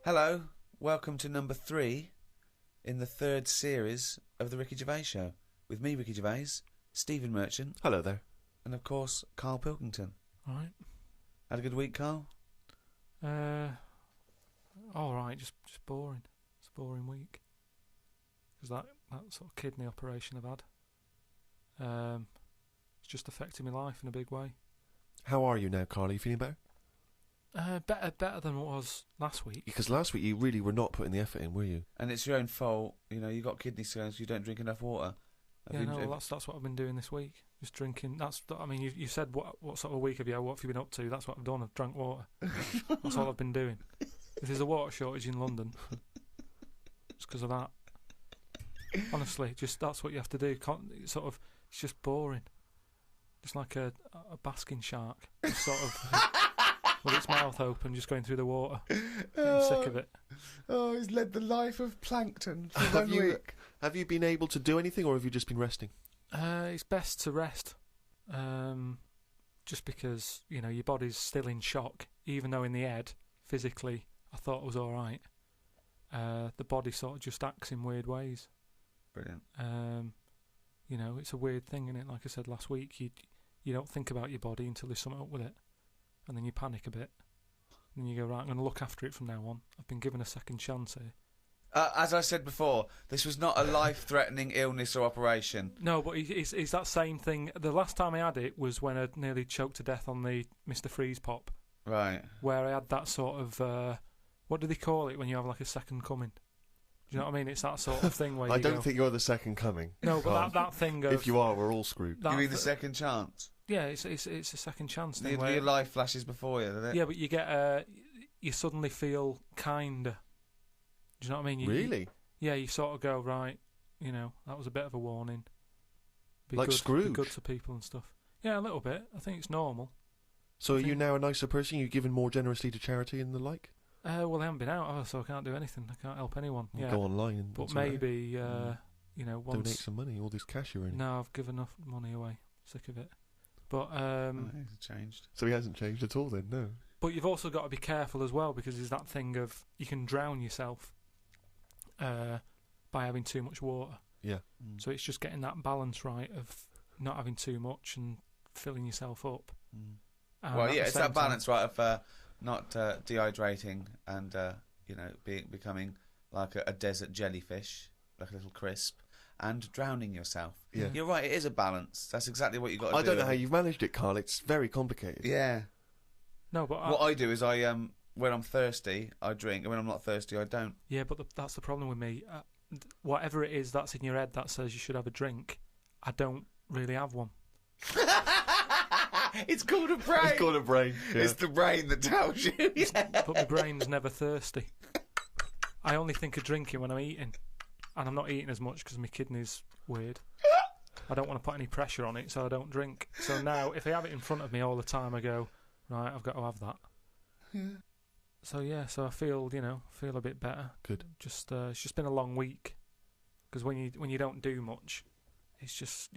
Hello, welcome to number 3 in the 3rd series of the Ricky Gervais Show. With me, Ricky Gervais, Stephen Merchant. Hello there. And of course, Karl Pilkington. Alright. Had a good week, Karl? Alright, just boring. It's a boring week. Because that sort of kidney operation I've had, it's just affected my life in a big way. How are you now, Carl? Are you feeling better? Better than it was last week. Because last week you really were not putting the effort in, were you? And it's your own fault. You know, you got kidney stones, you don't drink enough water. That's what I've been doing this week. Just drinking. You said what sort of week have you had? What have you been up to? That's what I've done. I've drank water. That's all I've been doing. If there's a water shortage in London, it's because of that. Honestly, just that's what you have to do. It's just boring. Just like a basking shark. Just sort of with its mouth open, just going through the water. Getting sick of it. Oh, he's led the life of plankton for 1 week. Have you been able to do anything, or have you just been resting? It's best to rest. Just because, your body's still in shock, even though in the head, physically, I thought it was alright. The body sort of just acts in weird ways. Brilliant. It's a weird thing, isn't it? Like I said last week, you don't think about your body until there's something up with it. And then you panic a bit. And then you go, right, I'm going to look after it from now on. I've been given a second chance here. As I said before, this was not a life-threatening illness or operation. No, but it's that same thing. The last time I had it was when I nearly choked to death on the Mr. Freeze pop. Right. Where I had that sort of... what do they call it when you have like a second coming? Do you know what I mean? It's that sort of thing where I don't think you're the second coming. No, but that thing of... If you are, we're all screwed. You mean the second chance? Yeah, it's a second chance thing. Your life flashes before you, doesn't it? Yeah, but you get... you suddenly feel kinder. Do you know what I mean? Really? Yeah, you sort of go, right, that was a bit of a warning. Like Scrooge? Be good to people and stuff. Yeah, a little bit. I think it's normal. So are you now a nicer person? You've given more generously to charity and the like? Well, I haven't been out, so I can't do anything. I can't help anyone. Well, go online and... But maybe, once... Donate some money, all this cash you're in. No, I've given enough money away. Sick of it. But, It's changed. So he hasn't changed at all then, no? But you've also got to be careful as well, because there's that thing of you can drown yourself by having too much water. Yeah. Mm. So it's just getting that balance right of not having too much and filling yourself up. Mm. Well, yeah, it's that balance, right, of not dehydrating and, becoming like a desert jellyfish, like a little crisp, and drowning yourself. Yeah. You're right, it is a balance. That's exactly what you've got to do. I don't know how you've managed it, Carl. It's very complicated. Yeah. No, but what I do is when I'm thirsty, I drink, and when I'm not thirsty, I don't. Yeah, but that's the problem with me. Whatever it is that's in your head that says you should have a drink, I don't really have one. It's called a brain. It's called a brain. Yeah. It's the brain that tells you. Yeah. But my brain's never thirsty. I only think of drinking when I'm eating. And I'm not eating as much because my kidney's weird. I don't want to put any pressure on it, so I don't drink. So now, if I have it in front of me all the time, I go, right, I've got to have that. Yeah. So I feel, a bit better. Good. Just, it's just been a long week. Because when you don't do much, it's just,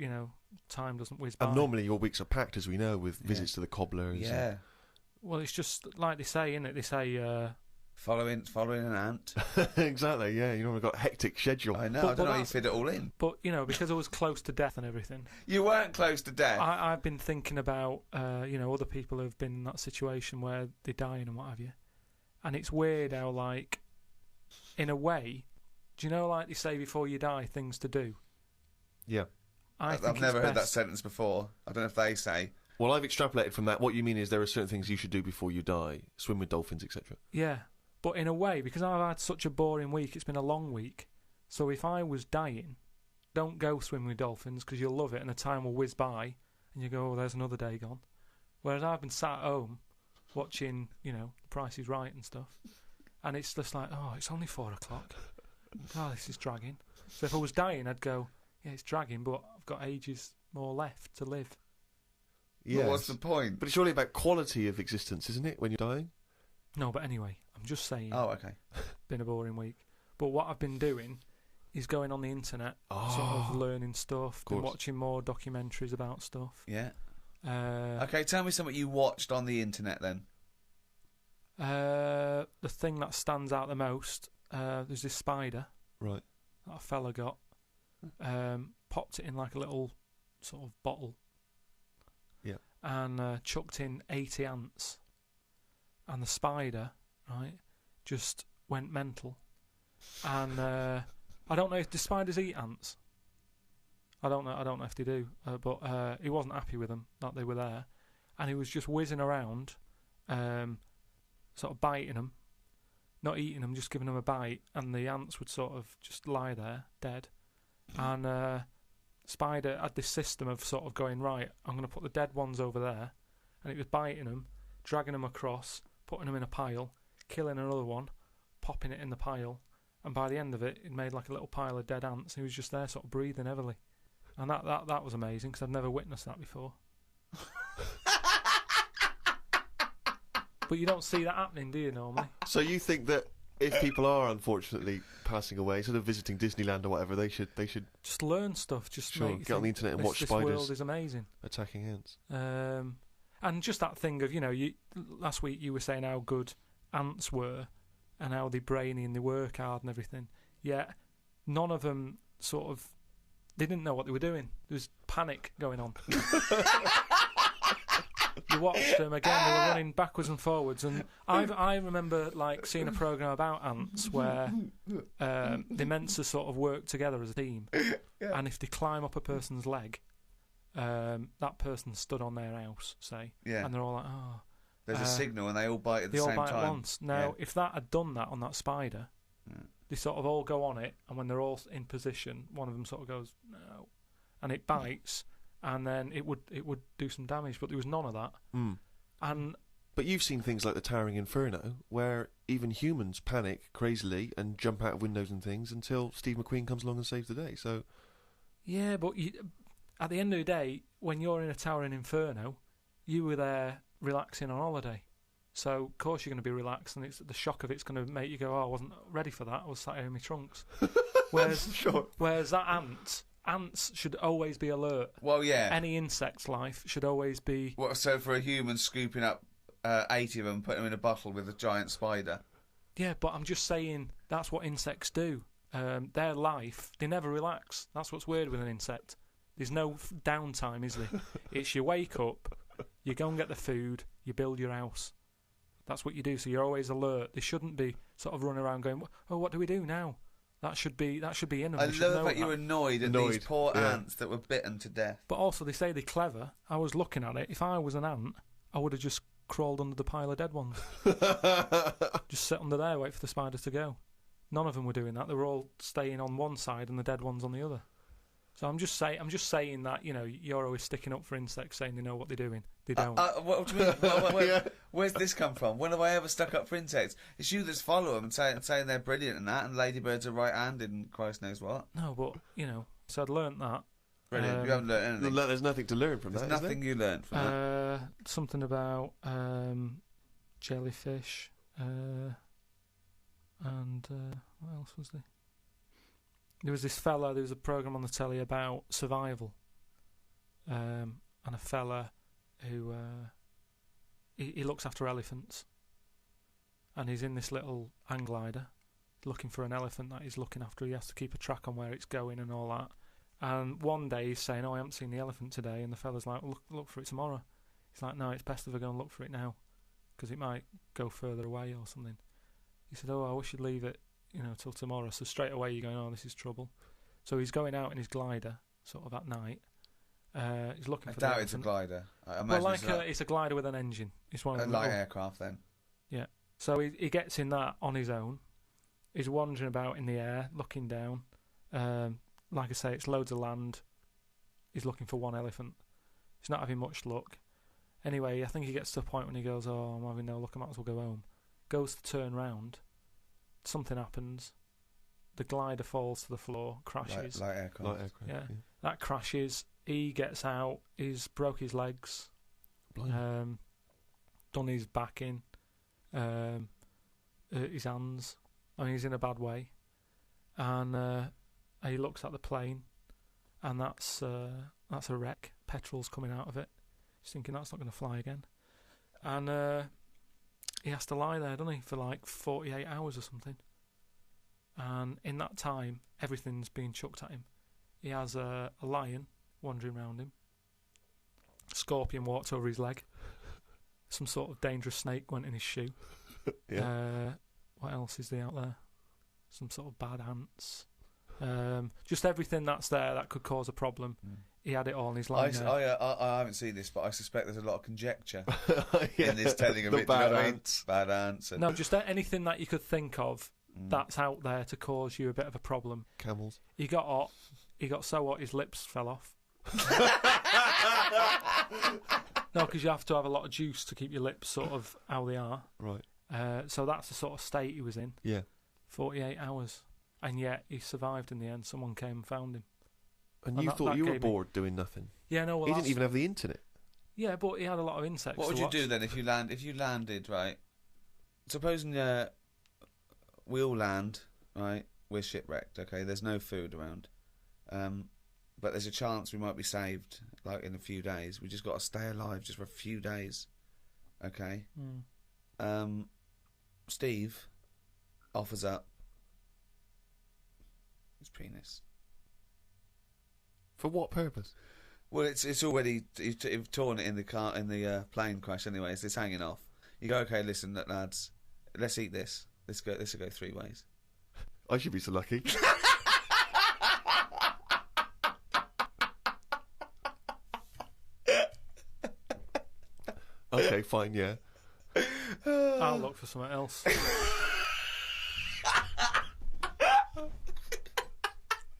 time doesn't whiz by. And normally your weeks are packed, as we know, with visits to the cobblers. Yeah. Well, it's just like they say, innit? They say... Following an ant. Exactly, yeah. We've got a hectic schedule. I know, I don't know how you fit it all in. But, because I was close to death and everything... You weren't close to death. I've been thinking about, other people who've been in that situation where they're dying and what have you. And it's weird how, like, in a way, do you know, like they say before you die, things to do? Yeah. I've never heard that sentence before. I don't know if they say. Well, I've extrapolated from that. What you mean is there are certain things you should do before you die. Swim with dolphins, etc. Yeah. But in a way, because I've had such a boring week, it's been a long week. So if I was dying, don't go swim with dolphins because you'll love it and the time will whiz by and you go, oh, there's another day gone. Whereas I've been sat at home watching, The Price is Right and stuff. And it's just like, oh, it's only 4 o'clock. Oh, this is dragging. So if I was dying, I'd go, yeah, it's dragging, but I've got ages more left to live. Yeah. What's the point? But it's really about quality of existence, isn't it, when you're dying? No, but anyway, I'm just saying. Oh, okay. Been a boring week. But what I've been doing is going on the internet, sort of learning stuff, been watching more documentaries about stuff. Yeah. Okay, tell me something you watched on the internet then. The thing that stands out the most, there's this spider. Right. That a fella got. Popped it in like a little sort of bottle. Yeah. And chucked in 80 ants. And the spider, right, just went mental. And I don't know if the spiders eat ants. I don't know if they do. But he wasn't happy with them, that they were there. And he was just whizzing around, sort of biting them. Not eating them, just giving them a bite. And the ants would sort of just lie there, dead. And spider had this system of sort of going, right, I'm going to put the dead ones over there. And it was biting them, dragging them across, putting them in a pile, killing another one, popping it in the pile. And by the end of it, it made like a little pile of dead ants. He was just there sort of breathing heavily. And that was amazing, because I've never witnessed that before. But you don't see that happening, do you, normally? So you think that if people are unfortunately passing away, instead of visiting Disneyland or whatever, they should just learn stuff. Just sure, get on the internet and watch this spiders. This world is amazing. Attacking ants. And just that thing of, last week you were saying how good ants were and how they're brainy and they work hard and everything. Yet none of them they didn't know what they were doing. There was panic going on. You watched them again; they were running backwards and forwards. And I remember like seeing a program about ants where they're meant to sort of work together as a team. Yeah. And if they climb up a person's leg, that person stood on their house, say, and they're all like, "Oh." There's a signal, and they all bite at the same time. They all bite at once. Now, if that had done that on that spider, they sort of all go on it, and when they're all in position, one of them sort of goes no, and it bites. And then it would do some damage, but there was none of that. But you've seen things like the Towering Inferno, where even humans panic crazily and jump out of windows and things until Steve McQueen comes along and saves the day. So, yeah, but at the end of the day, when you're in a Towering Inferno, you were there relaxing on holiday. So of course you're going to be relaxed, and the shock of it's going to make you go, "Oh, I wasn't ready for that. I was sat here in my trunks." Whereas that ants should always be alert. Well, yeah. Any insect's life should always be... Well, so for a human scooping up 80 of them, putting them in a bottle with a giant spider. Yeah, but I'm just saying that's what insects do. Their life, they never relax. That's what's weird with an insect. There's no downtime, is there? It's you wake up, you go and get the food, you build your house. That's what you do, so you're always alert. They shouldn't be sort of running around going, "Oh, what do we do now?" That should be in them. I love that you're annoyed at these poor ants that were bitten to death. But also, they say they're clever. I was looking at it. If I was an ant, I would have just crawled under the pile of dead ones. Just sit under there, wait for the spider to go. None of them were doing that. They were all staying on one side and the dead ones on the other. So I'm just saying that, you're always sticking up for insects, saying they know what they're doing. They don't. What do you mean? Where's this come from? When have I ever stuck up for insects? It's you that's follow them and saying they're brilliant and that, and ladybirds are right-handed and Christ knows what. No, but, so I'd learnt that. Brilliant. You haven't learned anything. There's nothing to learn from that, There's nothing you learned from that. Something about jellyfish, and what else was there? There was a programme on the telly about survival, and a fella who he looks after elephants, and he's in this little hang glider looking for an elephant that he's looking after. He has to keep a track on where it's going and all that. And one day he's saying, "Oh, I haven't seen the elephant today," and the fella's like, "Look for it tomorrow." He's like, "No, it's best if I go and look for it now, because it might go further away or something." He said, "Oh, I wish you'd leave it, till tomorrow." So straight away you're going, "Oh, this is trouble." So he's going out in his glider, sort of at night. He's looking for the elephant. I doubt it's a glider. I imagine it's a glider with an engine. It's one of a light aircraft then. Yeah. So he gets in that on his own. He's wandering about in the air, looking down. Like I say, it's loads of land. He's looking for one elephant. He's not having much luck. Anyway, I think he gets to a point when he goes, "Oh, I'm having no luck, I might as well go home." Goes to turn round. Something happens. The glider falls to the floor, crashes. Light aircraft. Yeah. That crashes. He gets out. He's broke his legs. Done his back in. His hands. I mean, he's in a bad way. And he looks at the plane, and that's a wreck. Petrol's coming out of it. He's thinking that's not going to fly again. And he has to lie there, doesn't he, for like 48 hours or something. And in that time, everything's being chucked at him. He has a lion wandering around him. A scorpion walked over his leg. Some sort of dangerous snake went in his shoe. Yeah. What else is there out there? Some sort of bad ants. Just everything that's there that could cause a problem. He had it all in his line. I haven't seen this, but I suspect there's a lot of conjecture in this telling of the it. bad Do you know ants. What I mean? Bad ants. And No, just anything that you could think of that's out there to cause you a bit of a problem. Camels. He got hot. He got so hot his lips fell off. No, because you have to have a lot of juice to keep your lips sort of how they are. Right. So that's the sort of state he was in. Yeah. 48 hours. And yet he survived in the end. Someone came and found him. And you thought you were bored doing nothing. Yeah, no. Well, he didn't even have the internet. Yeah, but he had a lot of insects. what would you do then if you landed, right? Supposing we all land, right? We're shipwrecked, okay? There's no food around. But there's a chance we might be saved, like, in a few days. We just got to stay alive just for a few days, okay? Steve offers up his penis. For what purpose? Well, it's already you've torn it in the plane crash. Anyways, it's hanging off. You go, okay, listen, lads, let's eat this. This will go 3 ways. I should be so lucky. Okay, fine, yeah. I'll look for something else.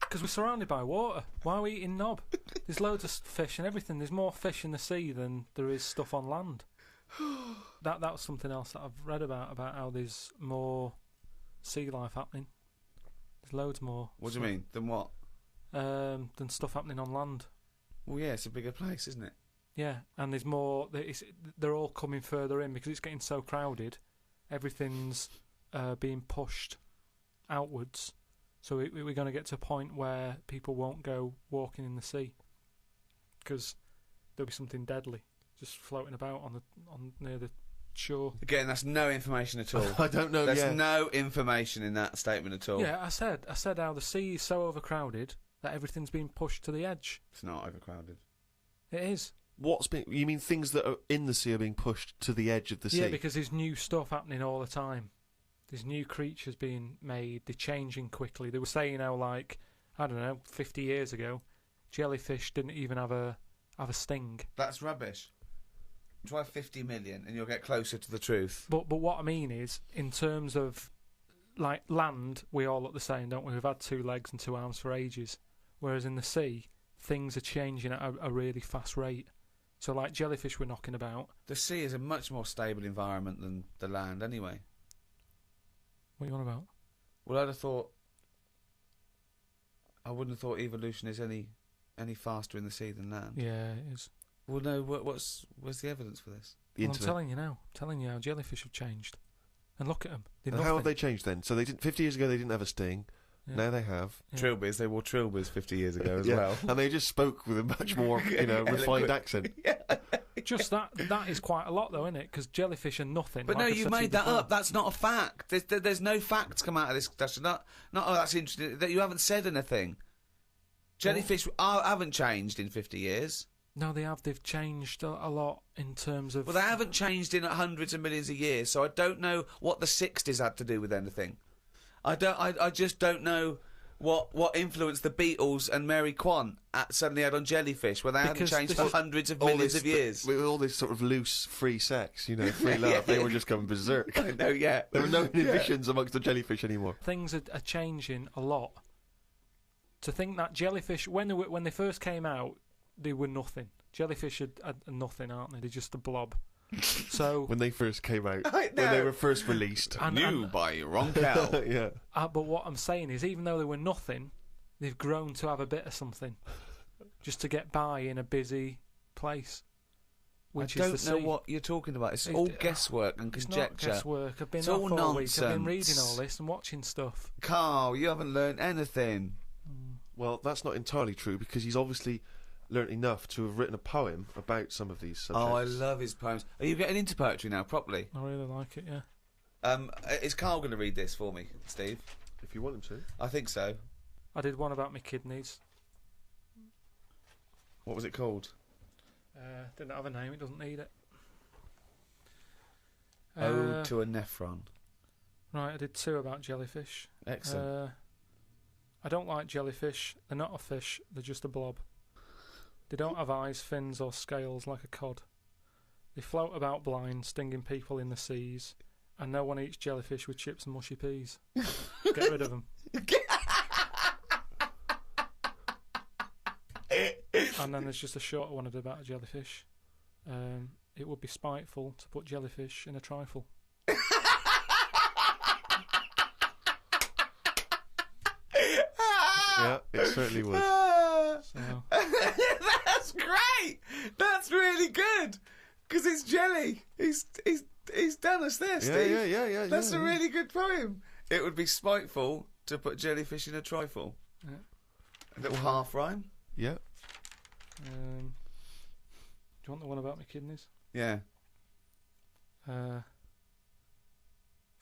Because we're surrounded by water. Why are we eating knob? There's loads of fish and everything. There's more fish in the sea than there is stuff on land. That was something else that I've read about how there's more sea life happening. There's loads more. What do you mean? Than what? Than stuff happening on land. Well, yeah, it's a bigger place, isn't it? Yeah, and there's more. They're all coming further in because it's getting so crowded. Everything's being pushed outwards. So we're going to get to a point where people won't go walking in the sea because there'll be something deadly just floating about on near the shore. Again, that's no information at all. I don't know. There's no information in that statement at all. Yeah, I said how the sea is so overcrowded that everything's being pushed to the edge. It's not overcrowded. It is. You mean things that are in the sea are being pushed to the edge of the sea? Yeah, because there's new stuff happening all the time. There's new creatures being made. They're changing quickly. They were saying how, like, I don't know, 50 years ago, jellyfish didn't even have a sting. That's rubbish. Try 50 million and you'll get closer to the truth. But what I mean is, in terms of, like, land, we all look the same, don't we? We've had 2 legs and 2 arms for ages. Whereas in the sea, things are changing at a really fast rate. So, like, jellyfish we're knocking about. The sea is a much more stable environment than the land anyway. What are you on about? Well, I wouldn't have thought evolution is any faster in the sea than land. Yeah, it is. Well, no, where's the evidence for this? The I'm internet. telling you now. I'm telling you how jellyfish have changed. And look at them. And how have they changed then? So 50 years ago they didn't have a sting. Yeah. Now they have. Yeah. Trilbies, they wore trilbies 50 years ago as Yeah. well. And they just spoke with a much more, refined accent. Just that is quite a lot, though, isn't it? Because jellyfish are nothing. But like no, I you said to made that before. up. That's not a fact. There's no facts come out of this discussion. Not oh, that's interesting. That you haven't said anything. Jellyfish haven't changed in 50 years. No, they have. They've changed a lot in terms of... Well, they haven't changed in hundreds of millions of years, so I don't know what the 60s had to do with anything. I just don't know what influence the Beatles and Mary Quant suddenly had on jellyfish, where they hadn't changed for hundreds of millions of years. With all this sort of loose, free sex, free love, they were just going berserk. I know, yeah. There were no inhibitions amongst the jellyfish anymore. Things are changing a lot. To think that jellyfish, when they first came out, they were nothing. Jellyfish are nothing, aren't they? They're just a blob. So when they first came out, when they were first released, new by Roncal. yeah. But what I'm saying is, even though they were nothing, they've grown to have a bit of something, just to get by in a busy place. Which I is the don't sea. know what you're talking about. It's all guesswork and conjecture. It's not guesswork. I've been It's off all all week. I've been nonsense. reading all this and watching stuff. Carl, you haven't learned anything. Well, that's not entirely true because he's obviously learnt enough to have written a poem about some of these subjects. Oh, I love his poems. Are you getting into poetry now, properly? I really like it, yeah. Is Carl going to read this for me, Steve? If you want him to. I think so. I did one about my kidneys. What was it called? Didn't have a name, it doesn't need it. Ode to a Nephron. Right, I did 2 about jellyfish. Excellent. I don't like jellyfish. They're not a fish, they're just a blob. They don't have eyes, fins or scales like a cod. They float about blind, stinging people in the seas. And no one eats jellyfish with chips and mushy peas. Get rid of them. And then there's just a shorter one I did about a jellyfish. It would be spiteful to put jellyfish in a trifle. Yeah, it certainly would. So. That's great. That's really good because it's jelly. He's done us there, Steve. Yeah. That's a really good poem. It would be spiteful to put jellyfish in a trifle. Yeah. A little half rhyme. Yeah. Do you want the one about my kidneys? Yeah. For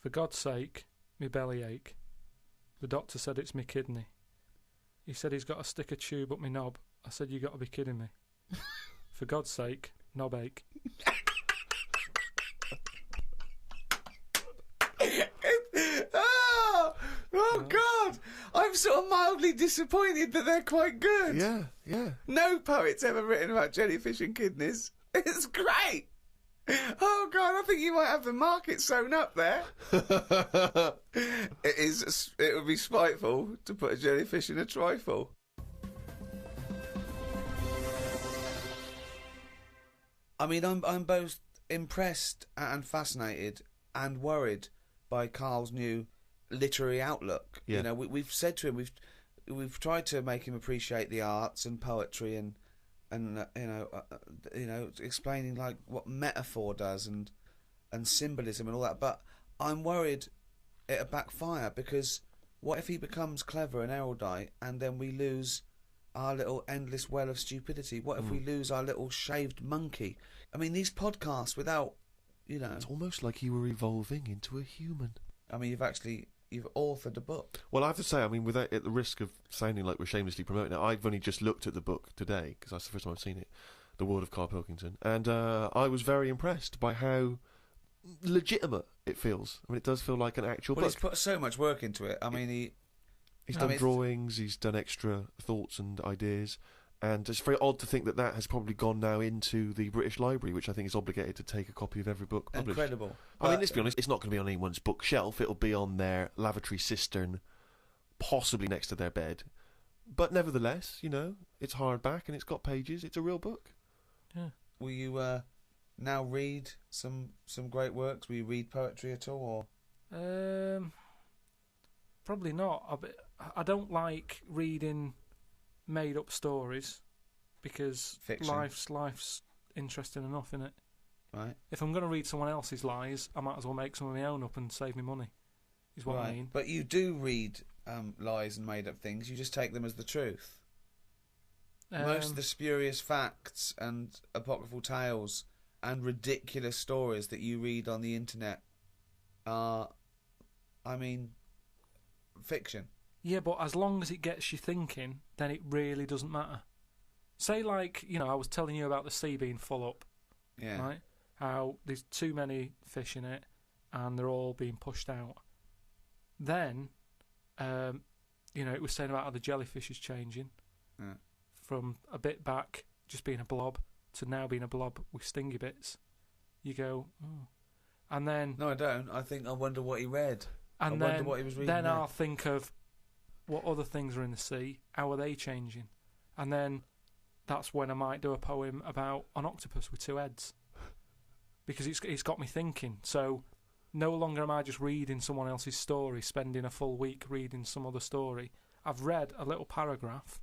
God's sake, me belly ache. The doctor said it's me kidney. He said he's got to stick a tube up me knob. I said, you got to be kidding me. For God's sake, knob ache. Oh God! I'm sort of mildly disappointed that they're quite good. Yeah. No poet's ever written about jellyfish and kidneys. It's great. Oh God, I think you might have the market sewn up there. It would be spiteful to put a jellyfish in a trifle. I mean, I'm both impressed and fascinated and worried by Karl's new literary outlook. Yeah. You know, we've said to him, we've tried to make him appreciate the arts and poetry and explaining like what metaphor does and symbolism and all that. But I'm worried it'll backfire, because what if he becomes clever and erudite and then we lose our little endless well of stupidity? What if we lose our little shaved monkey? I mean, these podcasts without, It's almost like you were evolving into a human. I mean, you've authored a book. Well, I have to say, I mean, without at the risk of sounding like we're shamelessly promoting it, I've only just looked at the book today, because that's the first time I've seen it, The World of Karl Pilkington, and I was very impressed by how legitimate it feels. I mean, it does feel like an actual book. He's put so much work into it. I mean, he's done drawings, he's done extra thoughts and ideas, and it's very odd to think that has probably gone now into the British Library, which I think is obligated to take a copy of every book published. Incredible. I mean, let's be honest, it's not going to be on anyone's bookshelf. It'll be on their lavatory cistern, possibly next to their bed. But nevertheless, it's hardback and it's got pages. It's a real book. Yeah. Will you now read some great works? Will you read poetry at all? Or? Probably not. I don't like reading made-up stories, because Fiction. life's interesting enough, innit? Right. If I'm going to read someone else's lies, I might as well make some of my own up and save me money, is what I mean. But you do read lies and made-up things. You just take them as the truth. Most of the spurious facts and apocryphal tales and ridiculous stories that you read on the internet are, fiction. Yeah, but as long as it gets you thinking, then it really doesn't matter. Say, like, I was telling you about the sea being full up. Yeah. Right? How there's too many fish in it and they're all being pushed out. Then, it was saying about how the jellyfish is changing. Yeah. From a bit back, just being a blob, to now being a blob with stingy bits. You go, oh. And then... No, I don't. I wonder what he read. And wonder what he was reading. Then I'll think of what other things are in the sea, how are they changing? And then that's when I might do a poem about an octopus with 2 heads. Because it's got me thinking. So no longer am I just reading someone else's story, spending a full week reading some other story. I've read a little paragraph,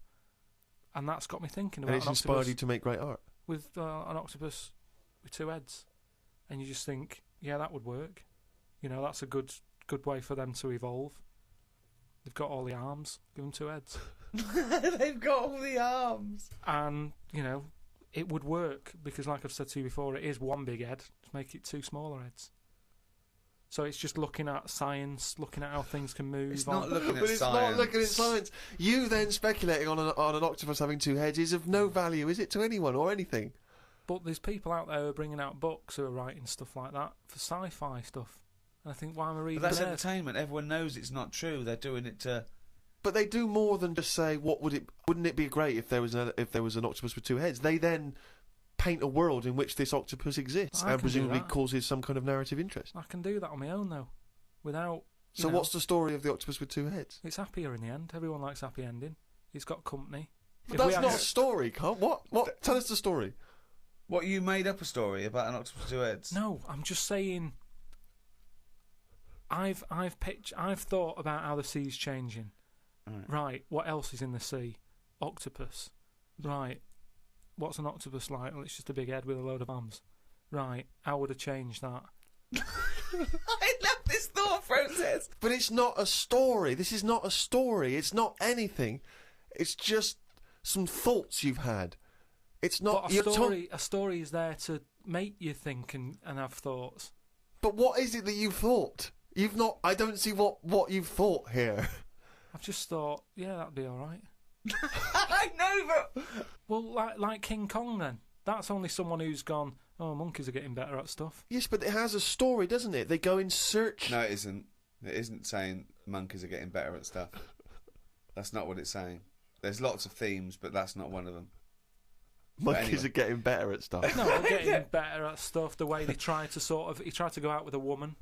and that's got me thinking about and it's inspired you to make great art. With an octopus with 2 heads. And you just think, yeah, that would work. That's a good way for them to evolve. They've got all the arms. Give them 2 heads. They've got all the arms. And, you know, it would work because, like I've said to you before, it is one big head to make it two smaller heads. So it's just looking at science, looking at how things can move. It's not looking at But it's science. not looking at science. You then speculating on an octopus having two heads is of no value, is it, to anyone or anything? But there's people out there who are bringing out books who are writing stuff like that for sci-fi stuff. And I think, why am I reading But that's theirs? entertainment. Everyone knows it's not true. They're doing it to... But they do more than just say, wouldn't it be great if there was an octopus with two heads? They then paint a world in which this octopus exists I and can do presumably that. causes some kind of narrative interest. I can do that on my own, though, without... So what's the story of the octopus with two heads? It's happier in the end. Everyone likes happy ending. It's got company. But that's not a story, Carl. What? Tell us the story. What, you made up a story about an octopus with two heads? No, I'm just saying... I've thought about how the sea's changing. Right, what else is in the sea? Octopus. Right, what's an octopus like? Well, it's just a big head with a load of arms. Right, how would I change that? I love this thought process. But it's not a story. This is not a story. It's not anything. It's just some thoughts you've had. It's not... But a story is there to make you think and have thoughts. But what is it that you've thought? You've not... I don't see what you've thought here. I've just thought, yeah, that'd be all right. I know, but... Well, like King Kong, then. That's only someone who's gone, oh, monkeys are getting better at stuff. Yes, but it has a story, doesn't it? They go in search... No, it isn't. It isn't saying monkeys are getting better at stuff. That's not what it's saying. There's lots of themes, but that's not one of them. Monkeys are getting better at stuff. No, they're getting better at stuff. The way they try to he tried to go out with a woman.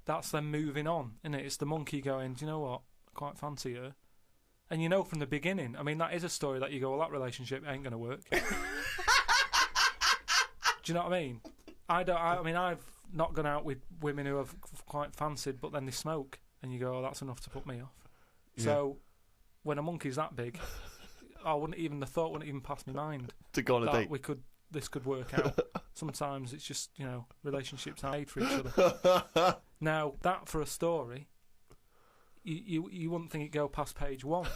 That's them moving on, isn't it? It's the monkey going, do you know what? I quite fancy her. And you know from the beginning, I mean, that is a story that you go, well, that relationship ain't going to work. Do you know what I mean? I mean, I've not gone out with women who I've quite fancied, but then they smoke. And you go, oh, that's enough to put me off. Yeah. So, when a monkey's that big... the thought wouldn't even pass my mind to go on a date. This could work out. Sometimes it's just, you know, relationships are made for each other. Now, that for a story, you wouldn't think it'd go past page 1.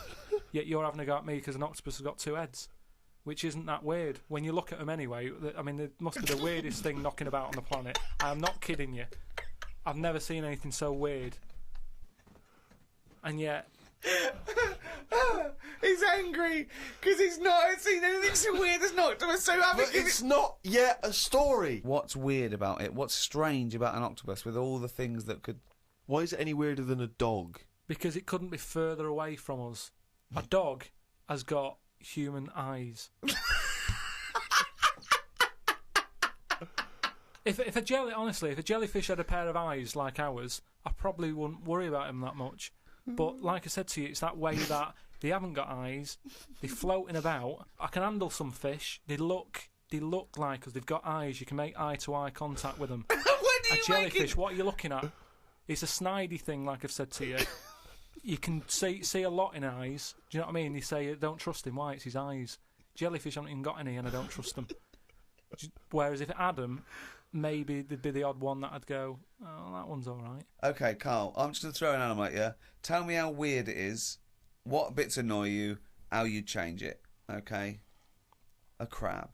Yet you're having a go at me because an octopus has got two heads, which isn't that weird. When you look at them anyway, I mean, it must be the weirdest thing knocking about on the planet. I'm not kidding you. I've never seen anything so weird. And yet... He's angry because he's not seen anything so weird as an octopus. So but it's not yet a story. What's weird about it? What's strange about an octopus with all the things that could... Why is it any weirder than a dog? Because it couldn't be further away from us. A dog has got human eyes. If a jellyfish had a pair of eyes like ours, I probably wouldn't worry about him that much. But like I said to you, it's that way that they haven't got eyes, they're floating about. I can handle some fish. They look like us. They've got eyes. You can make eye-to-eye contact with them. A jellyfish, what are you looking at? It's a snidey thing, like I've said to you. You can see a lot in eyes. Do you know what I mean? They say, don't trust him. Why? It's his eyes. Jellyfish haven't even got any, and I don't trust them. Whereas if it had them, maybe there'd be the odd one that I'd go, oh, that one's all right. Okay, Carl, I'm just going to throw an animal at you. Tell me how weird it is, what bits annoy you, how you change it. Okay? A crab.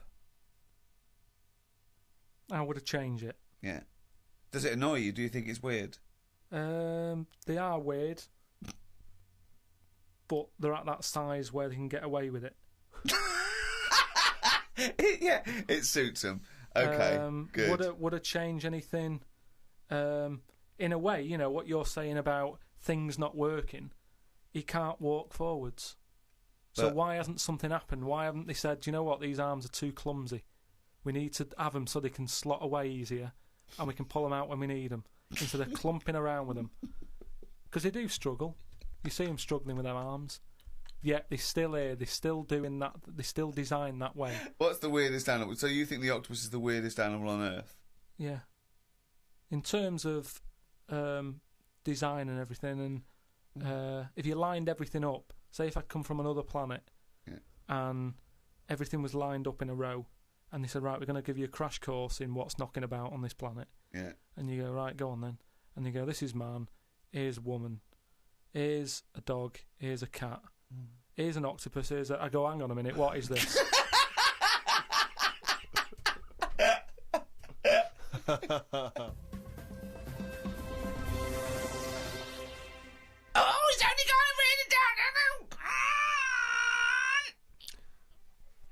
How would I change it? Yeah. Does it annoy you? Do you think it's weird? They are weird, but they're at that size where they can get away with it. Yeah, it suits them. Okay, good. Would I change anything? In a way, you know, what you're saying about things not working, he can't walk forwards. So why hasn't something happened? Why haven't they said, you know what, these arms are too clumsy. We need to have them so they can slot away easier and we can pull them out when we need them, instead of clumping around with them. Because they do struggle. You see them struggling with their arms. Yet they're still here, they're still doing that, they're still designed that way. What's the weirdest animal? So you think the octopus is the weirdest animal on Earth? Yeah. In terms of design and everything, and if you lined everything up, say if I'd come from another planet and everything was lined up in a row, and they said, right, we're going to give you a crash course in what's knocking about on this planet. Yeah. And you go, right, go on then. And you go, this is man, here's woman, here's a dog, here's a cat. here's an octopus, I go, hang on a minute, what is this? Oh, it's only going really dark.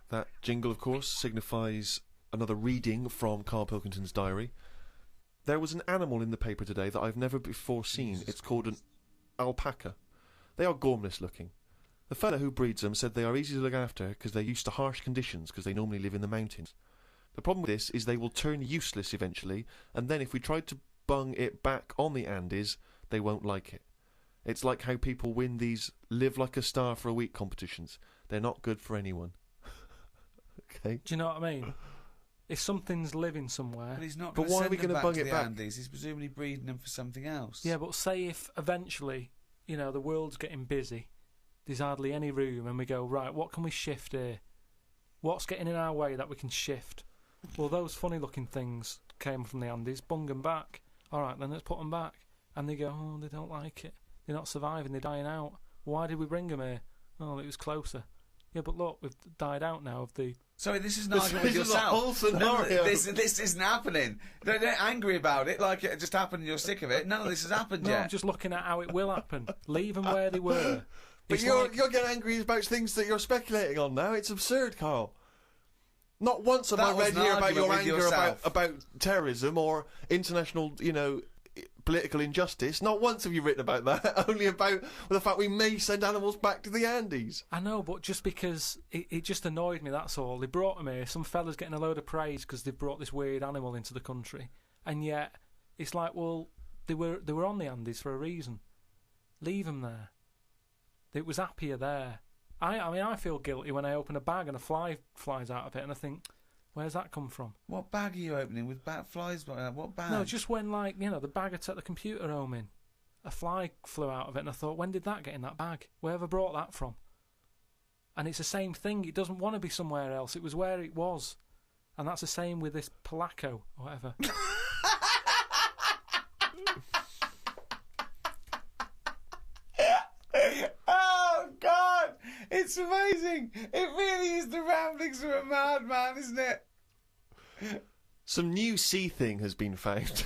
That jingle, of course, signifies another reading from Karl Pilkington's diary. There was an animal in the paper today that I've never before seen. It's called an alpaca. They are gormless looking. The fellow who breeds them said they are easy to look after because they're used to harsh conditions because they normally live in the mountains. The problem with this is they will turn useless eventually, and then if we tried to bung it back on the Andes, they won't like it. It's like how people win these live like a star for a week competitions. They're not good for anyone. Okay. Do you know what I mean? If something's living somewhere... But he's not But going to why are send we them gonna back bung to it the back? Andes. He's presumably breeding them for something else. Yeah, but say if eventually, you know, the world's getting busy, there's hardly any room, and we go, right, what can we shift here? What's getting in our way that we can shift? Well, those funny-looking things came from the Andes, bung them back. All right, then let's put them back. And they go, oh, they don't like it. They're not surviving, they're dying out. Why did we bring them here? Oh, it was closer. Yeah, but look, we've died out now of the... Sorry, this is an argument with This is yourself. a whole scenario. This isn't happening. Don't get angry about it like it just happened and you're sick of it. None of this has happened No, yet. I'm just looking at how it will happen. Leave them where they were. But It's you're like- getting angry about things that you're speculating on now. It's absurd, Carl. Not once have That I was read an here about argument your with anger yourself. about terrorism or international, political injustice. Not once have you written about that. Only about the fact we may send animals back to the Andes. I know, but just because it just annoyed me, that's all. They brought them here. Some fella's getting a load of praise because they've brought this weird animal into the country. And yet, it's like, well, they were on the Andes for a reason. Leave them there. It was happier there. I mean, I feel guilty when I open a bag and a fly flies out of it and I think, where's that come from? What bag are you opening with bat flies? What bag? No, just when, like, you know, the bag I took the computer home in, a fly flew out of it and I thought, when did that get in that bag? Where have I brought that from? And it's the same thing. It doesn't want to be somewhere else. It was where it was. And that's the same with this Polaco or whatever. Oh, God! It's amazing! It really is the ramblings of a madman, isn't it? Some new sea thing has been found.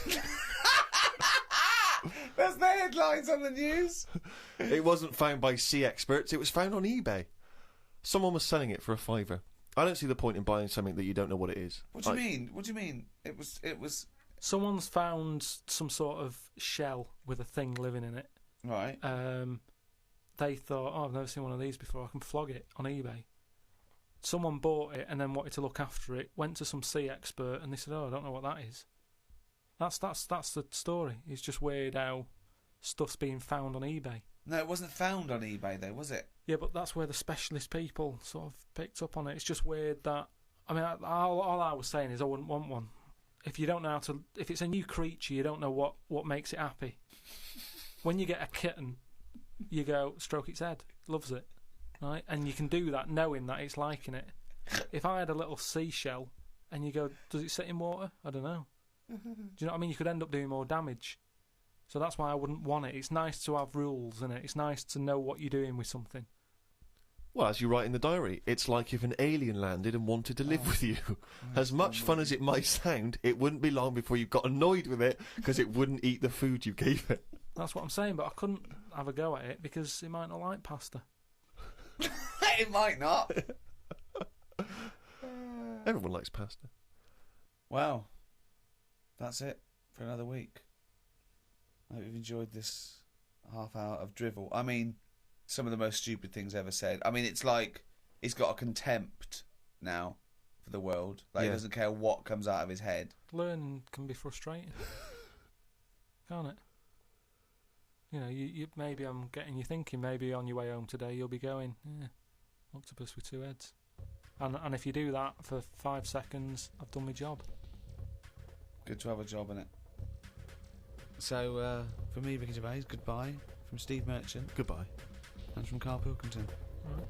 That's the headlines on the news. It wasn't found by sea experts. It was found on eBay. Someone was selling it for £5. I don't see the point in buying something that you don't know what it is. What do you mean? What do you mean? It was... Someone's found some sort of shell with a thing living in it. Right. They thought, oh, I've never seen one of these before. I can flog it on eBay. Someone bought it and then wanted to look after it. Went to some sea expert and they said, oh, I don't know what that is. That's the story. It's just weird how stuff's being found on eBay. No, it wasn't found on eBay though, was it? Yeah, but that's where the specialist people sort of picked up on it. It's just weird that... I mean, all I was saying is I wouldn't want one. If you don't know how to... If it's a new creature, you don't know what makes it happy. When you get a kitten, you go, stroke its head. Loves it. Right? And you can do that knowing that it's liking it. If I had a little seashell and you go, does it sit in water? I don't know. Do you know what I mean? You could end up doing more damage. So that's why I wouldn't want it. It's nice to have rules, isn't it? It's nice to know what you're doing with something. Well, as you write in the diary, it's like if an alien landed and wanted to live with you. As much fun as it might sound, it wouldn't be long before you got annoyed with it because it wouldn't eat the food you gave it. That's what I'm saying, but I couldn't have a go at it because it might not like pasta. It might not. Everyone likes pasta. Well, that's it for another week. I hope you've enjoyed this half hour of drivel. I mean, some of the most stupid things ever said. I mean, it's like he's got a contempt now for the world. Like, he doesn't care what comes out of his head. Learning can be frustrating, can't it? You know, you maybe I'm getting you thinking. Maybe on your way home today, you'll be going, yeah, octopus with two heads. And if you do that for 5 seconds, I've done my job. Good to have a job in it. So, for me, Vicky Gervais, goodbye. From Steve Merchant. Goodbye. And from Karl Pilkington. All right.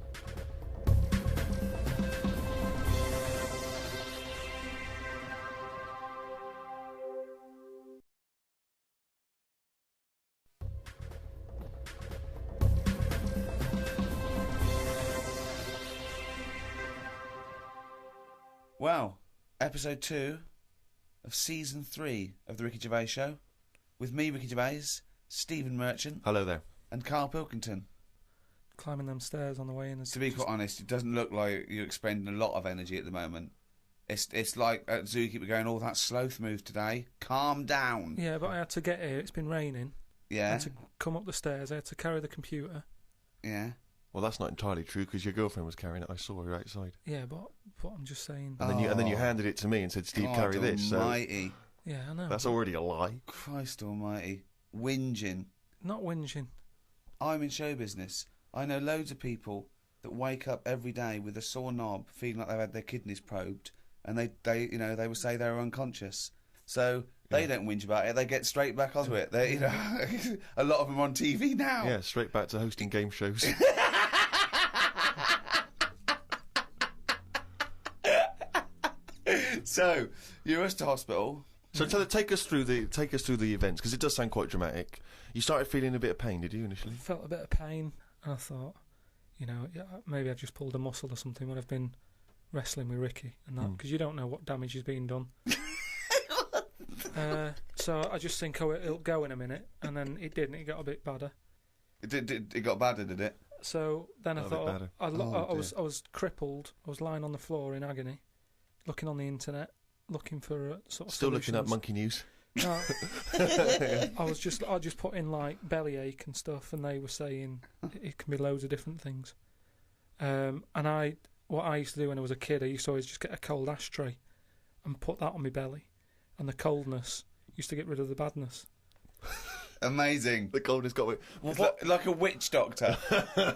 Well, episode 2 of season 3 of the Ricky Gervais Show, with me, Ricky Gervais, Stephen Merchant. Hello there. And Karl Pilkington. Climbing them stairs on the way in. To be quite honest, it doesn't look like you're expending a lot of energy at the moment. It's like at Zookeeper going, oh, that sloth move today. Calm down. Yeah, but I had to get here. It's been raining. Yeah. I had to come up the stairs. I had to carry the computer. Yeah. Well, that's not entirely true because your girlfriend was carrying it. I saw her outside. Yeah, but I'm just saying. And then you handed it to me and said, "Steve, carry this." Almighty. So, yeah, I know. That's already a lie. Christ Almighty, whinging. Not whinging. I'm in show business. I know loads of people that wake up every day with a sore knob, feeling like they've had their kidneys probed, and they would say they're unconscious. So they don't whinge about it. They get straight back onto it. They, a lot of them are on TV now. Yeah, straight back to hosting game shows. So you're rushed to hospital. So take us through the events because it does sound quite dramatic. You started feeling a bit of pain, did you initially? I felt a bit of pain, and I thought, maybe I just pulled a muscle or something when I've been wrestling with Ricky and that, because you don't know what damage is being done. So I just think, it'll go in a minute, and then it didn't. It got a bit badder. It got badder, did it? So then I thought, I was crippled. I was lying on the floor in agony, looking on the internet, looking for sort of still solutions. Looking at monkey news. No, I just put in like bellyache and stuff, and they were saying it can be loads of different things. And what I used to do when I was a kid, I used to always just get a cold ashtray and put that on my belly, and the coldness used to get rid of the badness. Amazing. The coldness got like a witch doctor.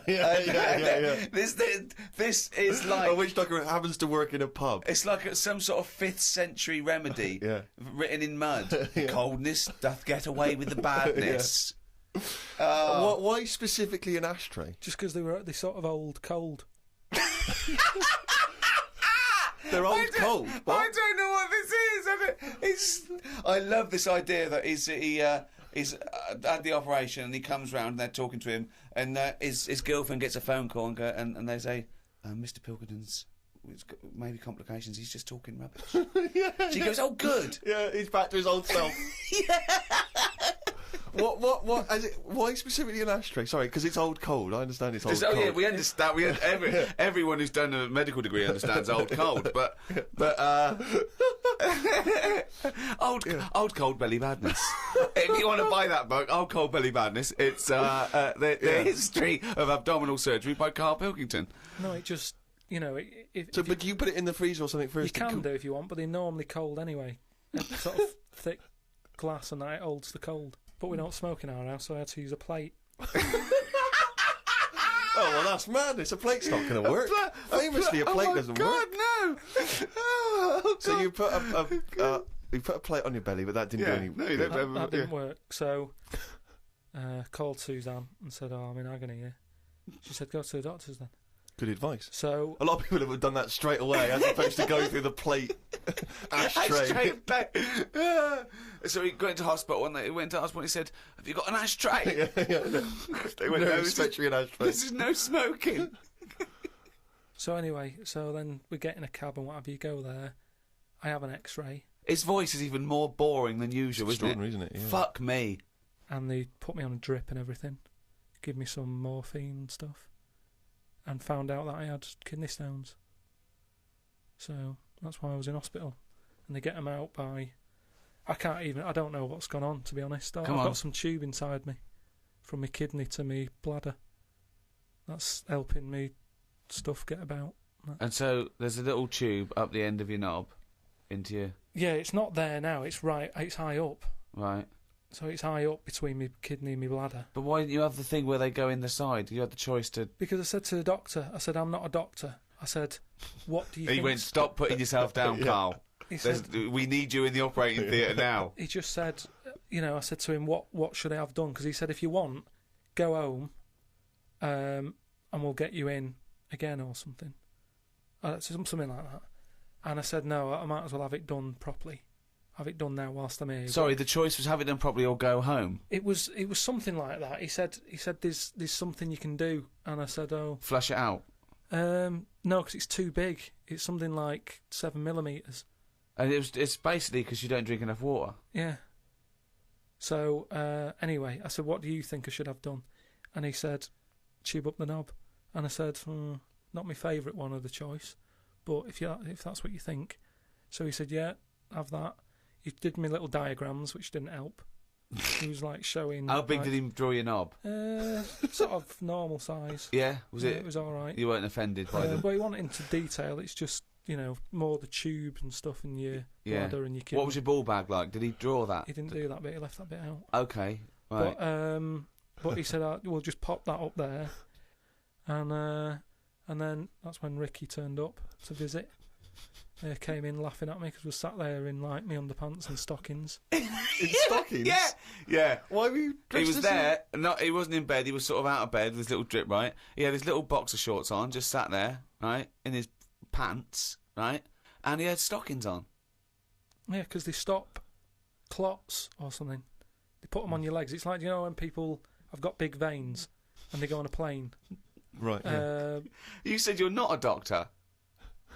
yeah. This is like a witch doctor happens to work in a pub. It's like some sort of 5th century remedy written in mud. Coldness doth get away with the badness. Why specifically an ashtray? Just because they sort of old cold. They're old cold. What? I don't know what this is. I love this idea that he had the operation and he comes round and they're talking to him and his girlfriend gets a phone call and they say, Mr. Pilkington's maybe complications. He's just talking rubbish. She goes, oh, good. Yeah, he's back to his old self. What? Why specifically an ashtray? Sorry, because it's old cold. I understand it's old cold. Yeah, we understand. Everyone who's done a medical degree understands old cold, but old cold belly badness. If you want to buy that book, Old Cold Belly Badness, it's the history of abdominal surgery by Karl Pilkington. No, it just but you put it in the freezer or something first. You can do if you want, but they're normally cold anyway. It's sort of thick glass, and that holds the cold. But we don't smoke in our house, so I had to use a plate. Oh, well, that's madness. A plate's not going to work. Famously, a plate doesn't work. Oh, my God, no! So you put a plate on your belly, but that didn't do any... That didn't work. So called Suzanne and said, I'm in agony here. She said, go to the doctors then. Good advice. So a lot of people have done that straight away, as opposed to going through the plate ashtray. So he went to hospital, and he said, "Have you got an ashtray?" They went, no, especially an ashtray. This is no smoking. So anyway, then we get in a cab and what have you. Go there. I have an X-ray. His voice is even more boring than usual, isn't it? Yeah. Fuck me. And they put me on a drip and everything, give me some morphine and stuff. And found out that I had kidney stones. So that's why I was in hospital. And they get them out by... I don't know what's gone on, to be honest. I've got some tube inside me. From my kidney to my bladder. That's helping me stuff get about. And so there's a little tube up the end of your knob into your... Yeah, it's not there now. It's high up. Right. So it's high up between my kidney and my bladder. But why didn't you have the thing where they go in the side? You had the choice to... Because I said to the doctor, I'm not a doctor. I said, what do you think... He went, stop putting yourself down, Karl. He said, we need you in the operating theatre now. He just said, I said to him, what should I have done? Because he said, if you want, go home and we'll get you in again or something. Something like that. And I said, no, I might as well have it done properly. Have it done now whilst I'm here. Sorry, the choice was have it done properly or go home. It was something like that. He said there's something you can do, and I said, oh, flush it out. No, because it's too big. It's something like 7mm. And it's basically because you don't drink enough water. Yeah. So, anyway, I said, what do you think I should have done? And he said, tube up the knob. And I said, not my favourite one of the choice, but if that's what you think. So he said, yeah, have that. He did me little diagrams, which didn't help. He was like showing... How big did he draw your knob? Sort of normal size. Yeah? Was it? It was all right. You weren't offended by them? But he went into detail. It's just, more the tube and stuff in your bladder and your kidney. What was your ball bag like? Did he draw that? He didn't do that bit. He left that bit out. Okay, right. But he said, we'll just pop that up there. And then that's when Ricky turned up to visit. Came in laughing at me because we sat there in like my underpants and stockings. In stockings? Yeah. Why were you dressed He was there. No, he wasn't in bed. He was sort of out of bed with his little drip, right? He had his little boxer shorts on, just sat there, right, in his pants, right, and he had stockings on. Yeah, because they stop clots or something. They put them on your legs. It's like, when people have got big veins and they go on a plane. Right. Yeah. You said you're not a doctor.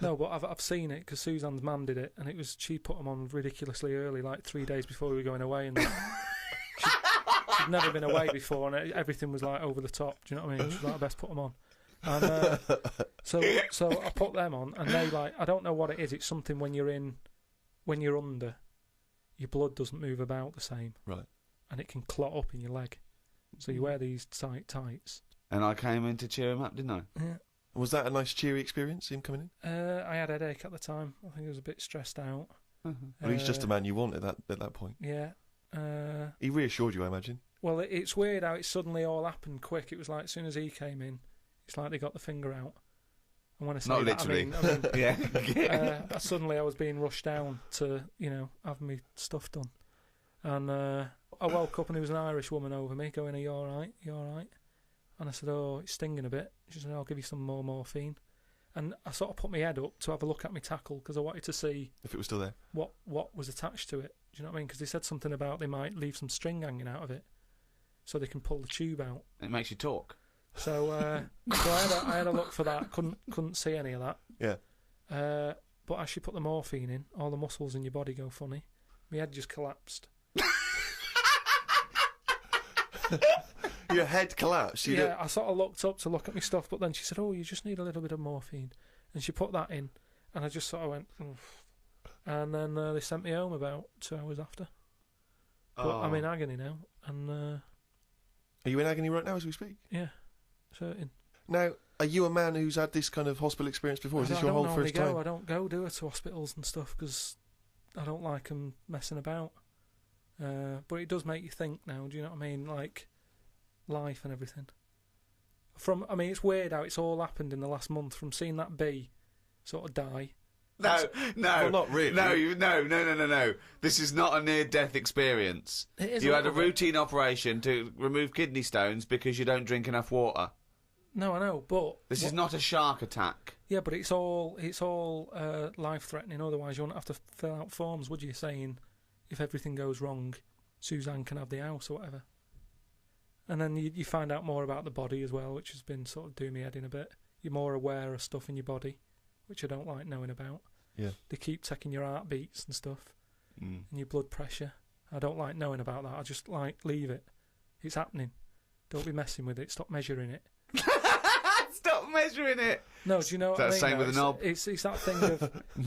No, but I've seen it because Suzanne's mum did it, and she put them on ridiculously early, like 3 days before we were going away, and she'd never been away before, and everything was like over the top. Do you know what I mean? She's like, I best put them on. And so I put them on, and they I don't know what it is. It's something when you're under, your blood doesn't move about the same, right? And it can clot up in your leg. So you wear these tight tights. And I came in to cheer him up, didn't I? Yeah. Was that a nice cheery experience, him coming in? I had a headache at the time. I think I was a bit stressed out. Well, he's just the man you want at that point. Yeah. He reassured you, I imagine. Well, it's weird how it suddenly all happened quick. It was like as soon as he came in, it's like they got the finger out. And when I say not that, literally, I mean, suddenly I was being rushed down to have my stuff done, and I woke up and there was an Irish woman over me going, "Are you all right? You all right?" And I said, "Oh, it's stinging a bit." She said, "I'll give you some more morphine." And I sort of put my head up to have a look at my tackle because I wanted to see if it was still there. What was attached to it. Do you know what I mean? Because they said something about they might leave some string hanging out of it, so they can pull the tube out. It makes you talk. So, I had a look for that. Couldn't see any of that. Yeah. But as she put the morphine in, all the muscles in your body go funny. My head just collapsed. Your head collapsed? I sort of looked up to look at my stuff, but then she said, "Oh, you just need a little bit of morphine." And she put that in, and I just sort of went, oof. And then they sent me home about 2 hours after. But I'm in agony now. And are you in agony right now as we speak? Yeah, certain. Now, are you a man who's had this kind of hospital experience before? Is this your whole first time? I don't go to hospitals and stuff because I don't like them messing about. But it does make you think now, do you know what I mean? Like, life and everything. It's weird how it's all happened in the last month, from seeing that bee sort of die. No. Well, not really. No. This is not a near-death experience. You had a routine operation to remove kidney stones because you don't drink enough water. No, I know, but... This is not a shark attack. Yeah, but it's all life-threatening, otherwise you wouldn't have to fill out forms, would you, saying, if everything goes wrong, Suzanne can have the house or whatever. And then you find out more about the body as well, which has been sort of doing me head in a bit. You're more aware of stuff in your body, which I don't like knowing about. Yeah. They keep checking your heartbeats and stuff, and your blood pressure. I don't like knowing about that. I just leave it. It's happening. Don't be messing with it. Stop measuring it. Stop measuring it. No, do you know what I mean? That's the same with the knob. It's that thing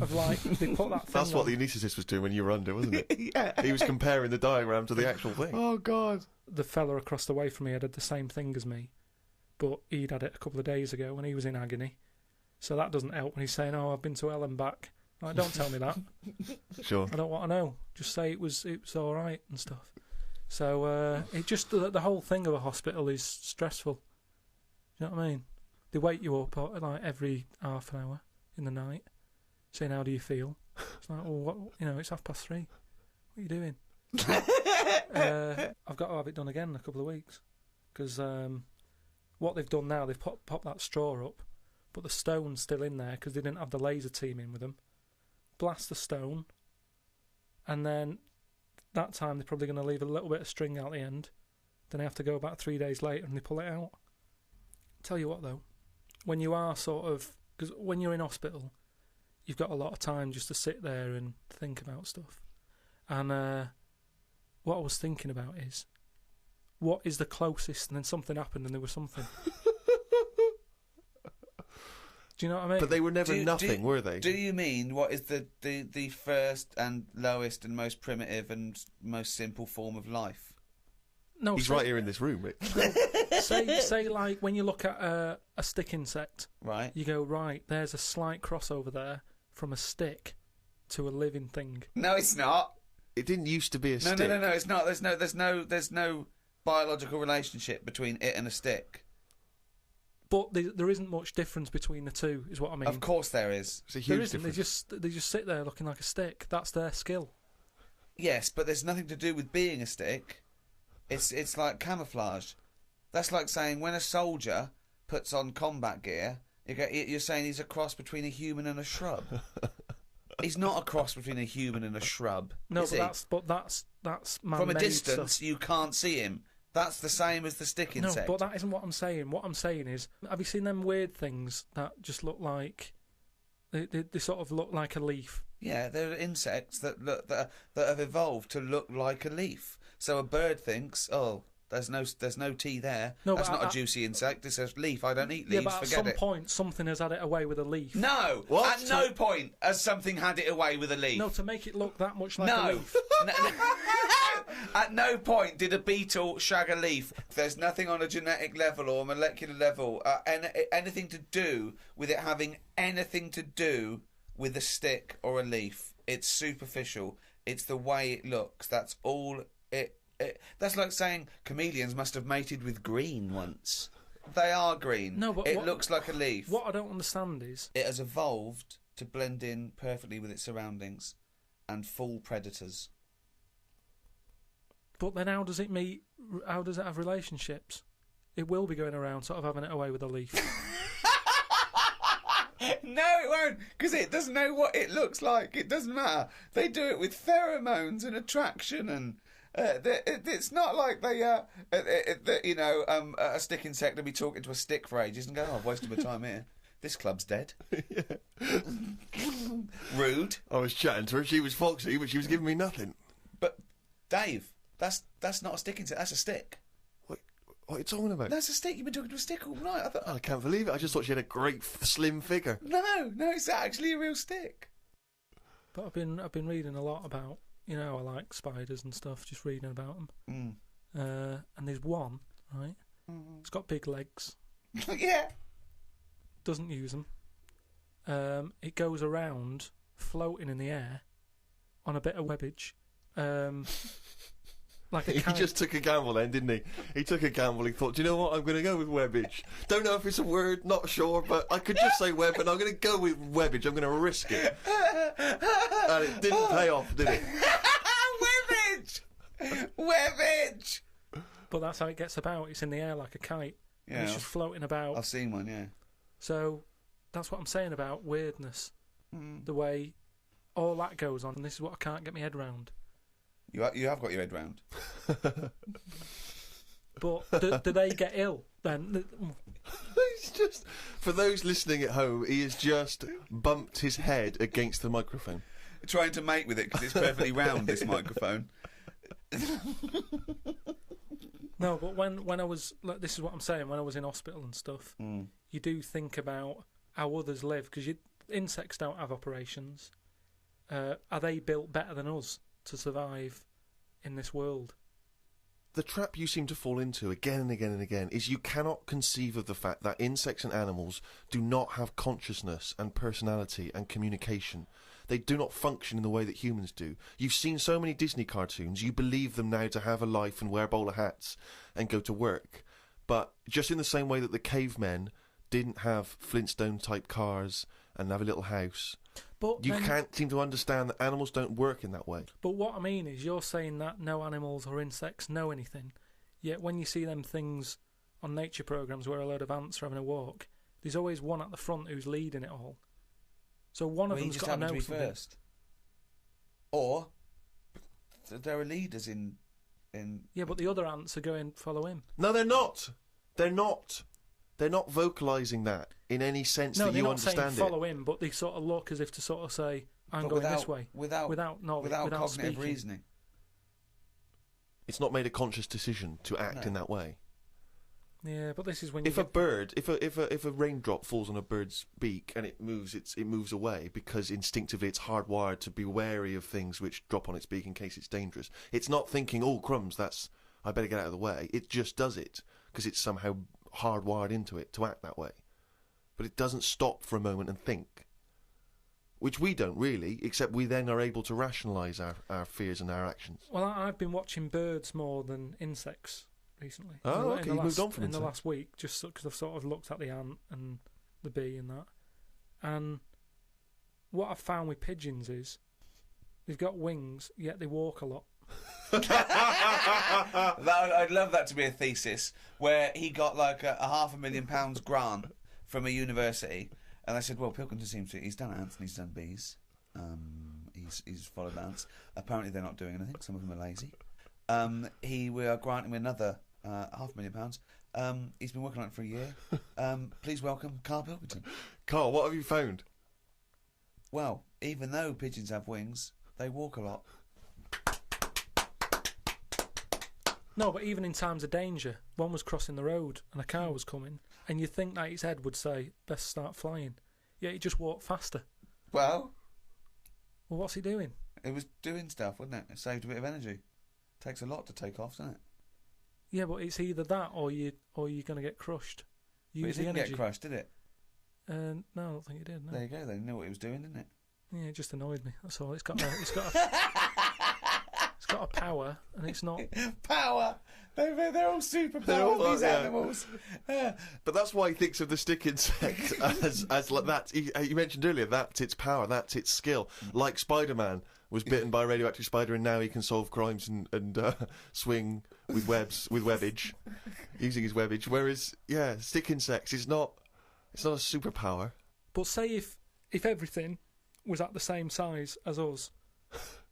of like, they put that thing That's what on. the anaesthetist was doing when you were under, wasn't it? Yeah. He was comparing the diagram to the actual thing. Oh, God. The fella across the way from me had the same thing as me, but he'd had it a couple of days ago when he was in agony. So that doesn't help when he's saying, "Oh, I've been to hell and back." Like, don't tell me that. Sure. I don't want to know. Just say it was all right and stuff. So it just the whole thing of a hospital is stressful. You know what I mean? They wake you up like every half an hour in the night, saying, "How do you feel?" It's like, "Well, what? It's 3:30. What are you doing?" I've got to have it done again in a couple of weeks because what they've done now, they've popped that straw up, but the stone's still in there because they didn't have the laser team in with them. Blast the stone, and then that time they're probably going to leave a little bit of string out the end. Then I have to go about 3 days later and they pull it out. Tell you what though, when you are sort of, because when you're in hospital, you've got a lot of time just to sit there and think about stuff. And what I was thinking about is, what is the closest, and then something happened and there was something. Do you know what I mean? But they were never nothing, were they? Do you mean what is the first and lowest and most primitive and most simple form of life? No, he's right here in this room, Rick. say like when you look at a stick insect, right? You go, right, there's a slight crossover there from a stick to a living thing. No, it's not. It didn't used to be a stick. No, it's not. There's no biological relationship between it and a stick. But there isn't much difference between the two, is what I mean. Of course there is. It's a huge difference. They just sit there looking like a stick. That's their skill. Yes, but there's nothing to do with being a stick. It's like camouflage. That's like saying when a soldier puts on combat gear, you're saying he's a cross between a human and a shrub. He's not a cross between a human and a shrub. No, but that's man-made from a distance stuff. You can't see him. That's the same as the stick insect. No, but that isn't what I'm saying. What I'm saying is, have you seen them weird things that just look like they sort of look like a leaf? Yeah, they're insects that have evolved to look like a leaf. So a bird thinks, oh, there's no tea there. No, that's not a juicy insect. It's a leaf. I don't eat leaves. Yeah, but Forget at some point, something has had it away with a leaf. No, what? At no point has something had it away with a leaf. No, to make it look that much like a leaf. No. At no point did a beetle shag a leaf. There's nothing on a genetic level or molecular level, anything to do with it having anything to do with a stick or a leaf. It's superficial. It's the way it looks. That's all it. That's like saying chameleons must have mated with green once. They are green. No, but it looks like a leaf. What I don't understand is it has evolved to blend in perfectly with its surroundings and fool predators. But then how does it have relationships? It will be going around sort of having it away with a leaf. No, it won't, because it doesn't know what it looks like. It doesn't matter. They do it with pheromones and attraction, and it's not like a stick insect will be talking to a stick for ages and go, "Oh, I've wasted my time here. This club's dead." Rude. I was chatting to her. She was foxy, but she was giving me nothing. But Dave, that's not a stick insect. That's a stick. What are you talking about? That's a stick. You've been talking to a stick all night. I can't believe it. I just thought she had a great slim figure. No, it's actually a real stick. But I've been reading a lot about, I like spiders and stuff. Just reading about them. And there's one, right? Mm. It's got big legs. Yeah. Doesn't use them. It goes around floating in the air on a bit of webbage. Like a he just took a gamble then, didn't he? He took a gamble. He thought, do you know what? I'm going to go with webbage. Don't know if it's a word, not sure, but I could just say web, and I'm going to go with webbage. I'm going to risk it. And it didn't pay off, did it? Webbage! But that's how it gets about. It's in the air like a kite. Yeah, and it's just floating about. I've seen one, yeah. So that's what I'm saying about weirdness. The way all that goes on, and this is what I can't get my head round. You have got your head round. But do they get ill then? He's just, for those listening at home, he has just bumped his head against the microphone. Trying to mate with it because it's perfectly round, this microphone. No, but when I was, this is what I'm saying, when I was in hospital and stuff, you do think about how others live, because insects don't have operations. Are they built better than us to survive in this world? The trap you seem to fall into again and again and again is you cannot conceive of the fact that insects and animals do not have consciousness and personality and communication. They do not function in the way that humans do. You've seen so many Disney cartoons, you believe them now to have a life and wear bowler hats and go to work. But just in the same way that the cavemen didn't have Flintstone-type cars and have a little house, but you can't seem to understand that animals don't work in that way. But what I mean is, you're saying that no animals or insects know anything, yet when you see them things on nature programmes where a load of ants are having a walk, there's always one at the front who's leading it all. So one of them's got to know something. First. Or there are leaders in. Yeah, but the other ants are going follow him. No, they're not. They're They're not vocalising that in any sense No, that they're you not saying understand it. follow him, but they sort of look as if to sort of say, I'm But going this way. Without cognitive speaking. reasoning. It's not made a conscious decision to act in that way. Yeah, but this is when If a raindrop falls on a bird's beak and it moves away because instinctively it's hardwired to be wary of things which drop on its beak in case it's dangerous. It's not thinking, oh crumbs, I better get out of the way. It just does it because it's somehow hardwired into it to act that way. But it doesn't stop for a moment and think, which we don't really, except we then are able to rationalise our fears and our actions. Well, I've been watching birds more than insects recently. Oh, okay, you moved on from in the insects. last week, just because I've sort of looked at the ant and the bee and that. And what I've found with pigeons is they've got wings, yet they walk a lot. I'd love that to be a thesis where he got like a £500,000 grant from a university, and they said, well, Pilkington he's done ants and he's done bees. He's followed ants. Apparently they're not doing anything. Some of them are lazy. We are granting him another £500,000. He's been working on it for a year. Please welcome Karl Pilkington. Carl, what have you found? Well, even though pigeons have wings, they walk a lot. No, but even in times of danger, one was crossing the road and a car was coming, and you'd think that its head would say, best start flying. Yet it just walked faster. Well, what's he doing? It was doing stuff, wasn't it? It saved a bit of energy. Takes a lot to take off, doesn't it? Yeah, but it's either that or you're going to get crushed. Use the energy. It didn't get crushed, did it? No, I don't think it did. No. There you go. They knew what it was doing, didn't it? Yeah, it just annoyed me. That's all. It's got a power, and it's not power. They're all superpowered. These animals. But that's why he thinks of the stick insect as like that. You mentioned earlier that's its power, that's its skill. Like Spider-Man was bitten by a radioactive spider, and now he can solve crimes and swing with webbage, using his webbage. Whereas, stick insects it's not a superpower. But say if everything was at the same size as us,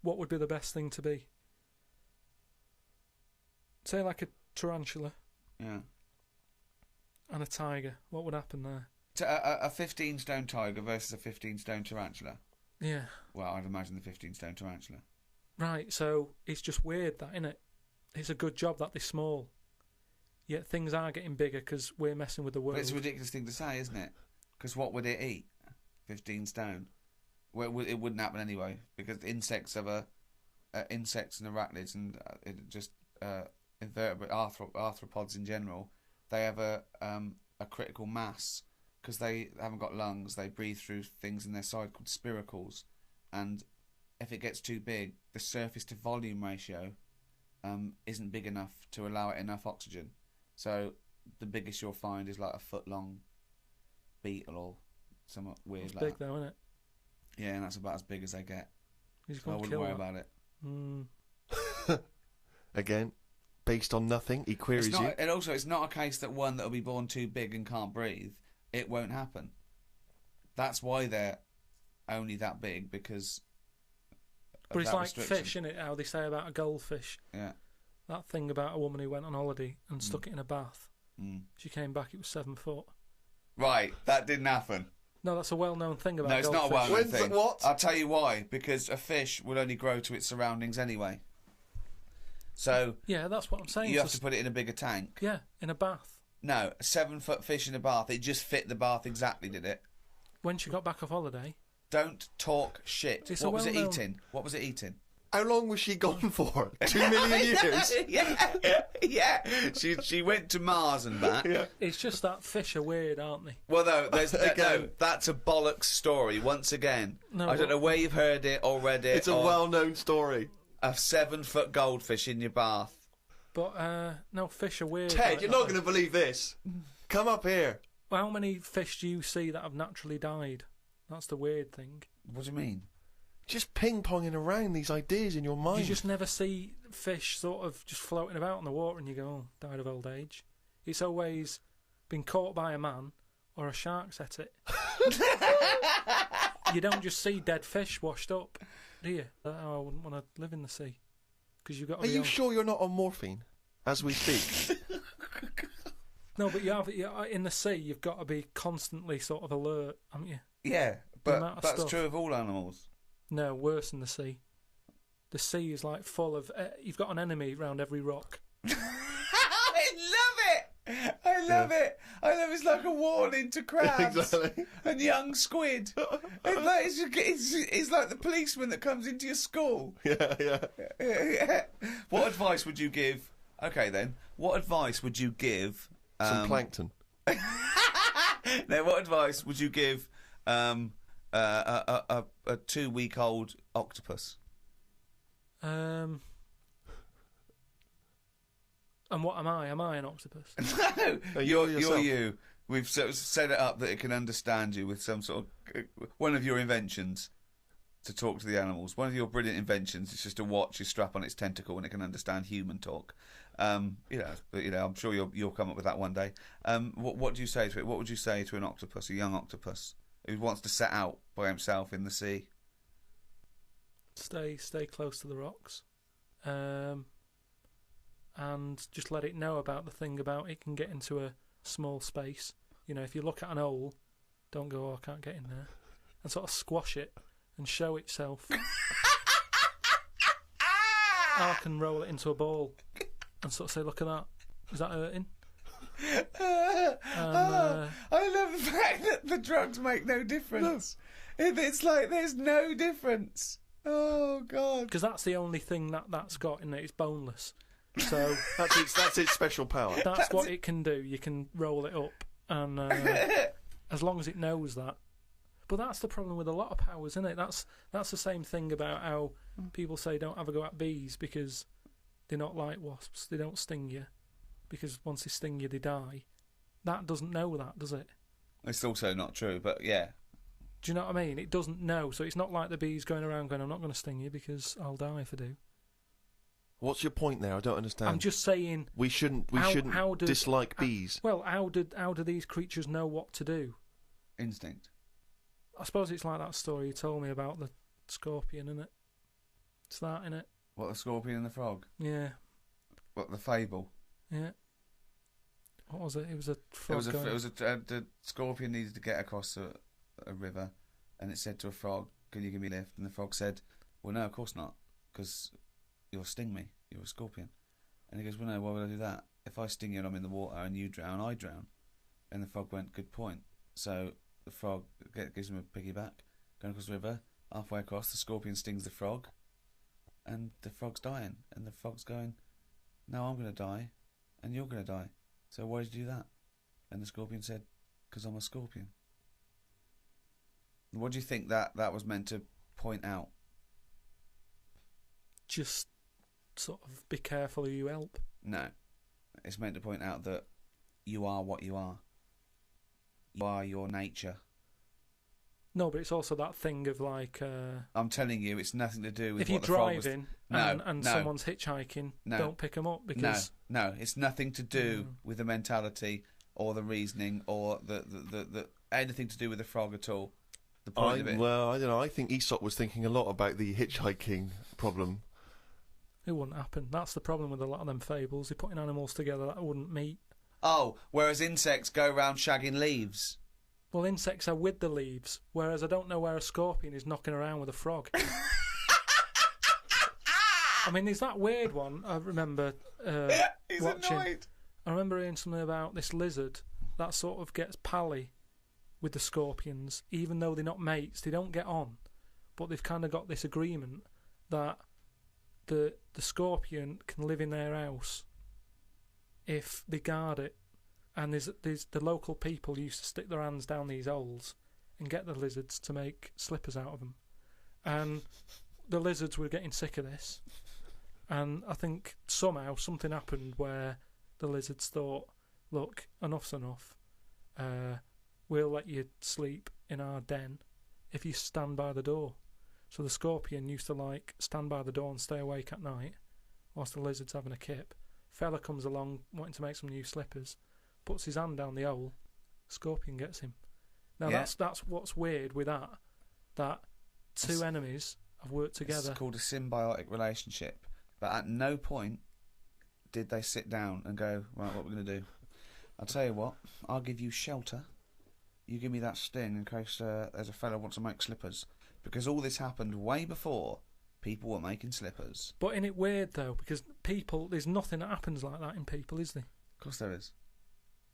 what would be the best thing to be? Say like a tarantula. Yeah. And a tiger. What would happen there? A 15-stone tiger versus a 15-stone tarantula. Yeah. Well, I'd imagine the 15-stone tarantula. Right, so it's just weird that, isn't it? It's a good job that they're small. Yet things are getting bigger because we're messing with the world. But it's a ridiculous thing to say, isn't it? Because what would it eat? 15 stone. Well, it wouldn't happen anyway, because insects have insects and arachnids and invertebrate arthropods in general, they have a critical mass because they haven't got lungs. They breathe through things in their side called spiracles, and if it gets too big, the surface to volume ratio isn't big enough to allow it enough oxygen. So the biggest you'll find is like a foot long beetle or somewhat weird. It's like big that. though, isn't it? Yeah, and that's about as big as they get. So I wouldn't worry about it. Again, based on nothing, he queries you. And also, it's not a case that one that will be born too big and can't breathe. It won't happen. That's why they're only that big, because of But it's that like restriction. fish, isn't it? How they say about a goldfish. Yeah. That thing about a woman who went on holiday and stuck it in a bath. She came back, it was 7 foot. Right, that didn't happen. No, that's a well-known thing about No, it's not a goldfish. well-known thing. What? I'll tell you why. Because a fish will only grow to its surroundings anyway. So Yeah, that's what I'm saying. you have to put it in a bigger tank. Yeah, in a bath. No, a 7-foot fish in a bath. It just fit the bath exactly, did it? When she got back off holiday. Don't talk shit. It's What was it well-known- eating? What was it eating? How long was she gone for? 2 million years? Yeah. She went to Mars and back. Yeah. It's just that fish are weird, aren't they? Well, no, there's no, Again. that's a bollocks story. Once again, No, I don't know where you've heard it or read it. It's a or well-known story. a 7-foot goldfish in your bath. But, no, fish are weird. Ted, like you're that. not going to believe this. Come up here. Well, how many fish do you see that have naturally died? That's the weird thing. What do you mean? Just ping-ponging around these ideas in your mind. You just never see fish sort of just floating about in the water and you go, oh, died of old age. It's always been caught by a man or a shark's at it. You don't just see dead fish washed up, do you? I wouldn't want to live in the sea. Because you've got to Are be you on... sure you're not on morphine as we speak? No, but in the sea, you've got to be constantly sort of alert, haven't you? Yeah, amount but of that's stuff. true of all animals. No, worse than the sea. The sea is like full of... you've got an enemy round every rock. I love it! I love it! It's like a warning to crabs Exactly. and young squid. It's like the policeman that comes into your school. Yeah. What advice would you give? Okay, then. What advice would you give? Some plankton. Now, what advice would you give a 2-week-old octopus? And what am I? Am I an octopus? No, you're you. We've sort of set it up that it can understand you with some sort of one of your inventions to talk to the animals. One of your brilliant inventions is just a watch you strap on its tentacle and it can understand human talk. I'm sure you'll come up with that one day. What do you say to it? What would you say to an octopus, a young octopus who wants to set out by himself in the sea? Stay close to the rocks, and just let it know about the thing about it can get into a small space. You know, if you look at an hole, don't go, "Oh, I can't get in there," and sort of squash it and show itself. I can roll it into a ball and sort of say, "Look at that. Is that hurting?" I love the fact that the drugs make no difference. It's like there's no difference. Oh God! Because that's the only thing that's got in it. It's boneless, so That's its special power. that's what it can do. You can roll it up, and as long as it knows that. But that's the problem with a lot of powers, isn't it? That's the same thing about how people say don't have a go at bees because they're not like wasps. They don't sting you because once they sting you, they die. That doesn't know that, does it? It's also not true, but yeah. Do you know what I mean? It doesn't know, so it's not like the bees going around going, "I'm not going to sting you because I'll die if I do." What's your point there? I don't understand. I'm just saying we shouldn't dislike bees. Well, how do these creatures know what to do? Instinct. I suppose it's like that story you told me about the scorpion, isn't it? It's that, innit? What, the scorpion and the frog? Yeah. What, the fable? Yeah. What was it? It was a frog. The scorpion needed to get across a river, and it said to a frog, "Can you give me a lift?" And the frog said, "Well, no, of course not, because you'll sting me. You're a scorpion." And he goes, "Well, no, why would I do that? If I sting you and I'm in the water and you drown, I drown." And the frog went, "Good point." So the frog gives him a piggyback, going across the river. Halfway across, the scorpion stings the frog, and the frog's dying. And the frog's going, "No, I'm going to die, and you're going to die. So why did you do that?" And the scorpion said, "Because I'm a scorpion." What do you think that was meant to point out? Just sort of be careful who you help. No. It's meant to point out that you are what you are. You are your nature. No, but it's also that thing of like... I'm telling you, it's nothing to do with if what you're the frog was... driving and no. someone's hitchhiking, No. don't pick them up because... No, it's nothing to do with the mentality or the reasoning or the anything to do with the frog at all. The point of it. Well, I don't know. I think Aesop was thinking a lot about the hitchhiking problem. It wouldn't happen. That's the problem with a lot of them fables. They're putting animals together that wouldn't meet. Oh, whereas insects go around shagging leaves. Well, insects are with the leaves, whereas I don't know where a scorpion is knocking around with a frog. I mean, there's that weird one I remember He's watching. annoyed. I remember hearing something about this lizard that sort of gets pally with the scorpions, even though they're not mates. They don't get on, but they've kind of got this agreement that the scorpion can live in their house if they guard it. And there's the local people used to stick their hands down these holes and get the lizards to make slippers out of them. And the lizards were getting sick of this. And I think somehow something happened where the lizards thought, "Look, enough's enough. We'll let you sleep in our den if you stand by the door." So the scorpion used to like stand by the door and stay awake at night whilst the lizard's having a kip. Fella comes along wanting to make some new slippers, puts his hand down the hole, scorpion gets him. Now that's what's weird with that two enemies have worked together. It's called a symbiotic relationship. But at no point did they sit down and go, "Right, what are we going to do?" I'll tell you what, I'll give you shelter. You give me that sting in case there's a fellow who wants to make slippers. Because all this happened way before people were making slippers. But isn't it weird, though? Because people, there's nothing that happens like that in people, is there? Of course there is.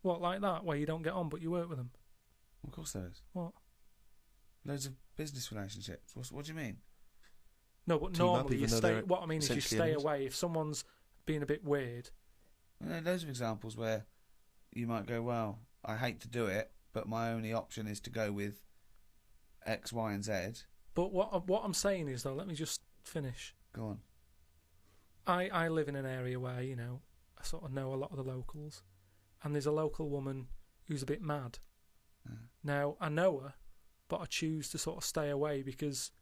What, like that, where you don't get on but you work with them? Of course there is. What? Loads of business relationships. What do you mean? No, but Team up normally you even though stay... they're What I mean is you essentially stay enemies. away. If someone's being a bit weird... Well, there are loads of examples where you might go, well, I hate to do it, but my only option is to go with X, Y and Z. But what I'm saying is, though, let me just finish. Go on. I live in an area where, you know, I sort of know a lot of the locals, and there's a local woman who's a bit mad. Yeah. Now, I know her, but I choose to sort of stay away because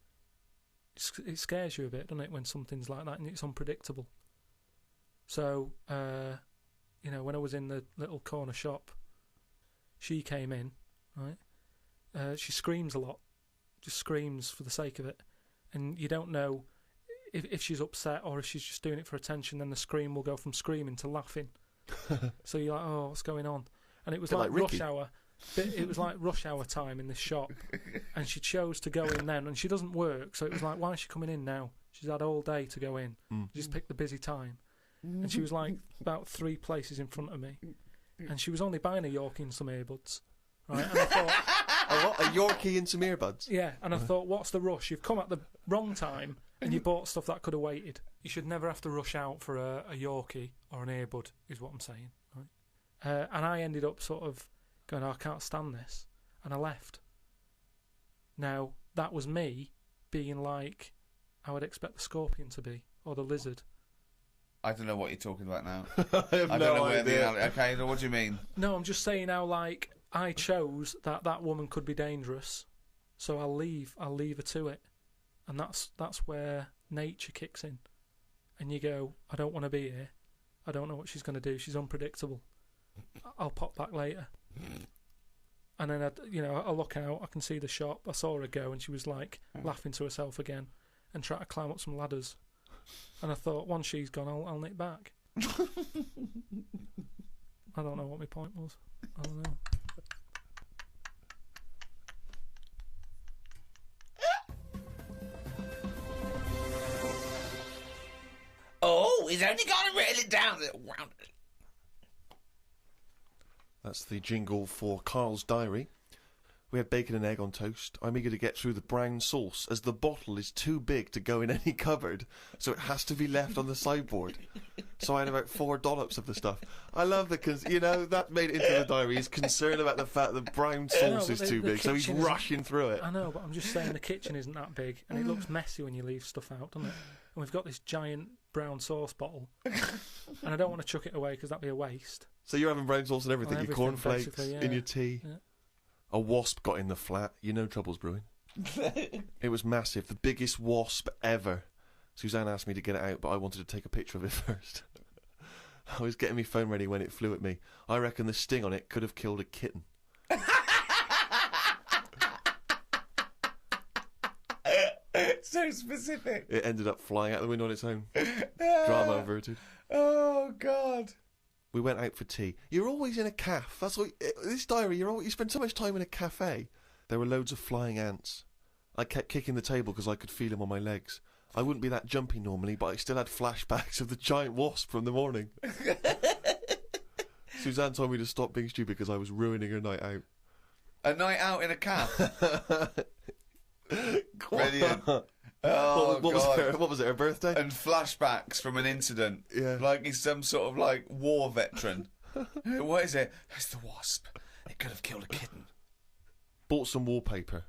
it scares you a bit, doesn't it, when something's like that and it's unpredictable. So, you know, when I was in the little corner shop, she came in, right? She screams a lot, just screams for the sake of it, and you don't know if she's upset or if she's just doing it for attention. Then the scream will go from screaming to laughing. So you're like, oh, what's going on? And it was like rush hour. It was like rush hour time in this shop, and she chose to go in then, and she doesn't work, so it was like, why is she coming in now? She's had all day to go in. Just picked the busy time. And she was like about 3 places in front of me, and she was only buying a Yorkie and some earbuds, right? And I thought, A Yorkie and some earbuds? yeah, and I thought, what's the rush? You've come at the wrong time, and you bought stuff that could have waited. You should never have to rush out for a Yorkie or an earbud, is what I'm saying, right? And I ended up sort of going, oh, I can't stand this, and I left. Now, that was me being like I would expect the scorpion to be, or the lizard. I don't know what you're talking about now. I have I no don't know where idea. Okay, what do you mean? No, I'm just saying how, like, I chose that woman could be dangerous, so I'll leave her to it. And that's where nature kicks in. And you go, I don't want to be here. I don't know what she's going to do. She's unpredictable. I'll pop back later. And then, I look out, I can see the shop. I saw her go, and she was, like, laughing to herself again and trying to climb up some ladders. And I thought, once she's gone, I'll nip back. I don't know what my point was. I don't know. Oh, he's only got to reel it down. That's the jingle for Karl's diary. We had bacon and egg on toast. I'm eager to get through the brown sauce, as the bottle is too big to go in any cupboard, so it has to be left on the sideboard. So I had about 4 dollops of the stuff. I love that, because, that made it into the diary. He's concerned about the fact that brown sauce is too big, so he's rushing through it. I know, but I'm just saying the kitchen isn't that big, and it looks messy when you leave stuff out, doesn't it? And we've got this giant brown sauce bottle, and I don't want to chuck it away because that'd be a waste. So you're having brown sauce and everything, your cornflakes, basically, yeah. in your tea. Yeah. A wasp got in the flat. You know trouble's brewing. It was massive. The biggest wasp ever. Suzanne asked me to get it out, but I wanted to take a picture of it first. I was getting my phone ready when it flew at me. I reckon the sting on it could have killed a kitten. So specific. It ended up flying out the window on its own. Drama averted. Oh, God. We went out for tea. You're always in a cafe. That's what this diary. You spend so much time in a cafe. There were loads of flying ants. I kept kicking the table because I could feel them on my legs. I wouldn't be that jumpy normally, but I still had flashbacks of the giant wasp from the morning. Suzanne told me to stop being stupid because I was ruining her night out. A night out in a cafe. Brilliant. Oh, what was it, her birthday? And flashbacks from an incident. Yeah. Like he's some sort of, like, war veteran. What is it? It's the wasp. It could have killed a kitten. Bought some wallpaper.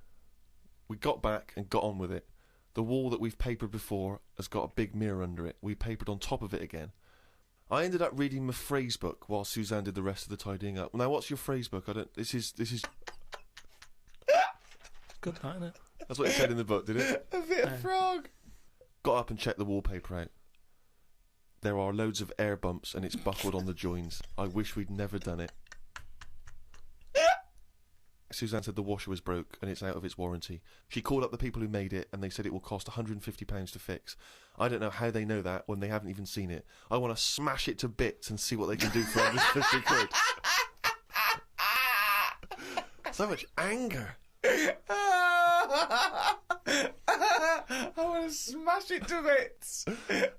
We got back and got on with it. The wall that we've papered before has got a big mirror under it. We papered on top of it again. I ended up reading my phrase book while Suzanne did the rest of the tidying up. Now, what's your phrase book? This is... Good night, isn't it? That's what it said in the book, did it? A bit of frog. Got up and checked the wallpaper out. There are loads of air bumps and it's buckled on the joins. I wish we'd never done it. Suzanne said the washer was broke and it's out of its warranty. She called up the people who made it and they said it will cost £150 to fix. I don't know how they know that when they haven't even seen it. I want to smash it to bits and see what they can do for £150. So much anger. I want to smash it to bits. That'd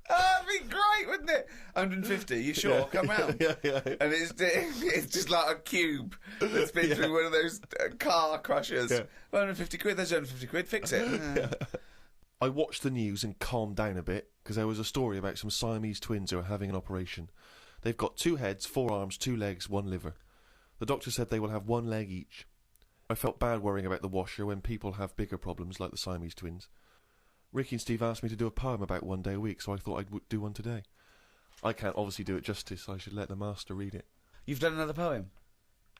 be great, wouldn't it? 150, you sure? Come round. Yeah. And it's just like a cube that's been through one of those car crushers. Yeah. 150 quid, there's 150 quid, fix it. I watched the news and calmed down a bit because there was a story about some Siamese twins who are having an operation. They've got 2 heads, 4 arms, 2 legs, 1 liver. The doctor said they will have 1 leg each. I felt bad worrying about the washer when people have bigger problems like the Siamese twins. Ricky and Steve asked me to do a poem about 1 day a week, so I thought I'd do one today. I can't obviously do it justice. I should let the master read it. You've done another poem?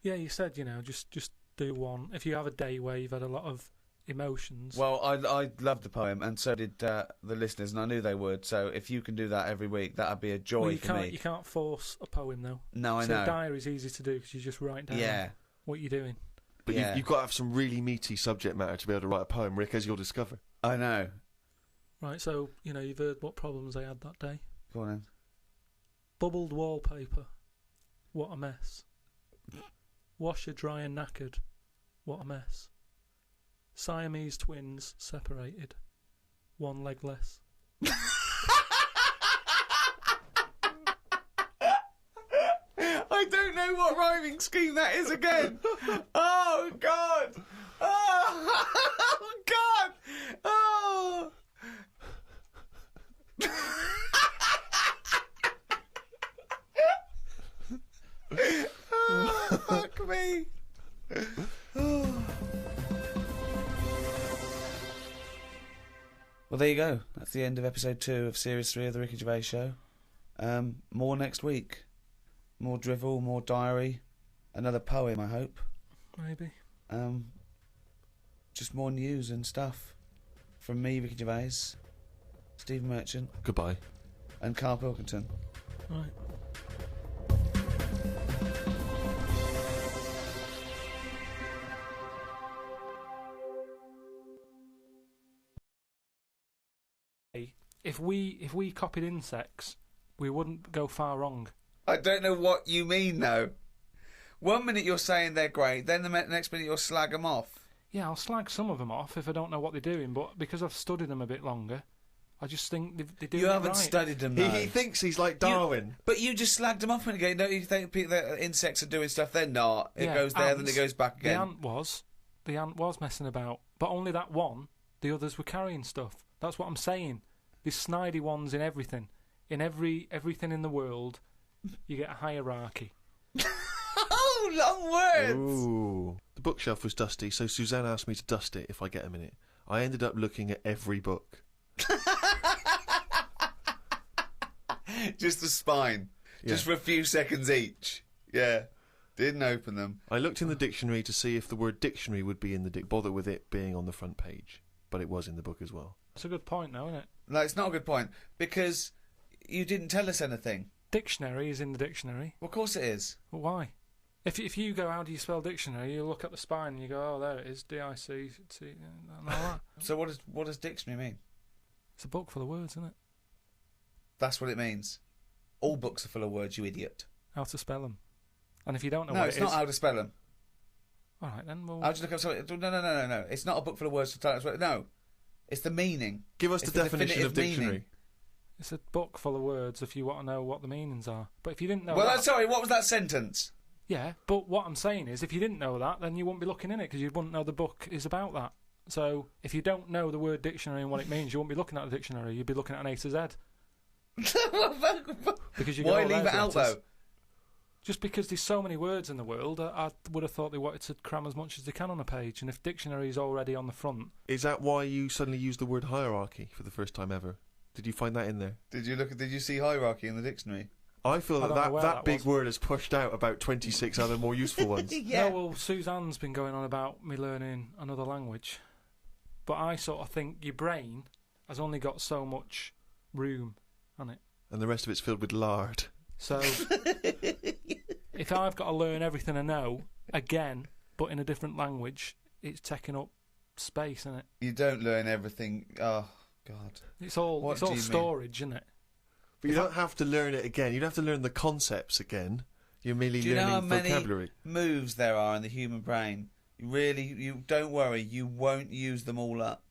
Yeah, you said, just do one. If you have a day where you've had a lot of emotions. Well, I loved the poem, and so did the listeners, and I knew they would. So if you can do that every week, that'd be a joy for me. You can't force a poem, though. No, I know. So diary's easy to do because you just write down what you're doing. But you've got to have some really meaty subject matter to be able to write a poem, Rick, as you'll discover. I know. Right, so, you've heard what problems I had that day. Go on then. Bubbled wallpaper. What a mess. Washer dry and knackered. What a mess. Siamese twins separated. 1 leg less. I don't know what rhyming scheme that is again. Oh, God. Oh, God. Oh. Oh, fuck me. Oh. Well, there you go. That's the end of episode 2 of series 3 of the Ricky Gervais Show. More next week. More drivel, more diary, another poem, I hope. Maybe. Just more news and stuff from me, Ricky Gervais, Steve Merchant. Goodbye. And Karl Pilkington. Right. If we copied insects, we wouldn't go far wrong. I don't know what you mean, though. 1 minute you're saying they're great, then the next minute you'll slag them off. Yeah, I'll slag some of them off if I don't know what they're doing, but because I've studied them a bit longer, I just think they do. You haven't right. studied them, though. He thinks he's like Darwin. But you just slagged them off when you go, don't you think that insects are doing stuff? They're not. It goes there, ants, then it goes back again. The ant was messing about, but only that one. The others were carrying stuff. That's what I'm saying. There's snidey ones in everything. In everything in the world, you get a hierarchy. Oh, long words! Ooh. The bookshelf was dusty, so Suzanne asked me to dust it if I get a minute. I ended up looking at every book. Just the spine. Yeah. Just for a few seconds each. Yeah. Didn't open them. I looked in the dictionary to see if the word dictionary would be in the bother with it being on the front page. But it was in the book as well. That's a good point, though, isn't it? No, it's not a good point, because you didn't tell us anything. Dictionary is in the dictionary. Well, of course it is. But why? If you go, how do you spell dictionary? You look at the spine and you go, oh, there it is, D-I-C-T, and all that. So what does dictionary mean? It's a book full of words, isn't it? That's what it means. All books are full of words, you idiot. How to spell them. And if you don't know No, what it's it not is... how to spell them. All right, then. Well, I'll just look up something. No. It's not a book full of words to tell us what... No. It's the meaning. Give us the definition of dictionary. Meaning. It's a book full of words if you want to know what the meanings are. But if you didn't know sorry, what was that sentence? Yeah, but what I'm saying is if you didn't know that, then you wouldn't be looking in it because you wouldn't know the book is about that. So if you don't know the word dictionary and what it means, you wouldn't be looking at the dictionary. You'd be looking at an A to Z. Because you Why leave it out, though? Just because there's so many words in the world, I would have thought they wanted to cram as much as they can on a page. And if dictionary is already on the front... Is that why you suddenly used the word hierarchy for the first time ever? Did you find that in there? Did you see hierarchy in the dictionary? I feel that big word has pushed out about 26 other more useful ones. Yeah. No, well, Suzanne's been going on about me learning another language. But I sort of think your brain has only got so much room, hasn't it? And the rest of it's filled with lard. So, if I've got to learn everything I know, again, but in a different language, it's taking up space, isn't it? You don't learn everything. Oh, God. It's all storage, isn't it? But you don't have to learn it again. You don't have to learn the concepts again. You're merely learning vocabulary. Moves there are in the human brain Really, you don't worry. You won't use them all up.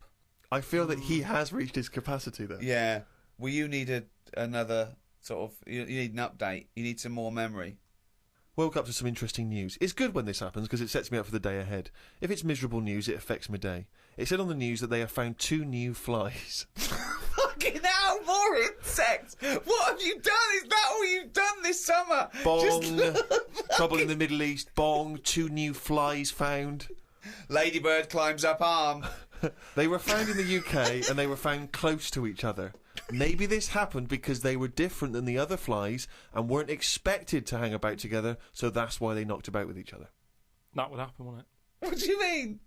I feel that he has reached his capacity, though. Yeah. Well, you need another sort of... You need an update. You need some more memory. Woke up to some interesting news. It's good when this happens because it sets me up for the day ahead. If it's miserable news, it affects my day. It said on the news that they have found 2 new flies. Fucking hell, more insects! What have you done? Is that all you've done this summer? Bong. Trouble in the Middle East. Bong. 2 new flies found. Ladybird climbs up arm. They were found in the UK and they were found close to each other. Maybe this happened because they were different than the other flies and weren't expected to hang about together, so that's why they knocked about with each other. That would happen, wouldn't it? What do you mean?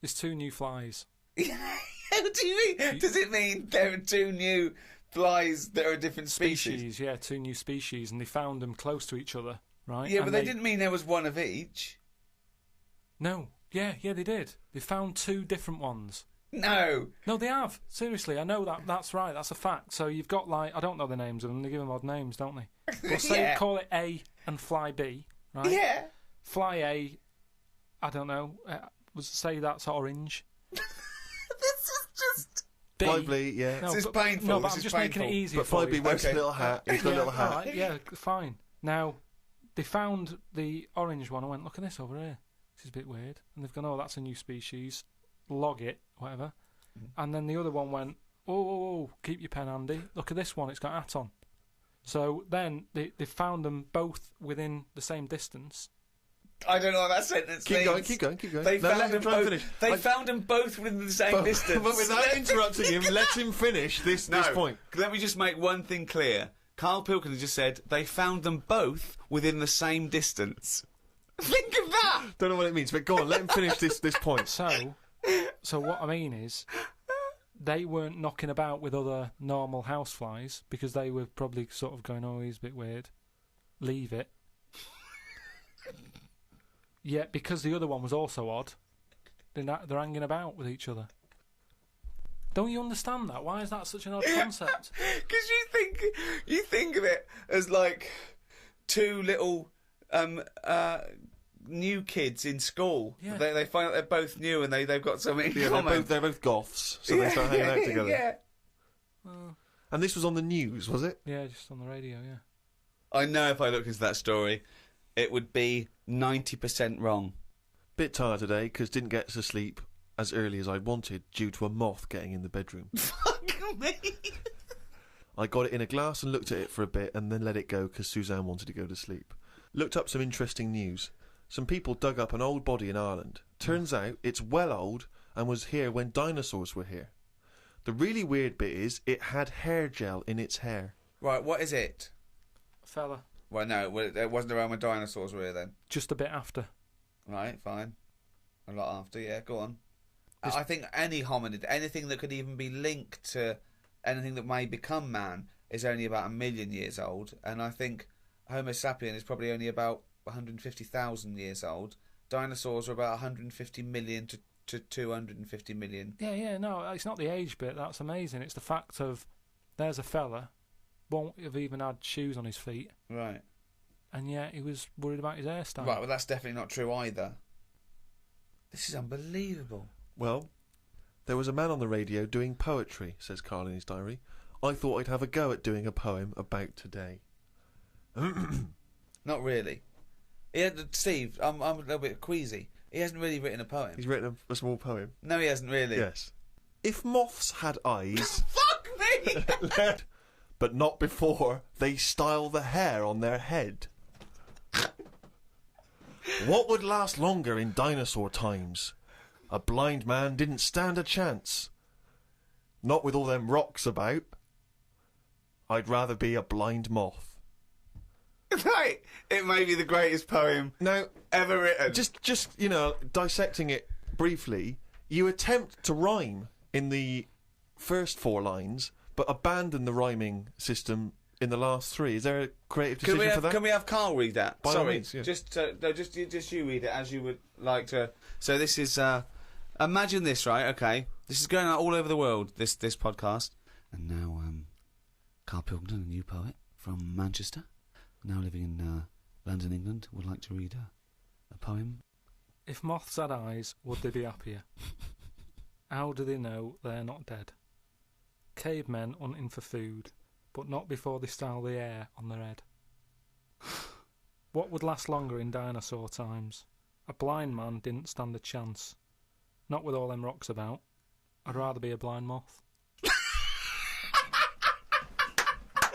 There's 2 new flies. What do you mean? Does it mean there are 2 new flies that are a different species? Yeah, 2 new species, and they found them close to each other, right? Yeah, and but they didn't mean there was one of each. No. Yeah, they did. They found 2 different ones. No, they have. Seriously, I know that. That's right. That's a fact. So you've got, like, I don't know the names of them. They give them odd names, don't they? Well, say call it A and Fly B, right? Yeah. Fly A, I don't know. Say that's orange. This is just... B. Fly B, yeah. No, This is painful. No, but This I'm is just making it painful. easier But for Fly you. B wears Okay. a little hat. He's got a little hat. All right, yeah, fine. Now, they found the orange one. I went, look at this over here. This is a bit weird. And they've gone, oh, that's a new species. Log it, whatever. And then the other one went, oh, keep your pen handy. Look at this one, it's got a hat on. So then they found them both within the same distance. I don't know what that sentence means. Keep going. They No, let found him try and finish. found them both within the same distance. But without interrupting him, let him finish this point. Let me just make one thing clear. Karl Pilkington just said they found them both within the same distance. Think of that! Don't know what it means, but go on, let him finish this point. So what I mean is, they weren't knocking about with other normal houseflies because they were probably sort of going, oh, he's a bit weird. Leave it. Yeah, because the other one was also odd, they're hanging about with each other. Don't you understand that? Why is that such an odd concept? Because you think of it as like 2 little new kids in school. Yeah. They find out they're both new and they've got something in common. They're both goths, so they start hanging out together. Yeah. And this was on the news, was it? Yeah, just on the radio, yeah. I know if I looked into that story, it would be 90% wrong. Bit tired today because didn't get to sleep as early as I wanted due to a moth getting in the bedroom. Fuck me. I got it in a glass and looked at it for a bit and then let it go because Suzanne wanted to go to sleep. Looked up some interesting news. Some people dug up an old body in Ireland. Turns out it's well old and was here when dinosaurs were here. The really weird bit is it had hair gel in its hair. Right, what is it? Fella. Well, no, it wasn't around when dinosaurs were here then. Just a bit after. Right, fine. A lot after, yeah, go on. I think any hominid, anything that could even be linked to anything that may become man, is only about 1 million years old. And I think Homo sapien is probably only about 150,000 years old. Dinosaurs are about 150 million to 250 million. Yeah, no, it's not the age bit. That's amazing. It's the fact of there's a fella, won't have even had shoes on his feet. Right. And yet he was worried about his hairstyle. Right, well, that's definitely not true either. This is unbelievable. Well, there was a man on the radio doing poetry, says Karl in his diary. I thought I'd have a go at doing a poem about today. Not really. Steve, I'm a little bit queasy. He hasn't really written a poem. He's written a small poem. No, he hasn't really. Yes. If moths had eyes... Fuck me! but not before they style the hair on their head. What would last longer in dinosaur times? A blind man didn't stand a chance. Not with all them rocks about. I'd rather be a blind moth. Right, it may be the greatest poem Now, ever written. just dissecting it briefly, you attempt to rhyme in the first 4 lines, but abandon the rhyming system in the last 3. Is there a creative decision for that? Can we have Karl read that? By all Sorry, means, yeah. just you read it as you would like to. So this is imagine this, right? Okay, this is going out all over the world. This podcast, and now Karl Pilkington, a new poet from Manchester, now living in London, England, would like to read a poem. If moths had eyes, would they be happier? How do they know they're not dead? Cavemen hunting for food, but not before they style the hair on their head. What would last longer in dinosaur times? A blind man didn't stand a chance. Not with all them rocks about. I'd rather be a blind moth. He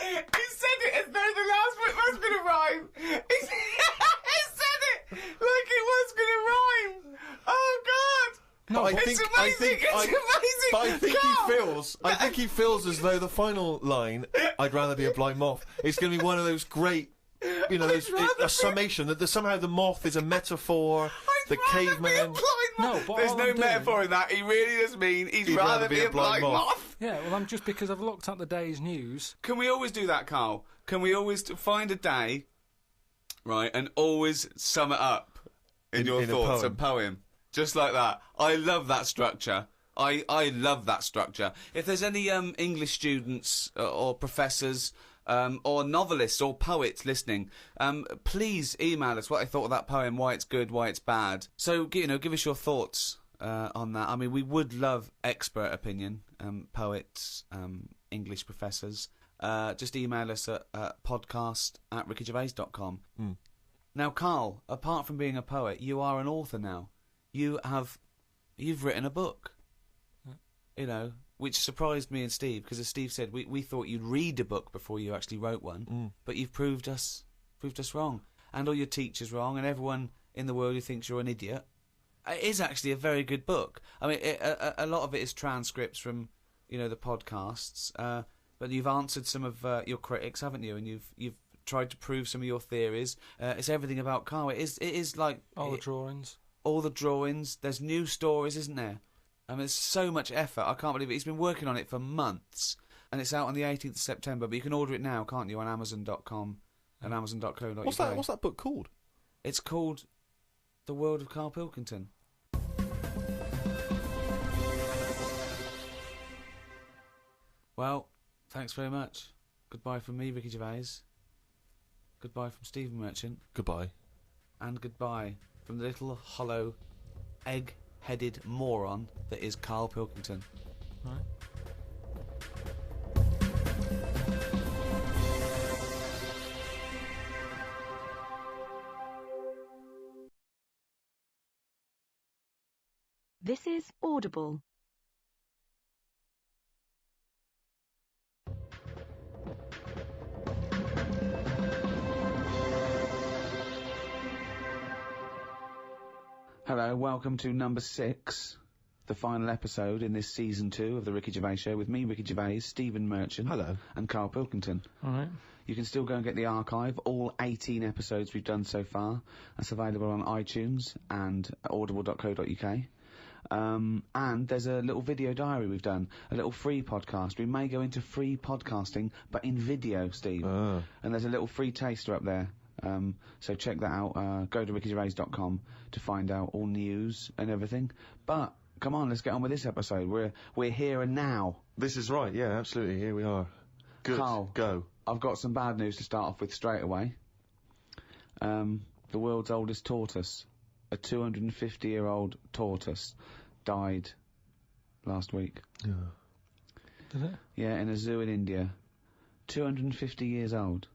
said it as though the last bit was going to rhyme. He said it like it was going to rhyme. Oh, God. No, it's amazing. But I think he feels as though the final line, "I'd rather be a blind moth," is going to be one of those great, a summation that somehow the moth is a metaphor. The caveman. No, but there's no metaphor in that. He really does mean he'd rather be a blind moth. Yeah, well, I'm just because I've looked at the day's news. Can we always do that, Carl? Can we always find a day, right, and always sum it up in your thoughts, a poem, just like that? I love that structure. I love that structure. If there's any English students or professors or novelists or poets listening, please email us what I thought of that poem, why it's good, why it's bad. So, give us your thoughts on that. I mean, we would love expert opinion, poets, English professors. Just email us at podcast@rickygervais.com. Now, Carl, apart from being a poet, you are an author now. You've written a book, which surprised me and Steve, because as Steve said, we thought you'd read a book before you actually wrote one, but you've proved us wrong, and all your teachers wrong, and everyone in the world who thinks you're an idiot. It is actually a very good book. I mean, a lot of it is transcripts from, the podcasts, but you've answered some of your critics, haven't you? And you've tried to prove some of your theories. It's everything about Carl. It is like all the drawings. All the drawings. There's new stories, isn't there? I mean, there's so much effort. I can't believe it. He's been working on it for months, and it's out on the 18th of September. But you can order it now, can't you, on Amazon.com and Amazon.co.uk. What's that book called? It's called The World of Karl Pilkington. Well, thanks very much. Goodbye from me, Ricky Gervais. Goodbye from Stephen Merchant. Goodbye. And goodbye from the little hollow egg-headed moron that is Karl Pilkington. Right. This is Audible. Hello, welcome to number 6, the final episode in this season 2 of the Ricky Gervais Show with me, Ricky Gervais, Stephen Merchant, hello, and Karl Pilkington. All right. You can still go and get the archive, all 18 episodes we've done so far. That's available on iTunes and audible.co.uk. And there's a little video diary we've done, a little free podcast. We may go into free podcasting, but in video, Steve. And there's a little free taster up there. So check that out. Go to rickygervais.com to find out all news and everything. But come on, let's get on with this episode. We're here and now. This is right. Yeah, absolutely. Here we are. Good. Carl, go. I've got some bad news to start off with straight away. The world's oldest tortoise, a 250-year-old tortoise, died last week. Yeah. Did it? Yeah, in a zoo in India. 250 years old.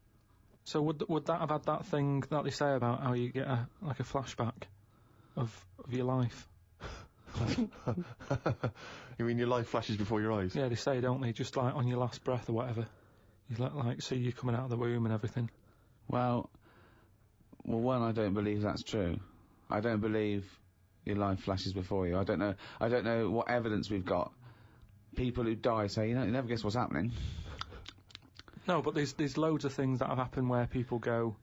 So would that have had that thing that they say about how you get a flashback of your life? You mean your life flashes before your eyes? Yeah, they say, don't they? Just like on your last breath or whatever. You like see you coming out of the womb and everything. Well, one, I don't believe that's true. I don't believe your life flashes before you. I don't know what evidence we've got. People who die say, you never guess what's happening. No, but there's loads of things that have happened where people go,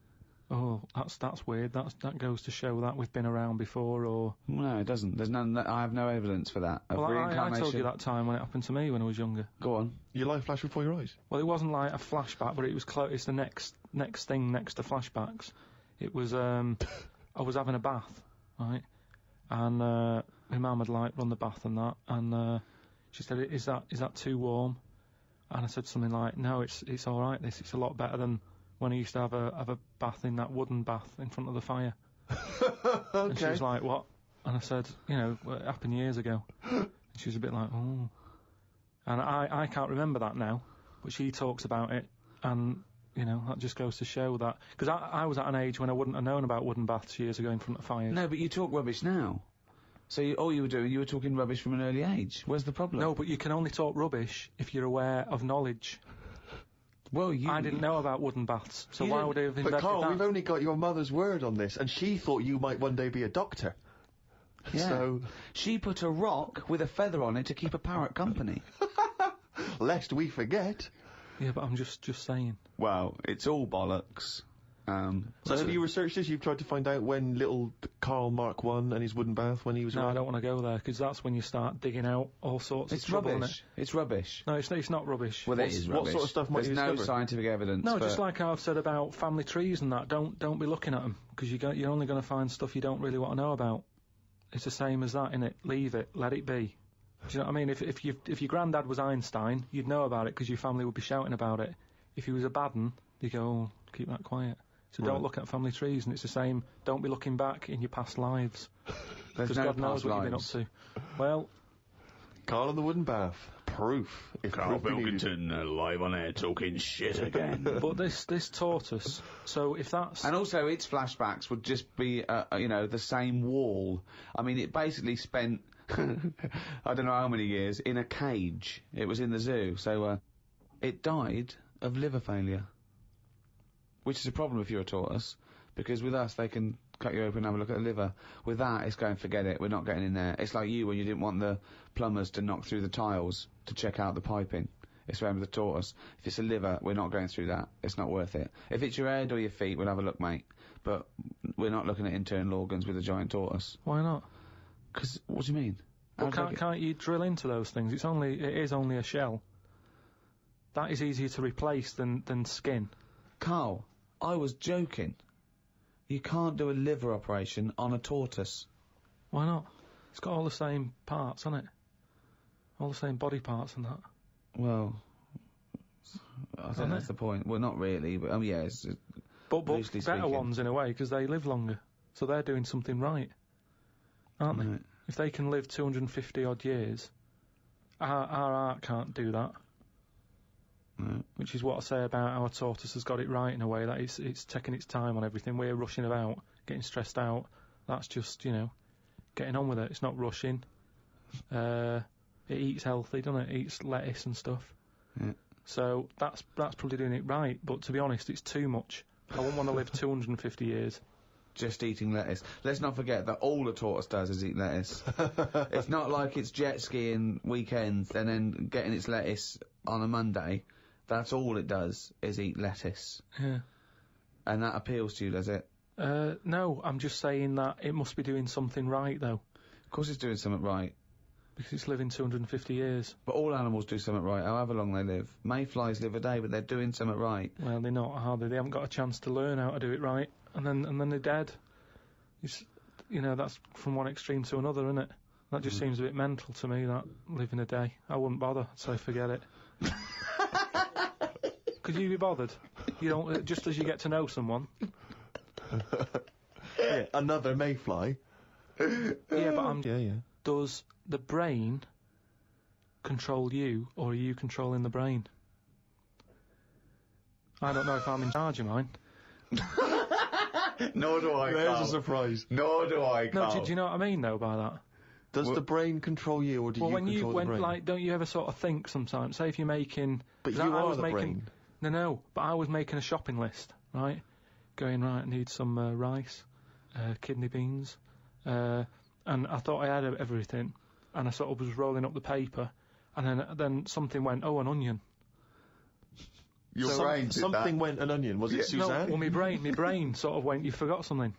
oh, that's weird. That goes to show that we've been around before, or no, it doesn't. There's none. I have no evidence for that. Of well, reincarnation. I told you that time when it happened to me when I was younger. Go on. Your life flashed before your eyes? Well, it wasn't like a flashback, but it was close. It's the next thing next to flashbacks. It was I was having a bath, right, and my mum had run the bath and that, and she said, "Is that too warm?" And I said something like, "No, it's all right. It's a lot better than when I used to have a bath in that wooden bath in front of the fire." Okay. And she was like, "What?" And I said, you know, well, it happened years ago. And she was a bit like, oh. And I can't remember that now, but she talks about it, and, you know, that just goes to show that... Because I was at an age when I wouldn't have known about wooden baths years ago in front of fires. No, but you talk rubbish now. So all you were doing, you were talking rubbish from an early age. Where's the problem? No, but you can only talk rubbish if you're aware of knowledge. Well, I didn't know about wooden baths, so why would I have invented But Carl, that? we've only got your mother's word on this, and she thought you might one day be a doctor. Yeah. So... She put a rock with a feather on it to keep a parrot company. Lest we forget. Yeah, but I'm just saying. Well, it's all bollocks. So have you researched this? You've tried to find out when little Karl Mark I and his wooden bath, when he was No, around? I don't want to go there, because that's when you start digging out all sorts of trouble, rubbish. innit? It's rubbish. No, it's not rubbish. Well, it is rubbish. What sort of stuff might There's you no discover? scientific evidence. No, but just like I've said about family trees and that, don't be looking at them, because you're only going to find stuff you don't really want to know about. It's the same as that, innit? Leave it, let it be. Do you know what I mean? If your granddad was Einstein, you'd know about it because your family would be shouting about it. If he was a bad un, you go, oh, keep that quiet. So don't look at family trees, and it's the same. Don't be looking back in your past lives. There's Because no God knows past what you've been up lives. to. Well, Karl and the wooden bath. Proof. If Karl proof be needed. Pilkington, live on air, talking shit again. but this taught us. So if that's... And also, its flashbacks would just be, you know, the same wall. I mean, it basically spent, I don't know how many years, in a cage. It was in the zoo, so, it died of liver failure. Which is a problem if you're a tortoise, because with us, they can cut you open and have a look at the liver. With that, it's going, forget it, we're not getting in there. It's like you when you didn't want the plumbers to knock through the tiles to check out the piping. It's around with the tortoise. If it's a liver, we're not going through that. It's not worth it. If it's your head or your feet, we'll have a look, mate. But we're not looking at internal organs with a giant tortoise. Why not? Because, what do you mean? Well, can't you drill into those things? It is only a shell. That is easier to replace than skin. Carl, I was joking. You can't do a liver operation on a tortoise. Why not? It's got all the same parts, hasn't it? All the same body parts and that. Well, I think that's the point. Well, not really, but yeah, it's But loosely better speaking. ones in a way, because they live longer. So they're doing something right, aren't they? Right. If they can live 250 odd years, our art can't do that. Right. Which is what I say about our tortoise has got it right in a way, that it's taking its time on everything. We're rushing about, getting stressed out. That's just, you know, getting on with it. It's not rushing. It eats healthy, doesn't it? It eats lettuce and stuff. Yeah. So that's probably doing it right. But to be honest, it's too much. I wouldn't want to live 250 years. Just eating lettuce. Let's not forget that all a tortoise does is eat lettuce. It's not like it's jet skiing weekends and then getting its lettuce on a Monday. That's all it does is eat lettuce. Yeah. And that appeals to you, does it? No, I'm just saying that it must be doing something right, though. Of course it's doing something right. Because it's living 250 years. But all animals do something right, however long they live. Mayflies live a day, but they're doing something right. Well, they're not, are they? They haven't got a chance to learn how to do it right, and then they're dead. It's, you know, that's from one extreme to another, isn't it? That just seems a bit mental to me, that living a day. I wouldn't bother, so forget it. Could you be bothered? You don't, just as you get to know someone. Yeah, another mayfly. Yeah, but Yeah. does the brain control you, or are you controlling the brain? I don't know if I'm in charge of mine. Nor do I, There's a surprise. Nor do I, No, do you know what I mean, though, by that? Does the brain control you, or do you control the brain? Like, don't you ever sort of think sometimes, say if you're making... But 'cause you I are was the making, brain. No, but I was making a shopping list, right? Going, right, I need some rice, kidney beans, and I thought I had everything, and I sort of was rolling up the paper, and then something went, oh, an onion. Your brain did Something went an onion. Was it Suzanne? No, well, my brain sort of went, you forgot something.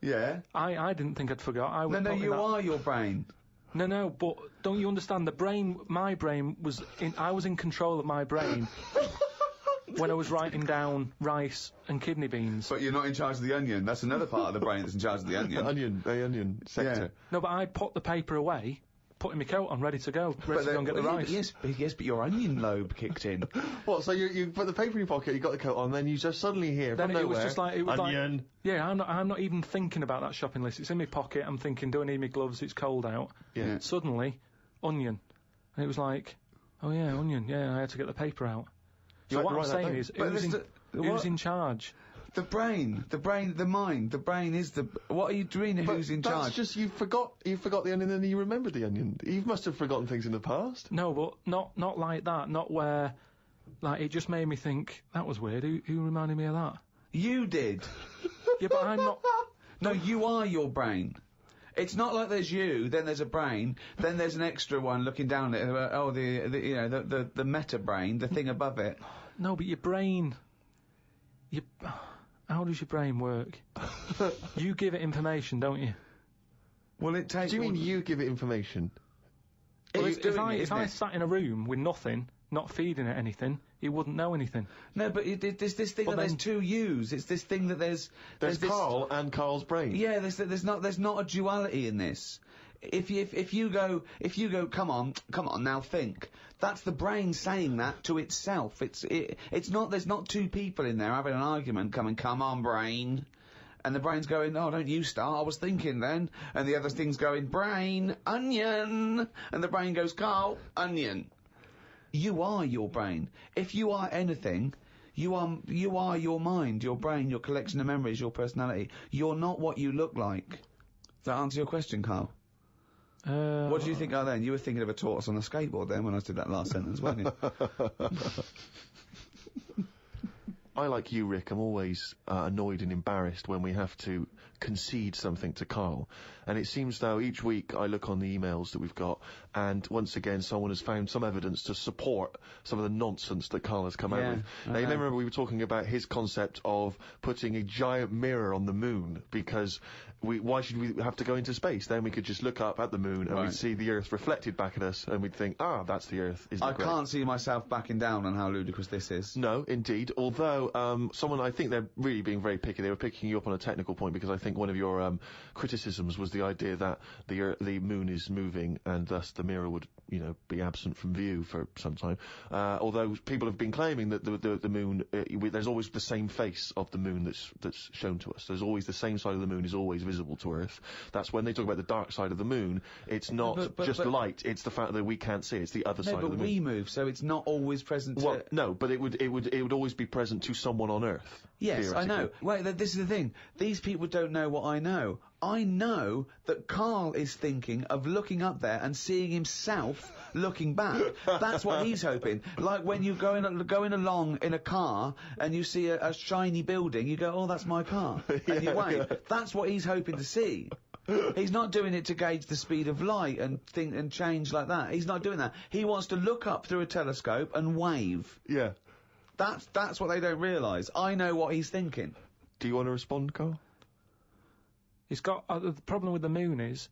Yeah. I didn't think I'd forgot. I was No, putting you that- are your brain. No, but don't you understand? My brain I was in control of my brain when I was writing down rice and kidney beans. But you're not in charge of the onion. That's another part of the brain that's in charge of the onion. The onion sector. No, but I'd put the paper away, putting my coat on, ready to go and get the rice. Yes, but your onion lobe kicked in. What? So you put the paper in your pocket, you got the coat on, then you just suddenly hear Then from nowhere, was just like onion. Yeah, I'm not even thinking about that shopping list. It's in my pocket. I'm thinking, do I need my gloves? It's cold out. Yeah. Suddenly, onion, and it was like, oh yeah, onion. Yeah, I had to get the paper out. So what I'm saying is, who's in charge? The brain, the mind, the brain is the... What are you doing? Who's in charge? That's just, you forgot the onion and then you remembered the onion. You must have forgotten things in the past. No, but not like that. Not where... Like, it just made me think, that was weird. Who reminded me of that? You did. Yeah, but I'm not... No, you are your brain. It's not like there's you, then there's a brain, then there's an extra one looking down at it. Oh, the meta brain, the thing above it. No, but your brain... How does your brain work? You give it information, don't you? Well, it takes... Do you mean you give it information? Well, if I sat in a room with nothing, not feeding it anything, it wouldn't know anything. No, but there's this thing there's two yous. It's this thing that there's Carl and Carl's brain. Yeah, there's not a duality in this. If you go, come on, now think. That's the brain saying that to itself. It's not. There's not two people in there having an argument. Come on, brain. And the brain's going, oh, don't you start, I was thinking then. And the other thing's going, brain, onion. And the brain goes, Carl, onion. You are your brain. If you are anything, you are your mind, your brain, your collection of memories, your personality. You're not what you look like. Does that answer your question, Carl? What do you think of then? You were thinking of a tortoise on a skateboard then when I did that last sentence, weren't you? I, like you, Rick, I'm always annoyed and embarrassed when we have to concede something to Carl. And it seems though each week I look on the emails that we've got, and once again someone has found some evidence to support some of the nonsense that Carl has come out with. Now, you may remember we were talking about his concept of putting a giant mirror on the moon, because why should we have to go into space? Then we could just look up at the moon and we'd see the Earth reflected back at us, and we'd think, that's the Earth. Isn't it great? I can't see myself backing down on how ludicrous this is. No, indeed. Although, someone, I think they're really being very picky. They were picking you up on a technical point, because I think one of your criticisms was the idea that the moon is moving and thus the mirror would, be absent from view for some time. Although people have been claiming that the moon, there's always the same face of the moon that's shown to us. There's always the same side of the moon is always visible to Earth. That's when they talk about the dark side of the moon. It's not just light. It's the fact that we can't see it. It's the other side of the moon. No, but we move, so it's not always present. Well, no, but it would always be present to someone on Earth. Yes, I know. Wait, this is the thing. These people don't know what I know. I know that Carl is thinking of looking up there and seeing himself looking back. That's what he's hoping. Like when you're going along in a car and you see a shiny building, you go, oh, that's my car. And you wave. That's what he's hoping to see. He's not doing it to gauge the speed of light and think and change like that. He's not doing that. He wants to look up through a telescope and wave. Yeah. That's what they don't realise. I know what he's thinking. Do you want to respond, Carl? He's got... the problem with the moon is...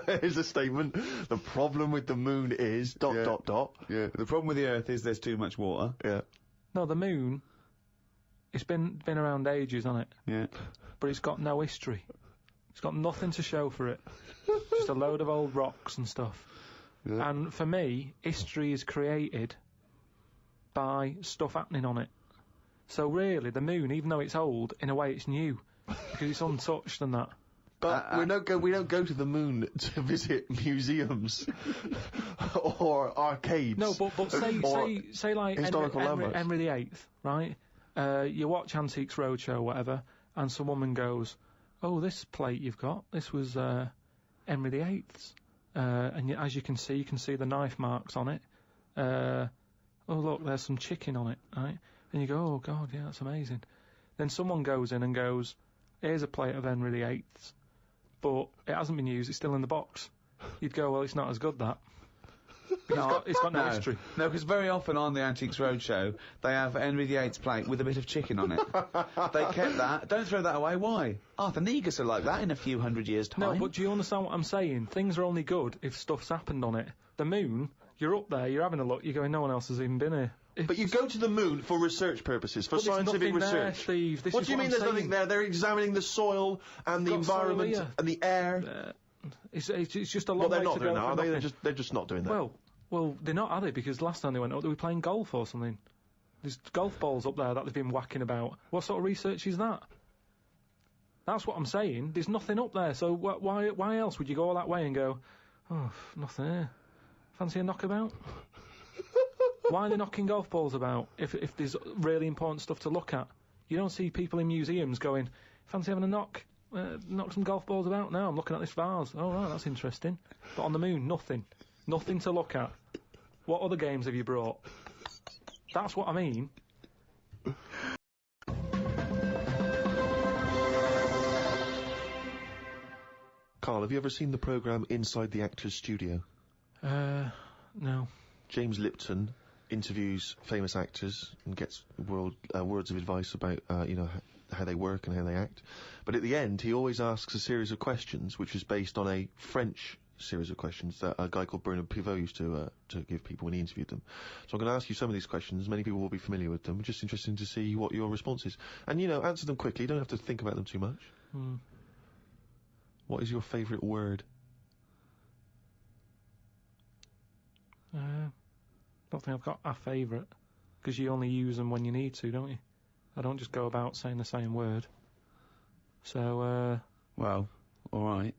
Here's a statement. The problem with the moon is... ... Yeah. The problem with the Earth is there's too much water. Yeah. No, the moon... It's been around ages, hasn't it? Yeah. But it's got no history. It's got nothing to show for it. Just a load of old rocks and stuff. Yeah. And for me, history is created by stuff happening on it. So really, the moon, even though it's old, in a way it's new. Because it's untouched and that. But we don't go to the moon to visit museums or arcades. No, but say like Henry VIII, right? You watch Antiques Roadshow or whatever, and some woman goes, "Oh, this plate you've got, this was Henry VIII's." And as you can see the knife marks on it. Oh look, there's some chicken on it, right? And you go, "Oh God, yeah, that's amazing." Then someone goes in and goes, "Here's a plate of Henry VIII's, but it hasn't been used, it's still in the box." You'd go, "Well, it's not as good, that." It's got no history. No, because very often on the Antiques Roadshow, they have Henry VIII's plate with a bit of chicken on it. They kept that. Don't throw that away. Why? Arthur Negus are like that in a few hundred years' time. No, but do you understand what I'm saying? Things are only good if stuff's happened on it. The moon, you're up there, you're having a look, you're going, no one else has even been here. But you go to the moon for research purposes, for scientific research. There, Steve. What do you mean there's nothing there? They're examining the soil and the environment and the air. It's just a long Well, they're way not to doing go that, for are they? nothing. They're just not doing that. Well, they're not, are they? Because last time they went up, they were playing golf or something. There's golf balls up there that they've been whacking about. What sort of research is that? That's what I'm saying. There's nothing up there, so why else would you go all that way and go, oh, nothing here. Fancy a knockabout? Why are they knocking golf balls about if there's really important stuff to look at? You don't see people in museums going, fancy having a knock some golf balls about? No, I'm looking at this vase. Oh, right, that's interesting. But on the moon, nothing. Nothing to look at. What other games have you brought? That's what I mean. Carl, have you ever seen the programme Inside the Actors Studio? No. James Lipton interviews famous actors and gets words of advice about, how they work and how they act. But at the end, he always asks a series of questions, which is based on a French series of questions that a guy called Bernard Pivot used to give people when he interviewed them. So I'm going to ask you some of these questions. Many people will be familiar with them. Just interesting to see what your response is. And, answer them quickly. You don't have to think about them too much. What is your favourite word? Don't think I've got a favourite, because you only use them when you need to, don't you? I don't just go about saying the same word. So, Well, alright.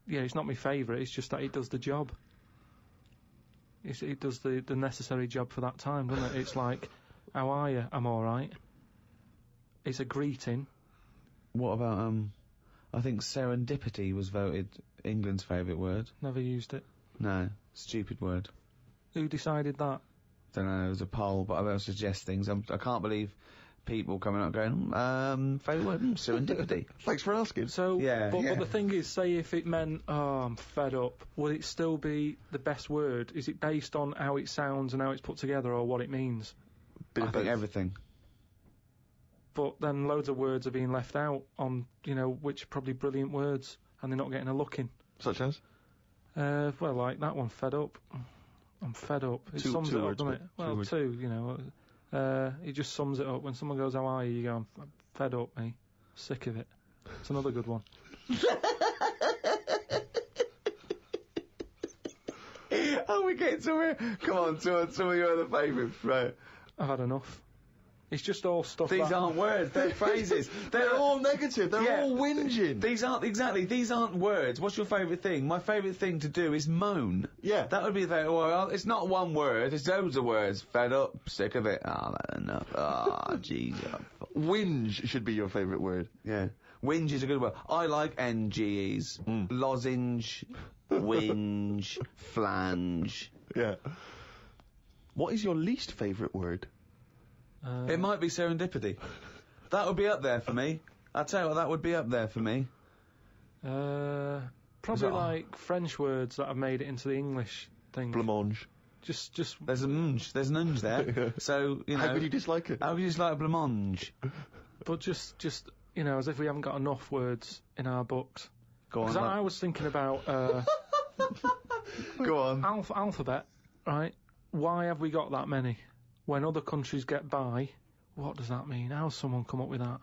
Yeah, it's not my favourite, it's just that it does the job. It does the necessary job for that time, doesn't it? It's like, how are you? I'm alright. It's a greeting. What about, I think serendipity was voted England's favourite word. Never used it. No, stupid word. Who decided that? Don't know, it was a poll, but I will suggest things. I can't believe people coming up going, favourite word, serendipity. Thanks for asking. So, Yeah, but the thing is, say if it meant, I'm fed up, would it still be the best word? Is it based on how it sounds and how it's put together, or what it means? I think everything. But then loads of words are being left out on, which are probably brilliant words, and they're not getting a look in. Such as? Well, like that one, fed up. I'm fed up. It sums it up, doesn't it? Well, two, it just sums it up. When someone goes, how are you? You go, I'm fed up, mate. Sick of it. It's another good one. Oh, we get somewhere. Come on, some of your other favourites, right? I've had enough. It's just all stuff. These aren't words, they're phrases. They're all negative, they're all whinging. These aren't words. What's your favourite thing? My favourite thing to do is moan. Yeah. That would be well, it's not one word, it's loads of words. Fed up, sick of it, enough. Jeez. Whinge should be your favourite word. Yeah. Whinge is a good word. I like NGEs. Lozenge, whinge, flange. Yeah. What is your least favourite word? It might be serendipity. That would be up there for me. I'll tell you what, that would be up there for me. Probably like French words that have made it into the English thing. Blancmange. Just. There's an unge there. So, How could you dislike it? How could you dislike blancmange? But just, as if we haven't got enough words in our books. Go on. Because I was thinking about, Go on. alphabet, right? Why have we got that many? When other countries get by, what does that mean? How's someone come up with that?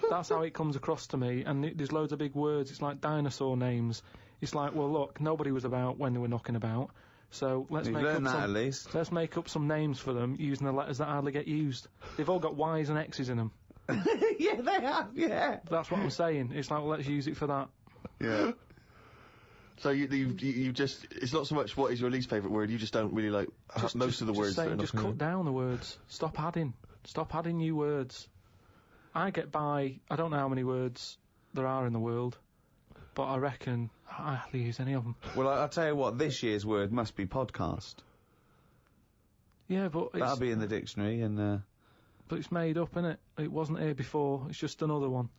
That's how it comes across to me, and there's loads of big words. It's like dinosaur names. It's like, well, look, nobody was about when they were knocking about, so let's make up some names for them using the letters that hardly get used. They've all got Y's and X's in them. Yeah, they have, yeah. That's what I'm saying. It's like, well, let's use it for that. Yeah. So you just, it's not so much what is your least favourite word, you just don't really like most of the words. Just cut down the words. Stop adding new words. I get by, I don't know how many words there are in the world, but I reckon I hardly use any of them. Well, I'll tell you what, this year's word must be podcast. Yeah, but that'll be in the dictionary, and but it's made up, innit? It wasn't here before, it's just another one.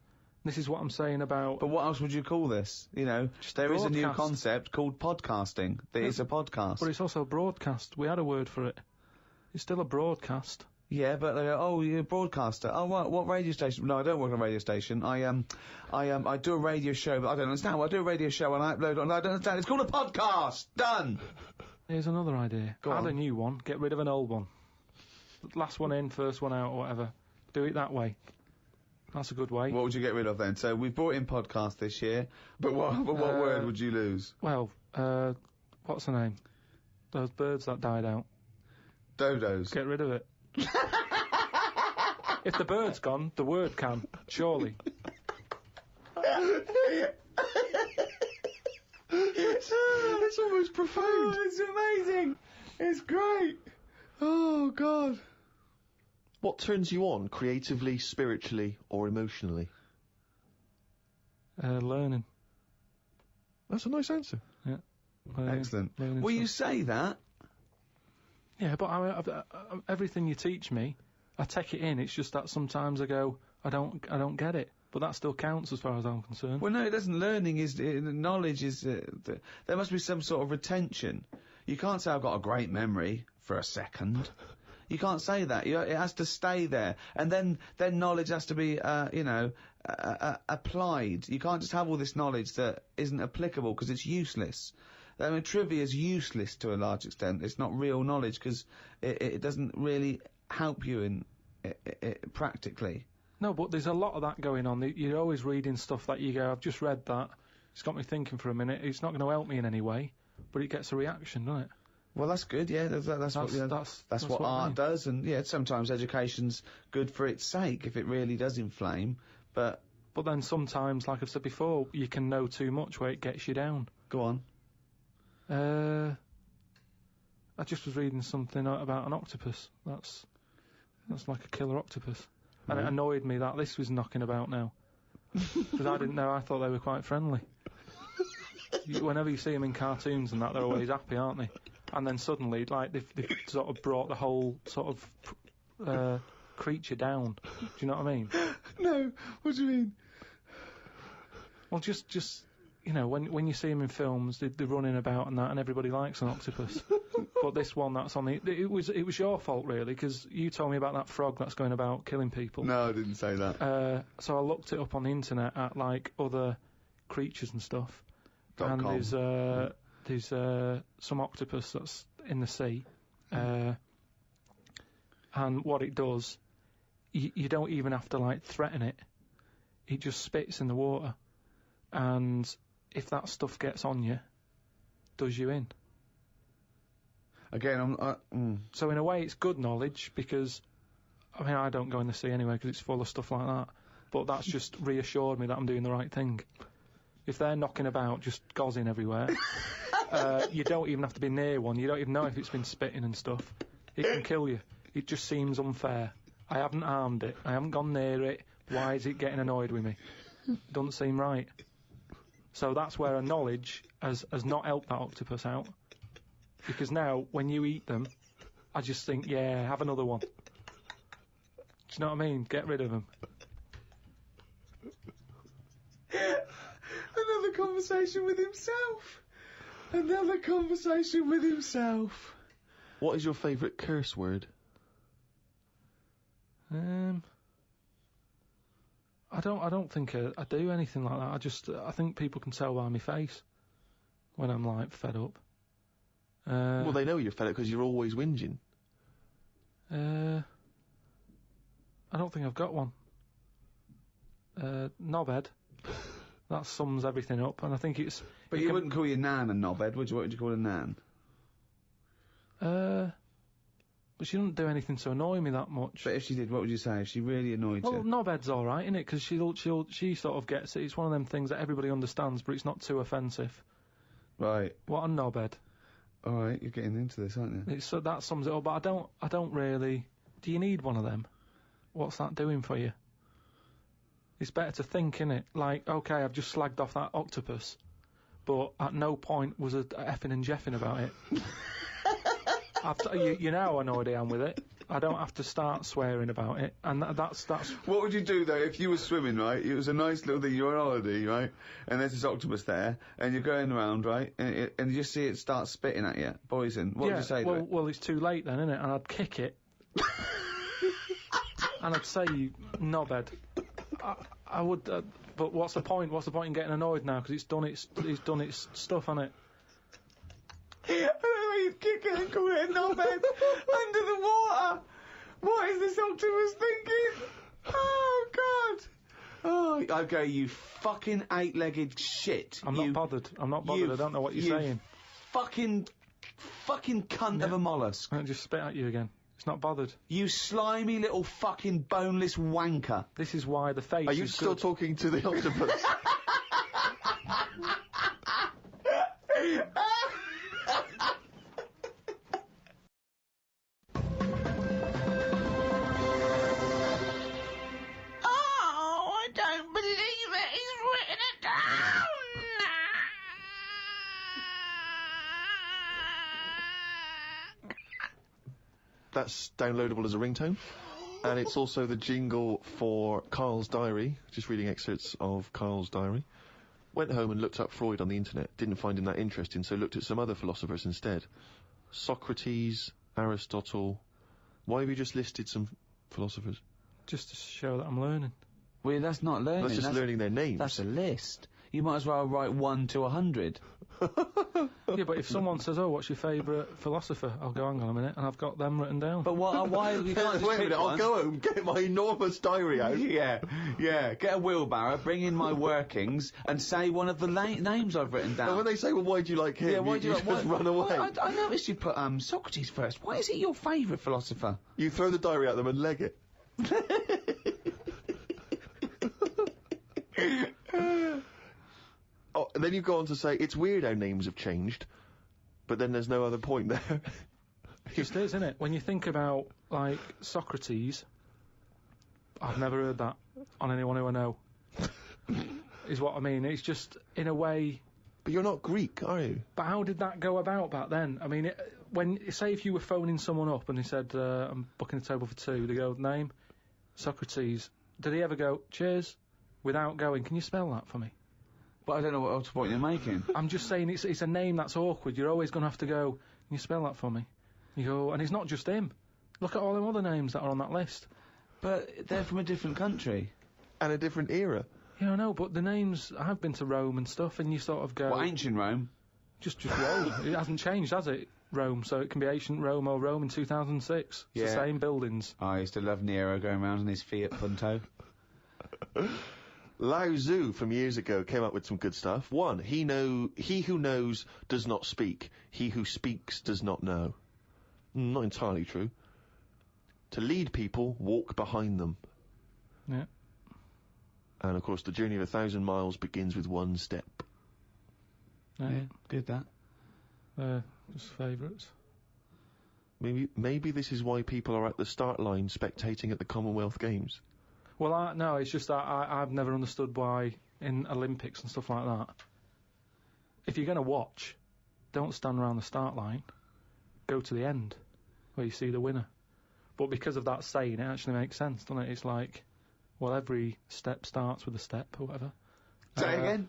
This is what I'm saying about... But what else would you call this? There is a new concept called podcasting. That is a podcast. But it's also a broadcast. We had a word for it. It's still a broadcast. Yeah, but they go, oh, you're a broadcaster. Oh, right, what radio station? No, I don't work on a radio station. I do a radio show, but I don't understand. I do a radio show and I upload it, and I don't understand. It's called a podcast. Done. Here's another idea. Add a new one. Get rid of an old one. Last one in, first one out, or whatever. Do it that way. That's a good way. What would you get rid of then? So we've brought in podcast this year, but what word would you lose? Well, what's the name? Those birds that died out. Dodos. Get rid of it. If the bird's gone, the word can, surely. It's almost profound. Oh, it's amazing. It's great. Oh, God. What turns you on, creatively, spiritually, or emotionally? Learning. That's a nice answer. Yeah. Excellent. Learning Will you stuff. say that? Yeah, but everything you teach me, I take it in. It's just that sometimes I go, I don't get it. But that still counts as far as I'm concerned. Well, no, it doesn't. Learning is knowledge is. There must be some sort of retention. You can't say I've got a great memory for a second. You can't say that. It has to stay there, and then knowledge has to be, applied. You can't just have all this knowledge that isn't applicable because it's useless. I mean, trivia is useless to a large extent. It's not real knowledge because it doesn't really help you in practically. No, but there's a lot of that going on. You're always reading stuff that you go, I've just read that. It's got me thinking for a minute. It's not going to help me in any way, but it gets a reaction, doesn't it? Well, that's good, yeah. That's what art does, and yeah, sometimes education's good for its sake if it really does inflame, but then sometimes, like I've said before, you can know too much where it gets you down. Go on. I just was reading something about an octopus. That's like a killer octopus, and it annoyed me that this was knocking about now because I didn't know. I thought they were quite friendly. Whenever you see them in cartoons and that, they're always happy, aren't they? And then suddenly, like, they've sort of brought the whole sort of creature down. Do you know what I mean? No, what do you mean? Well, just when you see them in films, they're running about and that, and everybody likes an octopus. But this one that's on it was your fault really, because you told me about that frog that's going about killing people. No, I didn't say that. So I looked it up on the internet at like other creatures and stuff, and there's some octopus that's in the sea, and what it does, you don't even have to like threaten it. It just spits in the water, and if that stuff gets on you, does you in. Again, So in a way, it's good knowledge because, I mean, I don't go in the sea anyway because it's full of stuff like that. But that's just reassured me that I'm doing the right thing. If they're knocking about, just gozzing everywhere, you don't even have to be near one. You don't even know if it's been spitting and stuff. It can kill you. It just seems unfair. I haven't harmed it. I haven't gone near it. Why is it getting annoyed with me? Doesn't seem right. So that's where a knowledge has not helped that octopus out. Because now, when you eat them, I just think, yeah, have another one. Do you know what I mean? Get rid of them. Another conversation with himself. Another conversation with himself. What is your favourite curse word? I don't think I do anything like that. I think people can tell by my face when I'm like fed up. Well, they know you're fed up because you're always whinging. I don't think I've got one. Knobhead. That sums everything up, and I think it's... But you wouldn't call your nan a knobhead, would you? What would you call a nan? But she doesn't do anything to annoy me that much. But if she did, what would you say? If she really annoyed you? Well, knobhead's all right, isn't it? Because she sort of gets it. It's one of them things that everybody understands, but it's not too offensive. Right. What a knobhead. All right, you're getting into this, aren't you? So that sums it up. But I don't really. Do you need one of them? What's that doing for you? It's better to think, innit? Like, okay, I've just slagged off that octopus, but at no point was a effing and jeffing about it. You know how annoyed I am with it. I don't have to start swearing about it, and that's. What would you do though if you were swimming, right? It was a nice little thing. You're on holiday, right? And there's this octopus there, and you're going around, right? And you just see it start spitting at you, poison. What would you say to it? Well, it's too late then, isn't it? And I'd kick it, and I'd say, "You knobhead." I would, but what's the point? What's the point in getting annoyed now? Because it's done its stuff, hasn't it? He'd kick it and call it a knobhead under the water. What is this octopus thinking? Oh God! I'd go, you fucking eight-legged shit. I'm not bothered. I don't know what you're saying. Fucking cunt of a mollusk. I'll just spit at you again. It's not bothered. You slimy little fucking boneless wanker. This is why the face Are you is still good. talking to the octopus? That's downloadable as a ringtone. And it's also the jingle for Karl's diary. Just reading excerpts of Karl's diary. Went home and looked up Freud on the internet. Didn't find him that interesting, so looked at some other philosophers instead. Socrates, Aristotle. Why have you just listed some philosophers? Just to show that I'm learning. Well, that's not learning. That's just learning their names. That's a list. You might as well write 1 to 100. Yeah, but if someone says, "Oh, what's your favourite philosopher?" I'll go, "Hang on a minute," and I've got them written down. But why you can't just Wait a pick minute, one. I'll go home, get my enormous diary out. Yeah. Get a wheelbarrow, bring in my workings, and say one of the names I've written down. And when they say, well, why do you like him? Yeah, why do you just like, run away. Well, I noticed you put Socrates first. Why is he your favourite philosopher? You throw the diary at them and leg it. Oh, and then you go on to say, it's weird how names have changed, but then there's no other point there. It just is, isn't it? When you think about, like, Socrates, I've never heard that on anyone who I know, is what I mean. It's just, in a way... But you're not Greek, are you? But how did that go about back then? I mean, say if you were phoning someone up and they said, I'm booking a table for 2, they go, name? Socrates. Did he ever go, cheers? Without going, can you spell that for me? But I don't know what else point you're making. I'm just saying it's a name that's awkward. You're always going to have to go, can you spell that for me? You go, and it's not just him. Look at all them other names that are on that list. But they're from a different country. And a different era. Yeah, I know, but the names, I've been to Rome and stuff, and you sort of go... Well, ancient Rome? Just Rome. It hasn't changed, has it? Rome, so it can be ancient Rome or Rome in 2006. It's the same buildings. I used to love Nero going around in his Fiat Punto. Lao Tzu from years ago came up with some good stuff. 1, he who knows does not speak. He who speaks does not know. Not entirely true. To lead people, walk behind them. Yeah. And of course, the journey of 1,000 miles begins with 1 step. Yeah. Good that. Just favourites. Maybe this is why people are at the start line spectating at the Commonwealth Games. Well, no, it's just that I've never understood why in Olympics and stuff like that, if you're going to watch, don't stand around the start line, go to the end, where you see the winner. But because of that saying, it actually makes sense, doesn't it? It's like, well, every step starts with a step, or whatever. Say again?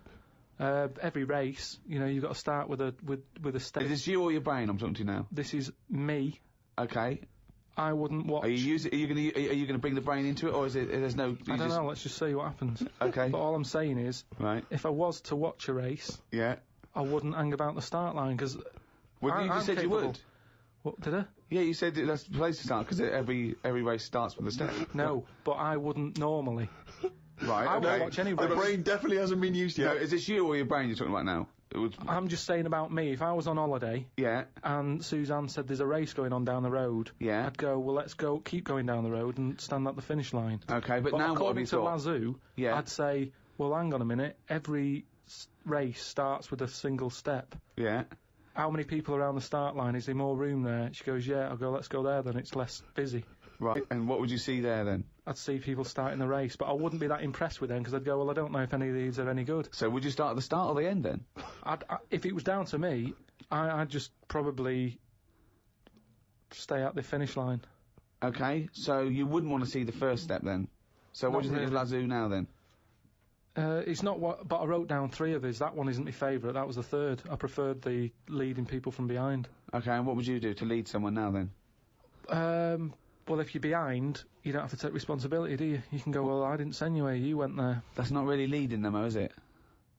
Every race, you've got to start with a step. Is this you or your brain I'm talking to now? This is me. Okay. I wouldn't watch... Are you going to bring the brain into it, or is it, there's no... I don't know, let's just see what happens. Okay. But all I'm saying is, right. if I was to watch a race, yeah, I wouldn't hang about the start line, because... Well, you just said you would. What, did I? Yeah, you said that's the place to start, because every race starts with a step. No, but I wouldn't normally. Right, I won't watch any race. The brain definitely hasn't been used yet. No, is this you or your brain you're talking about now? I'm just saying about me. If I was on holiday, yeah, and Suzanne said there's a race going on down the road, yeah, I'd go, well, let's go, keep going down the road and stand at the finish line. Okay, but now what have you thought? According to Lazoo, yeah, I'd say, well, hang on a minute, every race starts with a single step. Yeah. How many people around the start line? Is there more room there? She goes, yeah. I'll go, let's go there then, it's less busy. Right, and what would you see there then? I'd see people starting the race, but I wouldn't be that impressed with them, because I'd go, well, I don't know if any of these are any good. So would you start at the start or the end then? If it was down to me, I'd just probably stay at the finish line. Okay, so you wouldn't want to see the first step then? So what do you think of Lazoo now then? It's not what, but I wrote down 3 of his. That one isn't my favourite, that was the 3rd. I preferred the leading people from behind. Okay, and what would you do to lead someone now then? Well, if you're behind, you don't have to take responsibility, do you? You can go, well, I didn't send you here, you went there. That's not really leading them, though, is it?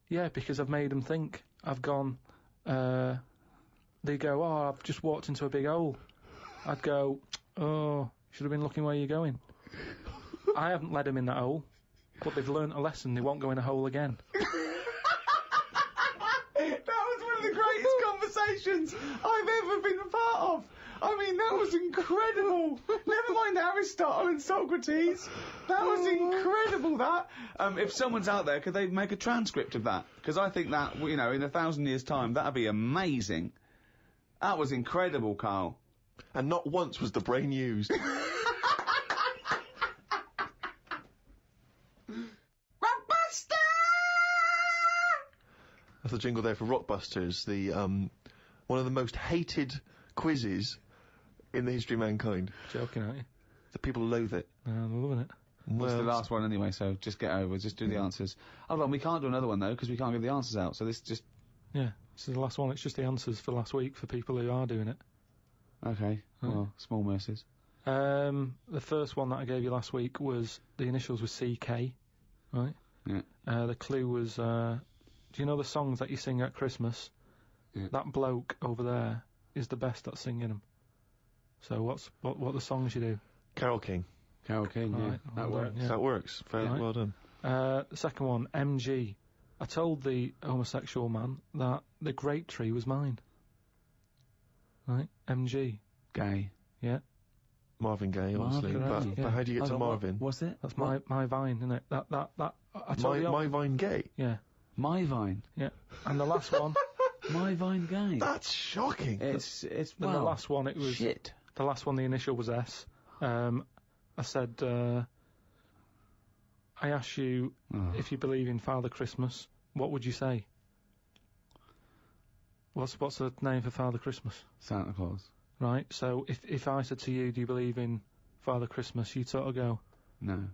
Yeah, because I've made them think. I've gone, they go, oh, I've just walked into a big hole. I'd go, oh, should have been looking where you're going. I haven't led them in that hole. but they've learnt a lesson. They won't go in a hole again. That was one of the greatest conversations I've ever been a part of. I mean, that was incredible. Never mind Aristotle and Socrates. That was incredible, that. If someone's out there, could they make a transcript of that? Because I think that, in 1,000 years' time, that'd be amazing. That was incredible, Carl. And not once was the brain used. That's the jingle there for Rockbusters, the one of the most hated quizzes in the history of mankind. Joking, aren't you? The people loathe it. They're loving it. Well, it's the last one anyway, so just get over it. Just do the answers. Hold on, we can't do another one, though, because we can't give the answers out, so this just... Yeah, this is the last one. It's just the answers for last week for people who are doing it. Okay, well, small mercies. The first one that I gave you last week was, the initials were CK, right? Yeah. The clue was, do you know the songs that you sing at Christmas? Yeah. That bloke over there is the best at singing them. So what are the songs you do? Carol King. Carol King, yeah. Right, That well works. done, yeah. That works. Very Right. well done. The second one, MG. I told the homosexual man that the grape tree was mine. Right? MG. Gay. Yeah. Marvin Gaye, obviously. Marvin Gaye, But how do you get to Marvin? What's it? That's my Vine, isn't it? That I told you. My Vine Gay? Yeah. My Vine. Yeah. And the last one, My Vine Gay. That's shocking. It's and well, the last one, it was shit. the last one, the initial was S. I said, I asked you if you believe in Father Christmas, what would you say? What's the name for Father Christmas? Santa Claus. Right, so if I said to you, do you believe in Father Christmas, you'd sort of go, No.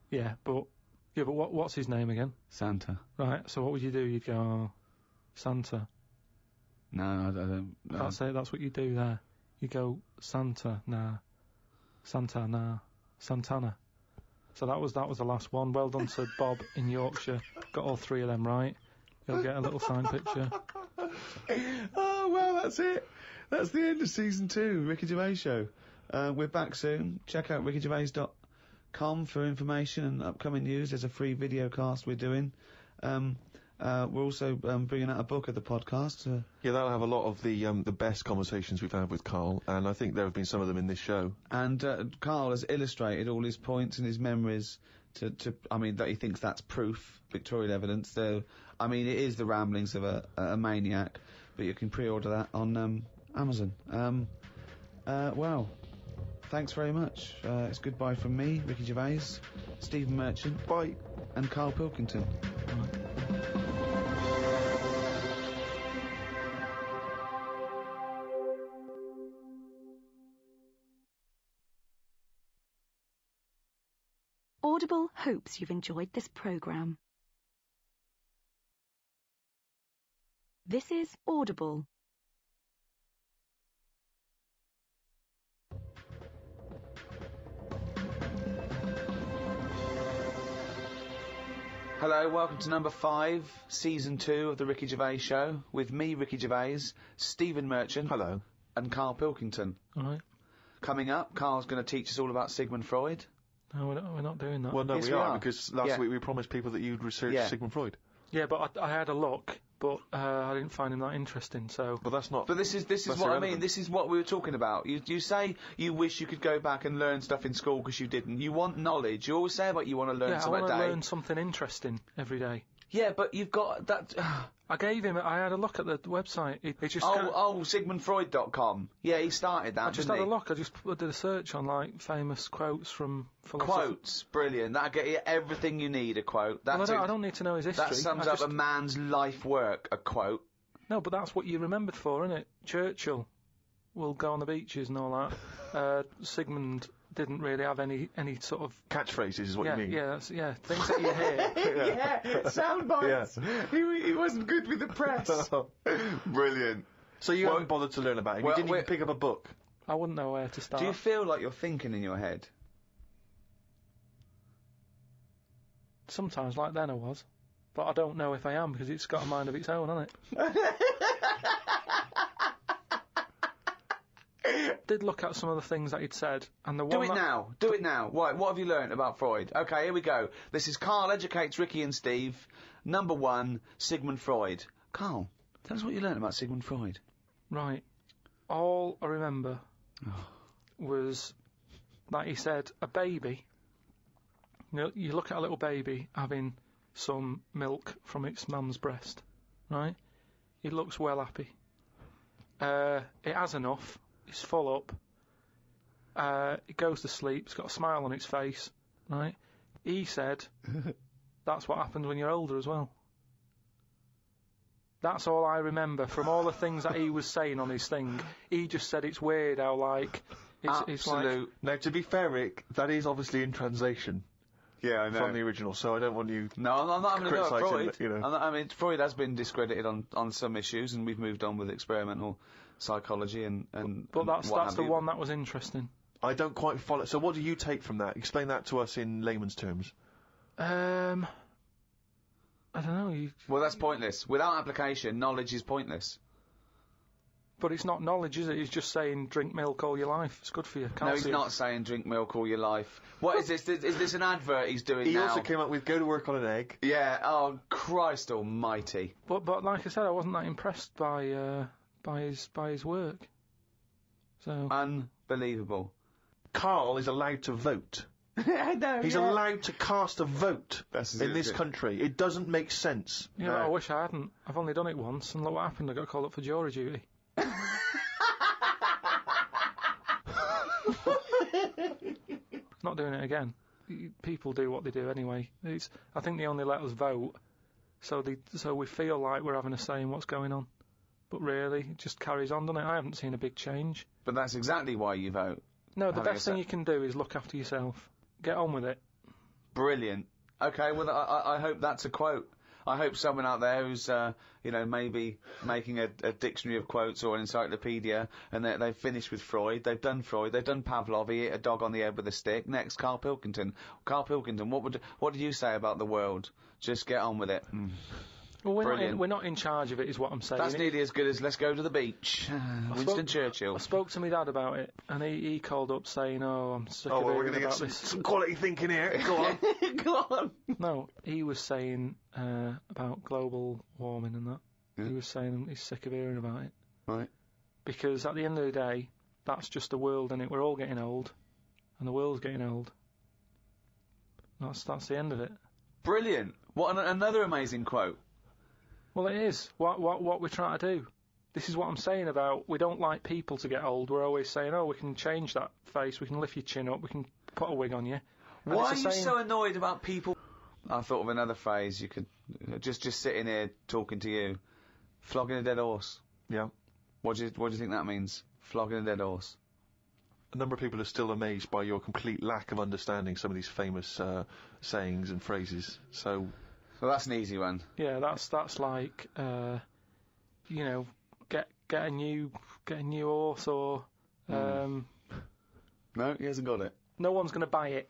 yeah, but what's his name again? Santa. Right, so what would you do? You'd go, oh, Santa. No, I don't. That's it, that's what you do there. You go, Santa, nah. Santa, nah. Santana. So that was the last one. Well done to Bob in Yorkshire. Got all three of them right. You'll get a little signed picture. Oh, well, that's it. That's the end of season 2, Ricky Gervais Show. We're back soon. Check out rickygervais.com for information and upcoming news. There's a free video cast we're doing. We're also bringing out a book of the podcast. Yeah, that'll have a lot of the best conversations we've had with Karl, and I think there have been some of them in this show. And Karl has illustrated all his points and his memories I mean, that he thinks that's proof, pictorial evidence. So, I mean, it is the ramblings of a maniac, but you can pre-order that on Amazon. Well, thanks very much. It's goodbye from me, Ricky Gervais, Stephen Merchant, Bye, and Karl Pilkington. Audible hopes you've enjoyed this programme. This is Audible. Hello, welcome to number 5, season 2 of the Ricky Gervais Show, with me, Ricky Gervais, Stephen Merchant, hello, and Karl Pilkington. All right. Coming up, Karl's going to teach us all about Sigmund Freud. No, we're not doing that. Well, no, Yes, we we are, are. because last week we promised people that you'd research Sigmund Freud. Yeah, but I had a look, but I didn't find him that interesting, so... But that's not... But this is what I irrelevant. mean. This is what we were talking about. You say you wish you could go back and learn stuff in school because you didn't. You want knowledge. You always say about you want to learn Yeah, I something want a to day. learn something interesting every day. Yeah, but you've got that... I had a look at the website. It just... SigmundFreud.com. Yeah, he started that, I just didn't had a he? look. I just did a search on, like, famous quotes from philosophers. Quotes. Brilliant. That'll get you everything you need, a quote. Well, I don't need to know his history. That sums up a man's life work, a quote. No, but that's what you're remembered for, isn't it? Churchill will go on the beaches and all that. Sigmund didn't really have any sort of... Catchphrases is what you mean. Yeah, things that you hear. Yeah, sound bites. Yeah. He wasn't good with the press. Brilliant. So you haven't bothered to learn about him? Well, you didn't even pick up a book? I wouldn't know where to start. Do you feel like you're thinking in your head? Sometimes, like then I was. But I don't know if I am, because it's got a mind of its own, hasn't it? did look at some of the things that he'd said, and the one Do it now. What have you learnt about Freud? Okay, here we go. This is Karl Educates Ricky and Steve. Number 1, Sigmund Freud. Karl, tell us what you learnt about Sigmund Freud. Right. All I remember was that he said a baby. You look at a little baby having some milk from its mum's breast, right? It looks well happy. It has enough. It's full up. It goes to sleep. It's got a smile on its face, right? He said that's what happens when you're older as well. That's all I remember from all the things that he was saying on his thing. He just said it's weird how, like... It's like... Now, to be fair, Rick, that is obviously in translation. Yeah, I know. From the original, so I don't want you... No, I'm not having to go at Freud. You know. I mean, Freud has been discredited on some issues, and we've moved on with experimental psychology and But that's the one that was interesting. I don't quite follow... So what do you take from that? Explain that to us in layman's terms. I don't know. Well, that's pointless. Without application, knowledge is pointless. But it's not knowledge, is it? He's just saying drink milk all your life. It's good for you. No, he's not saying drink milk all your life. What is this? Is this an advert he's doing now? He also came up with go to work on an egg. Yeah. Oh, Christ Almighty. But like I said, I wasn't that impressed by his work. So unbelievable. Karl is allowed to vote. I know. He's allowed to cast a vote in this country. It doesn't make sense. Yeah, I wish I hadn't. I've only done it once, and look what happened. I got called up for jury duty. Not doing it again. People do what they do anyway. I think they only let us vote, so we feel like we're having a say in what's going on. But really, it just carries on, doesn't it? I haven't seen a big change. But that's exactly why you vote. No, the best thing you can do is look after yourself. Get on with it. Brilliant. Okay, well, I hope that's a quote. I hope someone out there who's, maybe making a dictionary of quotes or an encyclopedia, and they've finished with Freud, they've done Pavlov, he hit a dog on the head with a stick. Next, Karl Pilkington. Karl Pilkington, what do you say about the world? Just get on with it. Well, we're not in charge of it, is what I'm saying. That's nearly as good as let's go to the beach. Winston Churchill. I spoke to my dad about it, and he called up saying, I'm sick of hearing about this. Some quality thinking here. Go on. Go on. No, he was saying about global warming and that. Yeah. He was saying he's sick of hearing about it. Right. Because at the end of the day, that's just the world, innit? We're all getting old, and the world's getting old. That's the end of it. Brilliant. What another amazing quote. Well, it is. What we're trying to do. This is what I'm saying about we don't like people to get old. We're always saying, we can change that face, we can lift your chin up, we can put a wig on you. And why are you so annoyed about people? I thought of another phrase you could... Just sitting here talking to you. Flogging a dead horse. Yeah. What do you think that means? Flogging a dead horse. A number of people are still amazed by your complete lack of understanding some of these famous sayings and phrases. So... Well, that's an easy one. Yeah, that's like, get a new horse or. No, he hasn't got it. No one's going to buy it.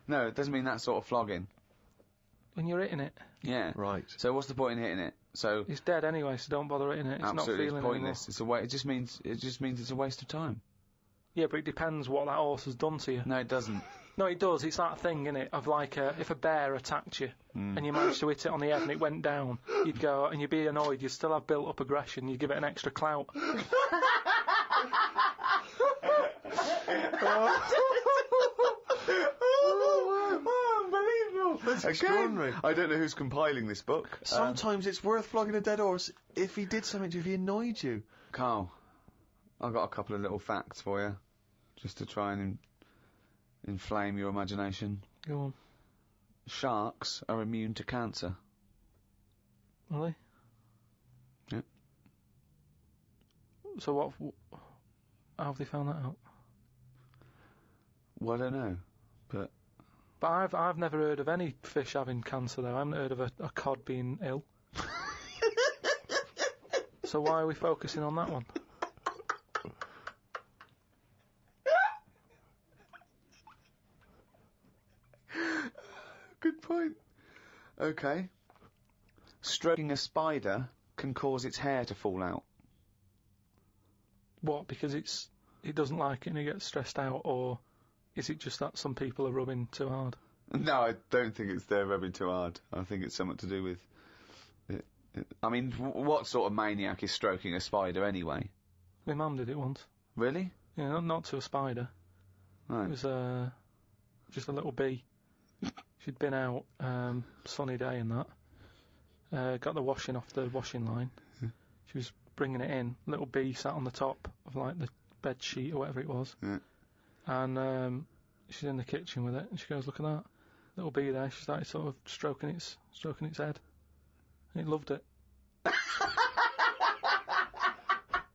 No, it doesn't mean that sort of flogging. When you're hitting it. Yeah. Right. So what's the point in hitting it? So it's dead anyway, so don't bother hitting it. It's absolutely, not feeling it's pointless. anymore. It just means it's a waste of time. Yeah, but it depends what that horse has done to you. No, it doesn't. No, it does. It's that thing, innit, of like if a bear attacked you and you managed to hit it on the head and it went down, you'd go and you'd be annoyed. You'd still have built-up aggression. You'd give it an extra clout. Unbelievable. That's extraordinary. I don't know who's compiling this book. Sometimes it's worth flogging a dead horse if he did something to you, if he annoyed you. Karl, I've got a couple of little facts for you, just to try and inflame your imagination. Go on. Sharks are immune to cancer. Are they? Yep. So how have they found that out? Well, I don't know, but I've never heard of any fish having cancer though. I haven't heard of a cod being ill. So why are we focusing on that one? Good point. Okay. Stroking a spider can cause its hair to fall out. What? Because it's he doesn't like it and he gets stressed out, or is it just that some people are rubbing too hard? No, I don't think it's they're rubbing too hard. I think it's something to do with... I mean, what sort of maniac is stroking a spider anyway? My mum did it once. Really? Yeah, not to a spider. Right. It was just a little bee. She'd been out, sunny day and that. Got the washing off the washing line. She was bringing it in. Little bee sat on the top of like the bed sheet or whatever it was. Yeah. And she's in the kitchen with it, and she goes, "Look at that little bee there." She started sort of stroking its head. And it loved it.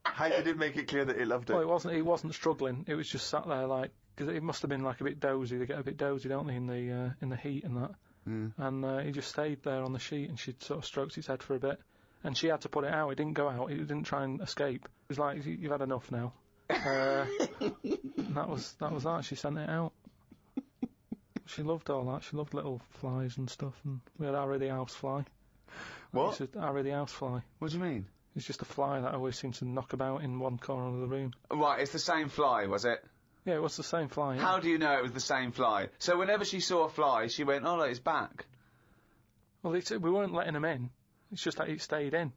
How did it make it clear that it loved it? Well, it wasn't struggling. It was just sat there like, because it must have been like a bit dozy. They get a bit dozy, don't they, in the heat and that. Mm. And he just stayed there on the sheet, and she sort of stroked its head for a bit. And she had to put it out. It didn't go out. It didn't try and escape. It was like, "You've had enough now." And that was that. She sent it out. She loved all that. She loved little flies and stuff. And we had Harry the housefly. What? Harry the housefly. What do you mean? It's just a fly that always seems to knock about in one corner of the room. Right, it's the same fly, was it? Yeah, it was the same fly. Yeah. How do you know it was the same fly? So whenever she saw a fly, she went, "Oh, look, it's back." Well, we weren't letting him in. It's just that it stayed in.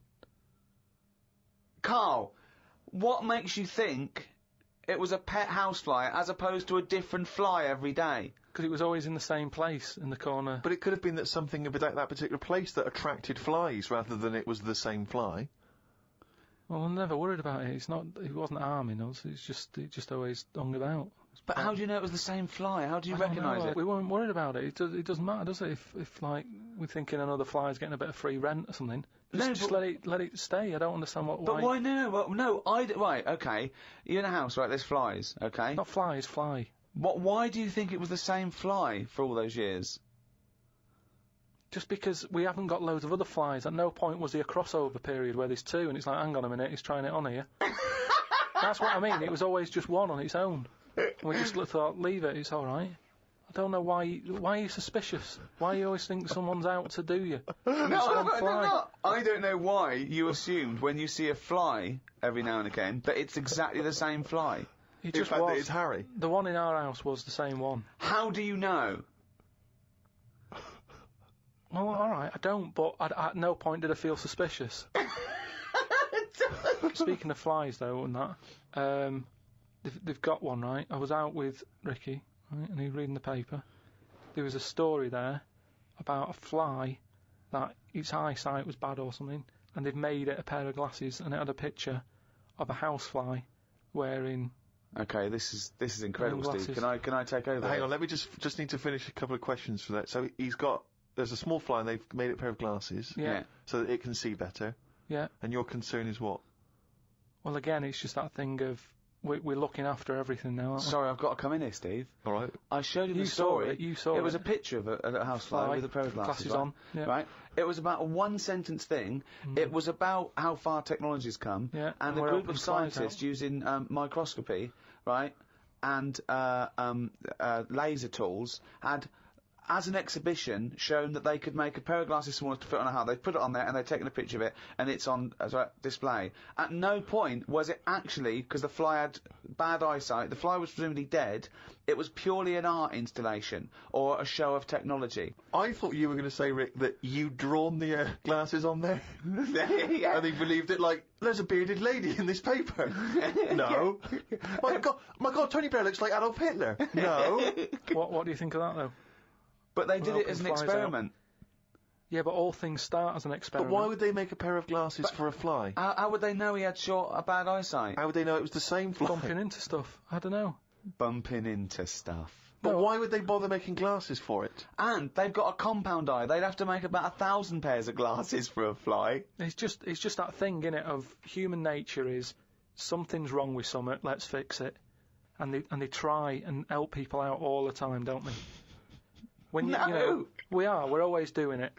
Carl, what makes you think it was a pet housefly as opposed to a different fly every day? Because it was always in the same place, in the corner. But it could have been that something about that particular place that attracted flies rather than it was the same fly. Well, I'm never worried about it. It wasn't harming us. It just always hung about. But how do you know it was the same fly? How do you I don't recognise know. it? We weren't worried about it. It doesn't matter, does it? If like we're thinking another fly's getting a bit of free rent or something, just let it stay. I don't understand why. But why no? Well, no, right, okay. You're in a house, right? There's flies, okay? Not flies, fly. Why do you think it was the same fly for all those years? Just because we haven't got loads of other flies. At no point was there a crossover period where there's two, and it's like, hang on a minute, he's trying it on here. That's what I mean. It was always just one on its own. And we just thought, leave it, it's all right. I don't know why are you suspicious? Why you always think someone's out to do you? No, I'm not. I don't know why you assumed when you see a fly every now and again that it's exactly the same fly. It just In fact, was. it's Harry. The one in our house was the same one. How do you know? Well, all right, I don't, but at no point did I feel suspicious. Speaking of flies, though, and that, they've got one, right? I was out with Ricky, right, and he was reading the paper. There was a story there about a fly that its eyesight was bad or something, and they've made it a pair of glasses, and it had a picture of a housefly wearing. Okay, this is incredible, glasses. Steve. Can I take over? Hang on, let me just need to finish a couple of questions for that. So there's a small fly and they've made it a pair of glasses. Yeah. So that it can see better. Yeah. And your concern is what? Well, again, it's just that thing of we're looking after everything now, aren't we? Sorry, I've got to come in here, Steve. All right. I showed you the You story. saw it, you saw It was it. a picture of a housefly with a pair of glasses on. Yeah. Right? It was about a one-sentence thing. It was about how far technology's come. Yeah, And and a we're group helping of flies scientists out. using microscopy, right, and laser tools had, as an exhibition, shown that they could make a pair of glasses smaller to fit on a hat. They'd put it on there and they'd taken a picture of it, and it's on display. At no point was it actually, because the fly had bad eyesight, the fly was presumably dead, it was purely an art installation or a show of technology. I thought you were going to say, Rick, that you'd drawn the glasses on there. Yeah. And he believed it like, there's a bearded lady in this paper. No. My God, Tony Blair looks like Adolf Hitler. No. What do you think of that, though? But they did Well, it as an flies out. experiment. Yeah, but all things start as an But experiment. why would they make a pair of glasses for a fly? How would they know he had bad eyesight? How would they know it was the same fly? Bumping into stuff? I don't know. Bumping into stuff. But why would they bother making glasses for it? And they've got a compound eye. They'd have to make about 1,000 pairs of glasses for a fly. It's just that thing, innit, of human nature is something's wrong with something, let's fix it. And they try and help people out all the time, don't they? When you know, we're always doing it.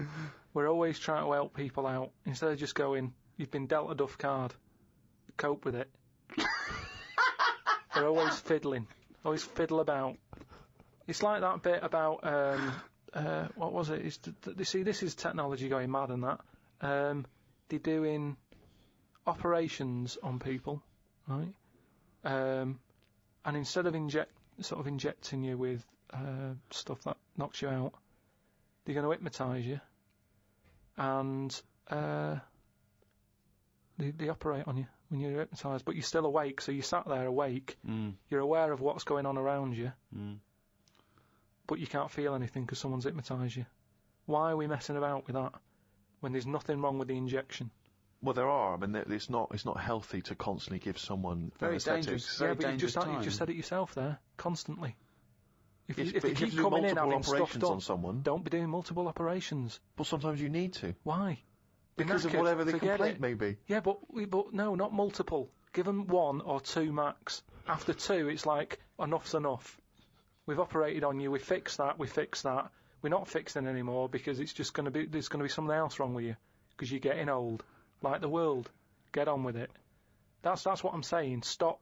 We're always trying to help people out instead of just going, you've been dealt a duff card, cope with it. We're always fiddling, always fiddle about. It's like that bit about what was it? See, this is technology going mad and that. They're doing operations on people, right? and instead of injecting you with stuff that knocks you out, they're going to hypnotise you, and they operate on you when you're hypnotised, but you're still awake, so you sat there awake, you're aware of what's going on around you, but you can't feel anything because someone's hypnotised you. Why are we messing about with that when there's nothing wrong with the injection? Well, there are. I mean, it's not healthy to constantly give someone Very anesthetics. dangerous. Yeah, Very but dangerous you just said it yourself there, constantly. If Yes, you but if you keep do coming in multiple having stuff operations done, on someone, don't be doing multiple operations. well, sometimes you need to. Why? Because of Knackered, whatever the forget complaint it. may be. Yeah, but no, not multiple. Give them 1 or 2 max. After 2, it's like, enough's enough. We've operated on you, we fixed that. We're not fixing anymore because it's just going to be, there's going to be something else wrong with you because you're getting old. Like the world. Get on with it. That's what I'm saying. Stop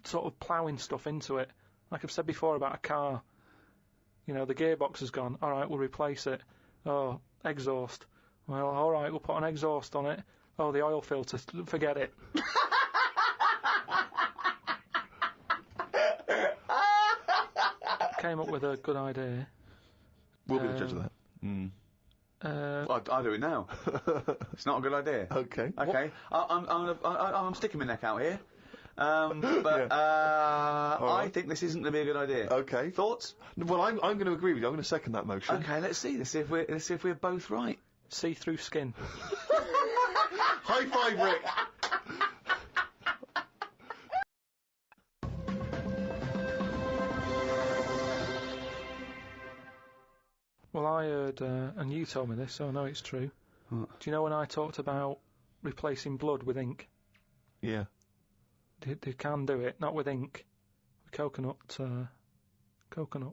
sort of ploughing stuff into it. Like I've said before about a car. You know, the gearbox has gone. All right, we'll replace it. Oh, exhaust. Well, all right, we'll put an exhaust on it. Oh, the oil filter. Forget it. Came up with a good idea. We'll be the judge of that. I'll do it now. It's not a good idea. Okay. Okay. I'm sticking my neck out here. I think this isn't going to be a good idea. Okay. Thoughts? Well, I'm going to agree with you. I'm going to second that motion. Okay, let's see. Let's see if we're both right. See-through skin. High five, Rick. Well, I heard, and you told me this, so I know it's true. What? Do you know when I talked about replacing blood with ink? Yeah. They can do it, not with ink. With coconut,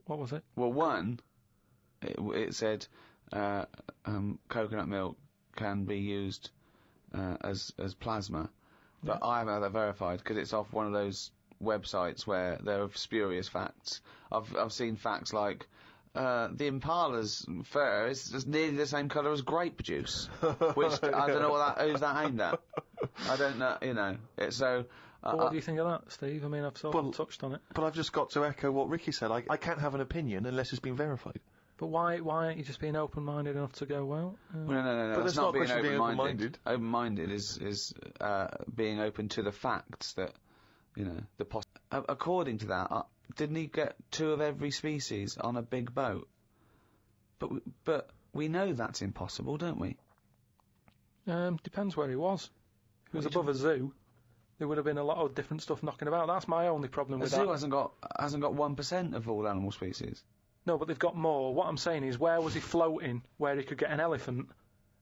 what was it? Well, one, it said coconut milk can be used as plasma, but I haven't had that verified because it's off one of those websites where there are spurious facts. I've seen facts like the impala's fur is just nearly the same colour as grape juice, which I don't know who's that aimed at. I don't know, you know. It's so. Well, what do you think of that, Steve? I mean, I've sort of touched on it. But I've just got to echo what Ricky said. I can't have an opinion unless it's been verified. But why aren't you just being open-minded enough to go, well... No. But That's there's not not a being question of being open-minded. Open-minded is being open to the facts that, you know, according to that, didn't he get 2 of every species on a big boat? But we know that's impossible, don't we? Depends where he was. If he was above a zoo, there would have been a lot of different stuff knocking about. That's my only problem with that. A zoo hasn't got 1% of all animal species. No, but they've got more. What I'm saying is, where was he floating where he could get an elephant,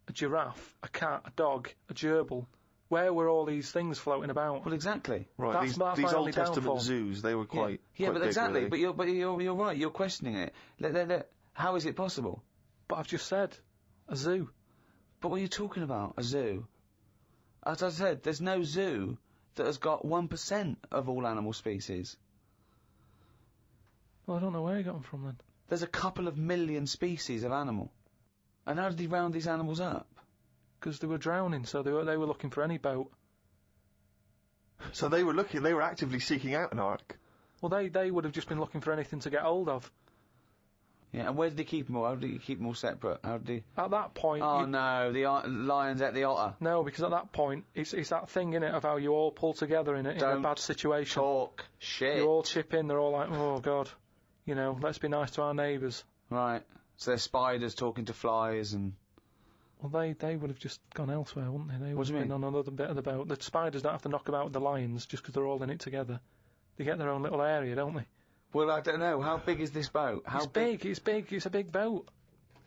a giraffe, a cat, a dog, a gerbil? Where were all these things floating about? Well, exactly. Right, That's these my Old only Testament downfall. zoos, they were quite Yeah, quite but big, exactly. really. But you're right. You're questioning it. How is it possible? But I've just said, a zoo. But what are you talking about? A zoo? As I said, there's no zoo that has got 1% of all animal species. Well, I don't know where he got them from then. There's a couple of million species of animal. And how did he round these animals up? Because they were drowning, so they were looking for any boat. So they were actively seeking out an ark. Well, they would have just been looking for anything to get hold of. Yeah, and where did he keep them all? How did he keep them all separate? How did he... At that point... Oh, no, the lions at the otter. No, because at that point, it's that thing, innit, of how you all pull together in a bad situation. Talk shit. You all chip in, they're all like, oh, God, you know, let's be nice to our neighbours. Right. So there's spiders talking to flies and... Well, they would have just gone elsewhere, wouldn't they? They would What do you have been mean? on another bit of the boat. The spiders don't have to knock about with the lions just because they're all in it together. They get their own little area, don't they? Well, I don't know. How big is this boat? It's big. It's a big boat.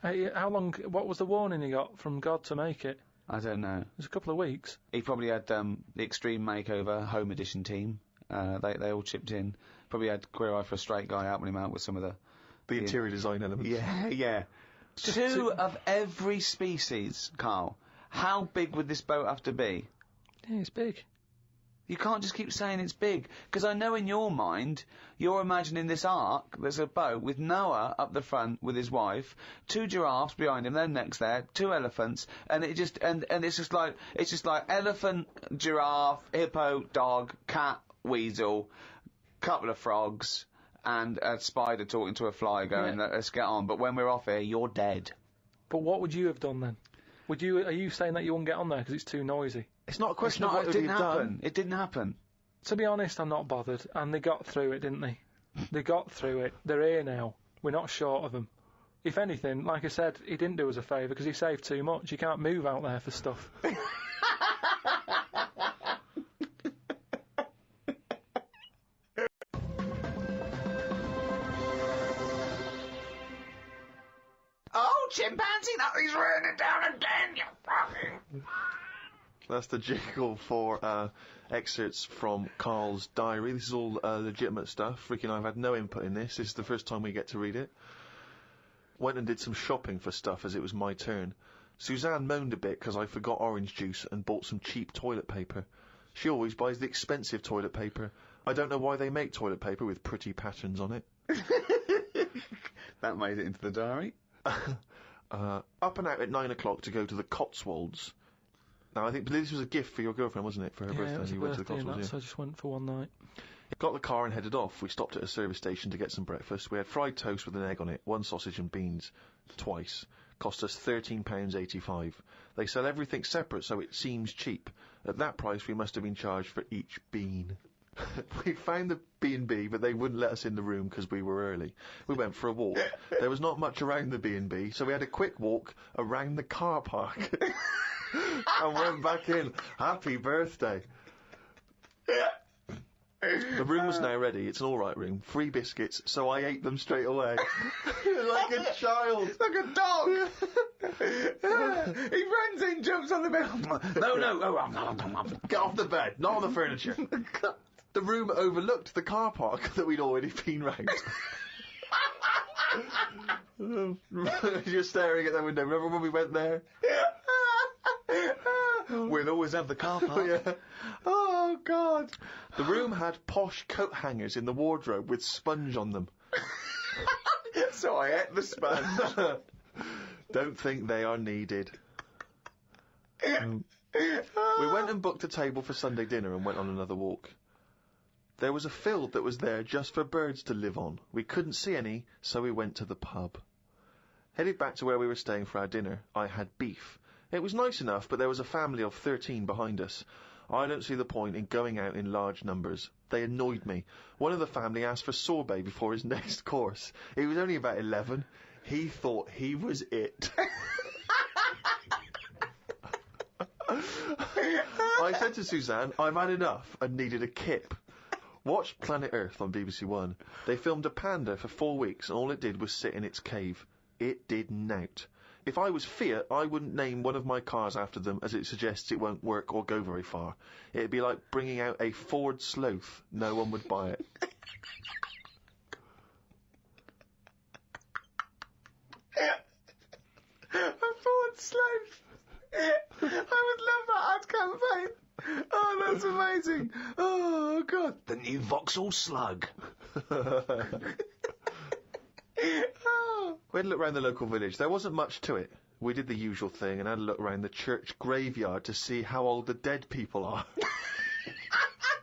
How long... What was the warning he got from God to make it? I don't know. It was a couple of weeks. He probably had the Extreme Makeover Home Edition team. They all chipped in. Probably had Queer Eye for a Straight Guy helping him out with some of the Interior design elements. Yeah. Two of every species, Carl. How big would this boat have to be? Yeah, it's big. You can't just keep saying it's big, because I know in your mind, you're imagining this ark, there's a boat with Noah up the front with his wife, 2 giraffes behind him, then next there, 2 elephants, and it just, and it's just like elephant, giraffe, hippo, dog, cat, weasel, couple of frogs, and a spider talking to a fly going, let's get on. But when we're off here, you're dead. But what would you have done then? Are you saying that you wouldn't get on there because it's too noisy? It's not a question of what it didn't you've happen. done. It didn't happen. To be honest, I'm not bothered. And they got through it, didn't they? They got through it. They're here now. We're not short of them. If anything, like I said, he didn't do us a favour because he saved too much. You can't move out there for stuff. Oh, chimpanzee, that is raining down again, you fucking... That's the jingle for excerpts from Karl's diary. This is all legitimate stuff. Ricky and I have had no input in this. This is the first time we get to read it. Went and did some shopping for stuff as it was my turn. Suzanne moaned a bit because I forgot orange juice and bought some cheap toilet paper. She always buys the expensive toilet paper. I don't know why they make toilet paper with pretty patterns on it. That made it into the diary. Up and out at 9 o'clock to go to the Cotswolds. Now, I think this was a gift for your girlfriend, wasn't it, for her birthday? Yeah, it was a You went to the birthday and Cotswolds, so I just went for one night. Got the car and headed off. We stopped at a service station to get some breakfast. We had fried toast with an egg on it, 1 sausage and beans, twice. Cost us £13.85. They sell everything separate, so it seems cheap. At that price, we must have been charged for each bean. We found the B&B, but they wouldn't let us in the room because we were early. We went for a walk. There was not much around the B&B, so we had a quick walk around the car park. And went back in. Happy birthday. The room was now ready. It's an alright room. 3 biscuits, so I ate them straight away. Like a child. Like a dog. He runs in, jumps on the bed. No. Get off the bed, not on the furniture. The room overlooked the car park that we'd already been round. You're staring at that window. Remember when we went there? We'll always have the car park. Yeah. Oh, God. The room had posh coat hangers in the wardrobe with sponge on them. So I ate the sponge. Don't think they are needed. We went and booked a table for Sunday dinner and went on another walk. There was a field that was there just for birds to live on. We couldn't see any, so we went to the pub. Headed back to where we were staying for our dinner. I had beef. It was nice enough, but there was a family of 13 behind us. I don't see the point in going out in large numbers. They annoyed me. One of the family asked for sorbet before his next course. He was only about 11. He thought he was it. I said to Suzanne, I've had enough and needed a kip. Watched Planet Earth on BBC One. They filmed a panda for 4 weeks and all it did was sit in its cave. It did nout. If I was Fiat, I wouldn't name one of my cars after them as it suggests it won't work or go very far. It'd be like bringing out a Ford Sloth. No one would buy it. A Ford Sloth. I would love that ad campaign. Oh, that's amazing. Oh, God. The new Vauxhall Slug. We had a look around the local village. There wasn't much to it. We did the usual thing and had a look around the church graveyard to see how old the dead people are.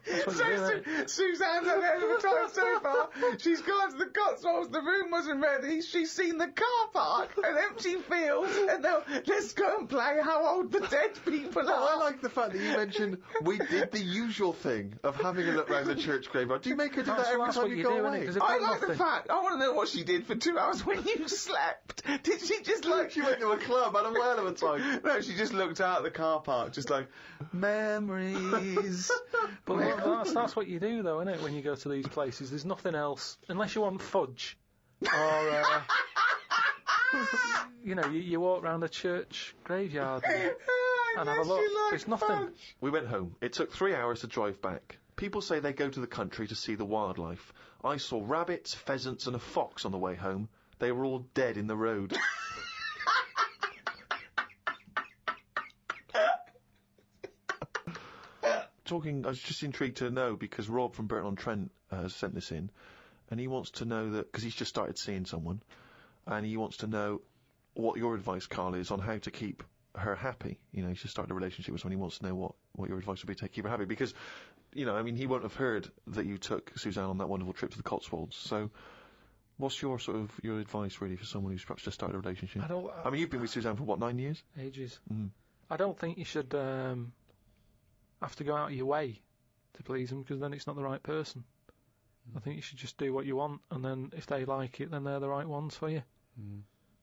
Suzanne's had a hell of a time so far. She's gone to the Cotswolds, the room wasn't ready, she's seen the car park, an empty field, and now let's go and play how old the dead people are. I like the fact that you mentioned we did the usual thing of having a look round the church graveyard. Do you make her do that every time you go away? I like the fact, I want to know what she did for 2 hours when you slept. Did she just like... She went to a club, had a whale of a time. No, she just looked out at the car park, just like, memories. But that's what you do, though, isn't it, when you go to these places? There's nothing else, unless you want fudge, or, you know, you walk round a church graveyard and have a look. There's nothing. We went home. It took 3 hours to drive back. People say they go to the country to see the wildlife. I saw rabbits, pheasants and a fox on the way home. They were all dead in the road. I was just intrigued to know, because Rob from Burton-on-Trent has sent this in, and he wants to know that, because he's just started seeing someone, and he wants to know what your advice, Karl, is on how to keep her happy. You know, he's just started a relationship with someone. He wants to know what your advice would be to keep her happy, because, you know, I mean, he won't have heard that you took Suzanne on that wonderful trip to the Cotswolds. So, what's your advice really for someone who's perhaps just started a relationship? I mean, you've been with Suzanne for what, 9 years? Ages. I don't think you should have to go out of your way to please them, because then it's not the right person. I think you should just do what you want, and then if they like it, then they're the right ones for you.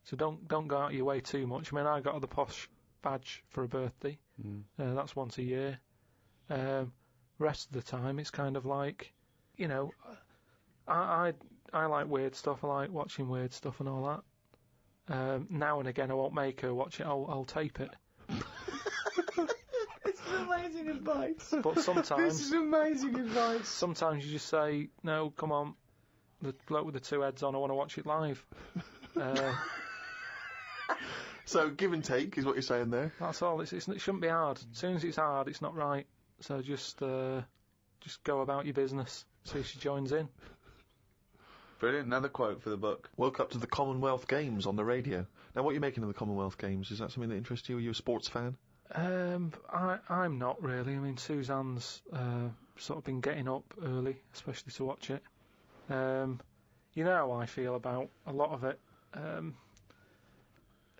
So don't go out of your way too much. I mean, I got the posh badge for a birthday. That's once a year. Rest of the time, it's kind of like, you know, I like weird stuff. I like watching weird stuff and all that. Now and again, I won't make her watch it. I'll tape it. This is amazing advice. But sometimes... This is amazing advice. Sometimes you just say, no, come on, the bloke with the 2 heads on, I want to watch it live. So, give and take is what you're saying there. That's all. It shouldn't be hard. As soon as it's hard, it's not right. So just go about your business. See if she joins in. Brilliant. Another quote for the book. Woke up to the Commonwealth Games on the radio. Now, what are you making of the Commonwealth Games? Is that something that interests you? Are you a sports fan? I'm not really. I mean, Suzanne's sort of been getting up early, especially to watch it. You know how I feel about a lot of it.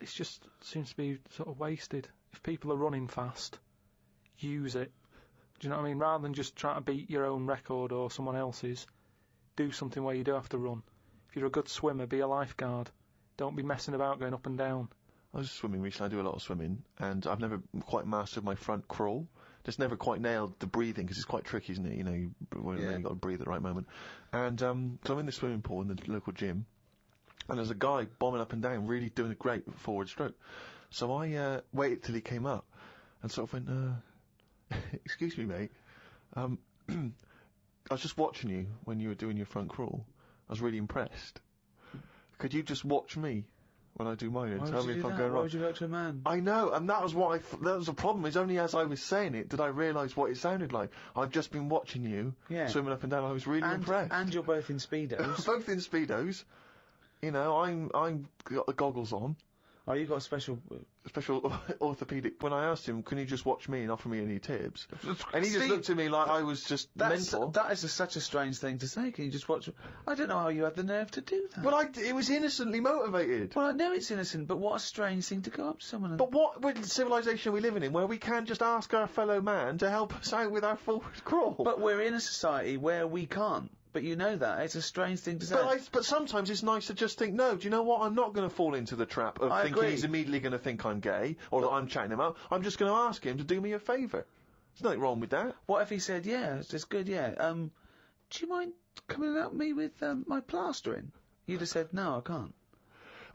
It just seems to be sort of wasted. If people are running fast, use it. Do you know what I mean? Rather than just trying to beat your own record or someone else's, do something where you do have to run. If you're a good swimmer, be a lifeguard. Don't be messing about going up and down. I was swimming recently. I do a lot of swimming, and I've never quite mastered my front crawl. Just never quite nailed the breathing, because it's quite tricky, isn't it? You know, you've got to breathe at the right moment. And so I'm in the swimming pool in the local gym, and there's a guy bombing up and down, really doing a great forward stroke. So I waited till he came up, and sort of went, excuse me, mate. I was just watching you when you were doing your front crawl. I was really impressed. Could you just watch me when I do mine and tell me if I'm going wrong? Why would you go to a man? I know, and that was what that was the problem. Is only as I was saying it did I realise what it sounded like. I've just been watching you swimming up and down. I was really impressed. And you're both in Speedos. Both in Speedos. You know, I'm got the goggles on. Oh, you got a special orthopaedic. When I asked him, can you just watch me and offer me any tips? And he just looked at me like I was just mental. That is such a strange thing to say. Can you just watch? I don't know how you had the nerve to do that. Well, it was innocently motivated. Well, I know it's innocent, but what a strange thing to go up to someone and... But what civilization are we living in where we can't just ask our fellow man to help us out with our forward crawl? But we're in a society where we can't. But you know that. It's a strange thing to say. But sometimes it's nice to just think, no, do you know what? I'm not going to fall into the trap of thinking he's immediately going to think I'm gay, or that I'm chatting him up. I'm just going to ask him to do me a favour. There's nothing wrong with that. What if he said, yeah, it's good, yeah. Do you mind coming and help me with my plastering? You'd have said, no, I can't.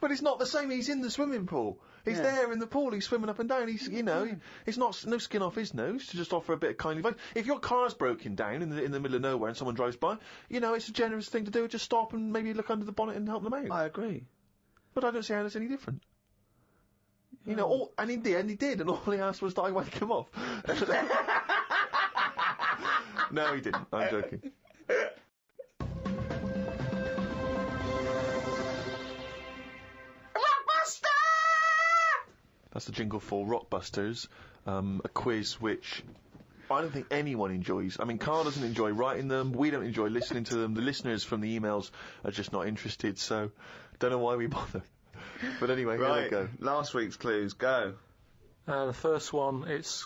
But it's not the same. He's in the swimming pool. He's there in the pool. He's swimming up and down. He's, you know, it's not no skin off his nose to just offer a bit of kindly advice. If your car's broken down in the middle of nowhere and someone drives by, you know, it's a generous thing to do. Just stop and maybe look under the bonnet and help them out. I agree. But I don't see how that's any different. You know, and in the end he did, and all he asked was that I wake him off. No, he didn't. I'm joking. That's the jingle for Rockbusters, a quiz which I don't think anyone enjoys. I mean, Karl doesn't enjoy writing them, we don't enjoy listening to them, the listeners from the emails are just not interested, so don't know why we bother. But anyway, here we go. Last week's clues, go. The first one, it's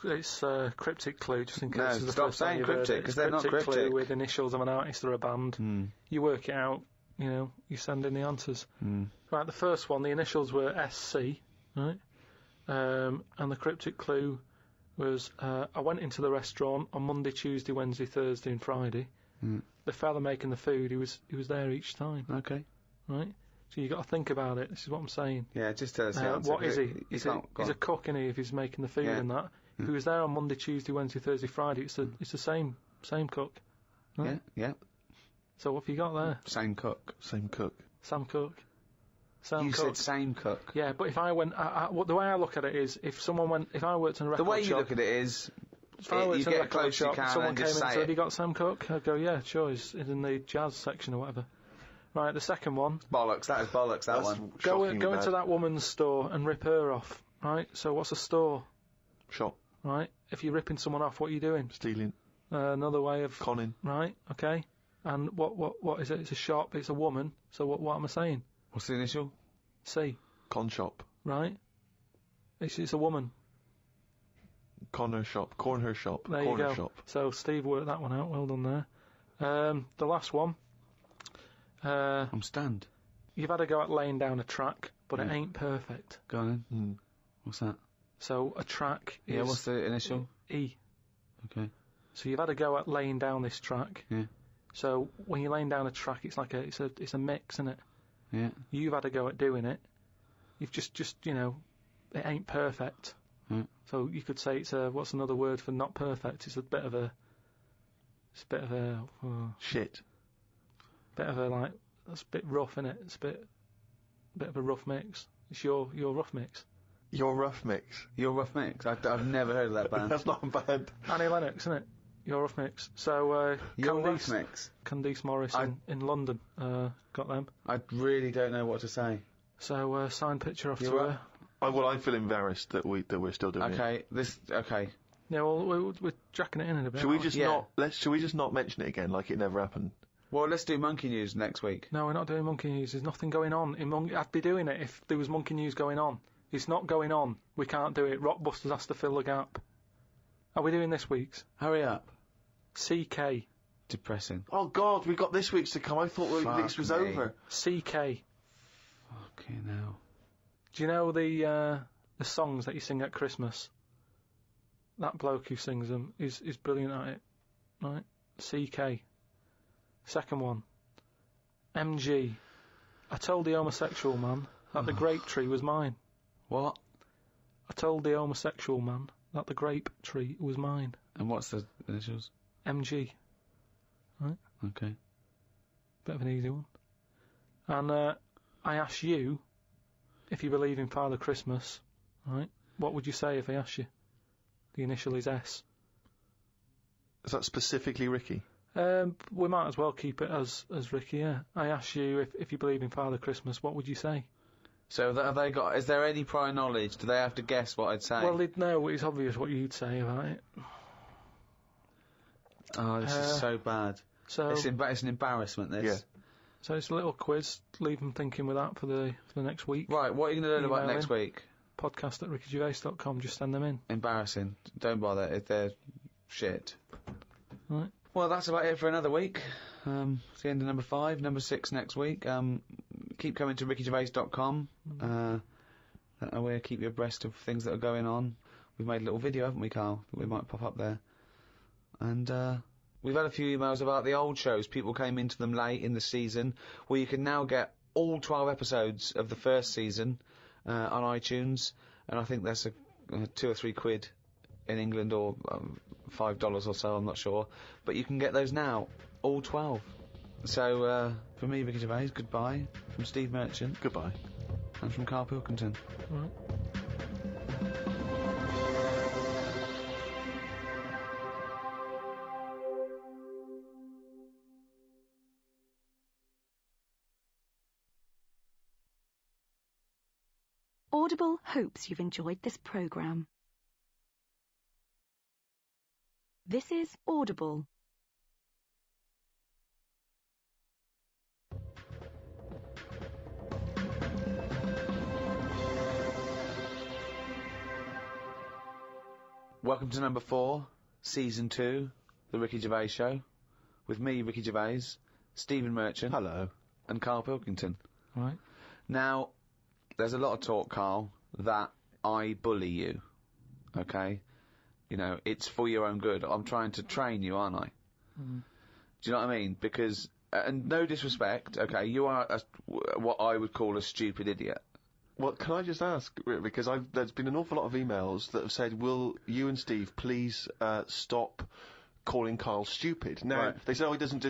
cryptic clue, just in case. No, it's the stop first time saying you've heard cryptic, it. because they're not cryptic. Clue with initials of an artist or a band. You work it out, you know, you send in the answers. Right, the first one, the initials were SC, right? And the cryptic clue was, I went into the restaurant on Monday, Tuesday, Wednesday, Thursday and Friday. The fella making the food, he was there each time. Okay. Right? So you got to think about it. This is what I'm saying. Yeah, just tell us the answer. What is he? He's a cook, isn't he, if he's making the food and that. If he was there on Monday, Tuesday, Wednesday, Thursday, Friday, it's the same cook. Right? Yeah. So what have you got there? Same cook. Same cook. Sam Cook. You said same cook. Yeah, but if I went, the way I look at it is, if I worked in a record shop... The way you look at it is, if I worked in a record shop, someone came in and said, have you got Sam Cook? I'd go, yeah, sure, he's in the jazz section or whatever. Right, the second one... Bollocks, that is bollocks, that one. Go into that woman's store and rip her off, right? So what's a store, Shop. right? If you're ripping someone off, what are you doing? Stealing. Another way of Conning. right? Okay. And what is it? It's a shop. It's a woman. So what am I saying? What's the initial? C, Con shop. right? It's a woman. Corner shop. Corner shop. There Corner you go. shop. So Steve worked that one out. Well done there. The last one. I'm stunned. You've had a go at laying down a track, but it Yeah. ain't perfect. Go on then. Mm. What's that? So a track is Yeah, what's the initial? E. Okay. So you've had a go at laying down this track. Yeah. So when you're laying down a track, it's like it's a mix, isn't it? Yeah. You've had a go at doing it. You've just it ain't perfect. Yeah. So you could say it's what's another word for not perfect? It's a bit of a Shit. like that's a bit rough, isn't it? It's a bit of a rough mix. It's your rough mix. Your rough mix. Your Rough Mix. I've never heard of that band. That's not bad. Annie Lennox, isn't it? Your rough mix. So Your Rough Mix. Candice Morris in London got them. I really don't know what to say. So signed picture off to You're her. Well, I feel embarrassed that we're still doing it. Okay. Okay. Yeah, well we're jacking it in a bit. Should we aren't just Should we just not mention it again, like it never happened? Well, let's do Monkey News next week. No, we're not doing Monkey News. There's nothing going on. I'd be doing it if there was Monkey News going on. It's not going on. We can't do it. Rockbusters has to fill the gap. Are we doing this week's? Hurry up. CK. Depressing. Oh God, we've got this week's to come. I thought this was me. over. CK. Okay, now. Do you know the songs that you sing at Christmas? That bloke who sings them is brilliant at it. Right? CK. Second one. MG. I told the homosexual man that the grape tree was mine. What? I told the homosexual man that the grape tree was mine. And what's the initials? MG. Right? Okay. Bit of an easy one. And I ask you if you believe in Father Christmas, right? What would you say if I asked you? The initial is S. Is that specifically Ricky? We might as well keep it as Ricky, yeah. I ask you if you believe in Father Christmas, what would you say? So have they got? Is there any prior knowledge? Do they have to guess what I'd say? Well, they'd know. It's obvious what you'd say about it. Oh, this is so bad. So It's an embarrassment. This. Yeah. So it's a little quiz. Leave them thinking with that for the next week. Right. What are you going to learn about Email next in. week? Podcast@rickygervais.com. Just send them in. Embarrassing. Don't bother if they're shit. Right. Well, that's about it for another week. It's the end of number 5, number 6 next week. Keep coming to rickygervais.com. That way, keep you abreast of things that are going on. We've made a little video, haven't we, Carl? That we might pop up there. And we've had a few emails about the old shows. People came into them late in the season, where you can now get all 12 episodes of the first season on iTunes. And I think that's a 2 or 3 quid in England, or $5 or so, I'm not sure. But you can get those now, all 12. So, from me, Ricky Gervais, goodbye. From Steve Merchant. Goodbye. And from Karl Pilkington. Right. Audible hopes you've enjoyed this program. This is Audible. Welcome to number 4, season 2, the Ricky Gervais Show, with me, Ricky Gervais, Stephen Merchant. Hello. And Karl Pilkington. Right. Now, there's a lot of talk, Karl, that I bully you. Okay? You know, it's for your own good. I'm trying to train you, aren't I? Mm. Do you know what I mean? Because, and no disrespect, okay, you are what I would call a stupid idiot. Well, can I just ask, because there's been an awful lot of emails that have said, will you and Steve please stop calling Karl stupid? Now, Right. they say, he doesn't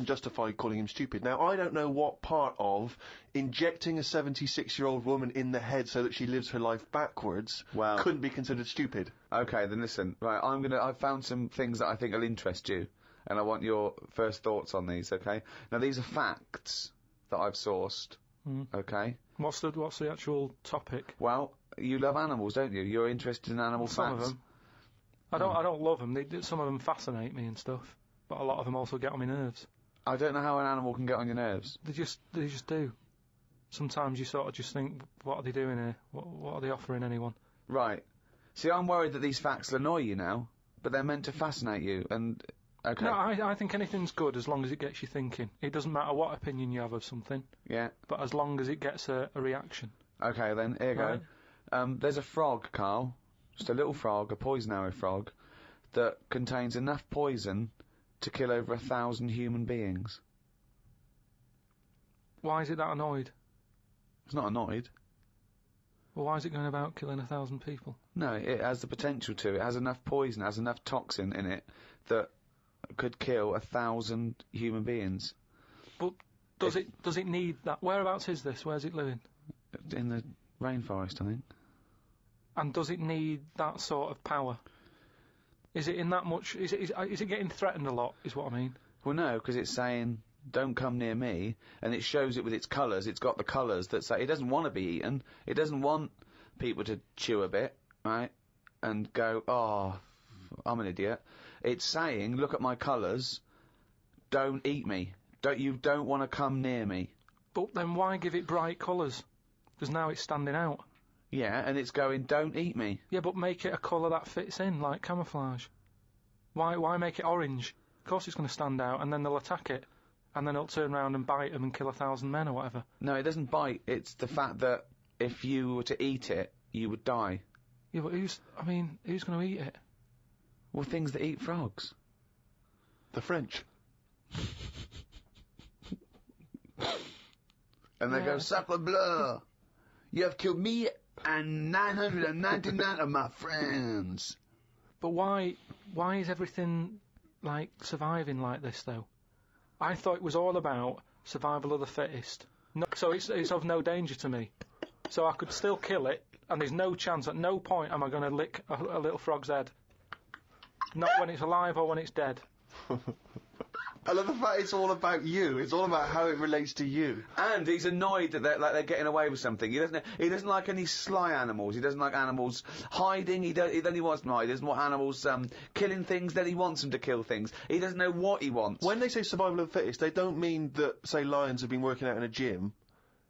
justify calling him stupid. Now, I don't know what part of injecting a 76-year-old woman in the head so that she lives her life backwards Well- couldn't be considered stupid. Okay, then listen. Right, I've found some things that I think will interest you, and I want your first thoughts on these, okay? Now, these are facts that I've sourced, Mm. okay? What's the actual topic? Well, you love animals, don't you? You're interested in animal Some facts. of them. I don't love them. Some of them fascinate me and stuff, but a lot of them also get on my nerves. I don't know how an animal can get on your nerves. They just do. Sometimes you sort of just think, what are they doing here? What are they offering anyone? Right. See, I'm worried that these facts will annoy you now, but they're meant to fascinate you, and... Okay. No, I think anything's good as long as it gets you thinking. It doesn't matter what opinion you have of something. Yeah. But as long as it gets a reaction. Okay, then, here you Right. go. There's a frog, Carl, just a little frog, a poison arrow frog, that contains enough poison to kill over 1,000 human beings. Why is it that annoyed? It's not annoyed. Well, why is it going about killing 1,000 people? No, it has the potential to. It has enough poison, it has enough toxin in it that could kill 1,000 human beings. But does it need that? Whereabouts is this? Where's it living? In the rainforest, I think. And does it need that sort of power? Is it in that much? Is it getting threatened a lot? Is what I mean. Well, no, because it's saying, don't come near me, and it shows it with its colours. It's got the colours that say it doesn't want to be eaten. It doesn't want people to chew a bit, right, and go, oh, I'm an idiot. It's saying, look at my colours, don't eat me. You don't want to come near me. But then why give it bright colours? Because now it's standing out. Yeah, and it's going, don't eat me. Yeah, but make it a colour that fits in, like camouflage. Why make it orange? Of course it's going to stand out, and then they'll attack it. And then it'll turn around and bite them and kill 1,000 men or whatever. No, it doesn't bite. It's the fact that if you were to eat it, you would die. Yeah, but who's going to eat it? Well, things that eat frogs. The French. And they go, sacre bleu! You have killed me and 999 of my friends. But why is everything, like, surviving like this, though? I thought it was all about survival of the fittest. No, so it's of no danger to me. So I could still kill it, and there's no chance, at no point am I going to lick a little frog's head. Not when it's alive or when it's dead. I love the fact it's all about you. It's all about how it relates to you. And he's annoyed that they're getting away with something. He doesn't like any sly animals. He doesn't like animals hiding. He only wants them to hide. He doesn't want animals killing things. Then he wants them to kill things. He doesn't know what he wants. When they say survival of the fittest, they don't mean that, say, lions have been working out in a gym.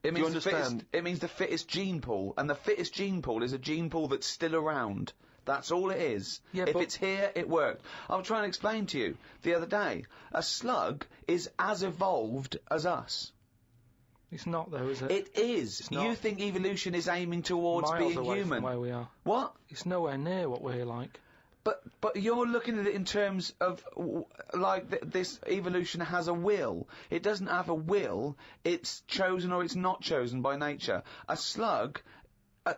It Do you means understand? It means the fittest gene pool, and the fittest gene pool is a gene pool that's still around. That's all it is. Yeah, if it's here, it worked. I was trying to explain to you the other day. A slug is as evolved as us. It's not, though, is it? It is. It's not. You think evolution is aiming towards Miles being away human? from where we are. What? It's nowhere near what we're like. But you're looking at it in terms of, this evolution has a will. It doesn't have a will. It's chosen or it's not chosen by nature. A slug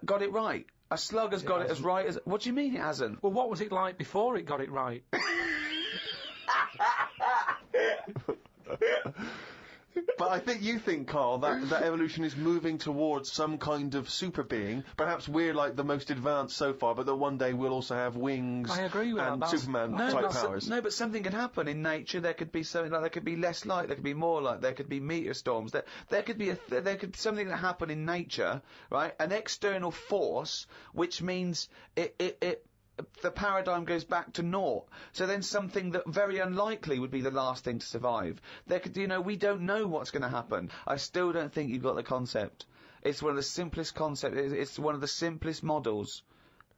got it right. A slug has got it as right as... What do you mean it hasn't? Well, what was it like before it got it right? But I think you think, Carl, that evolution is moving towards some kind of super being. Perhaps we're like the most advanced so far, but that one day we'll also have wings I agree with and that. Superman-type powers. No, but something can happen in nature. There could be something like there could be less light, there could be more light, there could be meteor storms. There could be something that happen in nature, right? An external force, which means the paradigm goes back to naught. So then something that very unlikely would be the last thing to survive. There could, we don't know what's going to happen. I still don't think you've got the concept. It's one of the simplest concepts. It's one of the simplest models.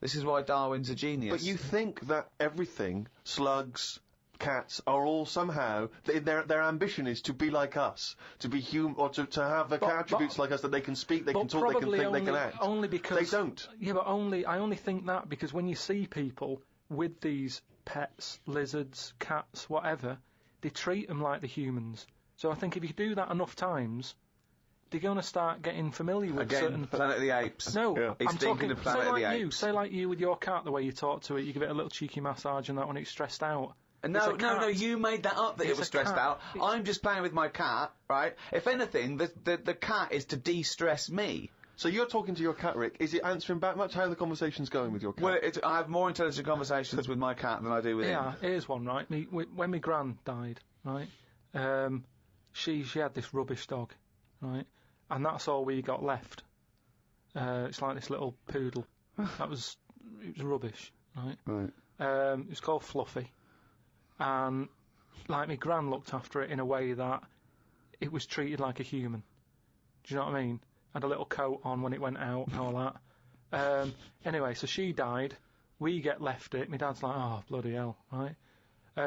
This is why Darwin's a genius. But you think that everything, slugs, cats, are all somehow, their ambition is to be like us, to be human, or to have the attributes like us, that they can speak, they can talk, they can think, they can act. Only because they don't. Yeah, but I only think that because when you see people with these pets, lizards, cats, whatever, they treat them like the humans. So I think if you do that enough times, they're going to start getting familiar with certain... Planet of the Apes. No, Yeah. He's I'm thinking talking of Planet of the Apes. Say like you with your cat, the way you talk to it, you give it a little cheeky massage and that when it's stressed out. No, you made that up that it was stressed out. I'm just playing with my cat, right? If anything, the cat is to de-stress me. So you're talking to your cat, Rick. Is it answering back much? How are the conversations going with your cat? Well, I have more intelligent conversations with my cat than I do with him. Yeah, here's one, right? When my gran died, right, she had this rubbish dog, right, and that's all we got left. It's like this little poodle. It was rubbish, right? Right. It was called Fluffy, and like my gran looked after it in a way that it was treated like a human. Do you know what I mean? Had a little coat on when it went out and all that. Anyway, so she died. We get left it. My dad's like, oh, bloody hell, right?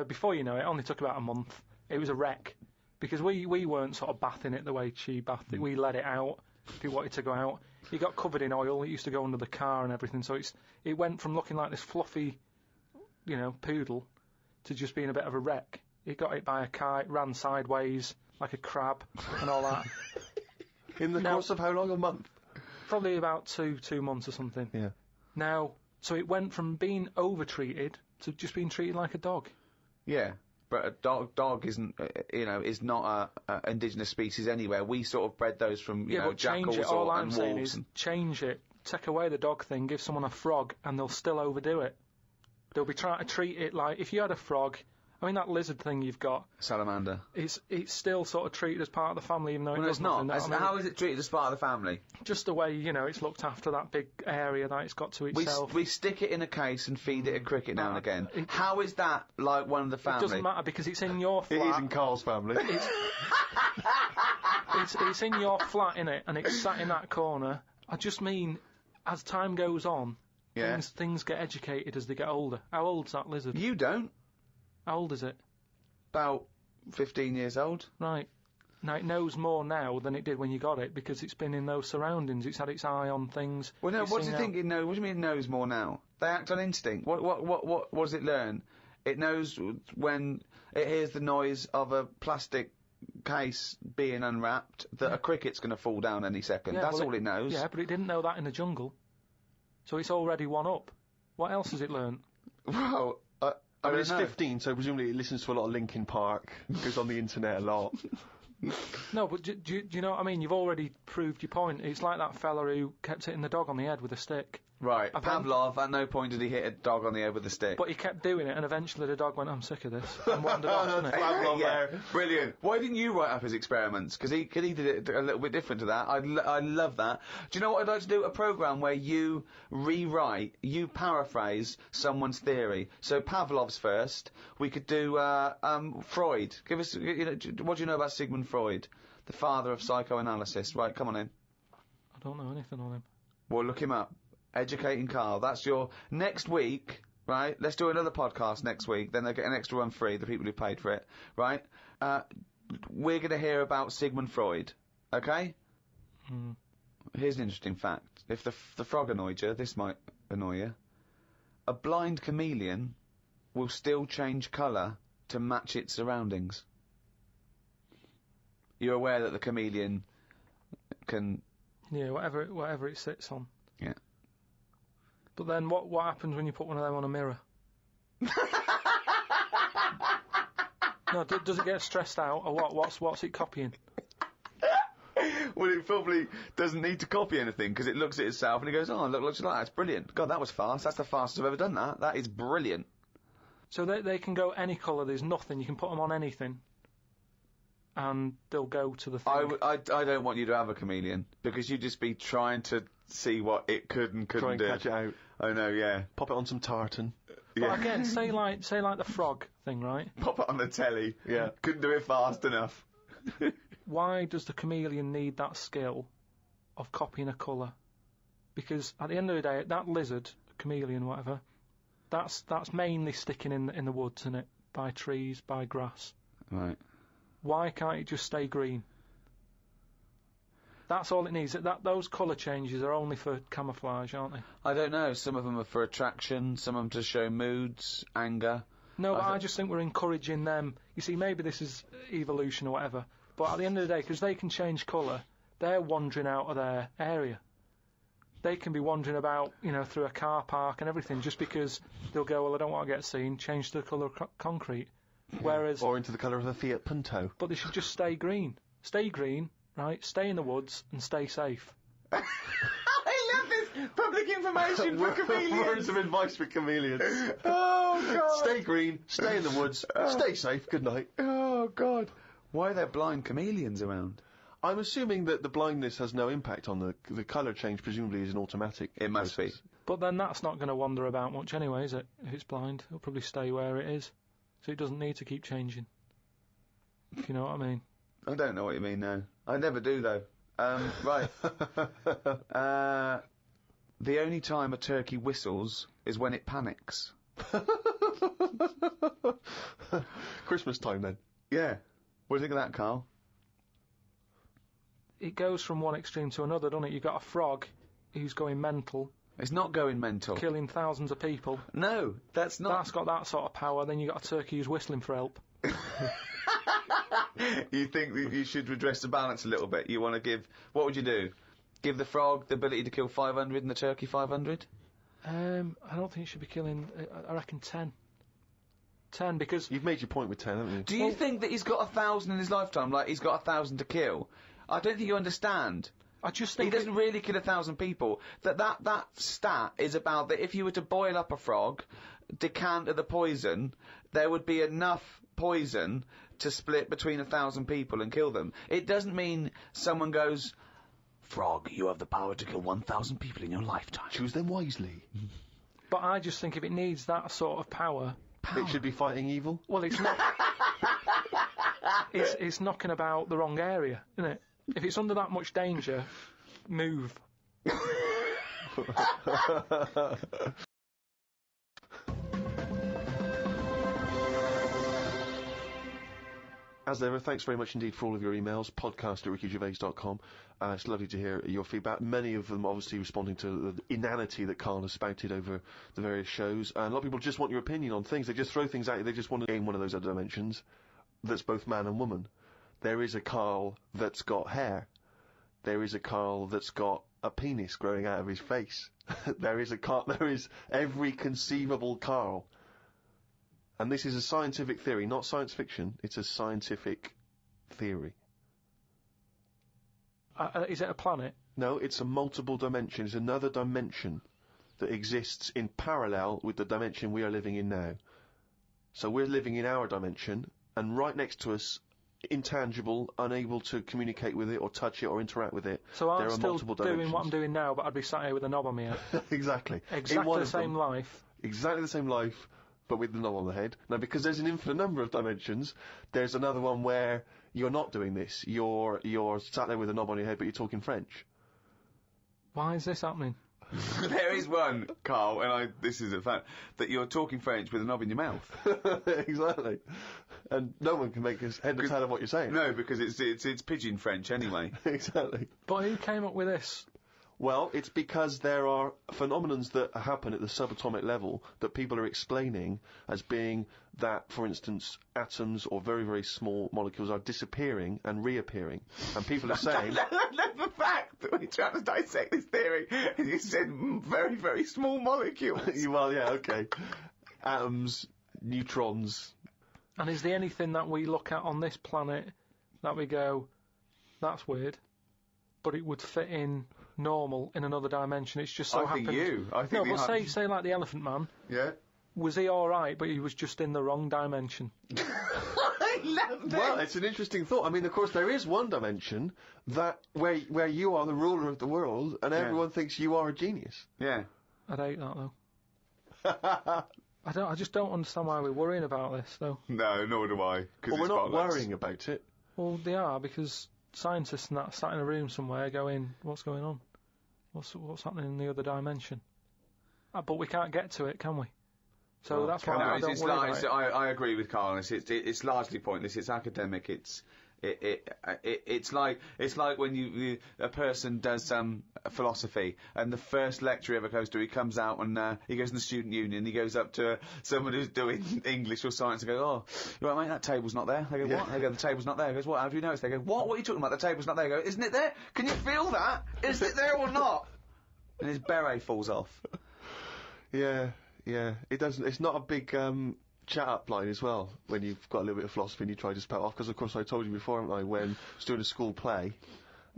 Before you know it, it only took about a month. It was a wreck because we weren't sort of bathing it the way she bathed it. We let it out if it wanted to go out. It got covered in oil. It used to go under the car and everything. So it went from looking like this fluffy, poodle to just being a bit of a wreck. It got hit by a car. It ran sideways like a crab and all that. In the course of how long? A month? Probably about two months or something. Yeah. Now, so it went from being over-treated to just being treated like a dog. Yeah, but a dog isn't, is not a indigenous species anywhere. We sort of bred those from, jackals and All I'm wolves. saying is change it. Take away the dog thing, give someone a frog, and they'll still overdo it. They'll be trying to treat it like, if you had a frog, I mean, that lizard thing you've got... Salamander. It's still sort of treated as part of the family, even though it does not. nothing. How is it treated as part of the family? Just the way, it's looked after, that big area that it's got to itself. We stick it in a case and feed it a cricket now and again. How is that like one of the family? It doesn't matter, because it's in your flat. It is in Carl's family. It's in your flat, innit, and it's sat in that corner. I just mean, as time goes on, things get educated as they get older. How old's that lizard? You don't. How old is it? About 15 years old. Right. Now, it knows more now than it did when you got it, because it's been in those surroundings. It's had its eye on things. Well, no, what do you think it knows? What do you mean it knows more now? They act on instinct. What does it learn? It knows when it hears the noise of a plastic case being unwrapped that a cricket's going to fall down any second. That's all it knows. Yeah, but it didn't know that in the jungle. So it's already one up. What else has it learned? Well... I mean, it's 15, so presumably it listens to a lot of Linkin Park, goes on the internet a lot. No, but do you know what I mean? You've already proved your point. It's like that fella who kept hitting the dog on the head with a stick. Right. Pavlov, at no point did he hit a dog on the head with a stick. But he kept doing it, and eventually the dog went, I'm sick of this, and wandered off, didn't it? Pavlov there. Brilliant. Why didn't you write up his experiments? Because he did it a little bit different to that. I love that. Do you know what I'd like to do? A programme where you you paraphrase someone's theory. So Pavlov's first. We could do Freud. Give us, what do you know about Sigmund Freud? The father of psychoanalysis. Right, come on in. I don't know anything on him. Well, look him up. Educating Carl. That's your next week, right? Let's do another podcast next week. Then they get an extra one free, the people who paid for it, right? We're going to hear about Sigmund Freud, okay? Here's an interesting fact. If the frog annoyed you, this might annoy you. A blind chameleon will still change colour to match its surroundings. You're aware that the chameleon can... Yeah, whatever it sits on. Yeah. But then what happens when you put one of them on a mirror? No, does it get stressed out, or what? What's it copying? Well, it probably doesn't need to copy anything, because it looks at itself and it goes, oh, look like that. It's brilliant. God, that was fast. That's the fastest I've ever done that. That is brilliant. So they can go any colour. There's nothing. You can put them on anything, and they'll go to the thing. I don't want you to have a chameleon, because you'd just be trying to see what it could and couldn't do. Try and catch it out. I know, yeah. Pop it on some tartan. But again, say like the frog thing, right? Pop it on the telly. Yeah. Couldn't do it fast enough. Why does the chameleon need that skill of copying a colour? Because at the end of the day, that lizard, chameleon, whatever, that's mainly sticking in the woods, isn't it? By trees, by grass. Right. Why can't it just stay green? That's all it needs. Those colour changes are only for camouflage, aren't they? I don't know. Some of them are for attraction, some of them to show moods, anger. No, but I just think we're encouraging them. You see, maybe this is evolution or whatever, but at the end of the day, because they can change colour, they're wandering out of their area. They can be wandering about, through a car park and everything, just because they'll go, well, I don't want to get seen, change the colour of concrete. Whereas... Or into the colour of a Fiat Punto. But they should just stay green. Stay green, right? Stay in the woods and stay safe. I love this public information for chameleons. Words of advice for chameleons. Oh, God. Stay green, stay in the woods, stay safe, good night. Oh, God. Why are there blind chameleons around? I'm assuming that the blindness has no impact on the colour change. Presumably, is an automatic. It must be. But then that's not going to wander about much anyway, is it? If it's blind, it'll probably stay where it is, so it doesn't need to keep changing. If you know what I mean. I don't know what you mean, no. I never do, though. Right. The only time a turkey whistles is when it panics. Christmas time, then. Yeah. What do you think of that, Carl? It goes from one extreme to another, doesn't it? You've got a frog who's going mental, It's not going mental. killing thousands of people. No, that's not. That's got that sort of power. Then you've got a turkey who's whistling for help. You think that you should redress the balance a little bit? You want to give... What would you do? Give the frog the ability to kill 500 and the turkey 500? I don't think it should be killing... I reckon 10. 10, because... You've made your point with 10, haven't you? Do you think that he's got 1,000 in his lifetime, like he's got 1,000 to kill? I don't think you understand. I just He think... doesn't really kill 1,000 people. That stat is about that if you were to boil up a frog, decant the poison, there would be enough poison to split between 1,000 people and kill them. It doesn't mean someone goes, "Frog, you have the power to kill 1,000 people in your lifetime. Choose them wisely. But I just think if it needs that sort of power... It should be fighting evil. Well, it's not... it's knocking about the wrong area, isn't it? If it's under that much danger, move. As ever, thanks very much indeed for all of your emails, podcast@rickygervais.com. It's lovely to hear your feedback. Many of them obviously responding to the inanity that Karl has spouted over the various shows. And a lot of people just want your opinion on things. They just throw things at you. They just want to gain one of those other dimensions that's both man and woman. There is a Karl that's got hair. There is a Karl that's got a penis growing out of his face. There is every conceivable Karl. And this is a scientific theory, not science fiction. It's a scientific theory. Is it a planet? No, it's a multiple dimension. It's another dimension that exists in parallel with the dimension we are living in now. So we're living in our dimension, and right next to us, intangible, unable to communicate with it or touch it or interact with it. So I'm there are still multiple doing dimensions. what I'm doing now, but I'd be sat here with a knob on my head. Exactly. Exactly the same life. Exactly the same life, but with the knob on the head. Now, because there's an infinite number of dimensions, there's another one where you're not doing this. You're sat there with a knob on your head, but you're talking French. Why is this happening? There is one, Carl, and this is a fact, that you're talking French with a knob in your mouth. Exactly. And no one can make his head or tail of what you're saying. No, because it's pidgin French anyway. Exactly. But who came up with this? Well, it's because there are phenomenons that happen at the subatomic level that people are explaining as being that, for instance, atoms or very, very small molecules are disappearing and reappearing. And people are saying... The fact that we're trying to dissect this theory, and you said very, very small molecules. Well, yeah, okay. Atoms, neutrons... And is there anything that we look at on this planet that we go, that's weird, but it would fit in normal in another dimension? It's just so happens. I think no, but say like the Elephant Man. Yeah. Was he all right, but he was just in the wrong dimension? I love this. Well, it's an interesting thought. I mean, of course, there is one dimension that where you are the ruler of the world, and everyone thinks you are a genius. Yeah. I'd hate that though. I just don't understand why we're worrying about this though. No, nor do I. Well, we're not worrying about it. Well, they are, because scientists and that sat in a room somewhere going, what's going on? What's happening in the other dimension? But we can't get to it, can we? So Well, that's why I don't worry about it. I agree with Karl. It's largely pointless. It's academic. It's like when a person does philosophy, and the first lecture he ever goes to, he comes out and he goes in the student union, he goes up to someone who's doing English or science and goes, "Oh, you right, mate? That table's not there." They go, "What?" They go, "The table's not there." He goes, "What? How do you notice?" They go, "What? What are you talking about? The table's not there." They go, "Isn't it there? Can you feel that? Is it there or not?" And his beret falls off. Yeah. It doesn't. It's not a big chat up line as well when you've got a little bit of philosophy and you try to spout off. Because of course I told you before, haven't I, when I was doing a school play,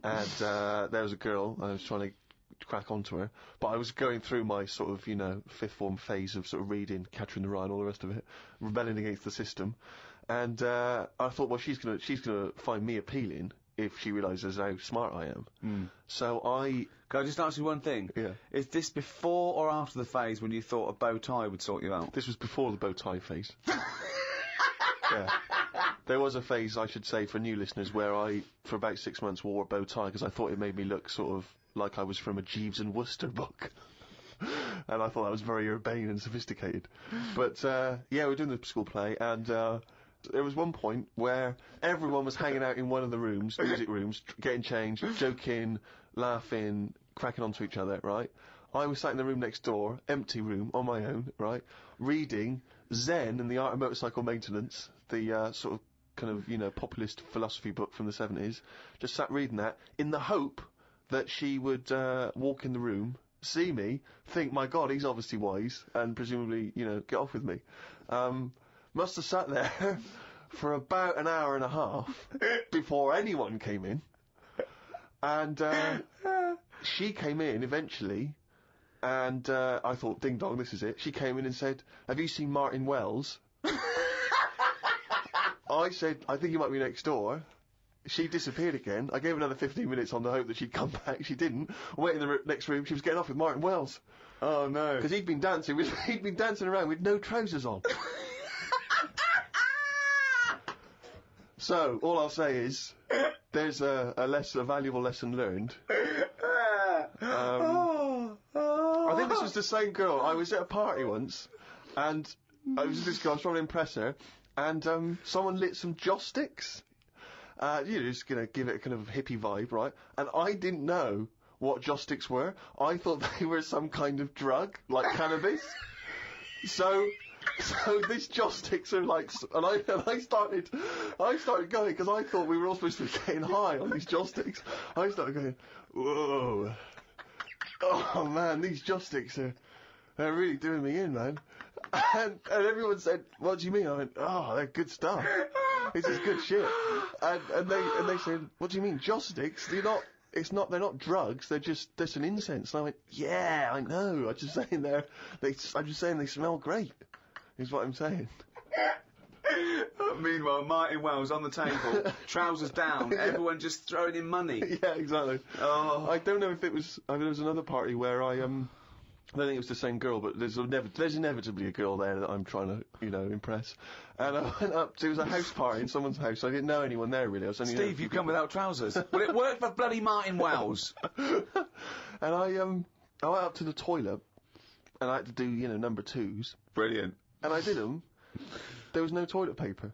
and there was a girl, and I was trying to crack onto her, but I was going through my sort of fifth form phase of sort of reading Catcher in the Rye and all the rest of it, rebelling against the system, and I thought, well, she's gonna find me appealing if she realises how smart I am. So Can I just ask you one thing? Yeah. Is this before or after the phase when you thought a bow tie would sort you out? This was before the bow tie phase. Yeah. There was a phase, I should say, for new listeners, where I, for about 6 months, wore a bow tie because I thought it made me look sort of like I was from a Jeeves and Wooster book. And I thought that was very urbane and sophisticated. But, yeah, we were doing the school play, and there was one point where everyone was hanging out in one of the rooms, music rooms, getting changed, joking, laughing, cracking onto each other, right? I was sat in the room next door, empty room, on my own, right, reading Zen and the Art of Motorcycle Maintenance, the sort of kind of, you know, populist philosophy book from the 70s, just sat reading that, in the hope that she would walk in the room, see me, think, my God, he's obviously wise, and presumably, you know, get off with me. Must have sat there for about an hour and a half before anyone came in. And she came in eventually, and I thought, ding dong, this is it. She came in and said, have you seen Martin Wells? I said, I think he might be next door. She disappeared again. I gave her another 15 minutes on the hope that she'd come back. She didn't. I went in the next room. She was getting off with Martin Wells. Oh, no. Because he'd been dancing around with no trousers on. So, all I'll say is, there's a valuable lesson learned. I think this was the same girl. I was at a party once, and I was with this girl, I was trying to impress her, and someone lit some joss sticks. You know, just gonna give it a kind of hippie vibe, right? And I didn't know what joss sticks were. I thought they were some kind of drug, like cannabis. So these joss sticks are like, and I started going, because I thought we were all supposed to be getting high on these joss sticks. I started going, whoa. Oh man, these joss sticks they're really doing me in, man. And everyone said, what do you mean? I went, oh, they're good stuff. This is good shit. And they said, what do you mean, joss sticks? They're not drugs, they're just an incense. And I went, yeah, I know. I'm just saying they smell great, is what I'm saying. Meanwhile, Martin Wells on the table, trousers down, everyone just throwing in money. Yeah, exactly. Oh. I don't know if it was, there was another party where I don't think it was the same girl, but there's inevitably a girl there that I'm trying to, you know, impress. And I went up to, it was a house party in someone's house, so I didn't know anyone there really. I was only Steve, you come without trousers. Well, it worked for bloody Martin Wells. And I went up to the toilet, and I had to do, you know, number twos. Brilliant. And I did them. There was no toilet paper.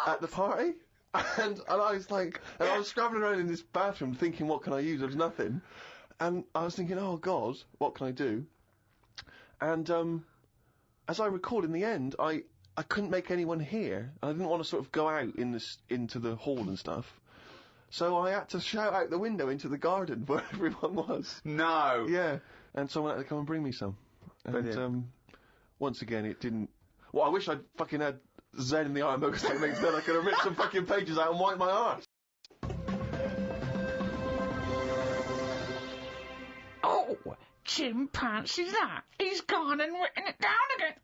At the party. And I was like, and I was scrabbling around in this bathroom thinking, what can I use? There was nothing. And I was thinking, oh God, what can I do? And as I recall, in the end, I couldn't make anyone hear. I didn't want to sort of go out into the hall and stuff. So I had to shout out the window into the garden where everyone was. No. Yeah. And someone had to come and bring me some. And once again, it didn't. Well, I wish I'd fucking had Zen in the Art of Motorcycle Maintenance, then I could have ripped some fucking pages out and wiped my arse. Oh, Jim fancies that. He's gone and written it down again.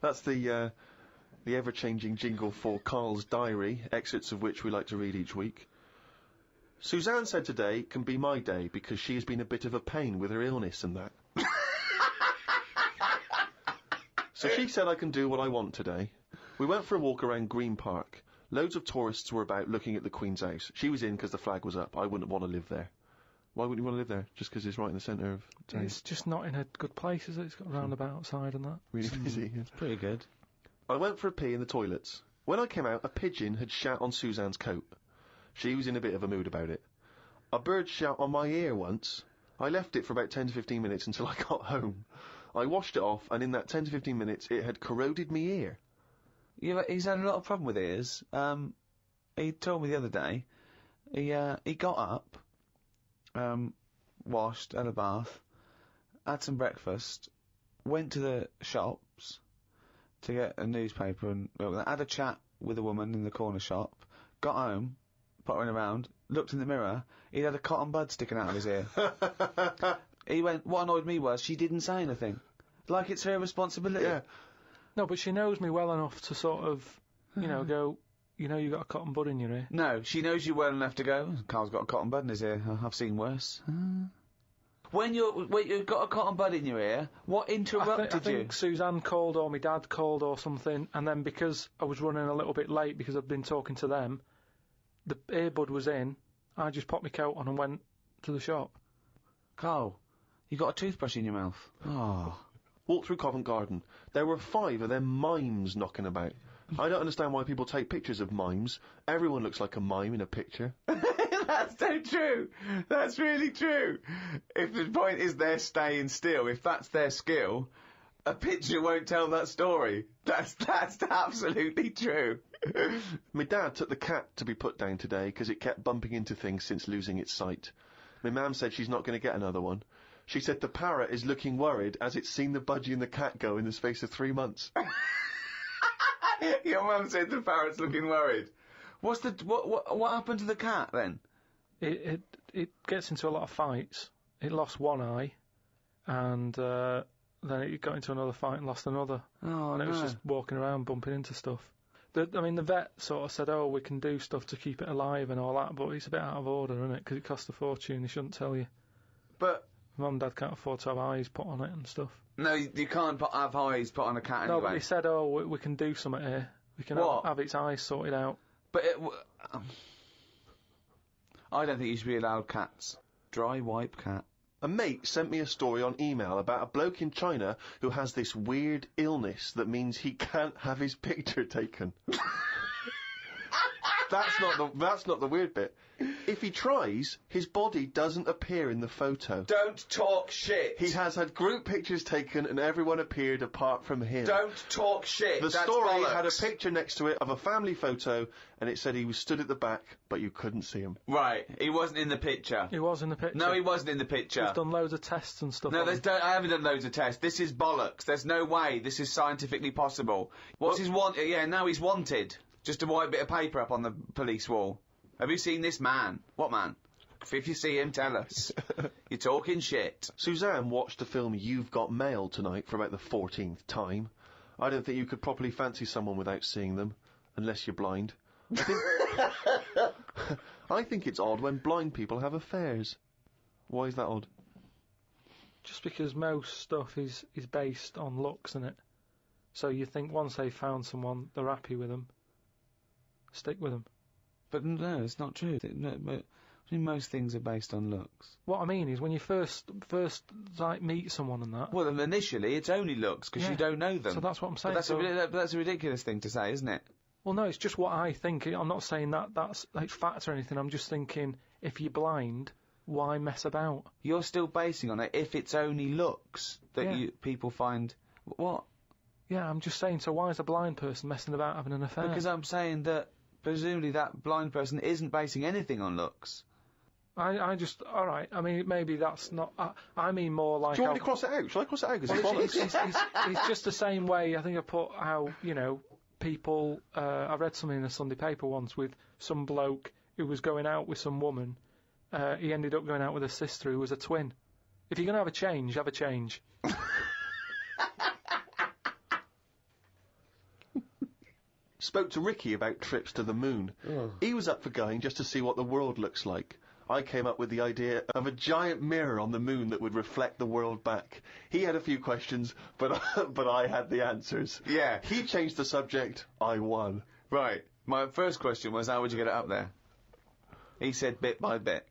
That's the ever-changing jingle for Karl's diary, excerpts of which we like to read each week. Suzanne said today can be my day because she has been a bit of a pain with her illness and that. So she said I can do what I want today. We went for a walk around Green Park. Loads of tourists were about looking at the Queen's house. She was in because the flag was up. I wouldn't want to live there. Why wouldn't you want to live there? Just because it's right in the centre of town? It's just not in a good place, is it? It's got a roundabout outside and that. Really busy. It's pretty good. I went for a pee in the toilets. When I came out, a pigeon had shat on Suzanne's coat. She was in a bit of a mood about it. A bird shat on my ear once. I left it for about 10 to 15 minutes until I got home. I washed it off, and in that 10 to 15 minutes, it had corroded me ear. Yeah, he's had a lot of problem with ears. He told me the other day, he got up, washed, had a bath, had some breakfast, went to the shops to get a newspaper and had a chat with a woman in the corner shop, got home, pottering around, looked in the mirror, he had a cotton bud sticking out of his ear. He went, what annoyed me was she didn't say anything. Like it's her responsibility. Yeah. No, but she knows me well enough to sort of, you know, go, you know you got a cotton bud in your ear. No, she knows you well enough to go, Carl's got a cotton bud in his ear. I've seen worse. When you've got a cotton bud in your ear, what interrupted I think Suzanne called or my dad called or something, and then because I was running a little bit late because I'd been talking to them, the earbud was in, I just popped my coat on and went to the shop. Carl, you got a toothbrush in your mouth. Oh. Walked through Covent Garden. There were 5 of them mimes knocking about. I don't understand why people take pictures of mimes. Everyone looks like a mime in a picture. That's so true. That's really true. If the point is they're staying still, if that's their skill, a picture won't tell that story. That's absolutely true. My dad took the cat to be put down today because it kept bumping into things since losing its sight. My mum said she's not going to get another one. She said the parrot is looking worried as it's seen the budgie and the cat go in the space of 3 months. Your mum said the parrot's looking worried. What happened to the cat then? It gets into a lot of fights. It lost one eye, and then it got into another fight and lost another. Oh, and it was just walking around bumping into stuff. The vet sort of said, we can do stuff to keep it alive and all that, but it's a bit out of order, isn't it? Because it costs a fortune, they shouldn't tell you. But Mum and Dad can't afford to have eyes put on it and stuff. No, you can't have eyes put on a cat anyway. No, but he said, we can do something here. We can have its eyes sorted out. But I don't think you should be allowed cats. Dry wipe cat. A mate sent me a story on email about a bloke in China who has this weird illness that means he can't have his picture taken. That's not the weird bit. If he tries, his body doesn't appear in the photo. Don't talk shit. He has had group pictures taken and everyone appeared apart from him. Don't talk shit. The That's story bollocks. had a picture next to it of a family photo and it said he was stood at the back, but you couldn't see him. Right, he wasn't in the picture. He was in the picture. No, he wasn't in the picture. We've done loads of tests and stuff. No, I haven't done loads of tests. This is bollocks. There's no way this is scientifically possible. What's his want? Yeah, now he's wanted. Just a white bit of paper up on the police wall. Have you seen this man? What man? If you see him, tell us. You're talking shit. Suzanne watched the film You've Got Mail tonight for about the 14th time. I don't think you could properly fancy someone without seeing them, unless you're blind. I think it's odd when blind people have affairs. Why is that odd? Just because most stuff is based on looks, isn't it? So you think once they've found someone, they're happy with them. Stick with them. But no, it's not true. Most things are based on looks. What I mean is when you first like meet someone and that. Well, initially it's only looks because you don't know them. So that's what I'm saying. But that's a ridiculous thing to say, isn't it? Well, no, it's just what I think. I'm not saying that's like fact or anything. I'm just thinking if you're blind, why mess about? You're still basing on it if it's only looks that people find. What? Yeah, I'm just saying. So why is a blind person messing about having an affair? Because I'm saying that presumably that blind person isn't basing anything on looks. All right, I mean, maybe that's not, I mean more like... Do you want me to cross it out? Shall I cross it out? It's just the same way, I think I put how, people, I read something in a Sunday paper once with some bloke who was going out with some woman, he ended up going out with a sister who was a twin. If you're going to have a change, have a change. Spoke to Ricky about trips to the moon. He was up for going just to see what the world looks like. I came up with the idea of a giant mirror on the moon that would reflect the world back. He had a few questions, but I had the answers. Yeah. He changed the subject, I won. Right. My first question was, how would you get it up there? He said bit by bit.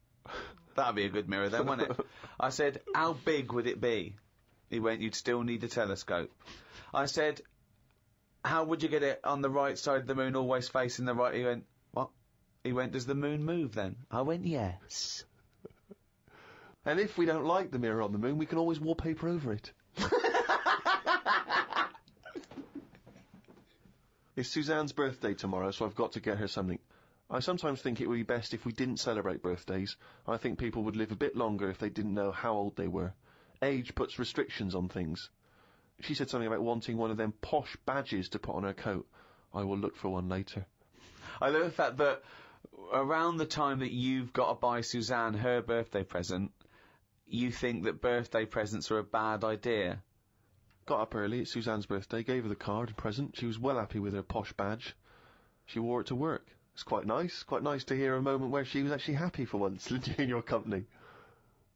That'd be a good mirror then, wouldn't it? I said, how big would it be? He went, you'd still need a telescope. I said, how would you get it on the right side of the moon, always facing the right? He went, what? He went, does the moon move then? I went, yes. And if we don't like the mirror on the moon, we can always wallpaper over it. It's Suzanne's birthday tomorrow, so I've got to get her something. I sometimes think it would be best if we didn't celebrate birthdays. I think people would live a bit longer if they didn't know how old they were. Age puts restrictions on things. She said something about wanting one of them posh badges to put on her coat. I will look for one later. I love the fact that around the time that you've got to buy Suzanne her birthday present, you think that birthday presents are a bad idea. Got up early, it's Suzanne's birthday, gave her the card and present. She was well happy with her posh badge. She wore it to work. It's quite nice to hear a moment where she was actually happy for once in your company.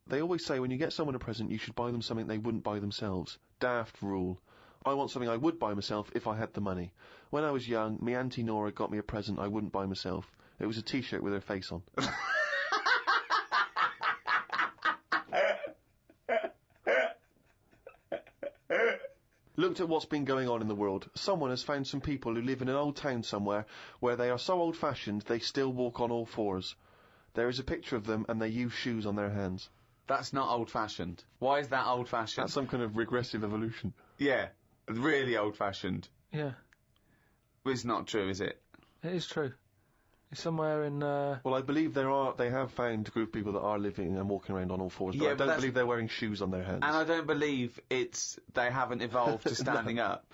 They always say when you get someone a present, you should buy them something they wouldn't buy themselves. Daft rule. I want something I would buy myself if I had the money. When I was young, me Auntie Nora got me a present I wouldn't buy myself. It was a T-shirt with her face on. Looked at what's been going on in the world. Someone has found some people who live in an old town somewhere where they are so old-fashioned they still walk on all fours. There is a picture of them and they use shoes on their hands. That's not old-fashioned. Why is that old-fashioned? That's some kind of regressive evolution. Yeah, really old-fashioned. Yeah. It's not true, is it? It is true. It's somewhere in... Well, I believe they have found a group of people that are living and walking around on all fours, but I don't believe they're wearing shoes on their hands. And I don't believe they haven't evolved to standing up.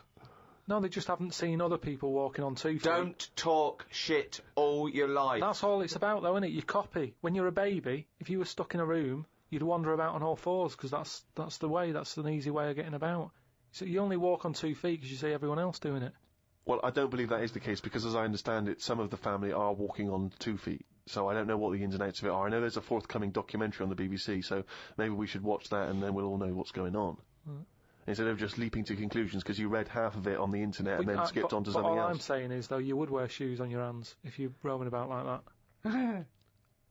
No, they just haven't seen other people walking on 2 feet. Don't talk shit all your life. That's all it's about, though, isn't it? You copy. When you're a baby, if you were stuck in a room, you'd wander about on all fours, because that's the way. That's an easy way of getting about. So you only walk on 2 feet because you see everyone else doing it. Well, I don't believe that is the case, because as I understand it, some of the family are walking on 2 feet. So I don't know what the ins and outs of it are. I know there's a forthcoming documentary on the BBC, so maybe we should watch that and then we'll all know what's going on. Right. Instead of just leaping to conclusions because you read half of it on the internet and then skipped on to something all else. I'm saying is, though, you would wear shoes on your hands if you're roaming about like that.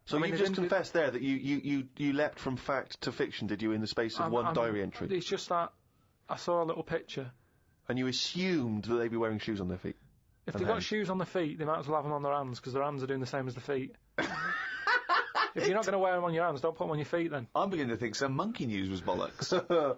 So you just confessed there that you leapt from fact to fiction, did you, in the space of one diary entry? It's just that I saw a little picture. And you assumed that they'd be wearing shoes on their feet? If they've got shoes on their feet, they might as well have them on their hands, because their hands are doing the same as the feet. If you're not going to wear them on your hands, don't put them on your feet then. I'm beginning to think some monkey news was bollocks.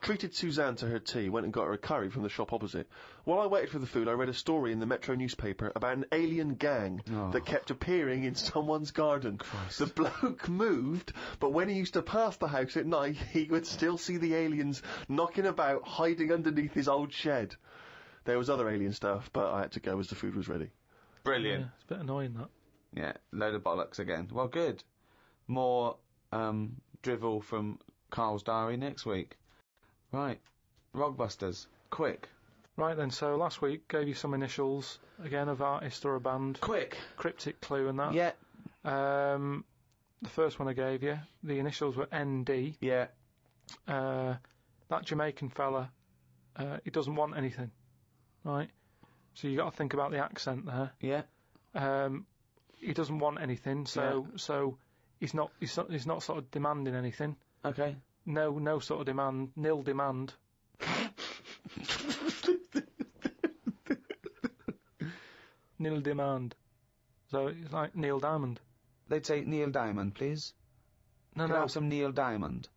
Treated Suzanne to her tea, went and got her a curry from the shop opposite. While I waited for the food, I read a story in the Metro newspaper about an alien gang that kept appearing in someone's garden. Christ. The bloke moved, but when he used to pass the house at night, he would still see the aliens knocking about, hiding underneath his old shed. There was other alien stuff, but I had to go as the food was ready. Brilliant. Yeah, it's a bit annoying, that. Yeah, load of bollocks again. Well, good. More drivel from Karl's diary next week. Right, Rockbusters, quick. Right then, so last week gave you some initials, again, of artist or a band. Quick. Cryptic clue and that. Yeah. The first one I gave you, the initials were ND. Yeah. That Jamaican fella, he doesn't want anything, right? So you got to think about the accent there. Yeah. He doesn't want anything, so he's not sort of demanding anything. Okay. No sort of demand, nil demand. Nil demand. So it's like Neil Diamond. They'd say Neil Diamond, please. Can I have some Neil Diamond?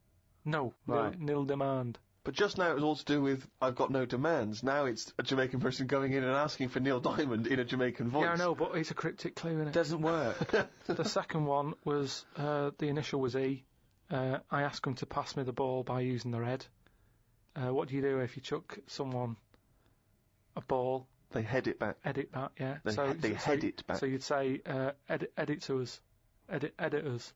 No, right. Nil demand. But just now it was all to do with I've got no demands. Now it's a Jamaican person going in and asking for Neil Diamond in a Jamaican voice. Yeah, I know, but it's a cryptic clue, innit? Doesn't work. The second one was, the initial was E. I asked him to pass me the ball by using their head. What do you do if you chuck someone a ball? They head it back. Edit back, yeah. They head it back. So you'd say, edit to us. Editors.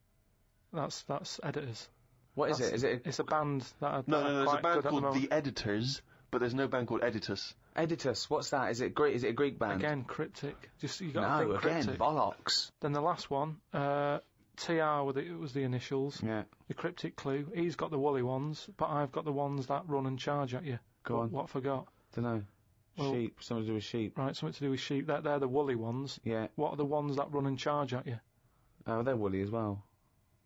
That's editors. What is it? Is it? It's a band that No, there's a band called The Editors, but there's no band called Editus. Editus, what's that? Is it Greek? Is it a Greek band? Again, cryptic. Just you got to think cryptic. Bollocks. Then the last one, TR was the initials. Yeah. The cryptic clue. He's got the woolly ones, but I've got the ones that run and charge at you. Go on. What I forgot? Dunno. Well, sheep. Something to do with sheep. Right, something to do with sheep. They're the woolly ones. Yeah. What are the ones that run and charge at you? Oh, they're woolly as well.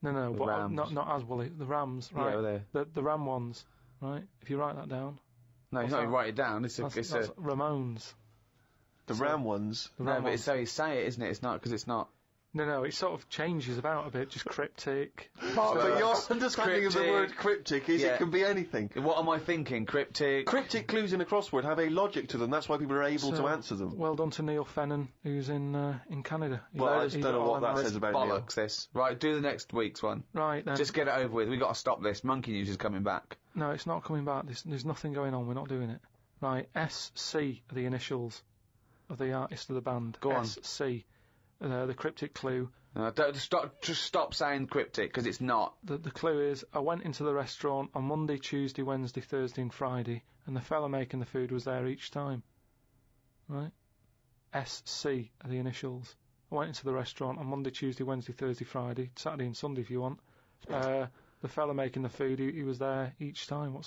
No, The but rams. not as woolly. The rams, right? Yeah, they're... The ram ones, right? If you write that down. No, you're not even write it down. It's that's a... Ramones. The Ram ones. The No, Ram but ones. it's so you say it, isn't it? It's not, because it's not... No, it sort of changes about a bit, just cryptic. But your understanding of the word cryptic is it can be anything. What am I thinking? Cryptic? Cryptic clues in a crossword have a logic to them, that's why people are able to answer them. Well done to Neil Fennon, who's in Canada. Well, I just don't know what that says about Neil. Bollocks, this. Right, do the next week's one. Right, then. Just get it over with. We've got to stop this. Monkey News is coming back. No, it's not coming back. There's nothing going on. We're not doing it. Right, SC are the initials of the artist of the band. Go on. SC. The cryptic clue. Just stop saying cryptic, because it's not. The clue is, I went into the restaurant on Monday, Tuesday, Wednesday, Thursday and Friday, and the fella making the food was there each time. right? SC are the initials. I went into the restaurant on Monday, Tuesday, Wednesday, Thursday, Friday, Saturday and Sunday if you want. The fella making the food, he was there each time.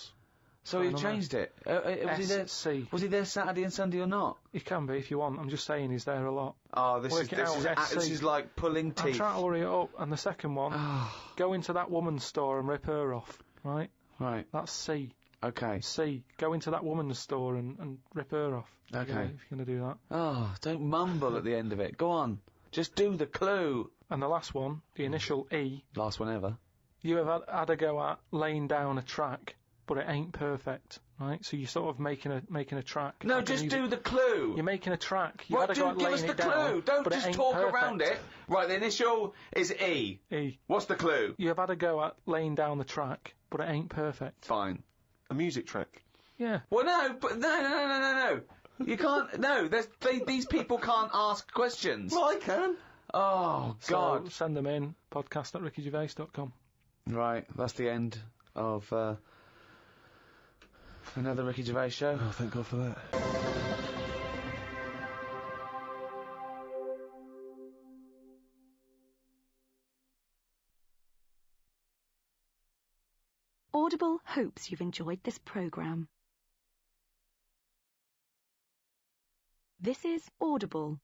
So you changed it? Was he there Saturday and Sunday or not? He can be if you want. I'm just saying he's there a lot. Oh, this is like pulling teeth. I'm trying to hurry it up. And the second one, go into that woman's store and rip her off, right? Right. That's C. Okay. C. Go into that woman's store and rip her off. Okay. If you're going to do that. Oh, don't mumble at the end of it. Go on. Just do the clue. And the last one, the initial E. Last one ever. You have had a go at laying down a track, but it ain't perfect, right? So you're sort of making a track. No, just do the clue. You're making a track. Right, give us the clue. Don't just talk around it. Right, the initial is E. E. What's the clue? You have had a go at laying down the track, but it ain't perfect. Fine. A music track. Yeah. Well, no. You can't. No, these people can't ask questions. Well, I can. Oh, God. So send them in, podcast@rickygervais.com. Right, that's the end of another Ricky Gervais show. Oh, thank God for that. Audible hopes you've enjoyed this programme. This is Audible.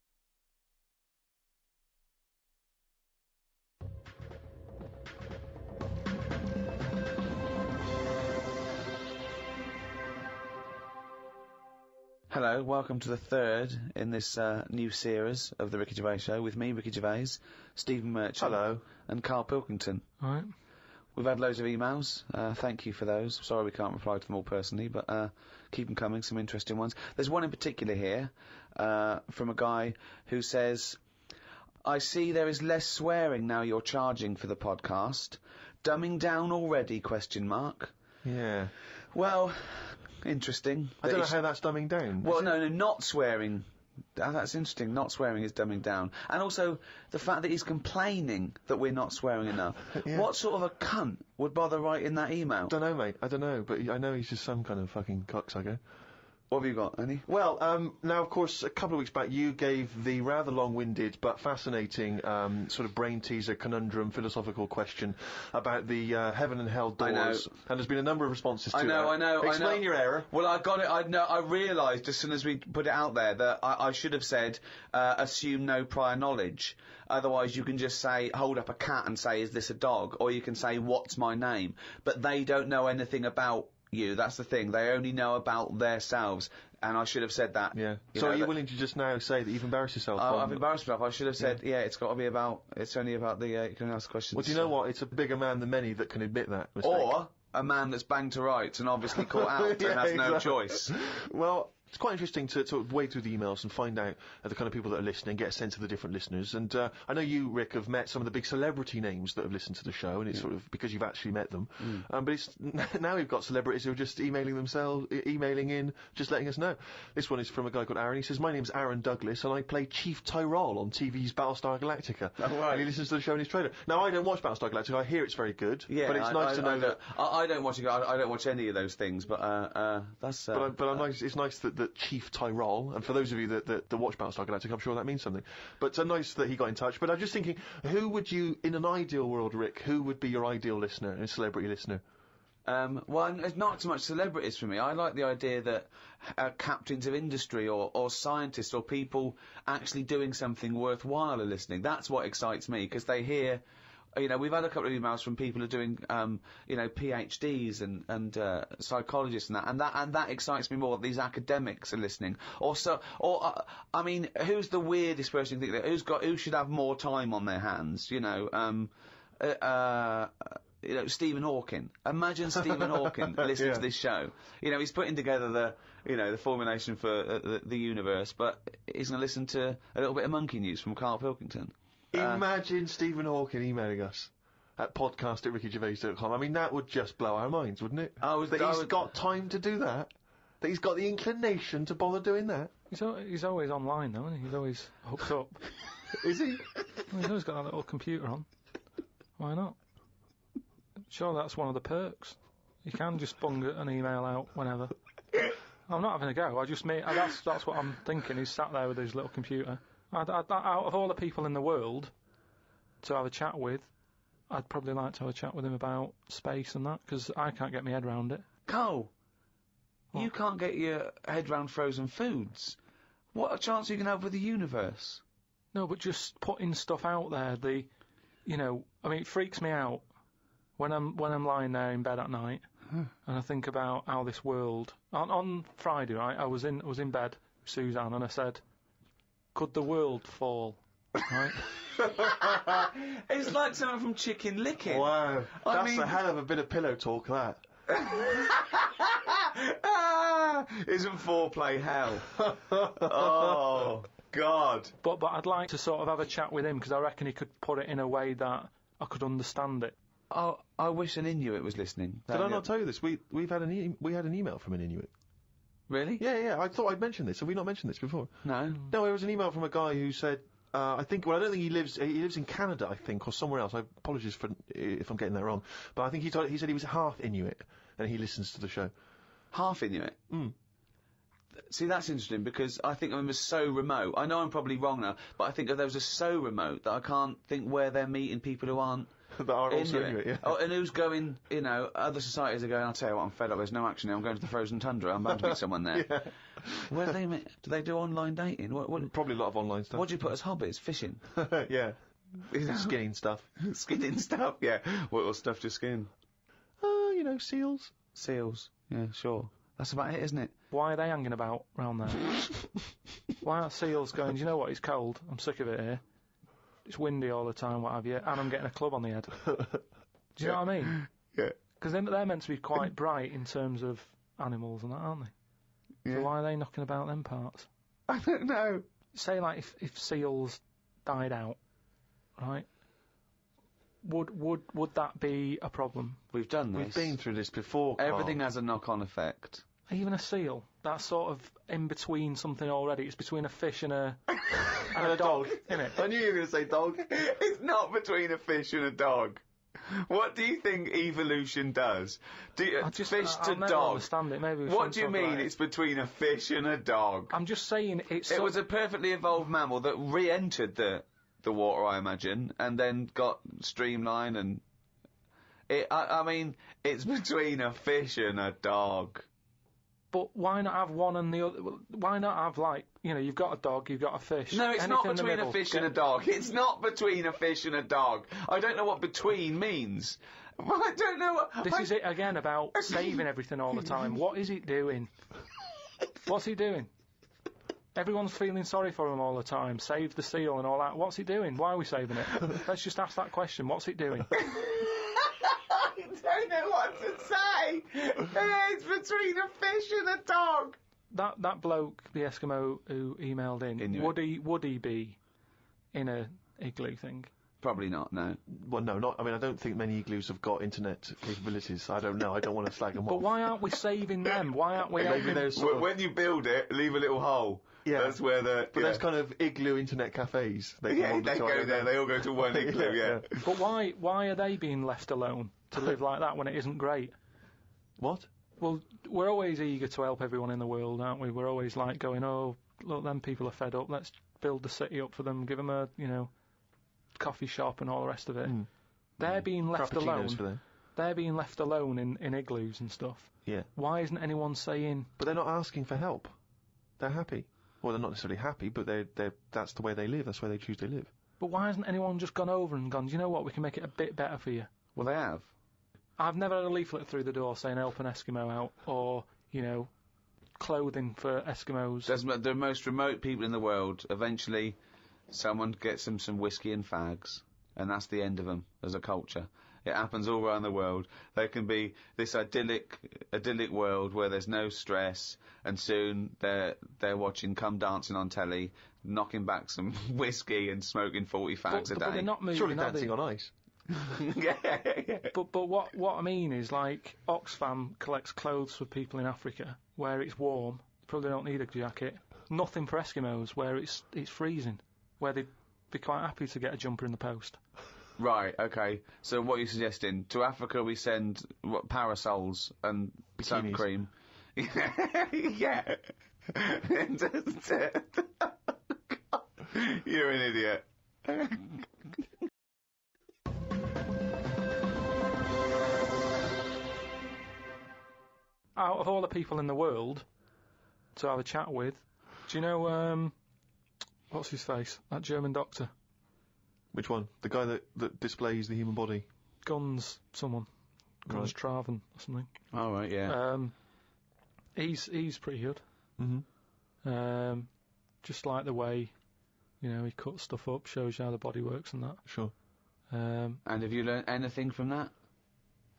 Hello, welcome to the third in this new series of the Ricky Gervais Show with me, Ricky Gervais, Stephen Merchant, hello, and Karl Pilkington. All right. We've had loads of emails. Thank you for those. Sorry we can't reply to them all personally, but keep them coming. Some interesting ones. There's one in particular here from a guy who says, "I see there is less swearing now you're charging for the podcast. Dumbing down already? ? Yeah. Well, interesting. I don't know how that's dumbing down. Well, no, not swearing. That's interesting. Not swearing is dumbing down. And also, the fact that he's complaining that we're not swearing enough. Yeah. What sort of a cunt would bother writing that email? Don't know, mate. I don't know, but I know he's just some kind of fucking cocksucker. What have you got, Annie? Well, now, of course, a couple of weeks back, you gave the rather long-winded but fascinating sort of brain-teaser, conundrum, philosophical question about the heaven and hell doors. I know. And there's been a number of responses to I know. Explain your error. Well, I got it. I realised as soon as we put it out there that I should have said, assume no prior knowledge. Otherwise, you can just say, hold up a cat and say, is this a dog? Or you can say, what's my name? But they don't know anything about you. That's the thing. They only know about themselves. And I should have said that. Yeah. So are you willing to just now say that you've embarrassed yourself? I've embarrassed myself. I should have said, it's got to be about, it's only about the, you can ask questions. Well, do you know what? It's a bigger man than many that can admit that mistake. Or a man that's banged to rights and obviously caught out and has no choice. Well, it's quite interesting to sort of wade through the emails and find out the kind of people that are listening, get a sense of the different listeners. And I know you, Rick, have met some of the big celebrity names that have listened to the show, and it's sort of because you've actually met them. But it's now we've got celebrities who are just emailing in, just letting us know. This one is from a guy called Aaron. He says, "My name's Aaron Douglas, and I play Chief Tyrol on TV's Battlestar Galactica." Oh, right. And he listens to the show in his trailer. Now, I don't watch Battlestar Galactica. I hear it's very good. Yeah, but it's nice to know that. I don't watch it. I don't watch any of those things. But that's. But it's nice that Chief Tyrol. And for those of you that watch Battlestar Galactica, I'm sure that means something. But nice that he got in touch. But I'm just thinking, who would you, in an ideal world, Rick, who would be your ideal listener, a celebrity listener? Well, it's not so much celebrities for me. I like the idea that captains of industry or scientists or people actually doing something worthwhile are listening. That's what excites me, because they hear... we've had a couple of emails from people who are doing, PhDs and psychologists and that excites me more. These academics are listening. Who's the weirdest person you think who should have more time on their hands? Stephen Hawking. Imagine Stephen Hawking listening to this show. He's putting together the formulation for the universe, but he's going to listen to a little bit of monkey news from Karl Pilkington. Imagine Stephen Hawking emailing us at podcast@rickygervais.com. I mean, that would just blow our minds, wouldn't it? He's got time to do that. That he's got the inclination to bother doing that. He's always online, though, isn't he? He's always hooked up. Is he? Well, he's always got that little computer on. Why not? Sure, that's one of the perks. You can just bung an email out whenever. I'm not having a go. That's what I'm thinking. He's sat there with his little computer. Out of all the people in the world to have a chat with, I'd probably like to have a chat with him about space and that, because I can't get my head around it. Carl, What? you can't get your head round frozen foods. What a chance you can have with the universe. No, but just putting stuff out there, it freaks me out when I'm lying there in bed at night and I think about how this world. On Friday, right, I was in bed with Suzanne and I said, could the world fall? Right? It's like something from Chicken Licken. Wow. That's a hell of a bit of pillow talk, that. Isn't foreplay hell? Oh, God. But I'd like to sort of have a chat with him because I reckon he could put it in a way that I could understand it. Oh, I wish an Inuit was listening. Did I not tell you this? We had an email from an Inuit. Really? Yeah. I thought I'd mentioned this. Have we not mentioned this before? No. No, it was an email from a guy who said, I don't think he lives in Canada, I think, or somewhere else. I apologize if I'm getting that wrong. But I think he said he was half Inuit, and he listens to the show. Half Inuit? See, that's interesting, because I think of them as so remote. I know I'm probably wrong now, but I think of those as so remote that I can't think where they're meeting people who aren't that are also Inuit, yeah. Oh, and who's going, other societies are going, I'll tell you what, I'm fed up, there's no action here, I'm going to the frozen tundra, I'm bound to meet someone there. Yeah. Where do they meet? Do they do online dating? What, Probably a lot of online stuff. what do you put as hobbies? Fishing? Yeah. Skinning stuff. Skinning stuff, yeah. What stuff to skin? Seals. Seals. Yeah, sure. That's about it, isn't it? Why are they hanging about round there? Why aren't seals going, do you know what, it's cold, I'm sick of it here. It's windy all the time, what have you, and I'm getting a club on the head. Do you know what I mean? Yeah. Because they're meant to be quite bright in terms of animals and that, aren't they? Yeah. So why are they knocking about them parts? I don't know. Say, like, if seals died out, right? Would that be a problem? We've done this. We've been through this before, Carl. Everything has a knock-on effect. Even a seal, that's sort of in between something already. It's between a fish and a dog, isn't it? I knew you were going to say dog. It's not between a fish and a dog. What do you think evolution does? Fish to I'll never dog. understand it. Maybe we What shouldn't do you talk mean about it. it's between a fish and a dog? I'm just saying it's. It was a perfectly evolved mammal that re-entered the water, I imagine, and then got streamlined and... I mean, it's between a fish and a dog. But why not have one and the other? Why not have, like, you've got a dog, you've got a fish. No, it's anything not in the between middle. a fish and a dog. It's not between a fish and a dog. I don't know what between means. I don't know what... This is it again about saving everything all the time. What is it doing? What's he doing? Everyone's feeling sorry for him all the time. Save the seal and all that. What's he doing? Why are we saving it? Let's just ask that question. What's it doing? I don't know what to say. It's between a fish and a dog. That bloke, the Eskimo who emailed in, Inuit. would he be in a igloo thing? Probably not, no. Well, no, not. I mean, I don't think many igloos have got internet capabilities. I don't know. I don't want to slag them off. But why aren't we saving them? Why aren't we Maybe helping? there's sort of, When you build it, leave a little hole. Yeah. That's where the... but there's kind of igloo internet cafes. They Yeah, they go there. They all go to one igloo, yeah. But why are they being left alone to live like that when it isn't great? What? Well, we're always eager to help everyone in the world, aren't we? We're always like going, oh, look, them people are fed up. Let's build the city up for them, give them a, coffee shop and all the rest of it. They're being left alone. For them. They're being left alone in igloos and stuff. Yeah. Why isn't anyone saying... But they're not asking for help. They're happy. Well, they're not necessarily happy, but that's the way they live. That's where they choose to live. But why hasn't anyone just gone over and gone, do you know what, we can make it a bit better for you? Well, they have. I've never had a leaflet through the door saying help an Eskimo out, or, clothing for Eskimos. The most remote people in the world, eventually someone gets them some whiskey and fags, and that's the end of them as a culture. It happens all around the world. There can be this idyllic world where there's no stress, and soon they're watching Come Dancing on telly, knocking back some whiskey and smoking 40 fags a day. But they're not moving, Surely are dancing they? on ice. Yeah. But what I mean is, like, Oxfam collects clothes for people in Africa where it's warm. Probably don't need a jacket. Nothing for Eskimos where it's freezing, where they'd be quite happy to get a jumper in the post. Right, okay. So what are you suggesting? To Africa we send parasols and sun Bikinis. cream. Yeah. You're an idiot. Out of all the people in the world to have a chat with, do you know, what's his face? That German doctor. Which one? The guy that displays the human body? Guns, someone. Guns Traven or something. Oh, right, yeah. He's pretty good. Mm-hmm. Just like the way, he cuts stuff up, shows you how the body works and that. Sure. And have you learned anything from that?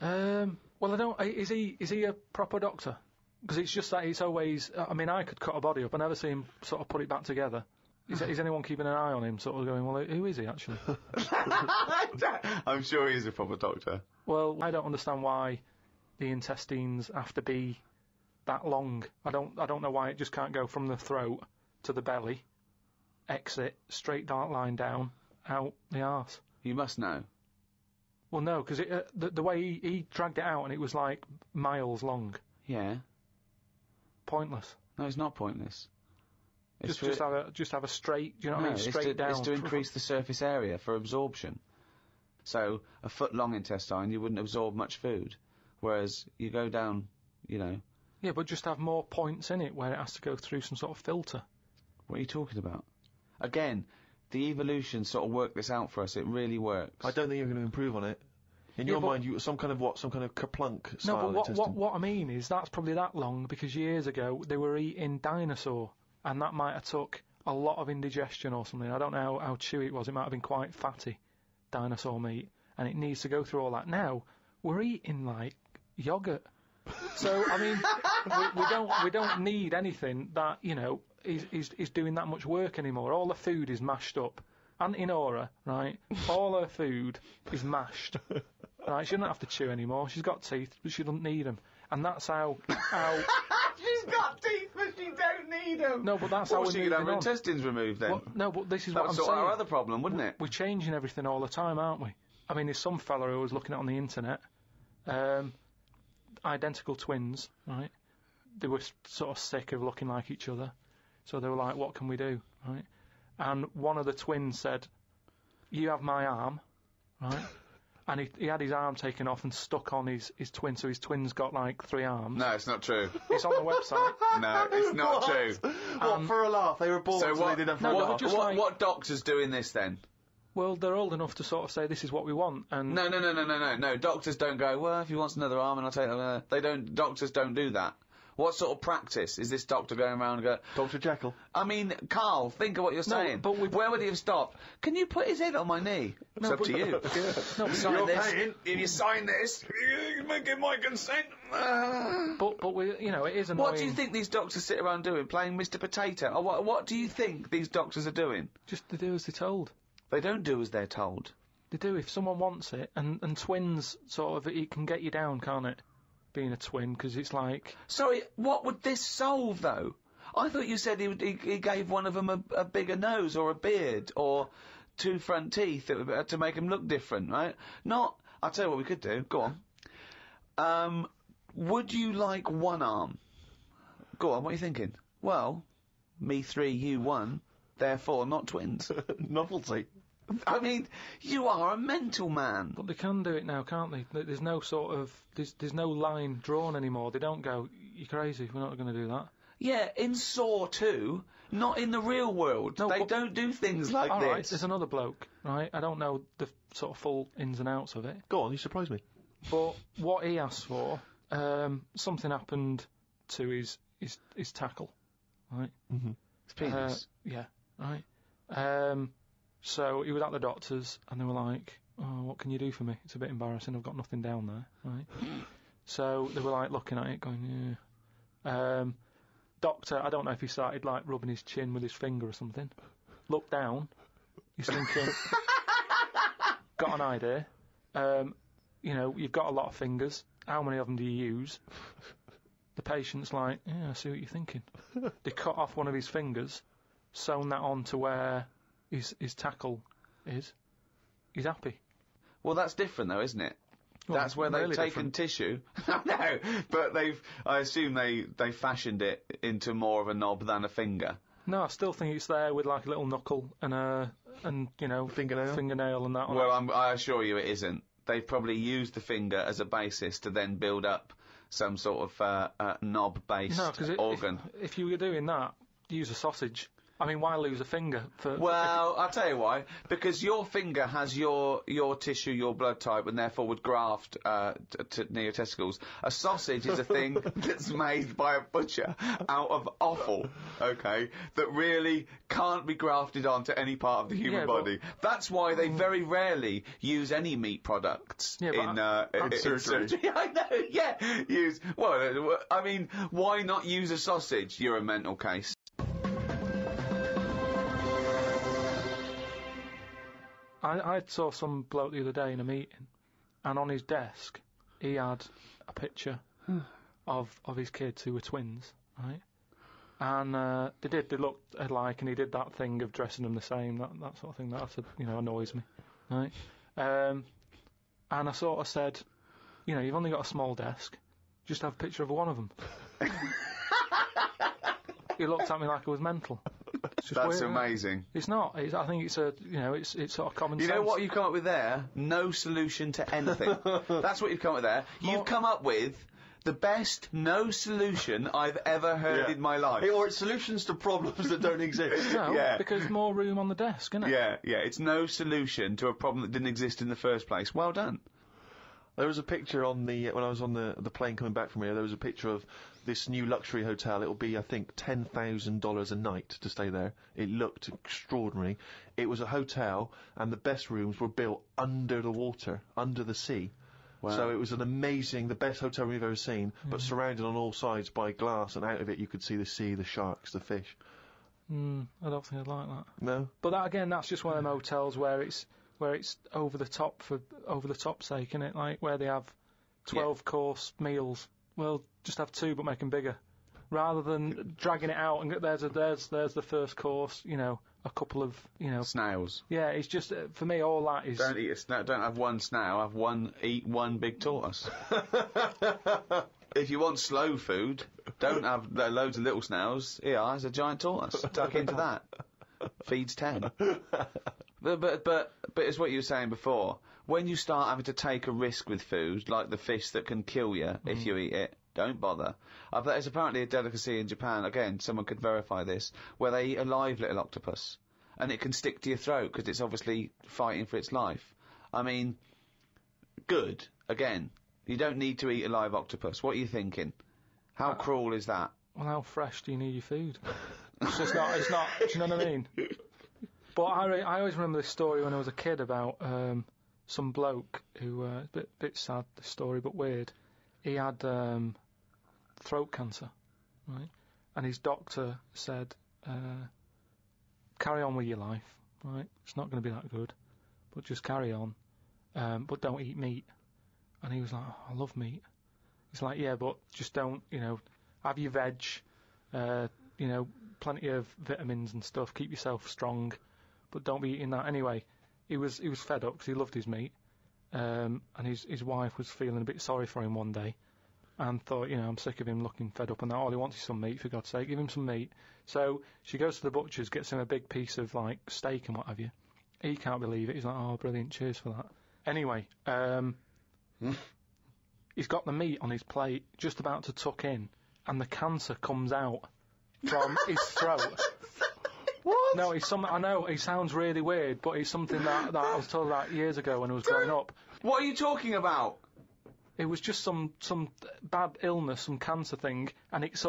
Well, I don't. Is he a proper doctor? Because it's just that it's always. I mean, I could cut a body up. I never see him sort of put it back together. Is anyone keeping an eye on him? Sort of going, well, who is he actually? I'm sure he's a proper doctor. Well, I don't understand why the intestines have to be that long. I don't know why it just can't go from the throat to the belly, exit, straight dark line down, out the arse. You must know. Well, no, because the way he dragged it out and it was like miles long. Yeah. Pointless. No, it's not pointless. Just have a straight. Do you know what I mean? Straight down. It's to increase the surface area for absorption. So a foot long intestine, you wouldn't absorb much food, whereas you go down, Yeah, but just have more points in it where it has to go through some sort of filter. What are you talking about? Again, the evolution sort of worked this out for us. It really works. I don't think you're going to improve on it. In your mind, you some kind of Kerplunk style No, intestine. but what I mean is that's probably that long because years ago they were eating dinosaur, and that might have took a lot of indigestion or something. I don't know how chewy it was. It might have been quite fatty, dinosaur meat, and it needs to go through all that. Now we're eating like yogurt. So I mean, we don't need anything that is doing that much work anymore. All the food is mashed up. Auntie Nora, right? All her food is mashed. Right? She doesn't have to chew anymore. She's got teeth, but she doesn't need them. And that's how. She's got teeth, but she don't need them. No, but that's how we're she moving could have her on. intestines removed then. Well, no, but this is that what I'm would sort saying. out our other problem, wouldn't it? We're changing everything all the time, aren't we? I mean, there's some fella who I was looking at on the internet. Identical twins, right? They were sort of sick of looking like each other, so they were like, "What can we do?" Right? And one of the twins said, "You have my arm," right? And he had his arm taken off and stuck on his twin, so his twin's got like 3 arms. No, it's not true. It's on the website. No, it's not true. What, for a laugh? They were born So so what- they didn't have no, a but laugh. just like- What doctor's doing this then? Well, they're old enough to sort of say this is what we want, and No. Doctors don't go, well, if he wants another arm, and I'll take that. They don't. Doctors don't do that. What sort of practice is this doctor going around and go? Dr. Jekyll. I mean, Carl, think of what you're saying. but where would he have stopped? Can you put his head on my knee? It's up to you. No, but Sign You're this. paying. If you sign this, you may give my consent. but we, it is annoying. What do you think these doctors sit around doing? Playing Mr. Potato? Or what do you think these doctors are doing? Just to do as they're told. They don't do as they're told. They do if someone wants it, and twins sort of it can get you down, can't it? Being a twin, because it's like. Sorry, what would this solve though? I thought you said he gave one of them a bigger nose or a beard or 2 front teeth to make him look different, right? Not. I'll tell you what we could do. Go on. Would you like 1 arm? Go on. What are you thinking? Well, me 3, you 1. Therefore, not twins. Novelty. I mean, you are a mental man. But they can do it now, can't they? There's no sort of there's no line drawn anymore. They don't go, "You're crazy. We're not going to do that." Yeah, in Saw 2, not in the real world. No, they but- don't do things like All this. right, there's another bloke, right? I don't know the sort of full ins and outs of it, Go on, you surprised me. but what he asked for, something happened to his tackle, right? Mm-hmm. It's penis. Yeah, right. So he was at the doctor's, and they were like, "Oh, what can you do for me? It's a bit embarrassing. I've got nothing down there." Right. So they were like looking at it, going, "Yeah." Doctor, I don't know if he started like rubbing his chin with his finger or something. Looked down. He's thinking, "Got an idea. You've got a lot of fingers. How many of them do you use?" The patient's like, "Yeah, I see what you're thinking." They cut off one of his fingers, sewn that on to where his tackle is. He's happy. Well, that's different, though, isn't it? That's where they've really taken different. tissue. No, but I assume they fashioned it into more of a knob than a finger. No, I still think it's there with like a little knuckle and you know, fingernail and that. Well, I assure you it isn't. They've probably used the finger as a basis to then build up some sort of knob-based organ. If you were doing that, use a sausage. I mean, why lose a finger? Well, I'll tell you why. Because your finger has your tissue, your blood type, and therefore would graft near your testicles. A sausage is a thing that's made by a butcher out of offal, okay, that really can't be grafted onto any part of the human body. That's why they very rarely use any meat products in surgery. I know, yeah. Well, I mean, why not use a sausage? You're a mental case. I saw some bloke the other day in a meeting, and on his desk he had a picture of his kids who were twins, right? And they looked alike, and he did that thing of dressing them the same, that sort of thing that annoys me, right? And I sort of said, you've only got a small desk, just have a picture of one of them. He looked at me like I was mental. That's weird, amazing. It's not. I think it's it's sort of common sense. You know what you've come up with there? No solution to anything. That's what you've come up with there. You've come up with the best no solution I've ever heard in my life. Or it's solutions to problems that don't exist. No, because more room on the desk, isn't it? Yeah. It's no solution to a problem that didn't exist in the first place. Well done. There was a picture on when I was on the plane coming back from here, there was a picture of this new luxury hotel. It'll be, I think, $10,000 a night to stay there. It looked extraordinary. It was a hotel, and the best rooms were built under the water, under the sea. Wow. So it was the best hotel room we've ever seen, but surrounded on all sides by glass, and out of it you could see the sea, the sharks, the fish. I don't think I'd like that. No? But that's just one of them hotels where it's over the top for over the top sake, isn't it? Like where they have 12-course meals. Well, just have 2, but make them bigger, rather than dragging it out and there's the first course. A couple of snails. Yeah, it's just for me all that is. Don't eat a snail. Don't have one snail. Eat one big tortoise. If you want slow food, don't have loads of little snails. Here, there's a giant tortoise. Tuck into that. Feeds 10. But it's what you were saying before. When you start having to take a risk with food, like the fish that can kill you if you eat it, don't bother. There's apparently a delicacy in Japan, again, someone could verify this, where they eat a live little octopus. And it can stick to your throat because it's obviously fighting for its life. I mean, good. Again, you don't need to eat a live octopus. What are you thinking? How cruel is that? Well, how fresh do you need your food? It's not, do you know what I mean? But I always remember this story when I was a kid about some bloke who, a bit sad, this story, but weird. He had throat cancer, right? And his doctor said, carry on with your life, right? It's not going to be that good, but just carry on, but don't eat meat. And he was like, I love meat. He's like, yeah, but just don't, have your veg, plenty of vitamins and stuff, keep yourself strong, but don't be eating that anyway. He was fed up because he loved his meat, and his wife was feeling a bit sorry for him one day, and thought, I'm sick of him looking fed up and that. All he wants is some meat, for God's sake, give him some meat. So she goes to the butcher's, gets him a big piece of like steak and what have you. He can't believe it. He's like, oh, brilliant, cheers for that. Anyway, he's got the meat on his plate, just about to tuck in, and the cancer comes out from his throat. What? No, I know, it sounds really weird, but it's something that I was told about years ago when I was growing up. What are you talking about? It was just some bad illness, some cancer thing, and it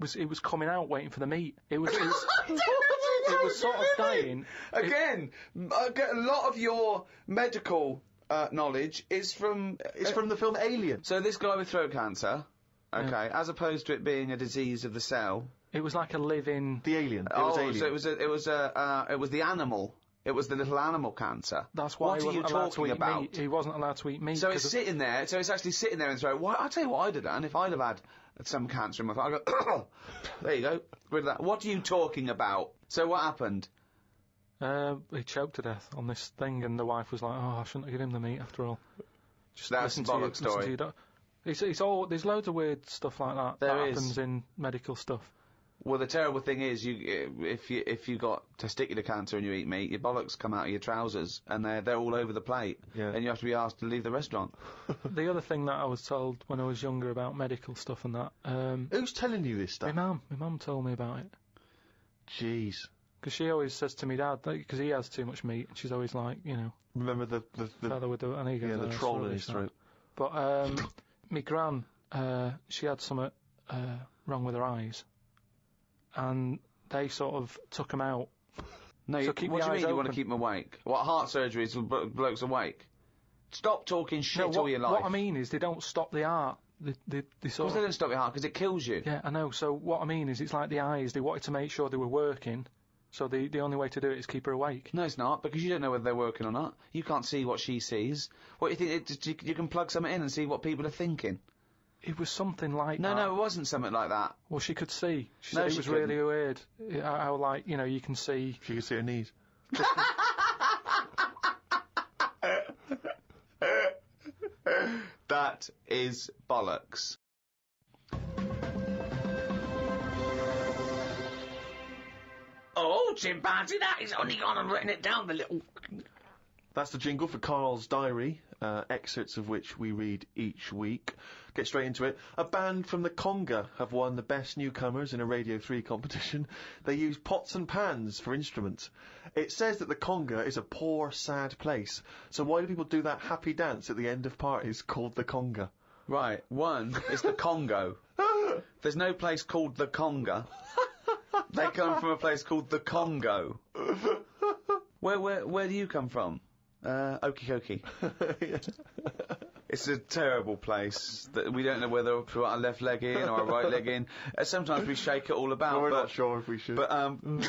was coming out waiting for the meat. It was sort of dying. Again, a lot of your medical knowledge is from... It's from the film Alien. So this guy with throat cancer, okay, as opposed to it being a disease of the cell... It was like a living... The alien. It was alien. So it was the animal. It was the little animal cancer. That's why he wasn't allowed to eat meat. He wasn't allowed to eat meat. So it's sitting there. So it's actually sitting there and throat. Well, I'll tell you what I'd have done if I'd have had some cancer in my throat. I'd go, there you go, rid of that. What are you talking about? So what happened? He choked to death on this thing, and the wife was like, oh, I shouldn't have given him the meat after all. Just That's listen a to bollock story. It's all. There's loads of weird stuff like that There that is. happens in medical stuff. Well, the terrible thing is, if you got testicular cancer and you eat meat, your bollocks come out of your trousers and they're all over the plate, and you have to be asked to leave the restaurant. The other thing that I was told when I was younger about medical stuff and that. Who's telling you this stuff? My mum told me about it. Jeez. Because she always says to me dad, because he has too much meat, and she's always like, Remember the feather with the, and he goes, the troll in his throat. But my gran, she had something wrong with her eyes, and they sort of took them out. No, So what keep do the you eyes mean you want to open. keep them awake? What, heart surgery is blokes awake? Stop talking shit No, all your life. what I mean is they don't stop the heart. They Of course sort they of... don't stop your heart because it kills you. Yeah, I know. So what I mean is it's like the eyes, they wanted to make sure they were working, so the only way to do it is keep her awake. No, it's not, because you don't know whether they're working or not. You can't see what she sees. What do you think? You can plug something in and see what people are thinking. It was something like that. No, it wasn't something like that. Well, she could see. She No, said it she was couldn't. really weird. How, like, you can see... She could see her knees. That is bollocks. Oh, chimpanzee, that is only gone and written it down, the little... That's the jingle for Karl's diary, excerpts of which we read each week. Get straight into it. A band from the Conga have won the Best Newcomers in a Radio 3 competition. They use pots and pans for instruments. It says that the Conga is a poor, sad place. So why do people do that happy dance at the end of parties called the Conga? Right, one is the Congo. There's no place called the Conga. They come from a place called the Congo. Where do you come from? Okie dokie. It's a terrible place that we don't know whether to put our left leg in or our right leg in. Sometimes we shake it all about. We're not sure if we should. But Conga.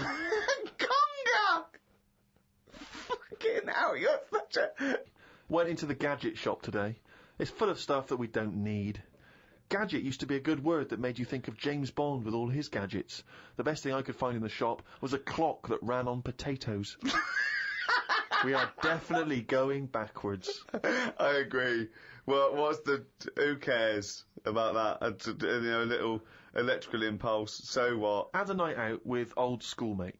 Fucking hell, you're such a... Went into the gadget shop today. It's full of stuff that we don't need. Gadget used to be a good word that made you think of James Bond with all his gadgets. The best thing I could find in the shop was a clock that ran on potatoes. We are definitely going backwards. I agree. Well, who cares about that? A little electrical impulse. So what? Had a night out with old schoolmate.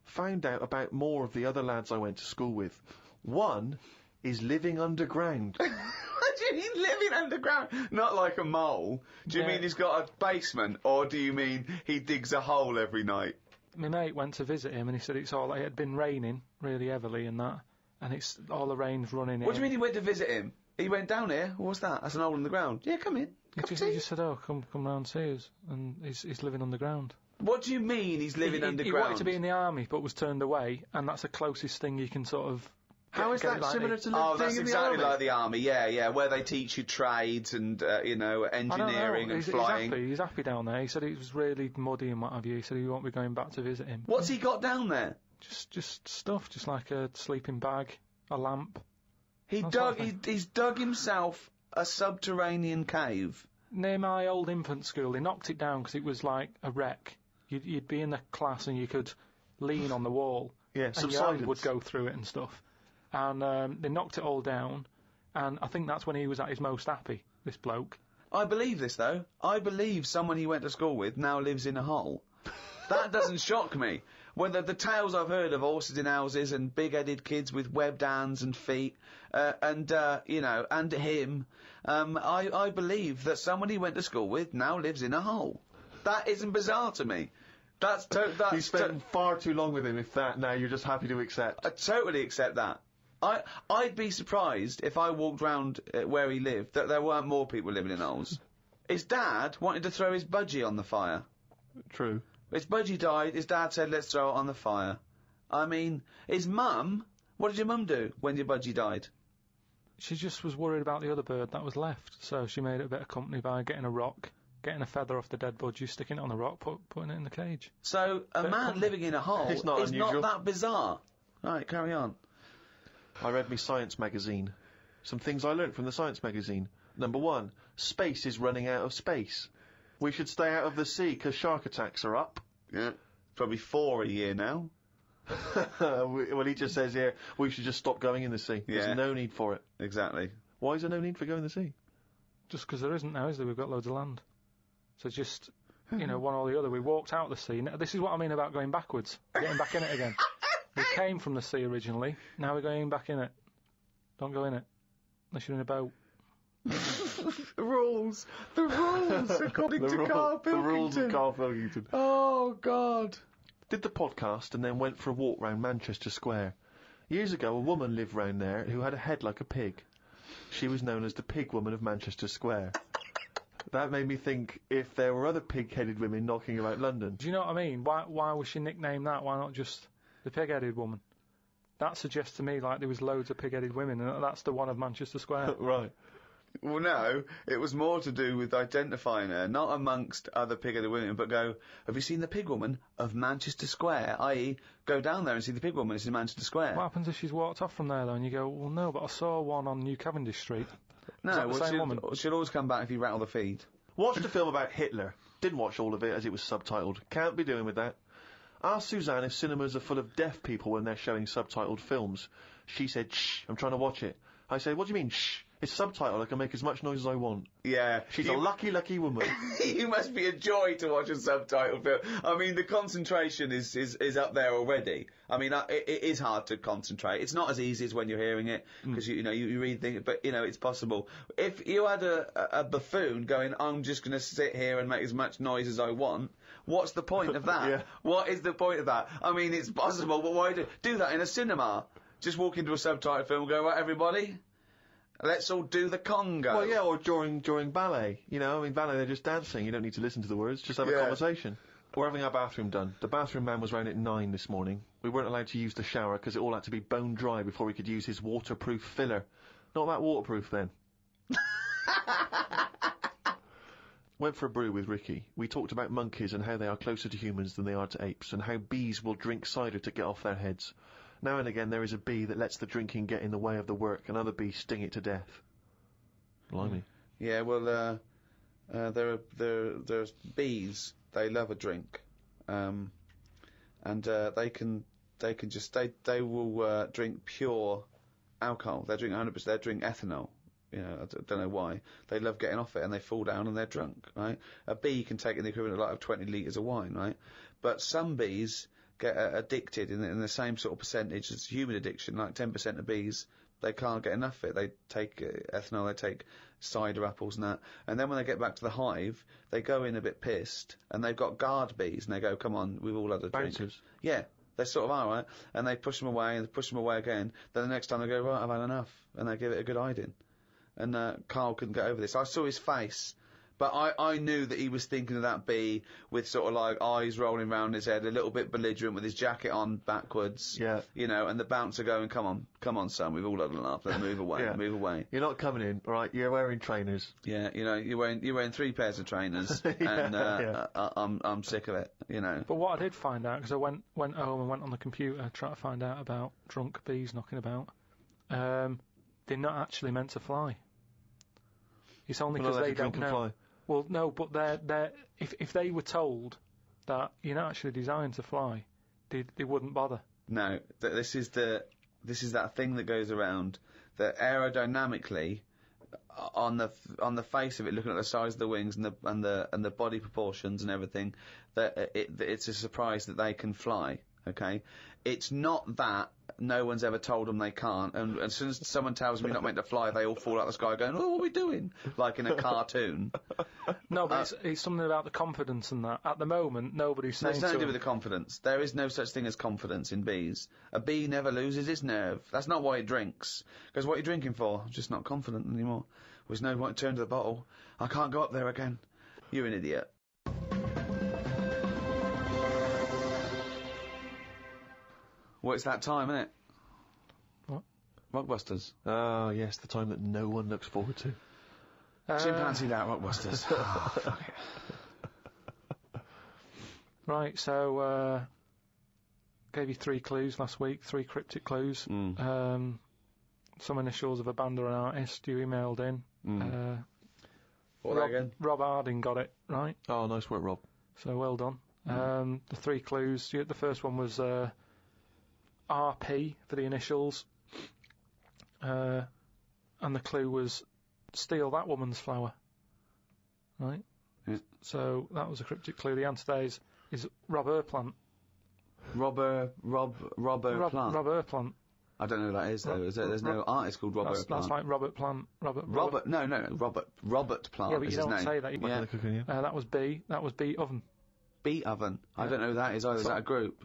Found out about more of the other lads I went to school with. One is living underground. What do you mean living underground? Not like a mole. Do you mean he's got a basement, or do you mean he digs a hole every night? My mate went to visit him and he said it had been raining really heavily and that, and it's all the rain's running in. What do you mean he went to visit him? He went down here? What's that? That's an hole in the ground. Yeah, come in. He just said, oh, come round see us, and he's living underground. What do you mean he's living He underground? wanted to be in the army but was turned away, and that's the closest thing you can sort of... How is that similar to Oh, living that's in exactly the army? like the army, yeah, where they teach you trades and, engineering and flying. He's happy down there. He said it was really muddy and what have you. He said he won't be going back to visit him. What's he got down there? Just stuff, just like a sleeping bag, a lamp. He's dug himself a subterranean cave. Near my old infant school, they knocked it down because it was like a wreck. You'd be in the class and you could lean on the wall. Yeah, and your hand would go through it and stuff. And they knocked it all down, and I think that's when he was at his most happy, this bloke. I believe this, though. I believe someone he went to school with now lives in a hole. That doesn't shock me. Whether the tales I've heard of horses in houses and big-headed kids with webbed hands and feet, and him, I believe that someone he went to school with now lives in a hole. That isn't bizarre to me. You spent far too long with him, if that, now you're just happy to accept. I totally accept that. I'd be surprised if I walked round where he lived that there weren't more people living in holes. His dad wanted to throw his budgie on the fire. True. His budgie died, his dad said, let's throw it on the fire. I mean, his mum, what did your mum do when your budgie died? She just was worried about the other bird that was left, so she made it a bit of company by getting a rock, getting a feather off the dead budgie, sticking it on the rock, putting it in the cage. So, a man living in a hole is not that bizarre. Right, carry on. I read me science magazine. Some things I learnt from the science magazine. Number 1, space is running out of space. We should stay out of the sea because shark attacks are up. Yeah, probably 4 a year now. Well, he just says here, we should just stop going in the sea. Yeah. There's no need for it. Exactly. Why is there no need for going to the sea? Just because there isn't now, is there? We've got loads of land. So just, one or the other. We walked out the sea. Now, this is what I mean about going backwards. Getting back in it again. We came from the sea originally. Now we're going back in it. Don't go in it. Unless you're in a boat. The rules, according to Karl Pilkington. The rules of Karl Pilkington. Oh, God. Did the podcast and then went for a walk round Manchester Square. Years ago, a woman lived round there who had a head like a pig. She was known as the Pig Woman of Manchester Square. That made me think if there were other pig-headed women knocking about London. Do you know what I mean? Why was she nicknamed that? Why not just the pig-headed woman? That suggests to me like there was loads of pig-headed women, and that's the one of Manchester Square. Right. Well, no, it was more to do with identifying her, not amongst other pig-headed women, but go, have you seen the Pig Woman of Manchester Square? I.e., go down there and see the Pig Woman, it's in Manchester Square. What happens if she's walked off from there, though, and you go, well, no, but I saw one on New Cavendish Street? No, the same woman? She'll always come back if you rattle the feed. Watched a film about Hitler. Didn't watch all of it as it was subtitled. Can't be doing with that. Asked Suzanne if cinemas are full of deaf people when they're showing subtitled films. She said, shh, I'm trying to watch it. I said, what do you mean, shh? It's subtitled, I can make as much noise as I want. Yeah. She's a lucky, lucky woman. You must be a joy to watch a subtitled film. I mean, the concentration is up there already. I mean, it is hard to concentrate. It's not as easy as when you're hearing it, because, you read things, but, it's possible. If you had a buffoon going, I'm just going to sit here and make as much noise as I want, what's the point of that? Yeah. What is the point of that? I mean, it's possible, but why do that in a cinema? Just walk into a subtitled film and go, right, everybody? Let's all do the conga. Well, yeah, or during ballet. Ballet, they're just dancing. You don't need to listen to the words. Just have a conversation. We're having our bathroom done. The bathroom man was round at 9 this morning. We weren't allowed to use the shower because it all had to be bone dry before we could use his waterproof filler. Not that waterproof, then. Went for a brew with Ricky. We talked about monkeys and how they are closer to humans than they are to apes, and how bees will drink cider to get off their heads. Now and again there is a bee that lets the drinking get in the way of the work, and other bees sting it to death. Blimey. Yeah, well, there's bees. They love a drink, and they will drink pure alcohol. They drink 100%. They drink ethanol. I don't know why. They love getting off it, and they fall down and they're drunk. Right? A bee can take in the equivalent of 20 litres of wine. Right? But some bees get addicted in the same sort of percentage as human addiction. Like 10% of bees, they can't get enough of it. They take ethanol, they take cider apples and that. And then when they get back to the hive, they go in a bit pissed, and they've got guard bees, and they go, come on, we've all had a drink. Bouncers. Yeah, they sort of are, right? And they push them away, and they push them away again. Then the next time they go, right, I've had enough. And they give it a good hiding. And Karl couldn't get over this. I saw his face. But I knew that he was thinking of that bee with sort of like eyes rolling round his head, a little bit belligerent with his jacket on backwards. Yeah. And the bouncer going, come on, son, we've all had enough, let's move away, Yeah. move away. You're not coming in, right? You're wearing trainers. Yeah, you're wearing 3 pairs of trainers, Yeah, and I'm sick of it, But what I did find out, because I went home and went on the computer trying to find out about drunk bees knocking about, they're not actually meant to fly. It's only because they don't know. Fly. Well, no, but they're if they were told that you're not actually designed to fly, they wouldn't bother. No, this is that thing that goes around that aerodynamically, on the face of it, looking at the size of the wings and the body proportions and everything, that it's a surprise that they can fly. Okay, it's not that no one's ever told them they can't, and as soon as someone tells them you're not meant to fly, they all fall out of the sky going, oh, what are we doing? Like in a cartoon. No, but it's something about the confidence and that. At the moment, nobody's saying It's nothing to do with the confidence. There is no such thing as confidence in bees. A bee never loses its nerve. That's not why it drinks. Because what are you drinking for? I'm just not confident anymore. There's no point to turn to the bottle. I can't go up there again. You're an idiot. Well, it's that time, isn't it? What? Rockbusters. Ah, yes, the time that no one looks forward to. Chimpanzee that, Rockbusters. Oh, fuck it. Right, so gave you 3 clues last week, 3 cryptic clues. Some initials of a band or an artist you emailed in. What again? Rob Harding got it right. Oh, nice work, Rob. So well done. The 3 clues. The first one was RP for the initials. and the clue was steal that woman's flower. Right? Yeah. So that was a cryptic clue. The answer there is rob her plant. Rob her plant. Rob her plant. I don't know who that is, though. There's no artist called Robert Plant. That's like Robert Plant. Robert. No, Robert Plant. Yeah, but is you his don't name. say that. That was B. That was Beat Oven. Beat Oven. I don't know who that is either. Is that a group?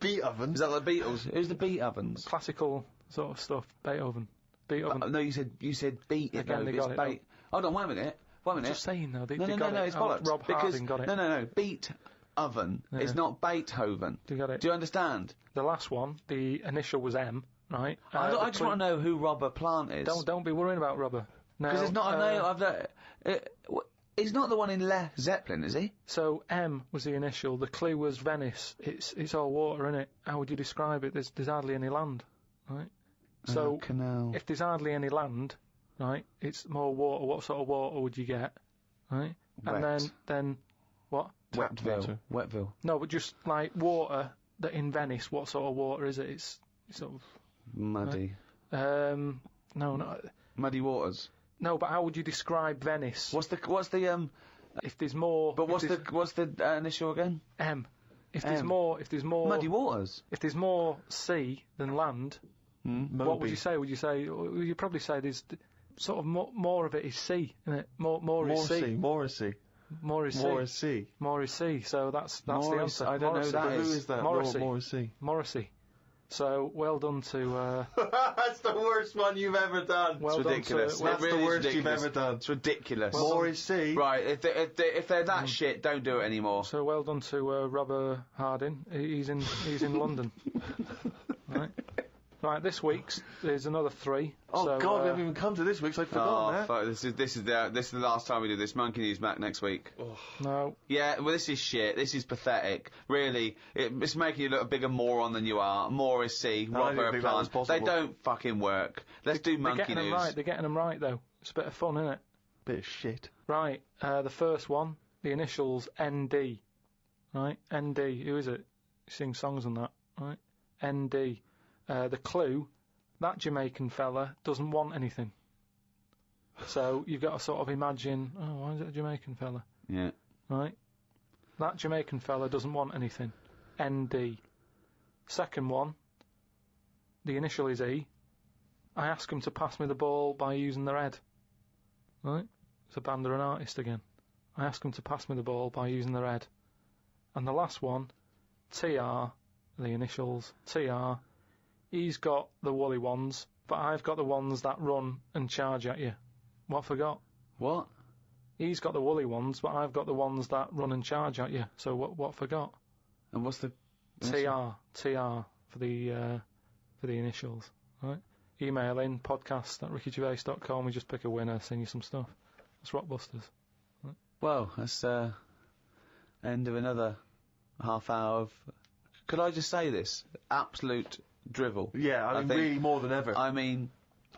Beat Oven? Is that the Beatles? Who's the Beat Ovens? Classical sort of stuff. Beethoven. Beethoven. No, you said beat it. Again, though. they It's got it. bait. Hold on, wait a minute. Just saying though. They No, got it. it's bollocks. Rob Harding got it. No. Beat Oven. Yeah. It's not Beethoven. They got it. Do you understand? The last one, the initial was M, right? I just want to know who Robert Plant is. Don't be worrying about Robert. Because it's not a name. He's not the one in Led Zeppelin, is he? So M was the initial. The clue was Venice. It's all water, isn't it? How would you describe it? There's hardly any land, right? So canal. If there's hardly any land, right, it's more water. What sort of water would you get, right? Wet. And then what? Wetville. No, but just like water that in Venice. What sort of water is it? It's sort of Muddy. No. Muddy waters. No, but how would you describe Venice? What's the If there's more. But what's the initial again? M. If there's M. more. Muddy waters. If there's more sea than land, what would you say? Would you say? You'd probably say there's sort of more of it is sea, isn't it? More is sea. More is sea. More is sea. More is sea. More is sea. So that's the answer. I don't know who that But is. who is that? Morrissey. More is sea. Morrissey. So well done to. That's the worst one you've ever done. Well It's done ridiculous. to. That's It really the is worst you've ridiculous. ever done. It's ridiculous. More is sea. Right, if they're that shit, don't do it anymore. So well done to Robert Harding. He's in London. Right. This week's there's another 3. Oh so, God, we haven't even come to this week, so I'd forgotten that. Fuck, this is the last time we do this. Monkey News back next week. No. Yeah, well, this is shit. This is pathetic. Really, it's making you look a bigger moron than you are. More is C. No, I didn't Robert think that was Plant. possible. They don't fucking work. Let's do They're Monkey getting News. them right. They're getting them right though. It's a bit of fun, isn't it? Bit of shit. Right. The first one, the initials ND. Right. ND. Who is it? He sings songs on that. Right. ND. The clue. That Jamaican fella doesn't want anything. So you've got to sort of imagine, why is it a Jamaican fella? Yeah. Right? That Jamaican fella doesn't want anything. ND. Second one, the initial is E. I ask him to pass me the ball by using their head. Right? It's a band or an artist again. I ask him to pass me the ball by using their head. And the last one, TR, the initials, TR. He's got the woolly ones, but I've got the ones that run and charge at you. What I forgot? What? He's got the woolly ones, but I've got the ones that run and charge at you. So what I forgot? And what's the TR for the initials. Right? Email in podcast@rickygervais.com. We just pick a winner, send you some stuff. That's Rockbusters. Right? Well, that's end of another half hour of. Could I just say this? Absolute drivel. Yeah, I mean, think. really more than ever. I mean,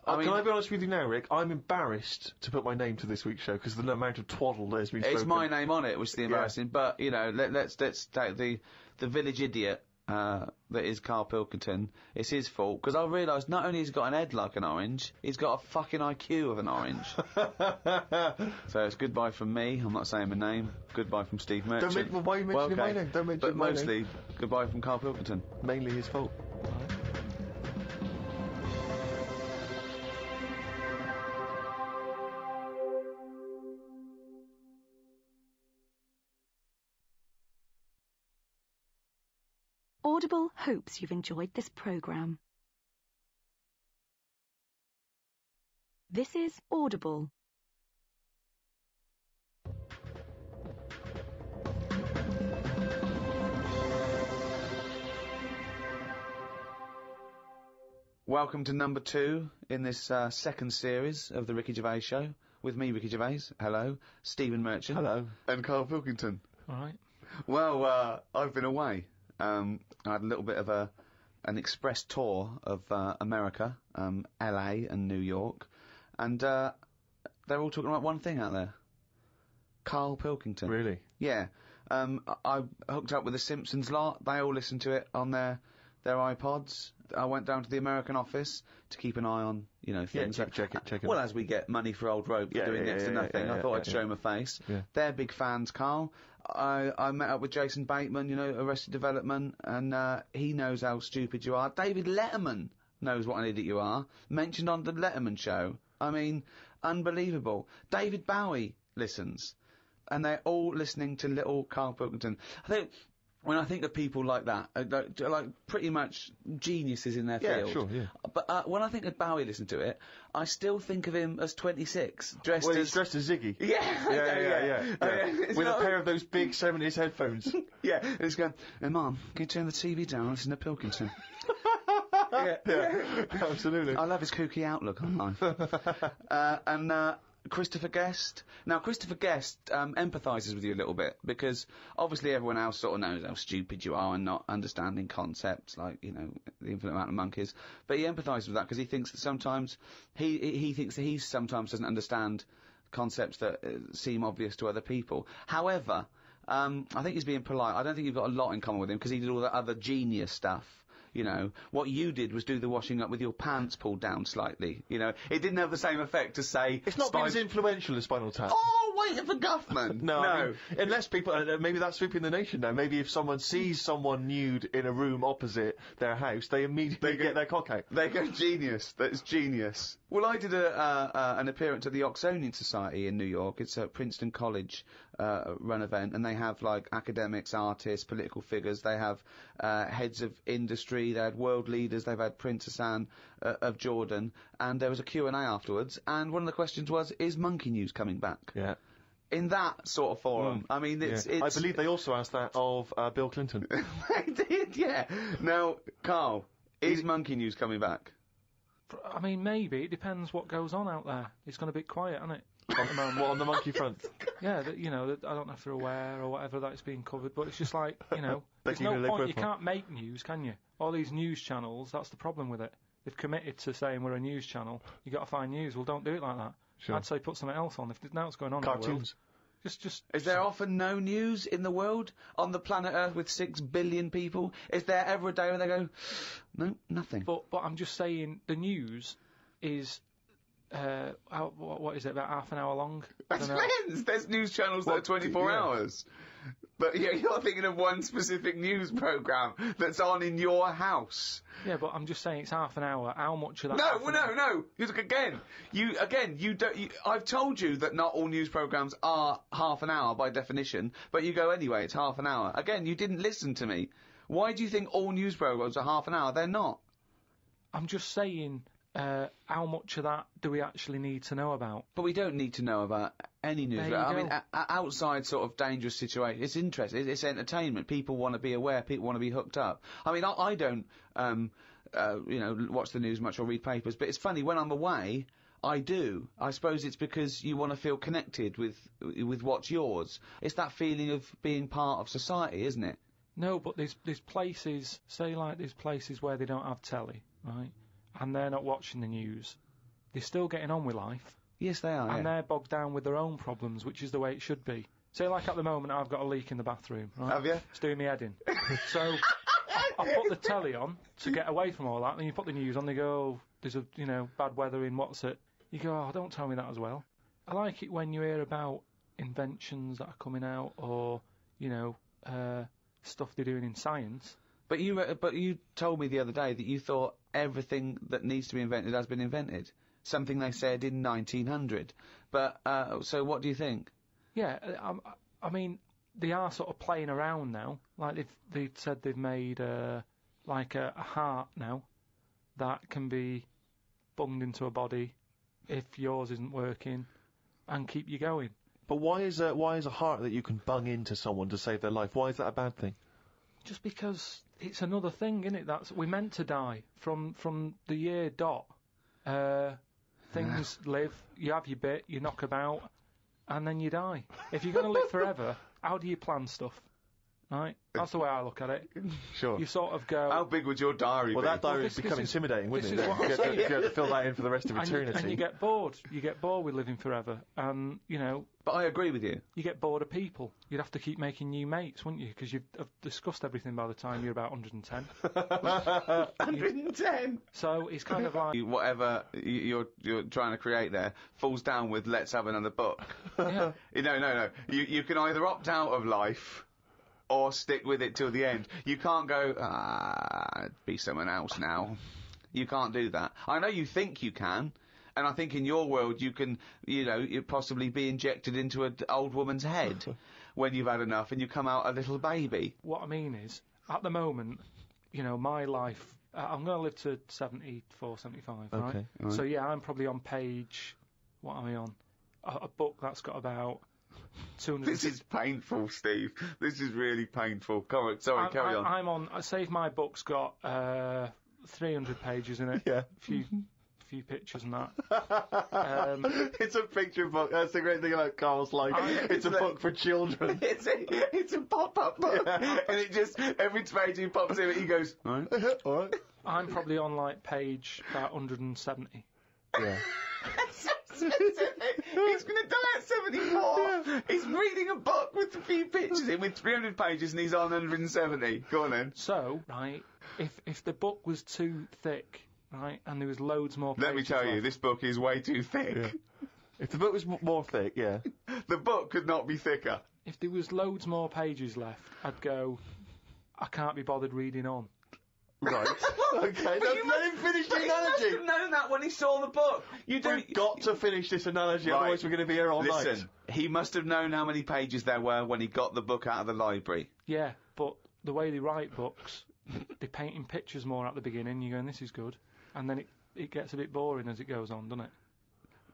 can I be honest with you now, Rick? I'm embarrassed to put my name to this week's show because of the amount of twaddle that has been spoken. it's my name on it, which is the embarrassing. But you know, let's take the village idiot that is Karl Pilkington. It's his fault because I realised not only has he got an head like an orange, he's got a fucking IQ of an orange. So it's goodbye from me. I'm not saying my name. Goodbye from Steve Merchant. Why are you mentioning my name? Don't mention But my mostly name. goodbye from Karl Pilkington. Mainly his fault. Audible hopes you've enjoyed this programme. This is Audible. Welcome to number 2 in this second series of the Ricky Gervais Show. With me, Ricky Gervais. Hello. Stephen Merchant. Hello. And Karl Pilkington. All right. Well, I've been away. I had a little bit of an express tour of America, LA and New York, and they're all talking about one thing out there. Karl Pilkington. Really? Yeah. I hooked up with the Simpsons lot. They all listen to it on their their iPods. I went down to the American office to keep an eye on, things. Check it. Well, as we get money for old rope for doing next to nothing, I thought I'd show my face. Yeah. They're big fans, Carl. I met up with Jason Bateman, Arrested Development, and he knows how stupid you are. David Letterman knows what an idiot you are. Mentioned on the Letterman show. I mean, unbelievable. David Bowie listens. And they're all listening to little Karl Pilkington. When I think of people like that, like pretty much geniuses in their field. Yeah, sure, yeah. But when I think of Bowie listening to it, I still think of him as 26, dressed he's dressed as Ziggy. Yeah. With a pair of those big 70s headphones. Yeah, and he's going, "Hey, Mum, can you turn the TV down and listen to Pilkington?" Yeah, absolutely. I love his kooky outlook on life. And Christopher Guest. Now, Christopher Guest empathises with you a little bit, because obviously everyone else sort of knows how stupid you are and not understanding concepts like, the infinite amount of monkeys. But he empathises with that because he thinks that sometimes he thinks that he sometimes doesn't understand concepts that seem obvious to other people. However, I think he's being polite. I don't think you've got a lot in common with him, because he did all that other genius stuff. What you did was do the washing up with your pants pulled down slightly. It didn't have the same effect to say... It's not been as influential as Spinal Tap. Oh, waiting for Guffman! No. I mean, unless people... maybe that's sweeping the nation now. Maybe if someone sees someone nude in a room opposite their house, they immediately get their cock out. They go, genius. That's genius. Well, I did an appearance at the Oxonian Society in New York. It's a Princeton College run event, and they have, like, academics, artists, political figures. They have heads of industry. They had world leaders. They've had Princess Anne of Jordan, and there was a Q&A afterwards. And one of the questions was, "Is Monkey News coming back?" Yeah. In that sort of forum, I mean, it's. I believe they also asked that of Bill Clinton. They did, yeah. Now, Carl, is Monkey News coming back? I mean, maybe. It depends what goes on out there. It's going to be quiet, isn't it? On the monkey front? Yeah, I don't know if they're aware or whatever that it's being covered, but it's just like, there's you no point. You can't make news, can you? All these news channels, that's the problem with it. They've committed to saying we're a news channel. You got to find news. Well, don't do it like that. Sure. I'd say put something else on. If there's now what's going on Cartoons. in the world. Just. Is there often no news in the world on the planet Earth with 6 billion people? Is there ever a day where they go, no, nothing? But I'm just saying the news is. What is it, about half an hour long? That depends. There's news channels that are 24 hours. But yeah, you're thinking of one specific news programme that's on in your house. Yeah, but I'm just saying it's half an hour. How much of that? No. I've told you that not all news programmes are half an hour by definition, but you go anyway, it's half an hour. Again, you didn't listen to me. Why do you think all news programmes are half an hour? They're not. I'm just saying... how much of that do we actually need to know about? But we don't need to know about any news. I mean, outside sort of dangerous situations, it's interesting. It's entertainment. People want to be aware. People want to be hooked up. I mean, I don't, watch the news much or read papers. But it's funny, when I'm away, I do. I suppose it's because you want to feel connected with what's yours. It's that feeling of being part of society, isn't it? No, but there's places, say like there's places where they don't have telly, right? And they're not watching the news. They're still getting on with life. Yes, they are. And they're bogged down with their own problems, which is the way it should be. Say, like at the moment, I've got a leak in the bathroom, right? Have you? It's doing me head in. So, I put the telly on to get away from all that, and you put the news on, they go, there's a, bad weather in what's it. You go, oh, don't tell me that as well. I like it when you hear about inventions that are coming out, or, stuff they're doing in science. But you told me the other day that you thought everything that needs to be invented has been invented. Something they said in 1900. But, so what do you think? Yeah, I mean, they are sort of playing around now. Like, they've said they've made, like a heart now that can be bunged into a body if yours isn't working and keep you going. But why is a heart that you can bung into someone to save their life? Why is that a bad thing? Just because it's another thing, isn't it? We're meant to die from the year dot. Things live, you have your bit, you knock about, and then you die. If you're going to live forever, how do you plan stuff? right? That's the way I look at it. Sure. You sort of go... How big would your diary Well, be? that diary this- would become this is- intimidating, wouldn't this it? is what I'm You saying. have to fill that in for the rest of eternity. and you get bored. You get bored with living forever. And, you know, But I agree with you. you get bored of people. You'd have to keep making new mates, wouldn't you? Because you've discussed everything by the time you're about 110. 110. So it's kind of like... Whatever you're trying to create there falls down with let's have another book. Yeah. No. You can either opt out of life or stick with it till the end. You can't go, be someone else now. You can't do that. I know you think you can, and I think in your world you can, you possibly be injected into an old woman's head when you've had enough and you come out a little baby. What I mean is, at the moment, my life... I'm going to live to 74, 75, right? Okay. So, yeah, I'm probably on page... What am I on? A book that's got about 200... This is painful, Steve. This is really painful. Carry on. I'm on... I say if my book's got 300 pages in it. Yeah. Few pictures and that. It's a picture book. That's the great thing about Carl's life. It's a book for children. It's a pop-up book. And it just, every page he pops in, he goes, all right. All right. I'm probably on, like, page about 170. Yeah. He's going to die at 74. He's reading a book with a few pictures in with 300 pages and he's on 170. Go on then. So, right, if the book was too thick, right, and there was loads more pages Let me tell you, left, this book is way too thick. Yeah. If the book was more thick, yeah. The book could not be thicker. if there was loads more pages left, I'd go, I can't be bothered reading on. Right. Okay, let him finish the He must analogy. have known that when he saw the book. We've got to finish this analogy, Right. otherwise we're going to be here all night. Listen, he must have known how many pages there were when he got the book out of the library. Yeah, but the way they write books, they're painting pictures more at the beginning, you're going, this is good. And then it gets a bit boring as it goes on, doesn't it?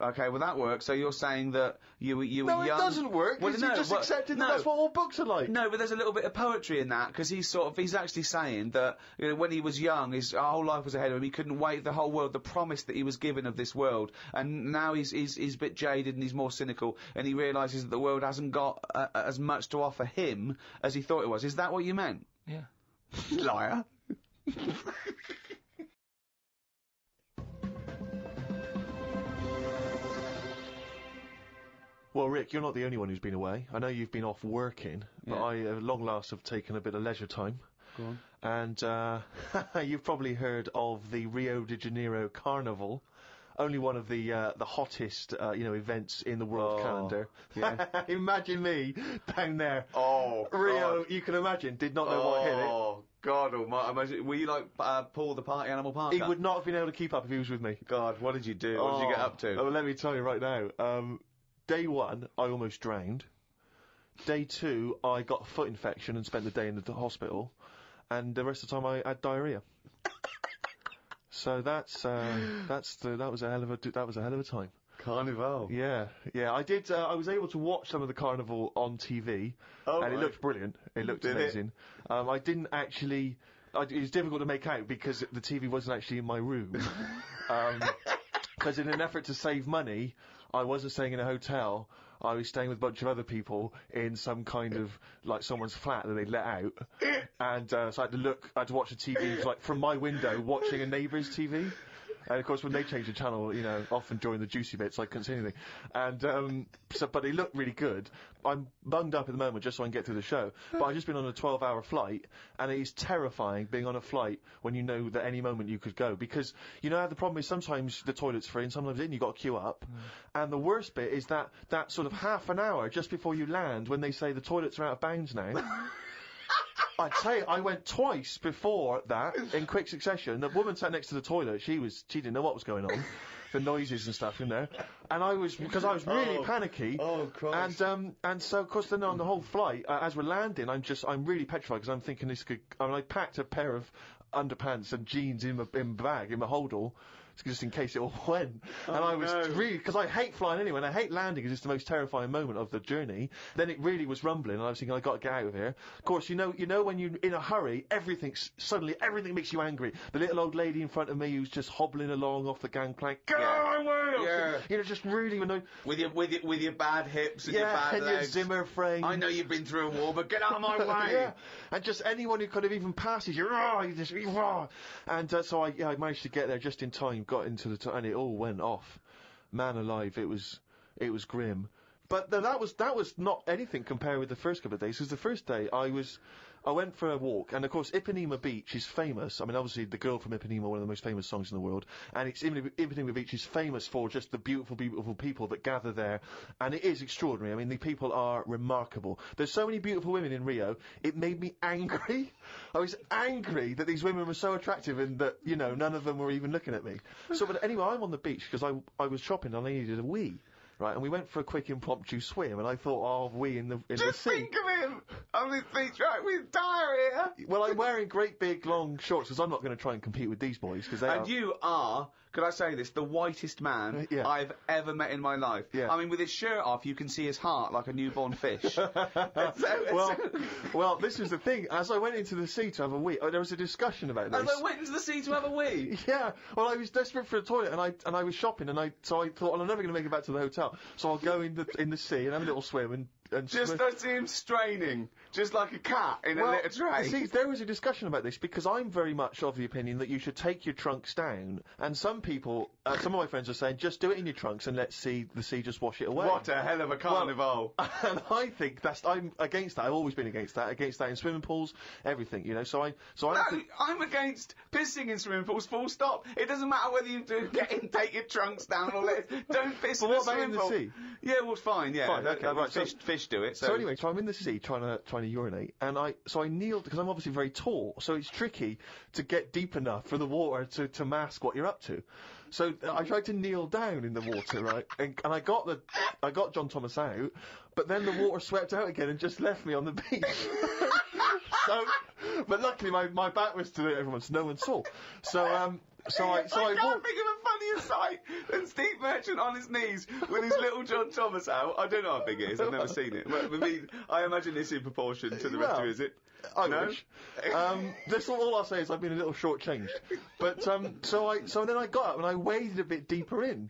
Okay, well that works. So you're saying that you were young... No, it doesn't work. Well, You no, just well, accepted no. that that's what all books are like. No, but there's a little bit of poetry in that, because he's actually saying that when he was young, his whole life was ahead of him. He couldn't wait the whole world, the promise that he was given of this world, and now he's a bit jaded and he's more cynical, and he realises that the world hasn't got as much to offer him as he thought it was. Is that what you meant? Yeah. Liar. Well, Rick, you're not the only one who's been away. I know you've been off working, but Yeah. I, at long last, have taken a bit of leisure time. Go on. And you've probably heard of the Rio de Janeiro Carnival. Only one of the hottest, events in the world calendar. yeah. Imagine me down there. Oh, Rio, God. you can imagine, did not know what hit it. Oh, God almighty. Imagine, were you like Paul the Party Animal Parker? He would not have been able to keep up if he was with me. God, what did you do? What did you get up to? Oh, let me tell you right now. Day one, I almost drowned. Day two, I got a foot infection and spent the day in the hospital. And the rest of the time, I had diarrhea. So that was a hell of a time. Carnival. Yeah. I did. I was able to watch some of the carnival on TV, and right. it looked brilliant. It looked Did it? amazing. I didn't actually. It was difficult to make out because the TV wasn't actually in my room. Because in an effort to save money, I wasn't staying in a hotel. I was staying with a bunch of other people in some kind of, like, someone's flat that they let out. And so I had to watch the TV, like, from my window, watching a neighbour's TV. And of course, when they changed the channel, often during the juicy bits, I couldn't see anything. And, but it looked really good. I'm bunged up at the moment just so I can get through the show. But I've just been on a 12-hour flight, and it is terrifying being on a flight when you know that any moment you could go. Because, the problem is sometimes the toilet's free and sometimes you've got to queue up. And the worst bit is that sort of half an hour just before you land when they say the toilets are out of bounds now. I'd say I went twice before that in quick succession. The woman sat next to the toilet. She didn't know what was going on, the noises and stuff in there. And because I was really panicky. Oh, Christ. And so of course then on the whole flight, as we're landing, I'm really petrified because I'm thinking I packed a pair of underpants and jeans in my bag, in my holdall, just in case it all went. And I was really, because I hate flying anyway, and I hate landing because it's the most terrifying moment of the journey. Then it really was rumbling, and I was thinking, I got to get out of here. Of course, you know when you're in a hurry, everything makes you angry. The little old lady in front of me who's just hobbling along off the gangplank, get out of my way! Yeah. You know, just really annoying. With your bad hips and your bad and legs. your Zimmer frame. I know you've been through a war, but get out of my way! Yeah, and just anyone who kind of even passes you, and so I managed to get there just in time, got into and it all went off. Man alive, it was grim. But that was not anything compared with the first couple of days, because the first day I went for a walk, and of course Ipanema Beach is famous. I mean, obviously The Girl from Ipanema, one of the most famous songs in the world, and Ipanema Beach is famous for just the beautiful, beautiful people that gather there, and it is extraordinary. I mean, the people are remarkable. There's so many beautiful women in Rio, it made me angry. I was angry that these women were so attractive and that, you know, none of them were even looking at me. So, but anyway, I'm on the beach because I was shopping and I needed a wee. Right, and we went for a quick impromptu swim, and I thought, oh, we in the sea. Just think of him on his beach, right, with diarrhea. Well, I'm wearing great big long shorts, because I'm not going to try and compete with these boys, because they are... And you are, could I say this, the whitest man I've ever met in my life. Yeah. I mean, with his shirt off, you can see his heart like a newborn fish. Well, this was the thing. As I went into the sea to have a wee, there was a discussion about this. As I went into the sea to have a wee? Yeah. Well, I was desperate for a toilet, and I was shopping, so I thought, well, I'm never going to make it back to the hotel, so I'll go in the sea and have a little swim and just I see him straining, just like a cat in a litter tray. See, there was a discussion about this, because I'm very much of the opinion that you should take your trunks down, and some people, some of my friends are saying, just do it in your trunks and let the sea just wash it away. What a hell of a carnival. Well, and I think I'm against that. I've always been against that in swimming pools, everything, you know, I'm against pissing in swimming pools, full stop. It doesn't matter whether you take your trunks down or don't piss in the swimming pool. Sea? Yeah, well, fine, yeah. Fine, okay, right. Fish do it. So anyway, I'm in the sea trying to urinate, and I kneeled, because I'm obviously very tall, so it's tricky to get deep enough for the water to mask what you're up to. So I tried to kneel down in the water, right, and I got John Thomas out, but then the water swept out again and just left me on the beach. But luckily my back was to everyone, so no one saw. I can't think of a funnier sight than Steve Merchant on his knees with his little John Thomas out. I don't know how big it is. I've never seen it. But, I mean, I imagine it's in proportion to the rest of it, is it? I wish. That's all I'll say is I've been a little shortchanged. But so then I got up and I waded a bit deeper in,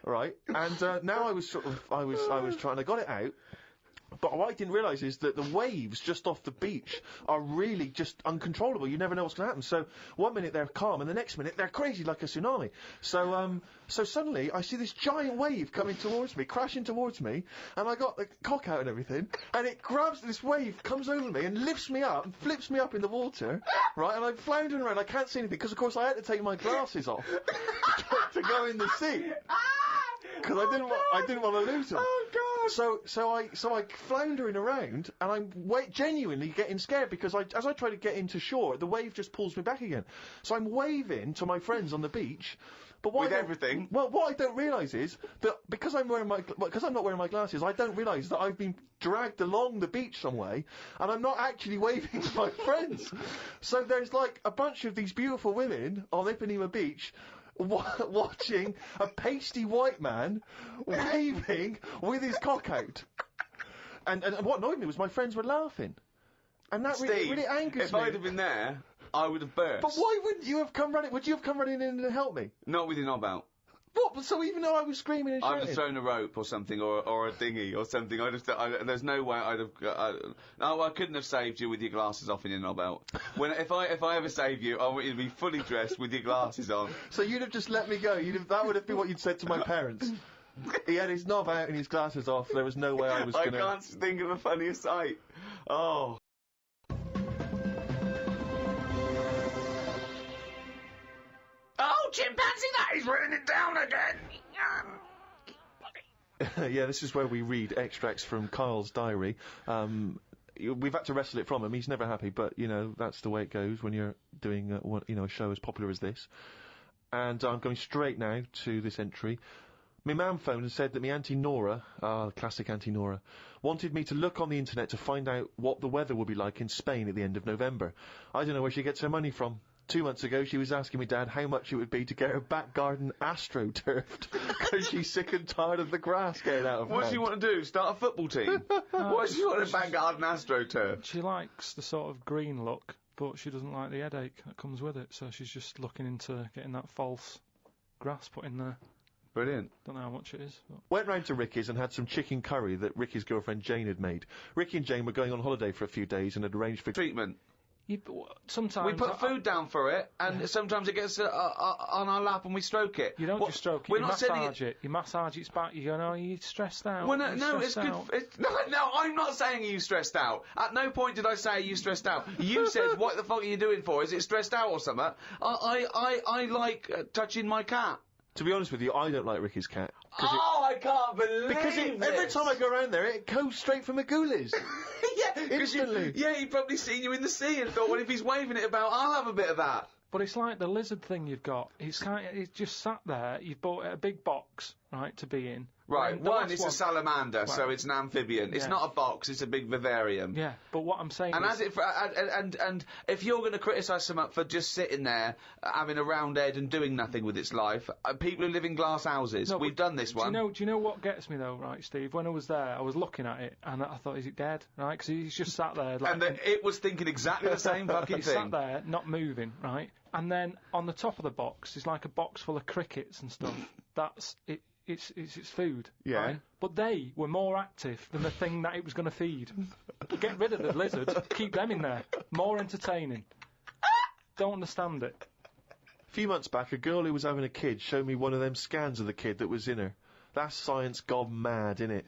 right? And now I was trying. I got it out. But what I didn't realise is that the waves just off the beach are really just uncontrollable. You never know what's going to happen. So one minute they're calm, and the next minute they're crazy like a tsunami. So suddenly I see this giant wave coming towards me, crashing towards me, and I got the cock out and everything, and it grabs this wave, comes over me, and lifts me up, and flips me up in the water, right? And I'm floundering around. I can't see anything because, of course, I had to take my glasses off to go in the sea. Because I didn't want to lose them. Oh God! So I floundering around, and I'm genuinely getting scared, because as I try to get into shore, the wave just pulls me back again. So I'm waving to my friends on the beach. But with everything. Well, what I don't realise is that because I'm not wearing my glasses, I don't realise that I've been dragged along the beach some way, and I'm not actually waving to my friends. So there's like a bunch of these beautiful women on Ipanema Beach watching a pasty white man waving with his cock out. And what annoyed me was my friends were laughing. And that really angers me. If I'd have been there, I would have burst. But why wouldn't you have come running? Would you have come running in and helped me? Not with your knob out. What? So even though I was screaming and shouting? I'd have thrown a rope or something, or a dinghy or something. There's no way I'd have. I couldn't have saved you with your glasses off and your knob out. If I ever save you, I want you to be fully dressed with your glasses on. So you'd have just let me go. That would have been what you'd said to my parents. He had his knob out and his glasses off. There was no way I was going to... I can't think of a funnier sight. Oh. Oh, chimpanzee, that is raining down again. Yeah, this is where we read extracts from Karl's diary. We've had to wrestle it from him. He's never happy, but, you know, that's the way it goes when you're doing, a show as popular as this. And I'm going straight now to this entry. My mum phoned and said that my Auntie Nora, classic Auntie Nora, wanted me to look on the internet to find out what the weather will be like in Spain at the end of November. I don't know where she gets her money from. 2 months ago, she was asking me, Dad, how much it would be to get her back garden astroturfed because she's sick and tired of the grass getting out of What does hand. she want to do? Start a football team? Why does she want a back garden astroturf? She likes the sort of green look, but she doesn't like the headache that comes with it, so she's just looking into getting that false grass put in there. Brilliant. Don't know how much it is. But. Went round to Ricky's and had some chicken curry that Ricky's girlfriend Jane had made. Ricky and Jane were going on holiday for a few days and had arranged for Treatment. Sometimes We put food down for it, and sometimes it gets on our lap and we stroke it. You don't just stroke it, we're you not saying massage it. You massage its back, you go, no, you're stressed out. Well, you're no, it's stressed good. out. No, I'm not saying are you stressed out. At no point did I say are you stressed out. You said, what the fuck are you doing for? Is it stressed out or something? I like touching my cat. To be honest with you, I don't like Ricky's cat. I can't believe Because every time I go around there, it goes straight for Magoolis. Yeah, Instantly. He'd probably seen you in the sea and thought, well, if he's waving it about, I'll have a bit of that. But it's like the lizard thing you've got. It's just sat there. You've bought a big box, right, to be in. Right, And the one, last it's a salamander, so it's an amphibian. It's Yeah. not a box, it's a big vivarium. Yeah, but what I'm saying And is... and if you're going to criticise someone for just sitting there, having a round head and doing nothing with its life, people who live in glass houses, No, we've but done this one. Do you know what gets me though, right, Steve? When I was there, I was looking at it and I thought, is it dead? Right, because he's just sat there. Like, And it was thinking exactly the same fucking he's thing. sat there, not moving, right? And then on the top of the box is like a box full of crickets and stuff. That's it. It's its food. Yeah. Right? But they were more active than the thing that it was going to feed. Get rid of the lizards. Keep them in there. More entertaining. Don't understand it. A few months back, a girl who was having a kid showed me one of them scans of the kid that was in her. That's science gone mad, innit?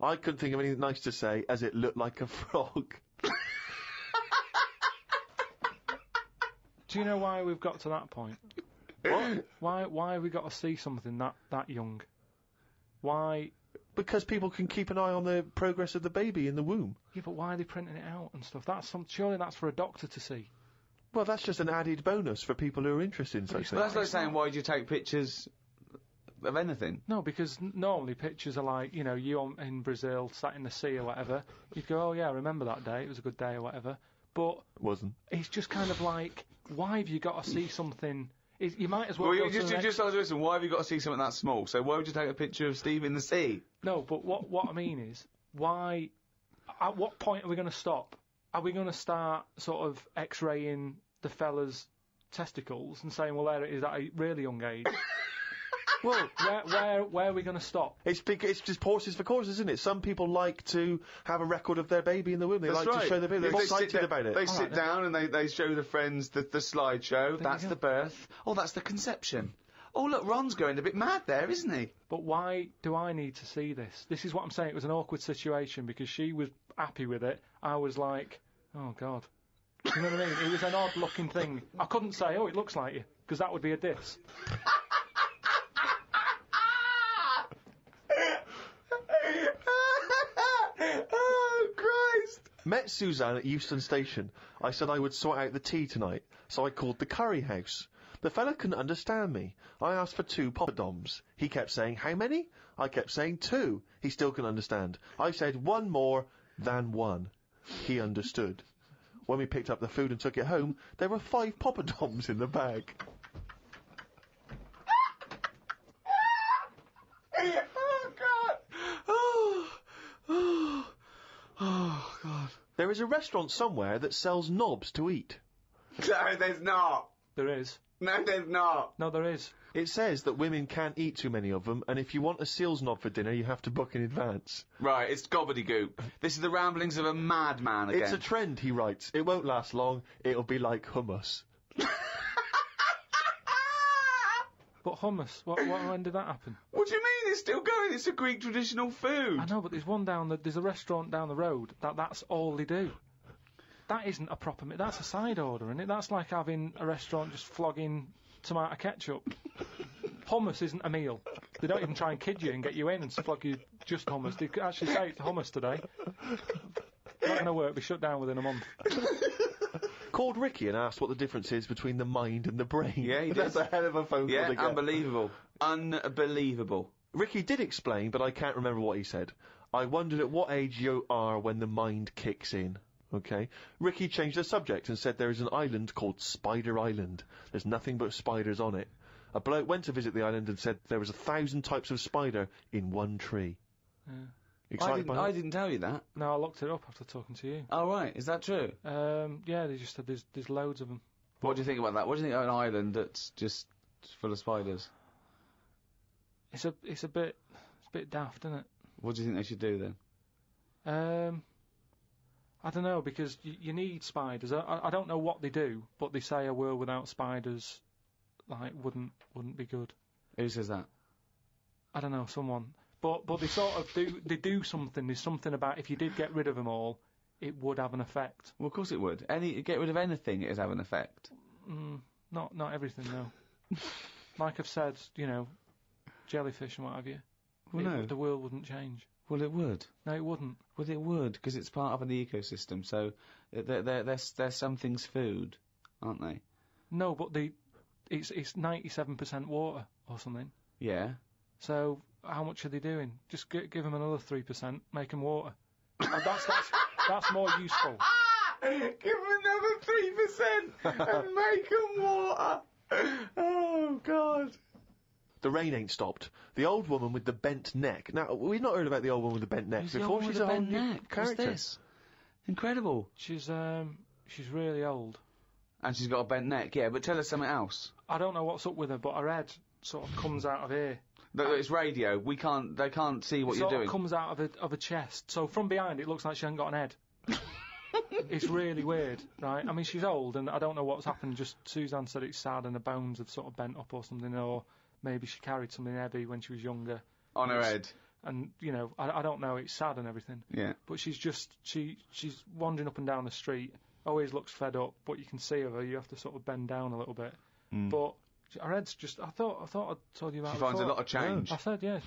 I couldn't think of anything nice to say, as it looked like a frog. Do you know why we've got to that point? What? Why have we got to see something that young? Why? Because people can keep an eye on the progress of the baby in the womb. Yeah, but why are they printing it out and stuff? Surely that's for a doctor to see. Well, that's just an added bonus for people who are interested in such Well, that's things. like saying, why do you take pictures of anything? No, because normally pictures are like, you in Brazil, sat in the sea or whatever. You'd go, oh yeah, I remember that day, it was a good day or whatever. But Wasn't. it's just kind of like, why have you got to see something? You might as well. Well, go you to the next... just listen, why have you got to see something that small? So why would you take a picture of Steve in the sea? No, but what I mean is, why? At what point are we going to stop? Are we going to start sort of X-raying the fella's testicles and saying, well, there it is at a really young age? Well, where are we going to stop? It's just horses for courses, isn't it? Some people like to have a record of their baby in the womb. They That's like right. to show their baby. They're excited about it. They sit down and they show the friends the slideshow. That's you the go. birth. Oh, that's the conception. Oh, look, Ron's going a bit mad there, isn't he? But why do I need to see this? This is what I'm saying. It was an awkward situation because she was happy with it. I was like, oh, God. You know what I mean? It was an odd-looking thing. I couldn't say, oh, it looks like you, because that would be a diss. Oh, Christ. Met Suzanne at Euston Station. I said I would sort out the tea tonight, so I called the curry house. The fella couldn't understand me. I asked for 2 poppadoms. He kept saying, how many? I kept saying 2. He still couldn't understand. I said 1 more than 1. He understood. When we picked up the food and took it home, there were 5 poppadoms in the bag. Oh, God. Oh, God. There is a restaurant somewhere that sells knobs to eat. No, there's not. There is. No, there's not. No, there is. It says that women can't eat too many of them, and if you want a seal's knob for dinner, you have to book in advance. Right, it's gobbledygook. This is the ramblings of a madman again. It's a trend, he writes. It won't last long. It'll be like hummus. But hummus, when did that happen? What do you mean? It's still going. It's a Greek traditional food. I know, but there's a restaurant down the road that's all they do. That isn't a proper meal. That's a side order, isn't it? That's like having a restaurant just flogging tomato ketchup. Hummus isn't a meal. They don't even try and kid you and get you in and flog you just hummus. They actually say it's hummus today. Not going to work. Be shut down within a month. Called Ricky and asked what the difference is between the mind and the brain. Yeah, he did. That's a hell of a phone call Yeah, to get. unbelievable. Unbelievable. Ricky did explain, but I can't remember what he said. I wondered at what age you are when the mind kicks in. Okay. Ricky changed the subject and said there is an island called Spider Island. There's nothing but spiders on it. A bloke went to visit the island and said there was 1,000 types of spider in one tree. Yeah. Excited by I that? didn't tell you that. No, I looked it up after talking to you. Oh, right. Is that true? Yeah, they just said there's loads of them. What do you think about that? What do you think of an island that's just full of spiders? It's a bit daft, isn't it? What do you think they should do then? I don't know, because you need spiders. I don't know what they do, but they say a world without spiders, like, wouldn't be good. Who says that? I don't know, someone. But they sort of do something. There's something about if you did get rid of them all, it would have an effect. Well, of course it would. Get rid of anything, it'd have an effect. Not everything, though. Like I've said, jellyfish and what have you. Well, no. The world wouldn't change. Well, it would. No, it wouldn't. Well, it would, because it's part of an ecosystem, so they're some things food, aren't they? No, but it's 97% water or something. Yeah. So how much are they doing? Just give them another 3%, make them water. That's more useful. Give them another 3% and make them water. Oh, God. The rain ain't stopped. The old woman with the bent neck. Now, we've not heard about the old woman with the bent neck Who's the before. old woman She's with a the whole bent new neck? What's character. this? Incredible. She's really old. And she's got a bent neck, yeah, but tell us something else. I don't know what's up with her, but her head sort of comes out of here. It's radio. They can't see what you're doing. It comes out of her chest. So from behind, it looks like she hasn't got an head. It's really weird, right? I mean, she's old, and I don't know what's happened. Just Suzanne said it's sad, and her bones have sort of bent up or something, or maybe she carried something heavy when she was younger. On her head. And, I don't know, it's sad and everything. Yeah. But she's wandering up and down the street, always looks fed up, but you can see of her, you have to sort of bend down a little bit. But her head's just, I thought I'd told you about it. She finds a lot of change. I said, yeah.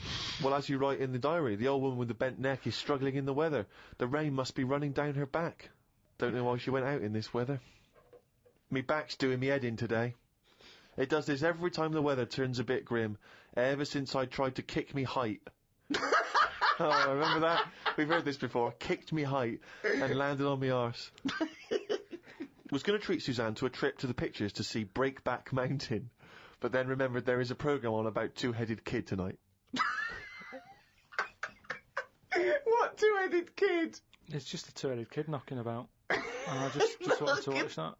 Well, as you write in the diary, the old woman with the bent neck is struggling in the weather. The rain must be running down her back. Don't know why she went out in this weather. Me back's doing me head in today. It does this every time the weather turns a bit grim, ever since I tried to kick me height. Oh, remember that? We've heard this before. Kicked me height and landed on me arse. Was going to treat Suzanne to a trip to the pictures to see Breakback Mountain, but then remembered there is a programme on about two-headed kid tonight. What two-headed kid? It's just a two-headed kid knocking about. And I just wanted to watch that.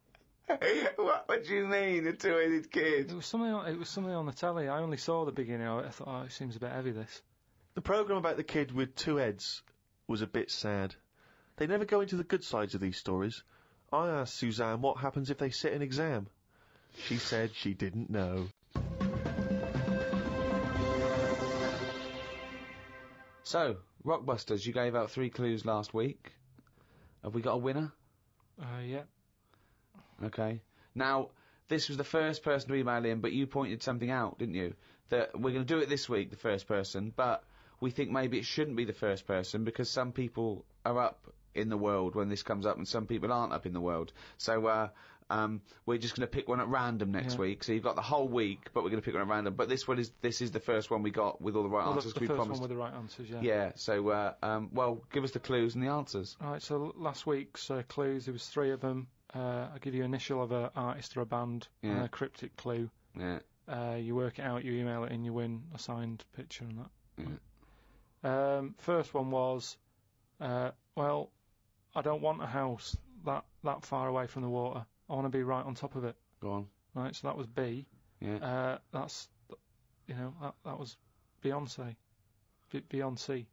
What do you mean, a two-headed kid? It was something on the telly. I only saw the beginning of it. I thought, oh, it seems a bit heavy, this. The programme about the kid with two heads was a bit sad. They never go into the good sides of these stories. I asked Suzanne what happens if they sit an exam. She said she didn't know. So, Rockbusters, you gave out 3 clues last week. Have we got a winner? Yeah. Okay. Now, this was the first person to email in, but you pointed something out, didn't you? That we're going to do it this week, the first person, but we think maybe it shouldn't be the first person because some people are up in the world when this comes up and some people aren't up in the world. So, we're just going to pick one at random next week. So you've got the whole week, but we're going to pick one at random. But this is the first one we got with all the right answers. The first one with the right answers, yeah. Yeah, so, well, give us the clues and the answers. Right, so last week's clues, there was 3 of them. I'll give you initial of an artist or a band and a cryptic clue. Yeah. You work it out, you email it in, you win a signed picture and that. Yeah. First one was, well, I don't want a house that far away from the water. I want to be right on top of it. Go on. Right, so that was B. Yeah. That was Beyonce. Beyonce.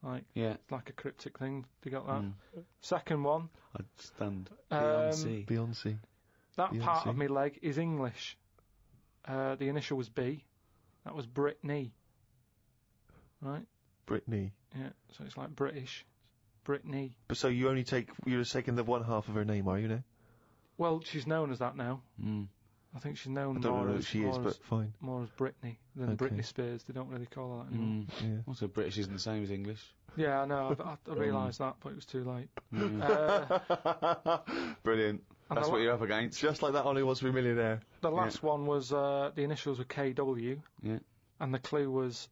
Like, yeah. Like a cryptic thing. You got that? Second one. I stand. Beyonce. That part of my leg is English. The initial was B. That was Britney. Right? Britney. Yeah, so it's like British. Britney. But so you're just taking the one half of her name, are you now? Well, she's known as that now. I think she's known more as fine. More as Britney than Britney Spears. They don't really call her that anymore. Yeah. Also, British isn't the same as English. Yeah, I know. I realised that, but it was too late. Brilliant. That's what you're up against. Just like that on Who Wants to Be a Millionaire. The last one was the initials were KW. Yeah. And the clue was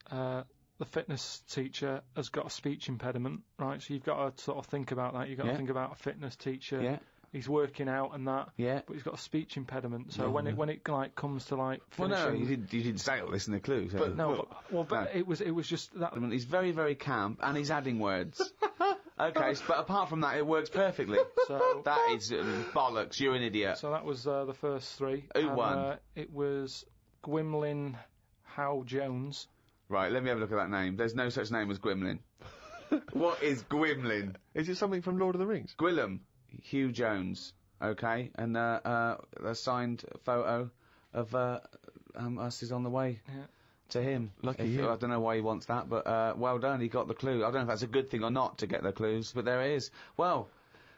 the fitness teacher has got a speech impediment, right? So you've got to sort of think about that. You've got to think about a fitness teacher. Yeah. He's working out and that. Yeah. But he's got a speech impediment. So when it like comes to like finishing, well, no, you didn't say all this in the clue. So. But it was just that. He's very, very camp, and he's adding words. Okay, but apart from that, it works perfectly. So that is bollocks. You're an idiot. So that was the first three. Who won? It was Gwymlyn Howe Jones. Right, let me have a look at that name. There's no such name as Gwymlyn. What is Gwymlyn? Is it something from Lord of the Rings? Gwillem Hugh Jones. Okay, and a signed photo of us is on the way. Yeah. To him. Lucky you. I don't know why he wants that, but well done, he got the clue. I don't know if that's a good thing or not to get the clues, but there it is. Well,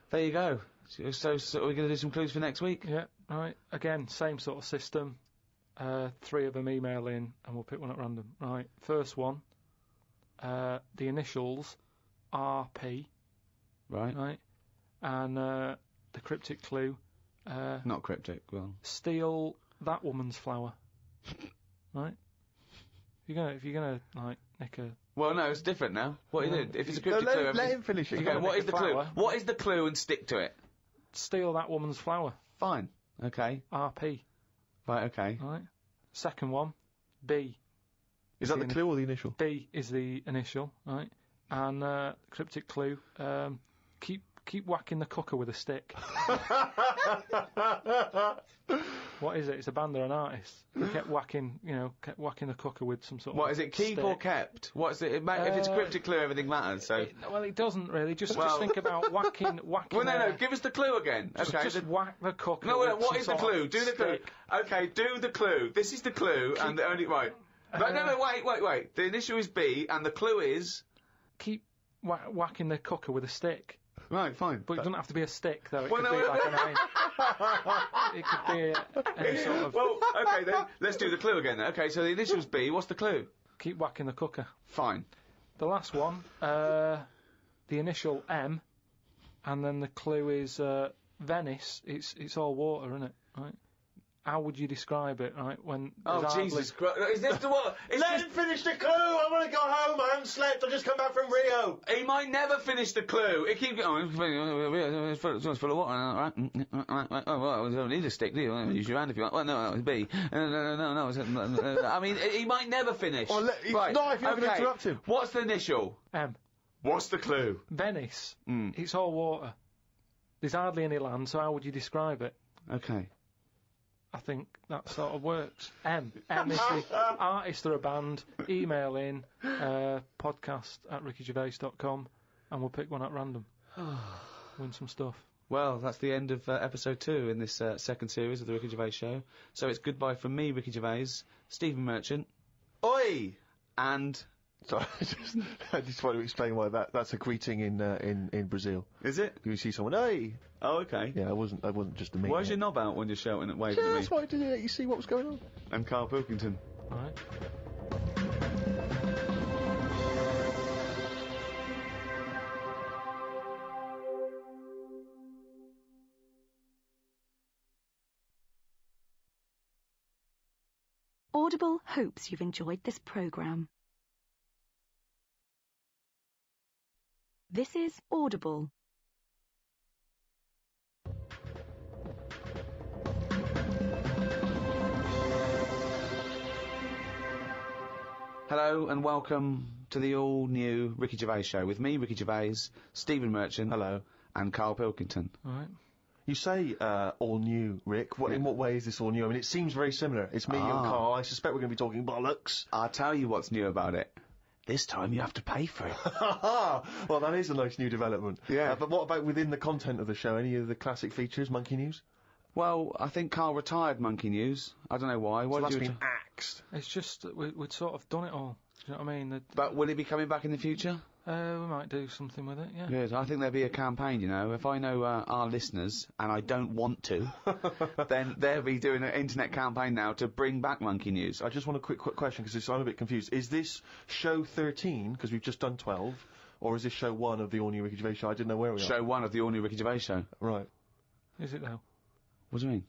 there you go. So are we going to do some clues for next week? Yeah, right. Again, same sort of system. 3 of them email in, and we'll pick one at random. Right, first one, the initials RP. Right. Right. And the cryptic clue. Not cryptic, well. Steal that woman's flower. Right? If you're gonna like nick a. Well, no, it's different now. What you did? If it's a cryptic clue, let him finish it. Okay, what is the clue? What is the clue, and stick to it? Steal that woman's flower. Fine. Okay. RP. Right. Okay. Right. Second one, B. Is that the clue or the initial? B is the initial, right? And cryptic clue. Keep whacking the cooker with a stick. What is it? It's a band or an artist. They kept whacking the cooker with some sort of. What is it? Keep stick. or kept? What's it? If it's a cryptic clue, everything matters. So. It doesn't really. Just think about whacking. Well, no. Give us the clue again. Okay. Just whack the cooker. No, with what is the clue? Do the clue. Okay, do the clue. This is the clue, and the only right. No, wait. The initial is B, and the clue is. Keep whacking the cooker with a stick. Right, fine. But it doesn't have to be a stick, though. It could be like an iron. It could be any sort of. Well, okay, then let's do the clue again. Okay, so the initials B. What's the clue? Keep whacking the cooker. Fine. The last one, the initial M, and then the clue is Venice. It's all water, isn't it? Right. How would you describe it, right? When Jesus Christ! Is this the what? Let him finish the clue. I want to go home. I haven't slept. I just come back from Rio. He might never finish the clue. It keeps going. It's full of water. Right? Oh, well, you don't need a stick, do you? Use your hand if you want. Well, no, it's B. No. I mean, he might never finish. Right. Not if you're going to interrupt him. What's the initial? M. What's the clue? Venice. It's all water. There's hardly any land, so how would you describe it? Okay. I think that sort of works. M is the artist or a band. Email in podcast@rickygervais.com, and we'll pick one at random. Win some stuff. Well, that's the end of episode 2 in this second series of the Ricky Gervais Show. So it's goodbye from me, Ricky Gervais, Stephen Merchant. Oi! And... Sorry, I just want to explain why that's a greeting in Brazil. Is it? You see someone, hey! Oh, okay. Yeah, I wasn't just a me. Why's your knob out when you're shouting and waving at me? That's why I did it. You see what was going on. I'm Karl Pilkington. All right. Audible hopes you've enjoyed this programme. This is Audible. Hello and welcome to the all-new Ricky Gervais Show with me, Ricky Gervais, Stephen Merchant, hello, and Karl Pilkington. All right. You say all new, Rick. In what way is this all new? I mean, it seems very similar. It's me and Karl. I suspect we're going to be talking bollocks. I'll tell you what's new about it. This time you have to pay for it. Well, that is a nice new development. Yeah. But what about within the content of the show? Any of the classic features, Monkey News? Well, I think Karl retired Monkey News. I don't know why. So that's been axed. It's just that we'd sort of done it all. Do you know what I mean? But will it be coming back in the future? We might do something with it, yeah. Good. I think there'll be a campaign, you know. If I know our listeners, and I don't want to, then they'll be doing an internet campaign now to bring back Monkey News. I just want a quick question, because I'm a bit confused. Is this show 13, because we've just done 12, or is this show 1 of the all-new Ricky Gervais Show? I didn't know where we are. Show 1 of the all-new Ricky Gervais Show. Right. Is it, though? What do you mean?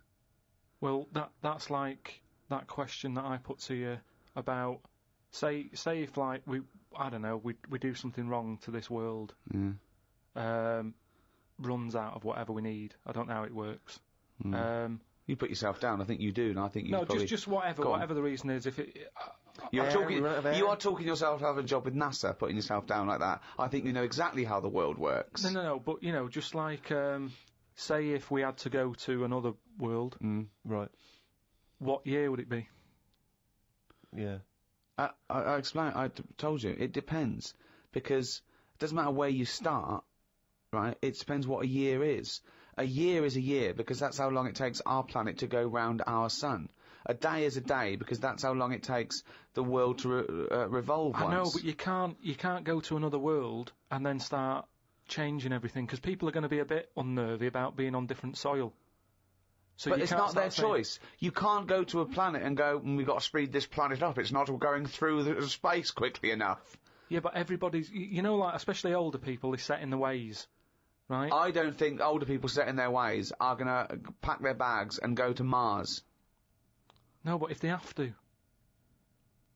Well, that's like that question that I put to you about say if like I don't know, we do something wrong to this world, runs out of whatever we need. I don't know how it works. You put yourself down. I think you do, and I think you. No, just whatever the reason is. If it, you are talking yourself out of a job with NASA, putting yourself down like that. I think you know exactly how the world works. No. But just like say if we had to go to another world, right? What year would it be? Yeah. I explained. I told you it depends, because it doesn't matter where you start, right? It depends what a year is. A year is a year, because that's how long it takes our planet to go round our sun. A day is a day, because that's how long it takes the world to revolve once. I know, but you can't go to another world and then start changing everything, because people are going to be a bit unnervy about being on different soil. So but it's not their choice. You can't go to a planet and go, we've got to speed this planet up. It's not going through the space quickly enough. Yeah, but everybody's, like, especially older people, they set in the ways. Right? I don't think older people set in their ways are going to pack their bags and go to Mars. No, but if they have to.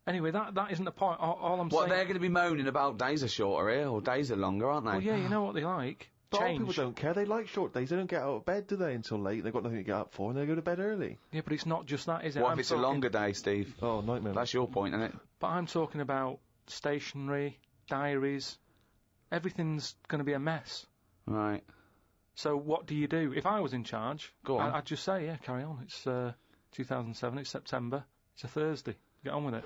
Anyway, that isn't the point. All I'm saying... What, they're going to be moaning about days are shorter here, or days are longer, aren't they? Well, yeah, you know what they like. But Change. old people don't care. They like short days. They don't get out of bed, do they, until late? They've got nothing to get up for, and they go to bed early. Yeah, but it's not just that, is it? What if it's a longer day, Steve? Oh, nightmare. That's your point, isn't it? But I'm talking about stationery, diaries. Everything's going to be a mess. Right. So what do you do? If I was in charge, go on. I'd just say, yeah, carry on. It's 2007, it's September, it's a Thursday. Get on with it.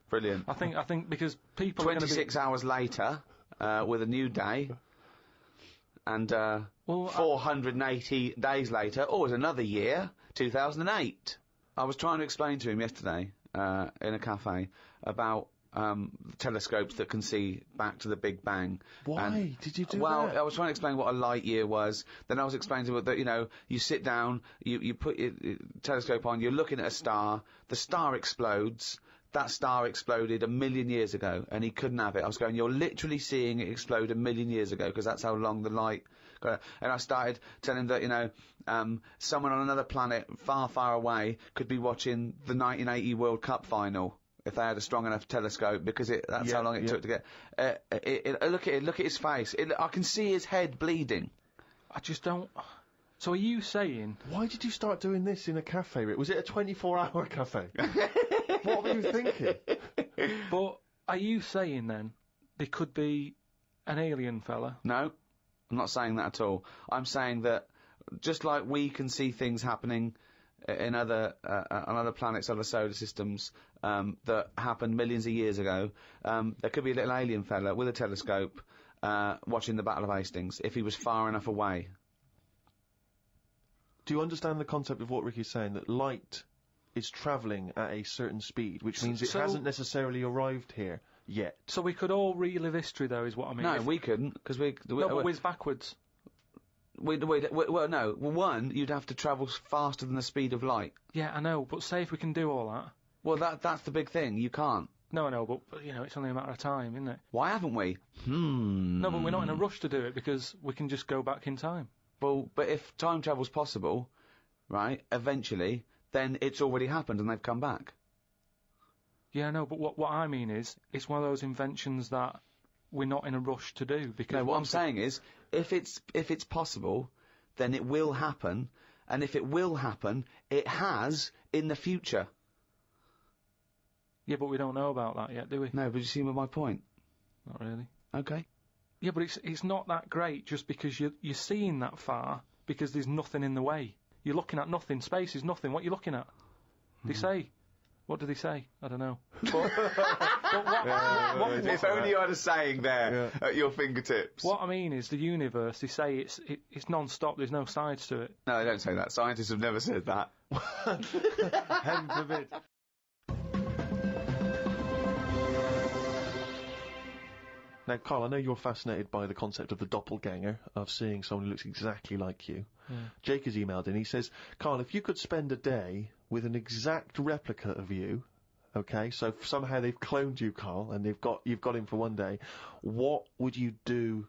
Brilliant. I think because people 26 hours later, with a new day, and 480 days later, it's another year, 2008. I was trying to explain to him yesterday, in a cafe, about telescopes that can see back to the Big Bang. Why did you do that? Well, I was trying to explain what a light year was. Then I was explaining to him that, you sit down, you put your telescope on, you're looking at a star, the star explodes, that star exploded 1 million years ago, and he couldn't have it. I was going, you're literally seeing it explode 1 million years ago, because that's how long the light... And I started telling him that, someone on another planet far, far away could be watching the 1980 World Cup final, if they had a strong enough telescope, because that's how long it took to get... look at his face. I can see his head bleeding. I just don't... So are you saying... Why did you start doing this in a cafe? Was it a 24-hour cafe? What were you thinking? But are you saying, then, there could be an alien fella? No, I'm not saying that at all. I'm saying that, just like we can see things happening in on other planets, other solar systems, that happened millions of years ago, there could be a little alien fella with a telescope watching the Battle of Hastings, if he was far enough away. Do you understand the concept of what Ricky's saying, that light is travelling at a certain speed, which means it hasn't necessarily arrived here yet? So we could all relive history, though, is what I mean. No, we couldn't, because but whiz backwards. Well, no. One, you'd have to travel faster than the speed of light. Yeah, I know, but say if we can do all that... Well, that's the big thing. You can't. No, I know, but, it's only a matter of time, isn't it? Why haven't we? No, but we're not in a rush to do it, because we can just go back in time. Well, but if time travel's possible, right, eventually, then it's already happened and they've come back. Yeah, no, but what I mean is, it's one of those inventions that we're not in a rush to do, because... No, what I'm saying is, if it's possible, then it will happen, and if it will happen, it has in the future. Yeah, but we don't know about that yet, do we? No, but you see my point? Not really. Okay. Yeah, but it's not that great just because you're seeing that far, because there's nothing in the way. You're looking at nothing. Space is nothing. What are you looking at? They say. What do they say? I don't know. But if only you had a saying there at your fingertips. What I mean is, the universe, they say it's non-stop, there's no sides to it. No, they don't say that. Scientists have never said that. Heaven forbid. Now, Carl, I know you're fascinated by the concept of the doppelganger, of seeing someone who looks exactly like you. Yeah. Jake has emailed in. He says, Carl, if you could spend a day with an exact replica of you, okay, so somehow they've cloned you, Carl, and you've got him for one day, what would you do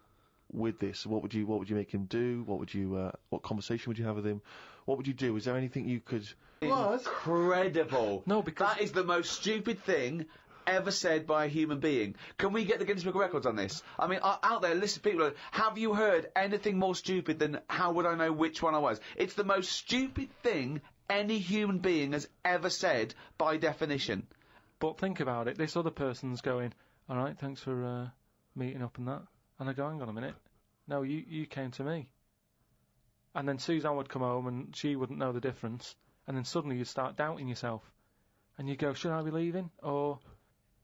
with this? What would you make him do? What conversation would you have with him? What would you do? Is there anything you could... Incredible. No, because... That is the most stupid thing ever said by a human being. Can we get the Guinness Book of Records on this? I mean, out there, listen, people, have you heard anything more stupid than how would I know which one I was? It's the most stupid thing any human being has ever said by definition. But think about it, this other person's going, alright, thanks for meeting up and that. And I go, hang on a minute. No, you came to me. And then Suzanne would come home and she wouldn't know the difference. And then suddenly you'd start doubting yourself. And you go, should I be leaving? Or...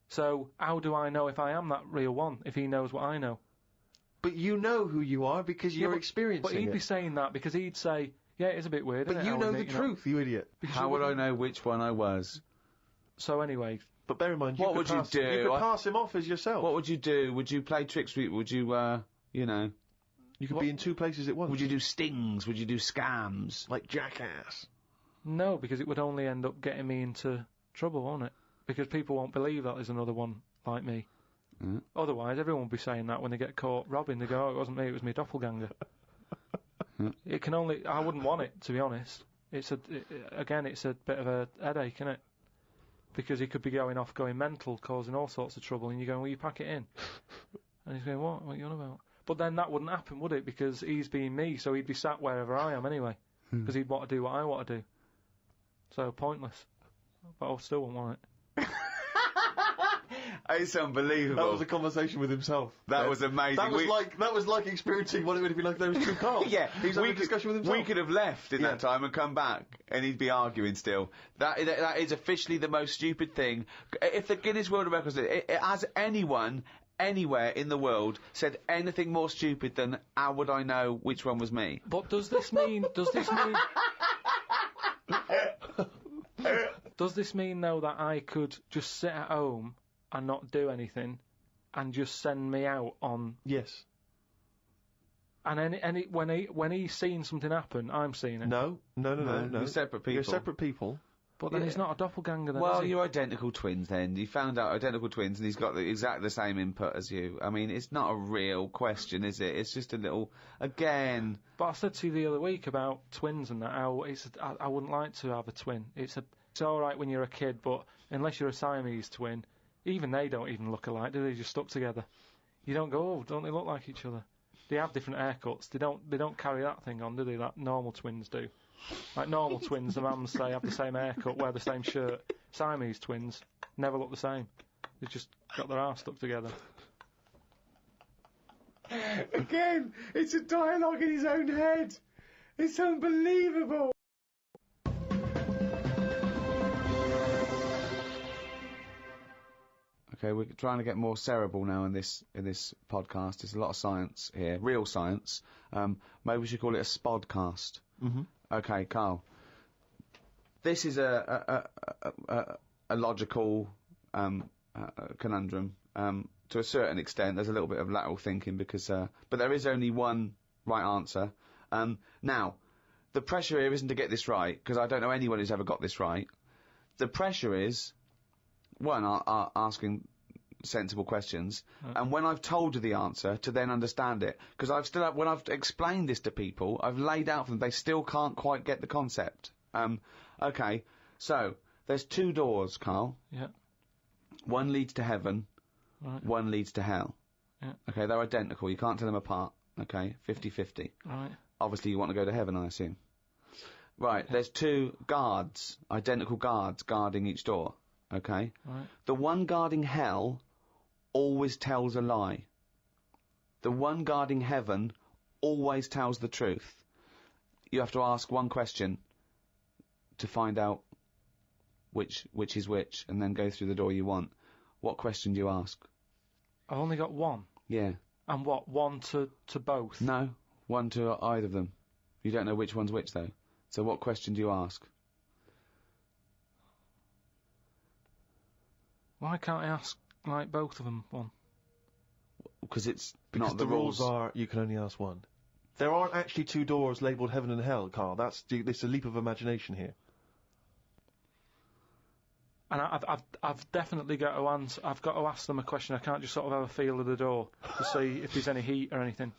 So, how do I know if I am that real one, if he knows what I know? But you know who you are because you're experiencing But he'd be saying that because he'd say, yeah, it is a bit weird, But isn't it, you know the truth, you idiot. How would I know which one I was? So anyway... But bear in mind, what would you do? You could pass him off as yourself. What would you do? Would you play tricks with people? Would you, you know... You could be in two places at once. Would you do stings? Would you do scams? Like Jackass? No, because it would only end up getting me into trouble, won't it? Because people won't believe that there's another one like me. Mm. Otherwise, everyone would be saying that when they get caught robbing. They go, oh, it wasn't me, it was my doppelganger. It can only... I wouldn't want it, to be honest. It's a bit of a headache, isn't it? Because he could be going off, going mental, causing all sorts of trouble, and you're going, well, you pack it in. And he's going, what? What are you on about? But then that wouldn't happen, would it? Because he's being me, so he'd be sat wherever I am anyway. Because he'd want to do what I want to do. So, pointless. But I still wouldn't want it. It's unbelievable. That was a conversation with himself. That was amazing. That was like experiencing what it would be like if there was two Karls. Yeah, he was having a discussion with himself. We could have left in that time and come back, and he'd be arguing still. That is officially the most stupid thing. If the Guinness World Records, has anyone anywhere in the world said anything more stupid than how would I know which one was me? But does this mean Does this mean though that I could just sit at home and not do anything and just send me out on... Yes. And when he's seen something happen, I'm seeing it. No. You're separate people. You're separate people. But then he's not a doppelganger then, well, is he? you're identical twins then. You found out identical twins and he's got exactly the same input as you. I mean, it's not a real question, is it? It's just a little... Again... But I said to you the other week about twins and that, how I wouldn't like to have a twin. It's alright when you're a kid, but unless you're a Siamese twin, even they don't even look alike, do they? Just stuck together. You don't go, oh, don't they look like each other? They have different haircuts. They don't carry that thing on, do they? That normal twins do. Like normal twins, the mums say have the same haircut, wear the same shirt. Siamese twins never look the same. They've just got their arse stuck together. Again, it's a dialogue in his own head. It's unbelievable. Okay, we're trying to get more cerebral now in this podcast. There's a lot of science here, real science. Maybe we should call it a spodcast. Mm-hmm. Okay, Karl. This is a logical conundrum. To a certain extent, there's a little bit of lateral thinking because, but there is only one right answer. Now, the pressure here isn't to get this right because I don't know anyone who's ever got this right. The pressure is, one, asking sensible questions, and when I've told you the answer, to then understand it. Because when I've explained this to people, I've laid out for them, they still can't quite get the concept. Okay, so, there's two doors, Karl. Yeah. One leads to heaven, right. One leads to hell. Yeah. Okay, they're identical, you can't tell them apart. Okay, 50-50. Right. Obviously you want to go to heaven, I assume. Right, yeah. There's two guards, identical guards, guarding each door. Okay? Right. The one guarding hell always tells a lie. The one guarding heaven always tells the truth. You have to ask one question to find out which is which, and then go through the door you want. What question do you ask? I've only got one. Yeah. And what? One to both? No, one to either of them. You don't know which one's which, though. So what question do you ask? Why can't I ask, like, both of them one? Because it's because not the rules are you can only ask one. There aren't actually two doors labelled heaven and hell, Karl. It's a leap of imagination here. And I've definitely got to answer. I've got to ask them a question. I can't just sort of have a feel of the door to see if there's any heat or anything.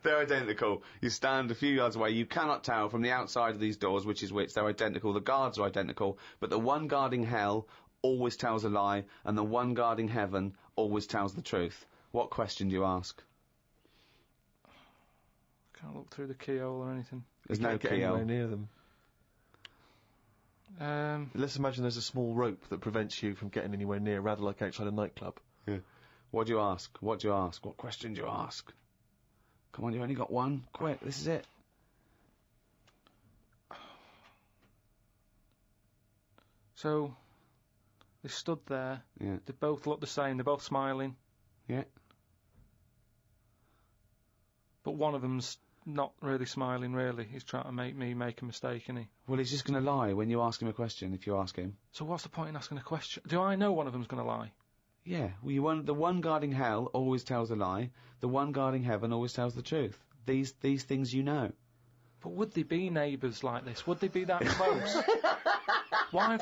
They're identical. You stand a few yards away. You cannot tell from the outside of these doors which is which. They're identical. The guards are identical. But the one guarding hell always tells a lie, and the one guarding heaven always tells the truth. What question do you ask? Can't look through the keyhole or anything. There's no Get anywhere keyhole. near them. Let's imagine there's a small rope that prevents you from getting anywhere near, rather like outside a nightclub. Yeah. What do you ask? What do you ask? What question do you ask? Come on, you only got one. Quick, this is it. So, they stood there. Yeah. They both look the same. They're both smiling. Yeah. But one of them's not really smiling, really. He's trying to make me make a mistake, isn't he? Well, he's just going to lie when you ask him a question, if you ask him. So what's the point in asking a question? Do I know one of them's going to lie? Yeah, well, the one guarding hell always tells a lie. The one guarding heaven always tells the truth. These things you know. But would they be neighbours like this? Would they be that close? Why?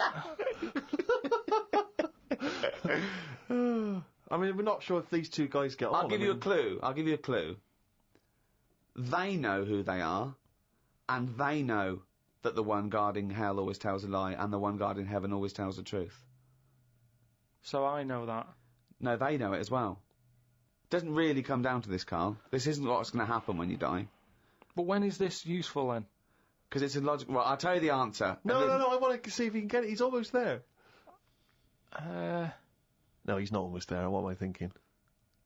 I mean, we're not sure if these two guys get on. I'll give you a clue. I'll give you a clue. They know who they are, and they know that the one guarding hell always tells a lie, and the one guarding heaven always tells the truth. So I know that. No, they know it as well. Doesn't really come down to this, Carl. This isn't what's going to happen when you die. But when is this useful then? Because it's a logical... Well, I'll tell you the answer. No, I want to see if he can get it. He's almost there. No, he's not almost there. What am I thinking?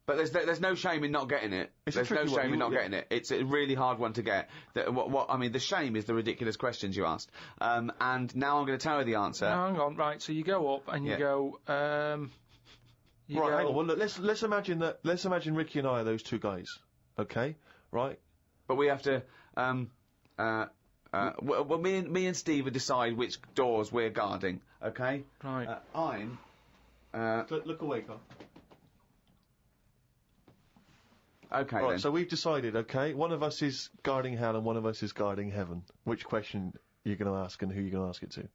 But there's no shame in not getting it. There's no shame in not getting it. It's a really hard one to get. I mean, the shame is the ridiculous questions you asked. And now I'm going to tell you the answer. No, hang on, right, so you go up and you go, Hang on, well, look, let's imagine that, let's imagine Ricky and I are those two guys. Okay? Right? But we have to, well, me and Steve will decide which doors we're guarding, okay? Right. Look away, Carl. Okay, right, then. so we've decided, okay, one of us is guarding hell and one of us is guarding heaven. Which question are you going to ask and who are you going to ask it to?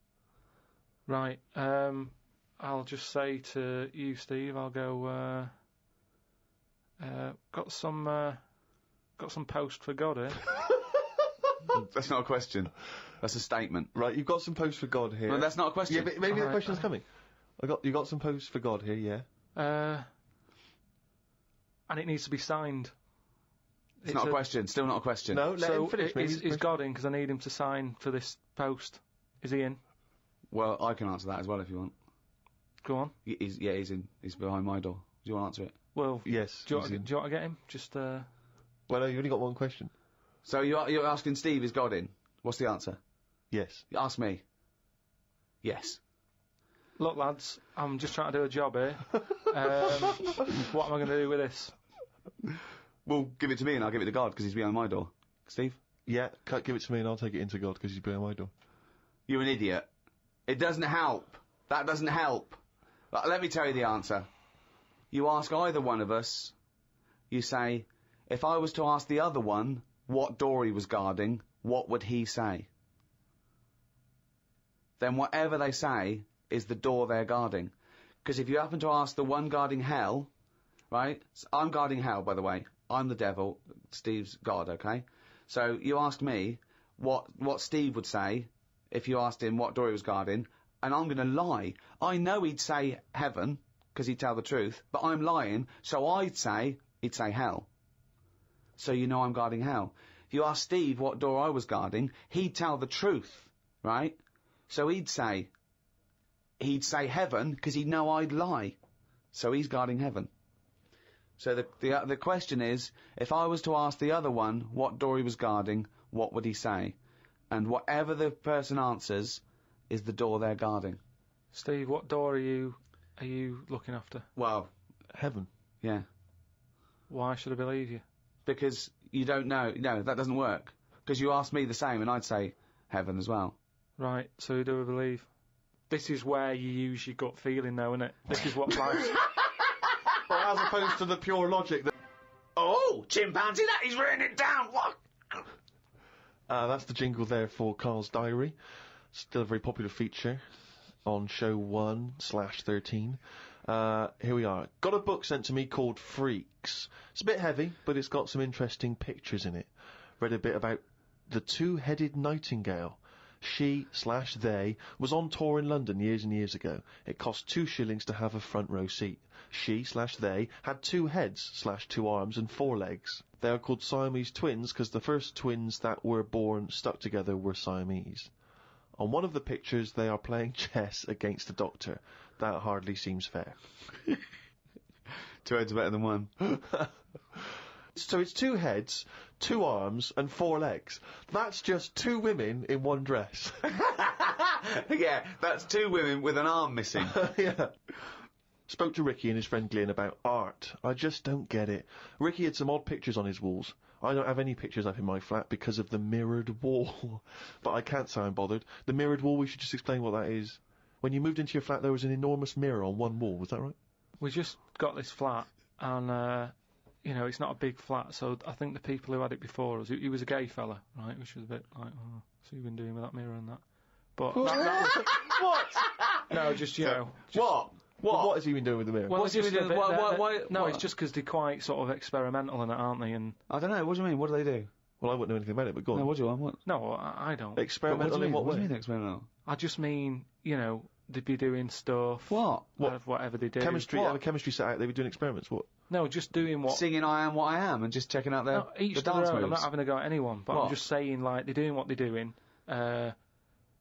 Right, I'll just say to you, Steve, I'll go, got some post for God here. That's not a question. That's a statement. Right, you've got some post for God here. No, that's not a question. Yeah, but maybe the question's coming. You got some post for God here, yeah? And it needs to be signed. It's not a question. Still not a question. No, let him finish. Is God in? Because I need him to sign for this post. Is he in? Well, I can answer that as well if you want. Go on. He's in. He's behind my door. Do you want to answer it? Well, yes. Do you want to get him? Just. Well, no, you only got one question. So you're asking Steve, is God in? What's the answer? Yes. Ask me. Yes. Look, lads, I'm just trying to do a job here. What am I going to do with this? Well, give it to me and I'll give it to God because he's behind my door. Steve? Yeah, give it to me and I'll take it into God because he's behind my door. You're an idiot. It doesn't help. That doesn't help. Let me tell you the answer. You ask either one of us, you say, if I was to ask the other one what door he was guarding, what would he say? Then whatever they say is the door they're guarding. Because if you happen to ask the one guarding hell, right? I'm guarding hell, by the way. I'm the devil. Steve's God, okay? So you asked me what Steve would say if you asked him what door he was guarding, and I'm going to lie. I know he'd say heaven, because he'd tell the truth, but I'm lying, so he'd say hell. So you know I'm guarding hell. If you ask Steve what door I was guarding, he'd tell the truth, right? So he'd say heaven, because he'd know I'd lie. So he's guarding heaven. So the question is, if I was to ask the other one what door he was guarding, what would he say? And whatever the person answers is the door they're guarding. Steve, what door are you looking after? Well, heaven. Yeah. Why should I believe you? Because you don't know. No, that doesn't work. Because you asked me the same, and I'd say heaven as well. Right. So who do I believe? This is where you use your gut feeling, though, isn't it? This is what life's. Well, as opposed to the pure logic that. Oh, chimpanzee, that is written it down. What? That's the jingle there for Carl's Diary. Still a very popular feature on show 1/13. Here we are. Got a book sent to me called Freaks. It's a bit heavy, but it's got some interesting pictures in it. Read a bit about the two-headed nightingale. She/they was on tour in London years and years ago. It cost 2 shillings to have a front row seat. She/they had 2 heads/2 arms and 4 legs. They are called Siamese twins because the first twins that were born stuck together were Siamese. On one of the pictures they are playing chess against the doctor. That hardly seems fair. 2 heads are better than 1. So it's 2 heads, 2 arms, and 4 legs. That's just 2 women in one dress. Yeah, that's 2 women with an arm missing. Yeah. Spoke to Ricky and his friend Glyn about art. I just don't get it. Ricky had some odd pictures on his walls. I don't have any pictures up in my flat because of the mirrored wall. But I can't say I'm bothered. The mirrored wall, we should just explain what that is. When you moved into your flat, there was an enormous mirror on one wall, was that right? We just got this flat, and you know, it's not a big flat, so I think the people who had it before us, he was a gay fella, right, which was a bit like, oh, so you've been doing with that mirror and that. But that was... What? No, just, you know... Just, what? What has he been doing with the mirror? Well, What's he been doing? Why? No, it's just because they're quite sort of experimental in it, aren't they? And I don't know, what do you mean? What do they do? Well, I wouldn't know anything about it, but go on. No, what do you want? What? no, I don't. Experimental in what What do way? you mean experimental? I just mean, you know, they'd be doing stuff. What? Whatever they do. Chemistry, What? have a chemistry set out, they were doing experiments, what? No, just doing what... Singing I Am What I Am and just checking out the each the to dance their own. moves. I'm not having a go at anyone, but What? I'm just saying, like, they're doing what they're doing,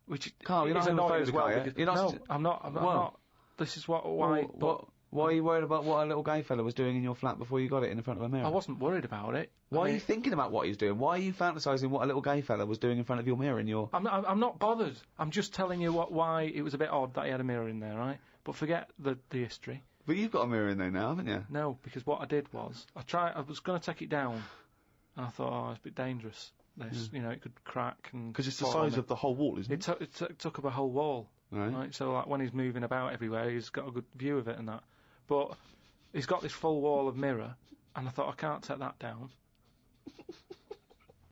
which Carl, you're is not annoying as homophobic, well. are you? Because, You're not no, st- I'm not. I'm What? not. This is why. But Why are you worried about what a little gay fella was doing in your flat before you got it in front of a mirror? I wasn't worried about it. Why I are mean, you thinking about what he's doing? Why are you fantasising what a little gay fella was doing in front of your mirror in your... I'm not bothered. I'm just telling you why it was a bit odd that he had a mirror in there, right? But forget the history. But you've got a mirror in there now, haven't you? No, because what I did was I was going to take it down, and I thought, oh, it's a bit dangerous. This, you know, it could crack and... Because it's the fall on size me. of the whole wall, isn't it? It took up a whole wall. Right. So like when he's moving about everywhere, he's got a good view of it and that. But he's got this full wall of mirror, and I thought I can't take that down.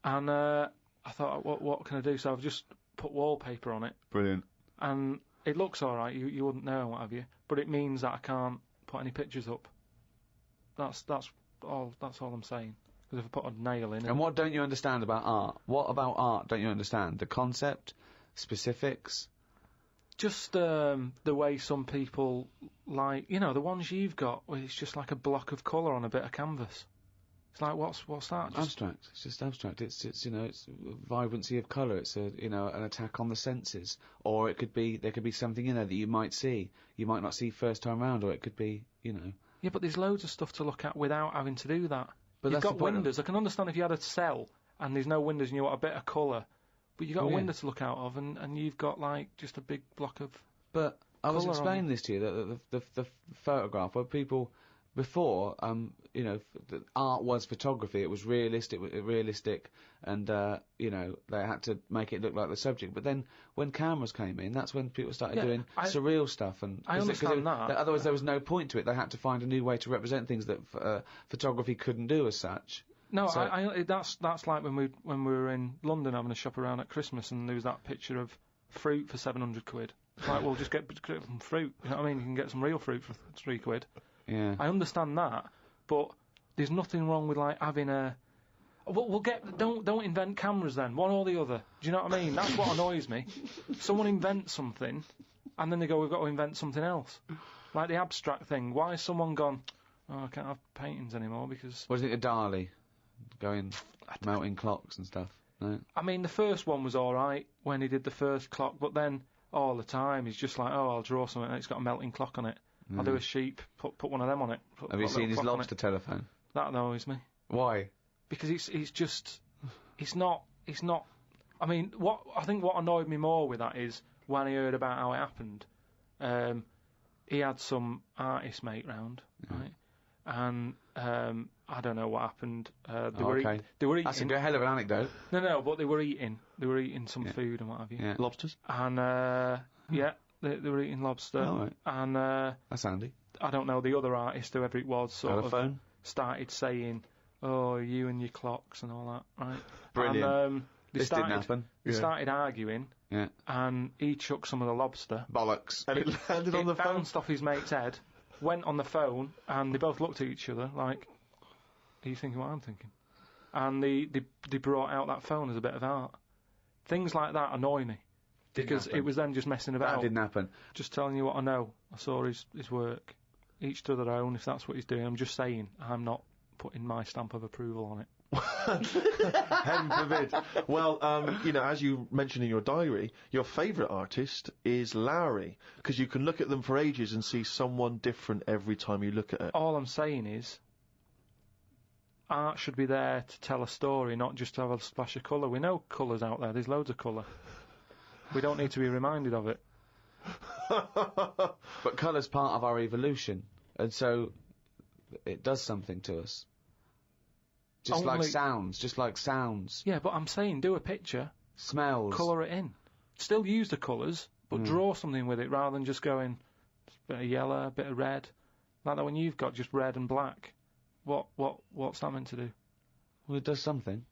And I thought, what can I do? So I've just put wallpaper on it, Brilliant. and it looks all right. You wouldn't know, what have you? But it means that I can't put any pictures up. That's all I'm saying. Because if I put a nail in, And what don't you understand about art? What about art don't you understand? The concept? Specifics? just the way some people like, you know, the ones you've got, where it's just like a block of colour on a bit of canvas. It's like, what's that? Just abstract. It's just abstract. It's you know, it's vibrancy of colour. It's a, you know, an attack on the senses. Or it could be, there could be something in there that you might see. You might not see first time round, or it could be, you know. Yeah, but there's loads of stuff to look at without having to do that. But You've that's got the point of- windows. I can understand if you had a cell and there's no windows and you want a bit of colour, but you've got a window to look out of, and you've got like just a big block of. But I was colour on explaining this to you, that the photograph where people before, you know, art was photography. It was realistic, and you know, they had to make it look like the subject. But then when cameras came in, that's when people started doing surreal stuff. And I understand that. Otherwise, there was no point to it. They had to find a new way to represent things that photography couldn't do as such. No, So- that's like when we were in London having a shop around at Christmas, and there was that picture of fruit for £700. It's like, well, just get some fruit. You know what I mean? You can get some real fruit for £3. Yeah. I understand that, but there's nothing wrong with like having a. We'll get. Don't invent cameras then. One or the other. Do you know what I mean? That's what annoys me. Someone invents something, and then they go, "We've got to invent something else." Like the abstract thing. Why has someone gone? Oh, I can't have paintings anymore because. What do you think of Dali? Going melting clocks and stuff. No. I mean, the first one was all right when he did the first clock, but then all the time he's just like, "Oh, I'll draw something and it's got a melting clock on it. I'll do a sheep, put one of them on it." Have you seen his lobster telephone? That annoys me. Why? Because it's not. I mean, what annoyed me more with that is when I heard about how it happened. He had some artist mate round, right? And I don't know what happened. They were eating. That's a hell of an anecdote. No, but they were eating. They were eating some food and what have you. Yeah. Lobsters? And yeah, they were eating lobster. Oh, right. And That's handy. I don't know, the other artist, whoever it was, sort Telephone? of started saying, "Oh, you and your clocks and all that," right? Brilliant. And, This didn't happen. They started arguing, and he chucked some of the lobster. Bollocks. And it landed on the phone. Bounced off his mate's head, went on the phone and they both looked at each other like, are you thinking what I'm thinking? And they brought out that phone as a bit of art. Things like that annoy me. Because it was them just messing about. That didn't happen. Just telling you what I know. I saw his work. Each to their own, if that's what he's doing. I'm just saying, I'm not putting my stamp of approval on it. Heaven forbid. Well, as you mentioned in your diary, your favourite artist is Lowry, because you can look at them for ages and see someone different every time you look at it. All I'm saying is, art should be there to tell a story, not just to have a splash of colour. We know colour's out there. There's loads of colour. We don't need to be reminded of it. But colour's part of our evolution, and so it does something to us. Just like sounds. Yeah, but I'm saying do a picture. Smells. Colour it in. Still use the colours, but draw something with it rather than just going, a bit of yellow, a bit of red. Like that when you've got just red and black. What's that meant to do? Well, it does something.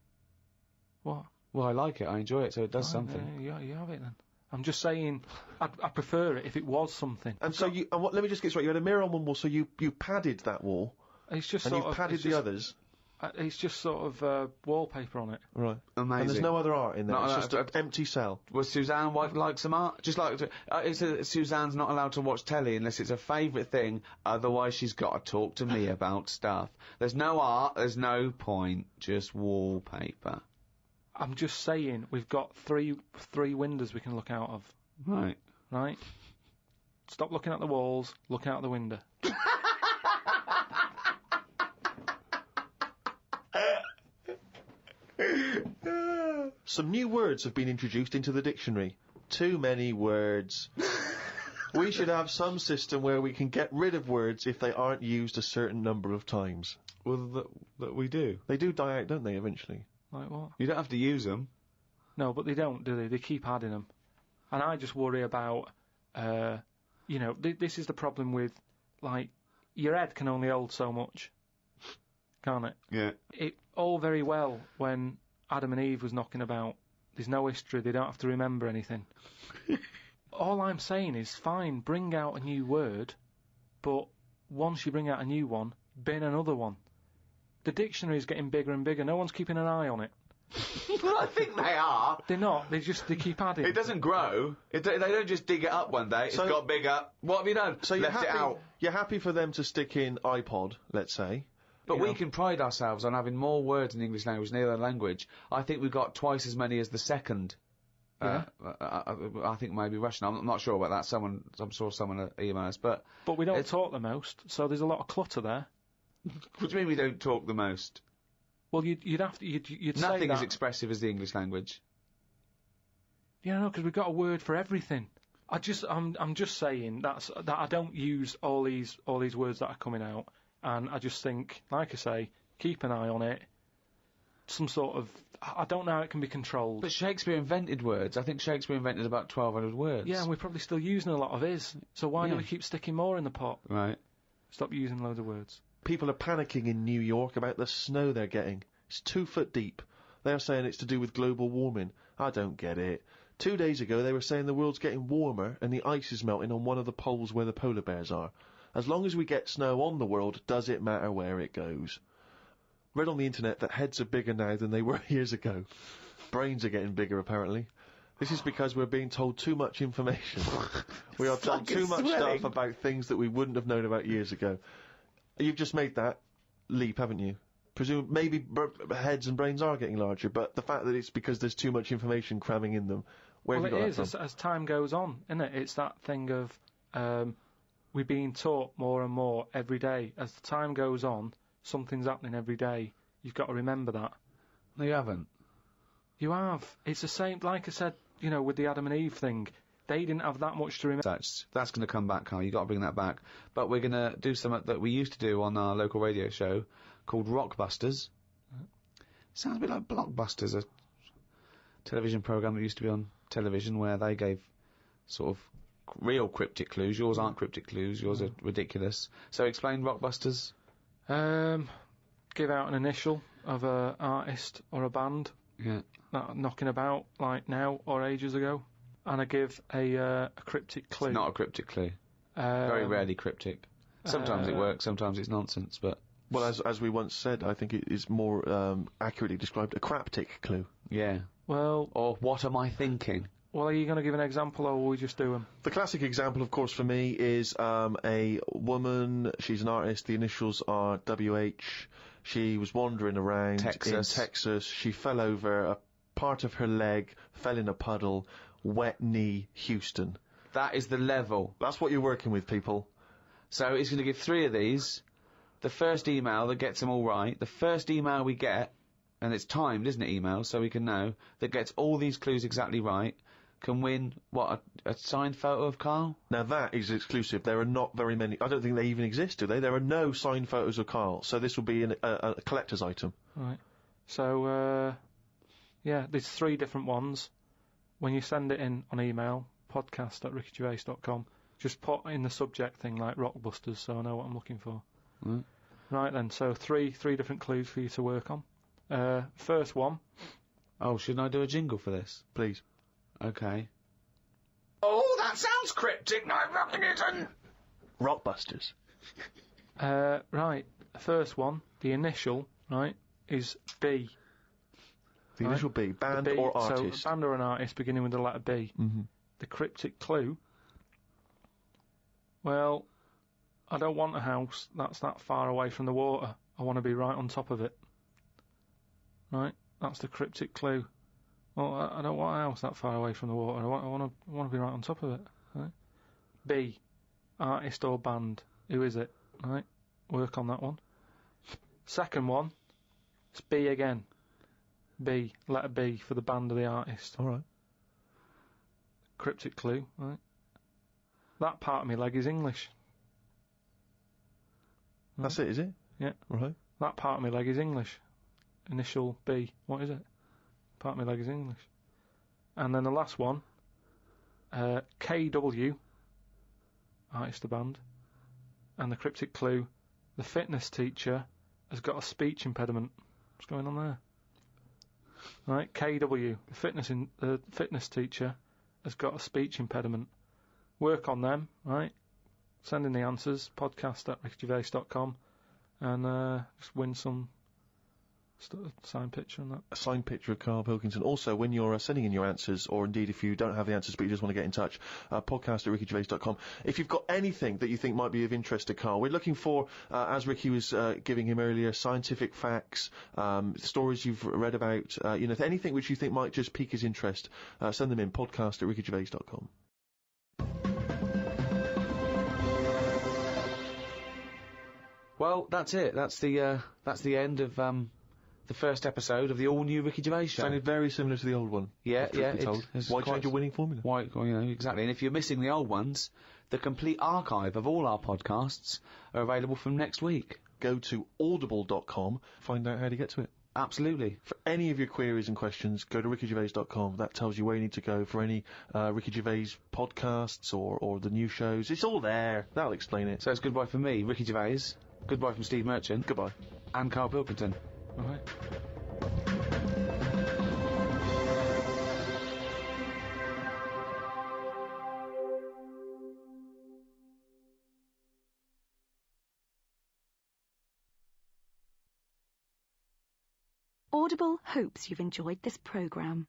What? Well, I like it, I enjoy it, so it does something. Yeah, you have it then. I'm just saying, I'd prefer it if it was something. And so let me just get straight. You had a mirror on one wall, so you padded that wall. It's just and sort you've padded the others. It's just sort of wallpaper on it. Right. Amazing. And there's no other art in there. No, it's just an empty cell. Well, Suzanne would like some art. Just like Suzanne's not allowed to watch telly unless it's her favourite thing. Otherwise, she's got to talk to me about stuff. There's no art. There's no point. Just wallpaper. I'm just saying, we've got three windows we can look out of. Right. Right? Stop looking at the walls, look out the window. Some new words have been introduced into the dictionary. Too many words. We should have some system where we can get rid of words if they aren't used a certain number of times. Well, that we do. They do die out, don't they, eventually? Like what? You don't have to use them. No, but they don't, do they? They keep adding them. And I just worry about, this is the problem with, like, your head can only hold so much, can't it? Yeah. It all very well when Adam and Eve was knocking about. There's no history, they don't have to remember anything. All I'm saying is, fine, bring out a new word, but once you bring out a new one, bin another one. The dictionary is getting bigger and bigger, no one's keeping an eye on it. Well, I think they are. They're not, they keep adding. It doesn't grow. They don't just dig it up one day. It's got bigger. What have you done? So Left it out. You're happy for them to stick in iPod, let's say. But we can pride ourselves on having more words in the English language than any other language. I think we've got twice as many as the second. Yeah. I think maybe Russian. I'm not sure about that. I'm sure someone emailed us, but we don't talk the most, so there's a lot of clutter there. What do you mean we don't talk the most? Well, you'd have to. You'd say that. Nothing as expressive as the English language. Yeah, no, because we've got a word for everything. I'm just saying that I don't use all these words that are coming out, and I just think, like I say, keep an eye on it. Some sort of, I don't know how it can be controlled. But Shakespeare invented words. I think Shakespeare invented about 1,200 words. Yeah, and we're probably still using a lot of his. So why do we keep sticking more in the pot? Right. Stop using loads of words. People are panicking in New York about the snow they're getting. It's 2 foot deep. They're saying it's to do with global warming. I don't get it. 2 days ago they were saying the world's getting warmer and the ice is melting on one of the poles where the polar bears are. As long as we get snow on the world, does it matter where it goes? Read on the internet that heads are bigger now than they were years ago. Brains are getting bigger, apparently. This is because we're being told too much information. We are told too much stuff about things that we wouldn't have known about years ago. You've just made that leap, haven't you? Maybe heads and brains are getting larger, but the fact that it's because there's too much information cramming in them. Where have you got that from? As time goes on, isn't it? It's that thing of we're being taught more and more every day. As the time goes on, something's happening every day. You've got to remember that. No, you haven't. You have. It's the same, like I said, with the Adam and Eve thing. They didn't have that much to remember. That's going to come back, Carl. You've got to bring that back. But we're going to do something that we used to do on our local radio show called Rockbusters. Sounds a bit like Blockbusters, a television programme that used to be on television where they gave sort of real cryptic clues. Yours aren't cryptic clues. Yours are ridiculous. So explain Rockbusters. Give out an initial of an artist or a band. Yeah. Knocking about, like now or ages ago. And I give a cryptic clue. It's not a cryptic clue. Very rarely cryptic. Sometimes it works, sometimes it's nonsense, but... Well, as we once said, I think it is more accurately described a craptic clue. Yeah. Well... Or what am I thinking? Well, are you going to give an example, or will we just do them? The classic example, of course, for me is a woman. She's an artist. The initials are WH. She was wandering around in Texas. She fell over. A part of her leg fell in a puddle. Wet knee, Houston. That is the level. That's what you're working with, people. So it's going to give 3 of these. The first email that gets them all right. The first email we get, and it's timed, isn't it, email, so we can know, that gets all these clues exactly right, can win, what, a signed photo of Karl? Now that is exclusive. There are not very many. I don't think they even exist, do they? There are no signed photos of Karl, so this will be a collector's item. Right. So, yeah, there's 3 different ones. When you send it in on email, podcast@rickygervais.com, just put in the subject thing like Rockbusters, so I know what I'm looking for. Mm. Right then, so three different clues for you to work on. First one. Oh, shouldn't I do a jingle for this? Please. Okay. Oh, that sounds cryptic, now Rockington. Rockbusters. Right, first one, the initial, right, is B. The initial B, band B, or artist? So, band or an artist beginning with the letter B. Mm-hmm. The cryptic clue, well, I don't want a house that's that far away from the water. I want to be right on top of it. Right, that's the cryptic clue. Well, I don't want a house that far away from the water. I want to be right on top of it. Right? B, artist or band. Who is it? Right, work on that one. Second one, it's B again. B, letter B for the band or the artist. All right. Cryptic clue, right? That part of my leg is English. Right? That's it, is it? Yeah. Right. That part of my leg is English. Initial B. What is it? Part of my leg is English. And then the last one, KW, artist or band. And the cryptic clue, the fitness teacher has got a speech impediment. What's going on there? Right, KW, the fitness teacher has got a speech impediment. Work on them, right? Send in the answers, podcast@rickygervais.com, and just win some signed picture and that. A signed picture of Karl Pilkington. Also, when you're sending in your answers, or indeed if you don't have the answers but you just want to get in touch, podcast@rickygervais.com. If you've got anything that you think might be of interest to Karl, we're looking for, as Ricky was giving him earlier, scientific facts, stories you've read about, anything which you think might just pique his interest, send them in, podcast@rickygervais.com. Well, that's it. That's the end of the first episode of the all-new Ricky Gervais show. Sounded very similar to the old one. Yeah. Why change a winning formula? Why, exactly. And if you're missing the old ones, the complete archive of all our podcasts are available from next week. Go to audible.com, find out how to get to it. Absolutely. For any of your queries and questions, go to rickygervais.com. That tells you where you need to go for any Ricky Gervais podcasts or the new shows. It's all there. That'll explain it. So it's goodbye from me, Ricky Gervais. Goodbye from Steve Merchant. Goodbye. And Karl Pilkington. All right. Audible hopes you've enjoyed this programme.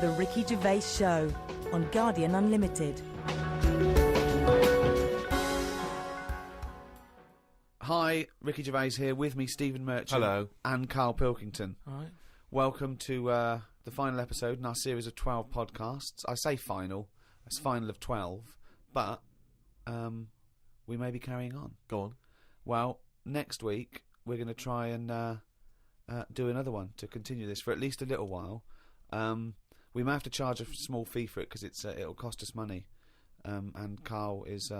The Ricky Gervais Show on Guardian Unlimited. Hi, Ricky Gervais here, with me Stephen Merchant. Hello. And Karl Pilkington. All right. Welcome to the final episode in our series of 12 podcasts. I say final, it's final of 12, but we may be carrying on. Go on. Well, next week we're going to try and do another one to continue this for at least a little while. We may have to charge a small fee for it because it'll cost us money, and Karl is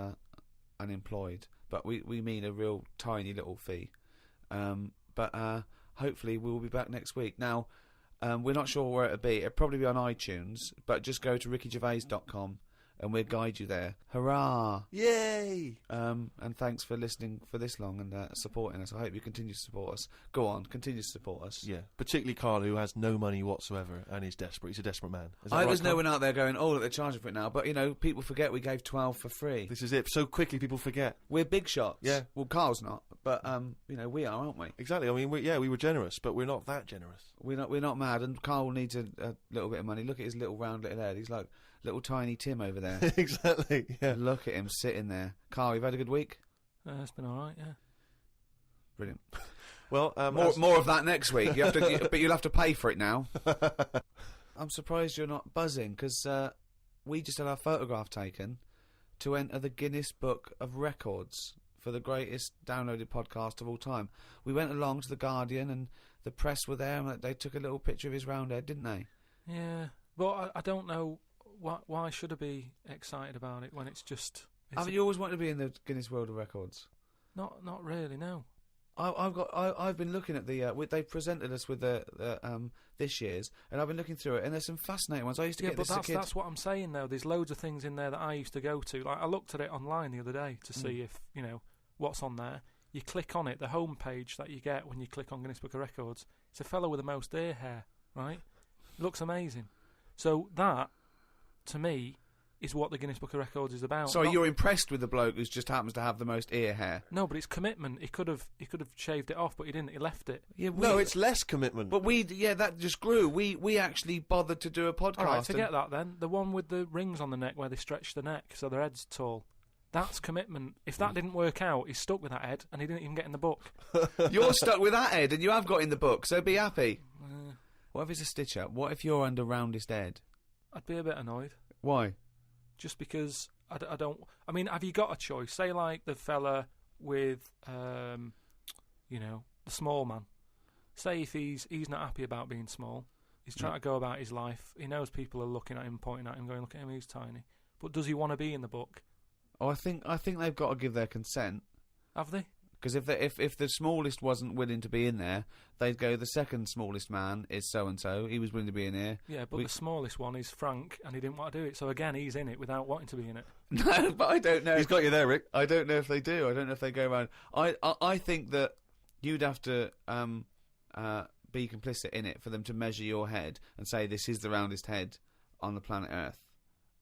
unemployed. But we mean a real tiny little fee. But hopefully we'll be back next week. Now, we're not sure where it'll be. It'll probably be on iTunes, but just go to rickygervais.com and we'll guide you there. Hurrah! Yay! And thanks for listening for this long and supporting us. I hope you continue to support us. Go on, continue to support us. Yeah, particularly Karl, who has no money whatsoever and is desperate. He's a desperate man. There's no one out there going, oh, look, they're charging for it now. But, people forget we gave 12 for free. This is it. So quickly people forget. We're big shots. Yeah. Well, Karl's not, but, we are, aren't we? Exactly. I mean, we were generous, but we're not that generous. We're not mad, and Karl needs a little bit of money. Look at his little round little head. He's like little tiny Tim over there. Exactly, yeah. Look at him sitting there. Karl, you've had a good week? It's been all right, yeah. Brilliant. Well, more of that next week. But you'll have to pay for it now. I'm surprised you're not buzzing, because we just had our photograph taken to enter the Guinness Book of Records for the greatest downloaded podcast of all time. We went along to The Guardian, and the press were there, and they took a little picture of his round head, didn't they? Yeah, but I don't know why should I be excited about it when it's just... Have you always wanted to be in the Guinness World of Records? Not really, no. I've been looking at they presented us with this year's, and I've been looking through it, and there's some fascinating ones. I used to get this as a kid. That's what I'm saying though. There's loads of things in there that I used to go to. Like I looked at it online the other day to see if what's on there. You click on it, the home page that you get when you click on Guinness Book of Records. It's a fellow with the most ear hair, right? It looks amazing. So that, to me, is what the Guinness Book of Records is about. So you're impressed with the bloke who just happens to have the most ear hair? No, but it's commitment. He could have shaved it off, but he didn't. He left it. Yeah, no, it's less commitment. But that just grew. We actually bothered to do a podcast. All right, forget that then. The one with the rings on the neck where they stretch the neck so their head's tall. That's commitment. If that didn't work out, he's stuck with that head, and he didn't even get in the book. You're stuck with that head, and you have got in the book, so be happy. What if it's a stitch-up? What if you're under roundest head? I'd be a bit annoyed. Why? Just because I don't... I mean, have you got a choice? Say, like, the fella with, the small man. Say if he's not happy about being small, he's trying to go about his life, he knows people are looking at him, pointing at him, going, look at him, he's tiny. But does he want to be in the book? Oh, I think they've got to give their consent. Have they? Because if the smallest wasn't willing to be in there, they'd go, the second smallest man is so-and-so, he was willing to be in here. Yeah, but the smallest one is Frank, and he didn't want to do it, so again, he's in it without wanting to be in it. No, but I don't know. He's got you there, Rick. I don't know if they do. I don't know if they go around. I think that you'd have to be complicit in it for them to measure your head and say this is the roundest head on the planet Earth.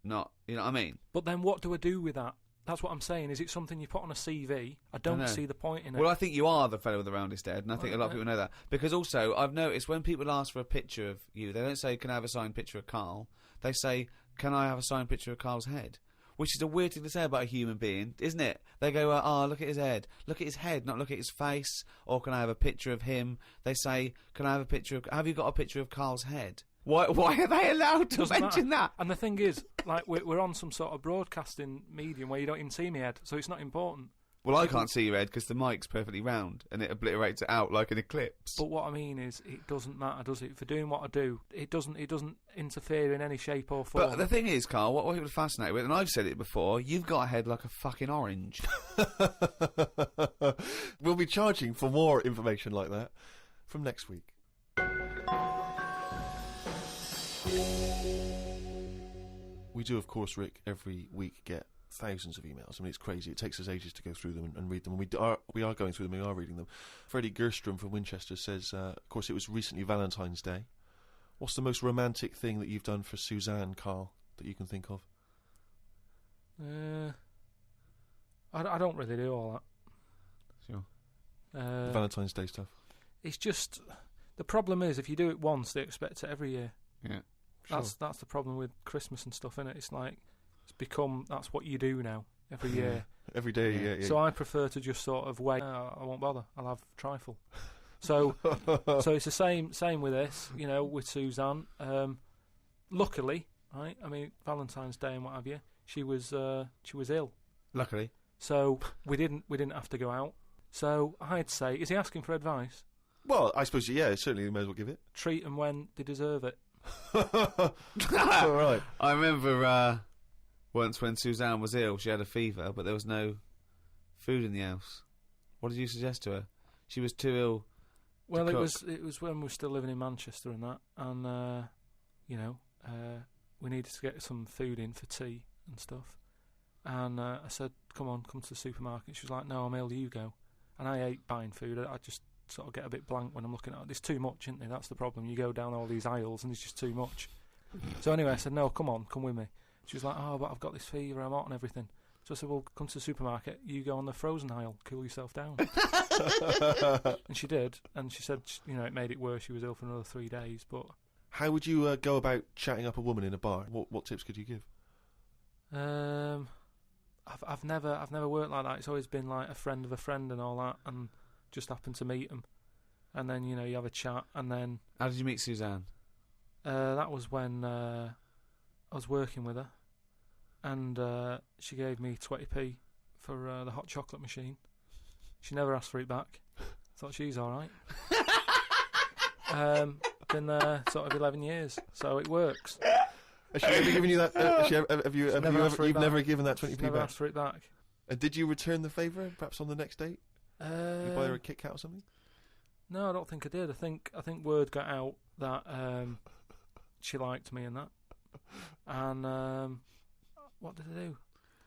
Not, you know what I mean? But then what do I do with that? That's what I'm saying. Is it something you put on a CV? I don't see the point in it. Well, I think you are the fellow with the roundest head, and I think a lot of people know that. Because also, I've noticed when people ask for a picture of you, they don't say, can I have a signed picture of Karl? They say, can I have a signed picture of Karl's head? Which is a weird thing to say about a human being, isn't it? They go, look at his head. Look at his head, not look at his face. Or can I have a picture of him? They say, can I have a picture of... Have you got a picture of Karl's head? Why are they allowed to mention that? And the thing is, like, we're on some sort of broadcasting medium where you don't even see my head, so it's not important. Well, I can't see your head because the mic's perfectly round and it obliterates it out like an eclipse. But what I mean is, it doesn't matter, does it? For doing what I do, it doesn't interfere in any shape or form. But the thing is, Karl, what people are fascinated with, and I've said it before, you've got a head like a fucking orange. We'll be charging for more information like that from next week. We do, of course, Rick, every week get thousands of emails. I mean, it's crazy. It takes us ages to go through them and read them. And we are going through them, we are reading them. Freddie Gerstrom from Winchester says, of course, it was recently Valentine's Day. What's the most romantic thing that you've done for Suzanne, Karl, that you can think of? I don't really do all that. Sure. Valentine's Day stuff. It's just... The problem is, if you do it once, they expect it every year. Yeah. That's the problem with Christmas and stuff, innit? It's like, that's what you do now, every year. Every day, yeah. So I prefer to just sort of wait. I won't bother. I'll have trifle. So it's the same with this, with Suzanne. Luckily, right? I mean, Valentine's Day and what have you, she was ill. Luckily. So we didn't have to go out. So I'd say, is he asking for advice? Well, I suppose, yeah, certainly you may as well give it. Treat them when they deserve it. All right. I remember once when Suzanne was ill, she had a fever, but there was no food in the house. What did you suggest to her? She was too ill. Well, it was when we were still living in Manchester and that, and we needed to get some food in for tea, and stuff. And I said, come to the supermarket. She was like, no, I'm ill, you go. And I hate buying food. I just sort of get a bit blank when I'm looking at it. There's too much, isn't there? That's the problem. You go down all these aisles and there's just too much. So anyway, I said, no, come with me. She was like, oh, but I've got this fever, I'm hot and everything. So I said, well, come to the supermarket, you go on the frozen aisle, cool yourself down. And she did, and she said, it made it worse, she was ill for another 3 days, but... How would you go about chatting up a woman in a bar? What tips could you give? I've never worked like that. It's always been like a friend of a friend and all that, and just happened to meet them. And then, you have a chat, and then... How did you meet Suzanne? That was when I was working with her, and she gave me 20p for the hot chocolate machine. She never asked for it back. Thought she's all right. Been there sort of 11 years, so it works. Has she ever given you that? You've never given that 20p never back? Asked for it back. And did you return the favour, perhaps on the next date? You buy her a Kit Kat or something? No, I don't think I did. I think word got out that she liked me and that. And what did I do?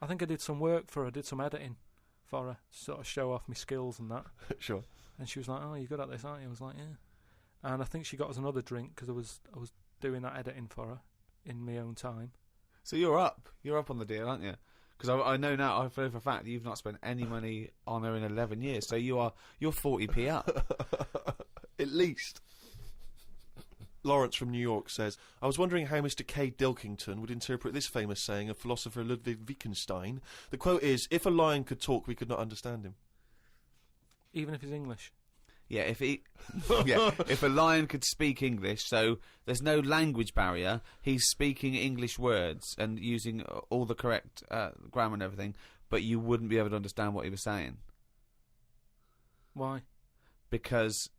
I think I did some work for her. I did some editing for her, to sort of show off my skills and that. Sure. And she was like, "Oh, you're good at this, aren't you?" I was like, "Yeah." And I think she got us another drink because I was doing that editing for her in my own time. So you're up on the deal, aren't you? Because I know now, I know for a fact that you've not spent any money on her in 11 years. So you're 40p up. At least. Lawrence from New York says, I was wondering how Mr. K. Pilkington would interpret this famous saying of philosopher Ludwig Wittgenstein. The quote is, if a lion could talk, we could not understand him. Even if he's English? Yeah, if a lion could speak English, so there's no language barrier, he's speaking English words and using all the correct grammar and everything, but you wouldn't be able to understand what he was saying. Why? Because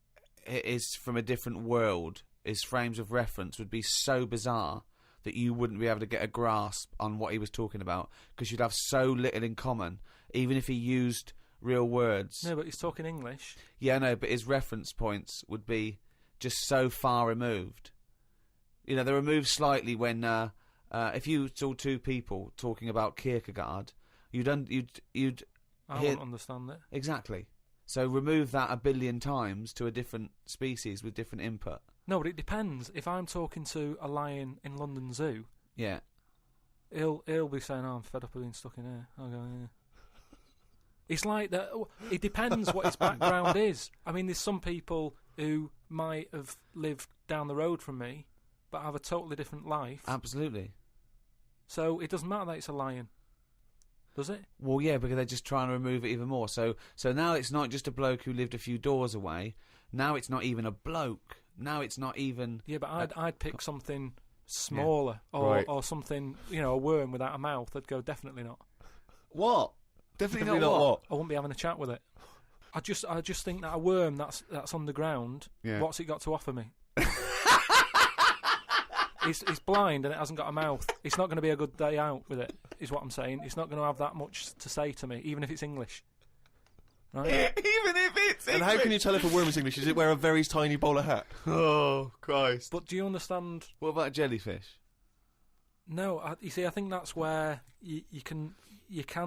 it is from a different world. His frames of reference would be so bizarre that you wouldn't be able to get a grasp on what he was talking about, because you'd have so little in common, even if he used real words. No, but he's talking English. Yeah, no, but his reference points would be just so far removed. They're removed slightly when if you saw two people talking about Kierkegaard, you'd I wouldn't understand it. Exactly. So remove that 1 billion times to a different species with different input. No, but it depends. If I'm talking to a lion in London Zoo, yeah, he'll be saying, "Oh, I'm fed up of being stuck in here." I'll go, "Yeah." It's like that. It depends what his background is. I mean, there's some people who might have lived down the road from me, but have a totally different life. Absolutely. So it doesn't matter that it's a lion, does it? Well, yeah, because they're just trying to remove it even more. So now it's not just a bloke who lived a few doors away. Now it's not even a bloke. Now it's not even... Yeah, but I'd pick something smaller, or something, a worm without a mouth. I'd go, definitely not. What? Definitely not what? I wouldn't be having a chat with it. I just think that a worm that's underground, what's it got to offer me? It's blind and it hasn't got a mouth. It's not going to be a good day out with it, is what I'm saying. It's not going to have that much to say to me, even if it's English. Right? Even if it's English. And how can you tell if a worm is English? Does it wear a very tiny bowler hat? Oh, Christ. But do you understand... What about a jellyfish? No, you see, I think that's where you can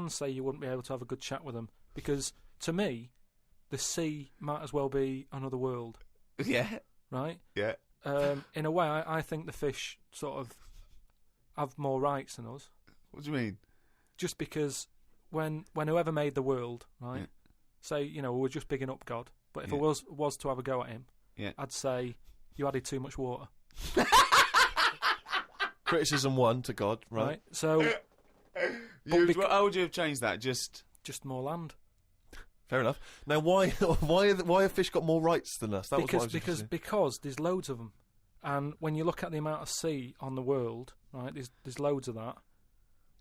say you wouldn't be able to have a good chat with them, because to me, the sea might as well be another world. Yeah. Right? Yeah. In a way, I think the fish sort of have more rights than us. What do you mean? Just because when whoever made the world, right? Yeah. Say, we're just bigging up God, but if I was to have a go at him, I'd say you added too much water. Criticism 1 to God, right? So, how would you have changed that? Just more land. Fair enough. Now, why have fish got more rights than us? Because there's loads of them, and when you look at the amount of sea on the world, right? There's loads of that.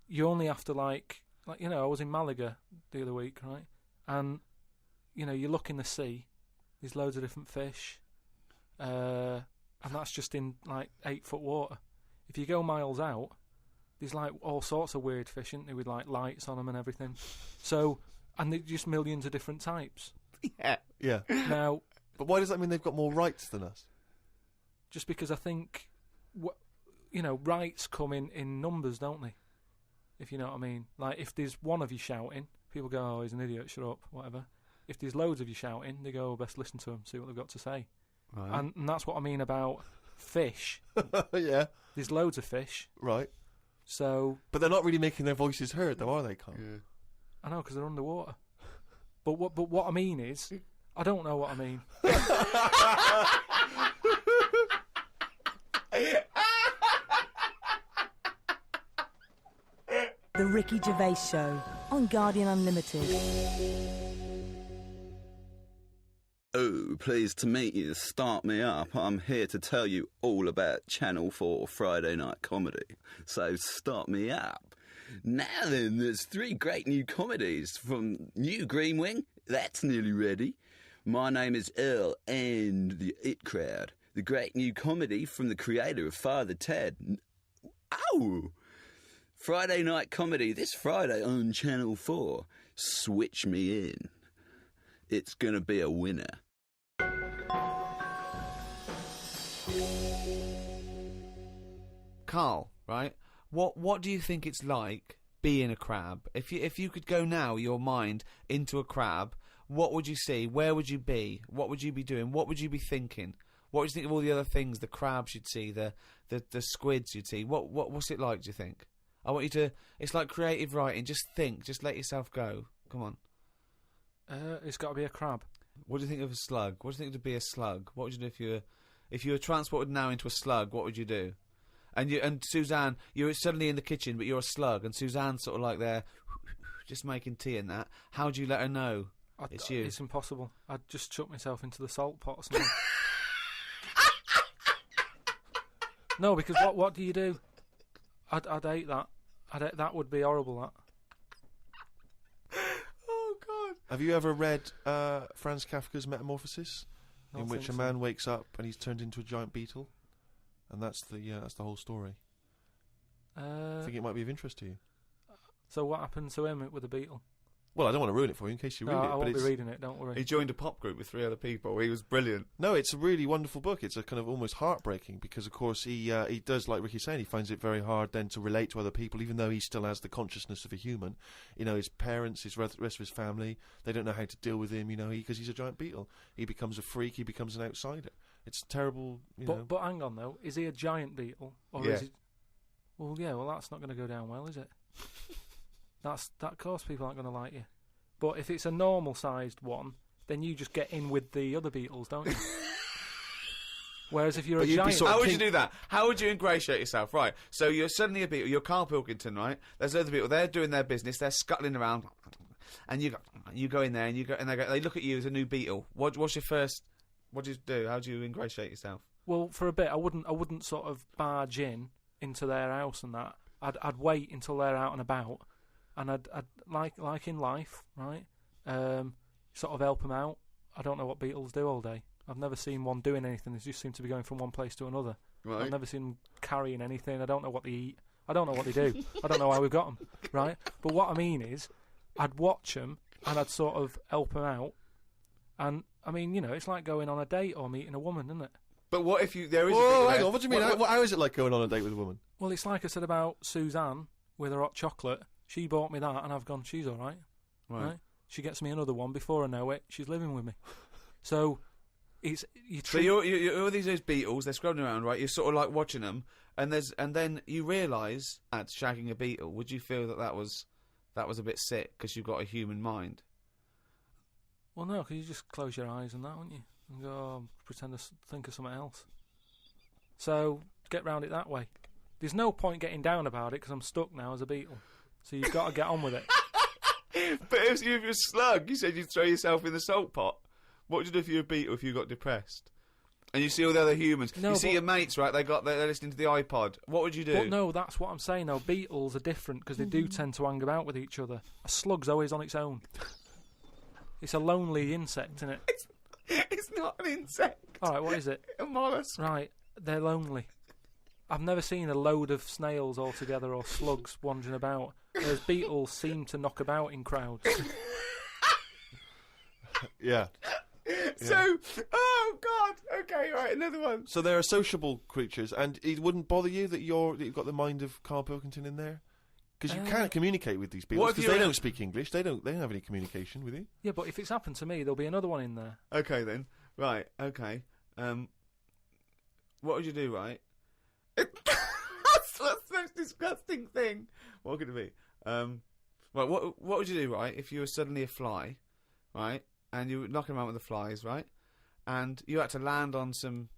You only have to I was in Malaga the other week, right? And you look in the sea, there's loads of different fish, and that's just in 8-foot water. If you go miles out, there's all sorts of weird fish, isn't there, with lights on them and everything. So, and there's just millions of different types. Yeah. Now, but why does that mean they've got more rights than us? Just because I think, rights come in numbers, don't they? if you know what I mean. Like, if there's one of you shouting, people go, oh, he's an idiot, shut up, whatever. If there's loads of you shouting, they go, oh, best listen to them, see what they've got to say. Right. And that's what I mean about fish. Yeah. There's loads of fish. Right. So... But they're not really making their voices heard, though, are they, Carl? Yeah. I know, because they're underwater. But what I mean is... I don't know what I mean. The Ricky Gervais Show on Guardian Unlimited. Oh, pleased to meet you. Start me up. I'm here to tell you all about Channel 4 Friday Night Comedy. So start me up. Now then, there's 3 great new comedies from New Green Wing. That's nearly ready. My Name is Earl and The It Crowd. The great new comedy from the creator of Father Ted. Ow! Friday Night Comedy this Friday on Channel 4. Switch me in. It's gonna be a winner. Carl, right? What do you think it's like being a crab? If you could go now, your mind into a crab, what would you see? Where would you be? What would you be doing? What would you be thinking? What would you think of all the other things? The crabs you'd see, the squids you'd see. What's it like? Do you think? I want you to. It's like creative writing. Just think. Just let yourself go. Come on. It's got to be a crab. What do you think of a slug? What do you think to be a slug? What would you do if you were transported now into a slug? What would you do? And Suzanne, you're suddenly in the kitchen, but you're a slug, and Suzanne's sort of like there, just making tea and that. How do you let her know it's you? It's impossible. I'd just chuck myself into the salt pot or something. No, because what do you do? I'd hate that. That would be horrible. That. Oh God! Have you ever read Franz Kafka's Metamorphosis, in which a man wakes up and he's turned into a giant beetle, and that's the whole story. I think it might be of interest to you. So what happened to him with the beetle? Well, I don't want to ruin it for you in case you read it. I won't be reading it, don't worry. He joined a pop group with 3 other people. He was brilliant. No, it's a really wonderful book. It's a kind of almost heartbreaking because, of course, he does, like Ricky's saying, he finds it very hard then to relate to other people, even though he still has the consciousness of a human. You know, his parents, his rest of his family, they don't know how to deal with him, you know, because he's a giant beetle. He becomes a freak, he becomes an outsider. It's terrible, you know. But hang on, though. Is he a giant beetle? Or is he... Well, yeah, that's not going to go down well, is it? That, of course, people aren't going to like you. But if it's a normal-sized one, then you just get in with the other beetles, don't you? Whereas if you're a giant... How would you do that? How would you ingratiate yourself? Right, so you're suddenly a beetle, you're Karl Pilkington, right? There's other people, they're doing their business, they're scuttling around, and you go in there, and they look at you as a new beetle. What's your first... What do you do? How do you ingratiate yourself? Well, for a bit, I wouldn't sort of barge into their house and that. I'd wait until they're out and about. And I'd like in life, right? Sort of help them out. I don't know what beetles do all day. I've never seen one doing anything. They just seem to be going from one place to another. Right. I've never seen them carrying anything. I don't know what they eat. I don't know what they do. I don't know how we've got them, right? But what I mean is, I'd watch them and I'd sort of help them out. And I mean, you know, it's like going on a date or meeting a woman, isn't it? But what if there is? Whoa, hang on. What do you mean? How is it like going on a date with a woman? Well, it's like I said about Suzanne with her hot chocolate. She bought me that, and I've gone, she's all right. Right? She gets me another one. Before I know it, she's living with me. So, it's... So you're all these beetles, they're scrubbing around, right? You're sort of like watching them, and then you realise, at shagging a beetle, would you feel that was a bit sick, because you've got a human mind? Well, no, because you just close your eyes and that, wouldn't you? And go, pretend to think of something else. So, get round it that way. There's no point getting down about it, because I'm stuck now as a beetle. So you've got to get on with it. But if you're a slug, you said you'd throw yourself in the salt pot. What would you do if you were a beetle if you got depressed? And you see all the other humans. No, you see your mates, right? They're listening to the iPod. What would you do? But no, that's what I'm saying. Though beetles are different because they do tend to hang about with each other. A slug's always on its own. It's a lonely insect, isn't it? It's not an insect. All right, what is it? A mollusk. Right, they're lonely. I've never seen a load of snails all together or slugs wandering about, whereas beetles seem to knock about in crowds. Yeah. So, oh God, okay, right, another one. So they're sociable creatures, and it wouldn't bother you that you've got the mind of Karl Pilkington in there? Because you can't communicate with these people because they don't speak English. They don't have any communication with you. Yeah, but if it's happened to me, there'll be another one in there. Okay then. Right. Okay. What would you do? Right. That's the most disgusting thing. What could it be? Right. What would you do? Right. If you were suddenly a fly, right, and you were knocking around with the flies, right, and you had to land on some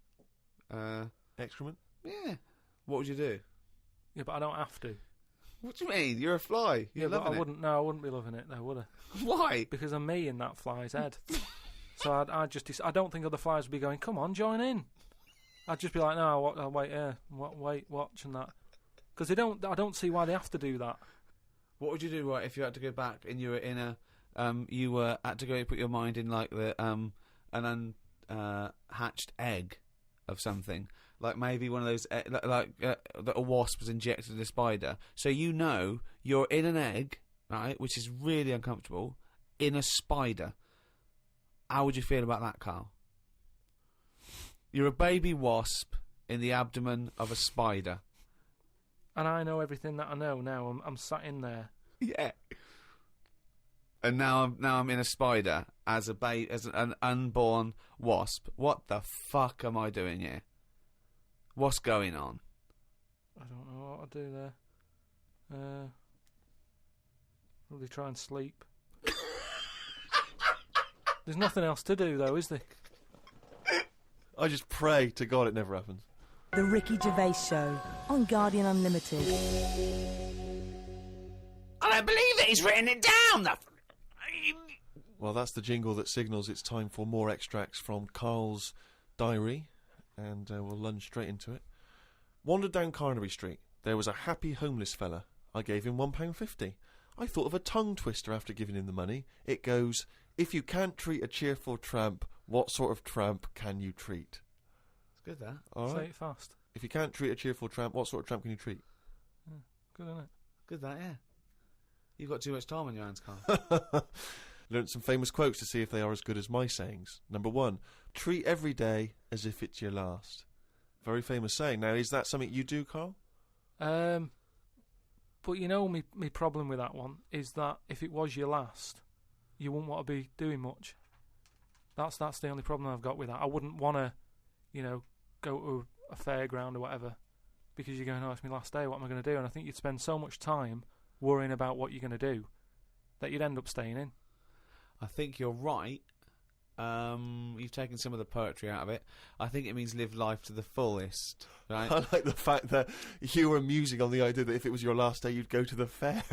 excrement. Yeah. What would you do? Yeah, but I don't have to. What do you mean? You're a fly. You're loving but I it. wouldn't. No, I wouldn't be loving it though, would I? Why? Because I'm me in that fly's head. So I don't think other flies would be going, come on, join in. I'd just be like, no, I'll wait here, wait, watch, and that. Because I don't see why they have to do that. What would you do, right, if you had to go back and you were in a, had to go put your mind in like the an unhatched egg of something, like maybe one of those that a wasp was injected in a spider. So you know you're in an egg, right, which is really uncomfortable, in a spider. How would you feel about that, Carl? You're a baby wasp in the abdomen of a spider. And I know everything that I know now. I'm sat in there. Yeah. And now I'm in a spider as an unborn wasp. What the fuck am I doing here? What's going on? I don't know what I'll do there. Probably try and sleep. There's nothing else to do, though, is there? I just pray to God it never happens. The Ricky Gervais Show on Guardian Unlimited. I don't believe that he's written it down. Well, that's the jingle that signals it's time for more extracts from Karl's diary, and we'll lunge straight into it. Wandered down Carnaby Street. There was a happy homeless fella. I gave him £1.50. I thought of a tongue twister after giving him the money. It goes, if you can't treat a cheerful tramp, what sort of tramp can you treat? It's good, that. All right. Say it fast. If you can't treat a cheerful tramp, what sort of tramp can you treat? Yeah, good, isn't it? Good, that, yeah. You've got too much time on your hands, Carl. Learned some famous quotes to see if they are as good as my sayings. Number 1, treat every day as if it's your last. Very famous saying. Now, is that something you do, Karl? But you know, my problem with that one is that if it was your last, you wouldn't want to be doing much. That's the only problem I've got with that. I wouldn't want to, go to a fairground or whatever because you're going, oh, it's my last day, what am I going to do? And I think you'd spend so much time worrying about what you're going to do that you'd end up staying in. I think you're right. You've taken some of the poetry out of it. I think it means live life to the fullest, right? I like the fact that you were musing on the idea that if it was your last day, you'd go to the fair.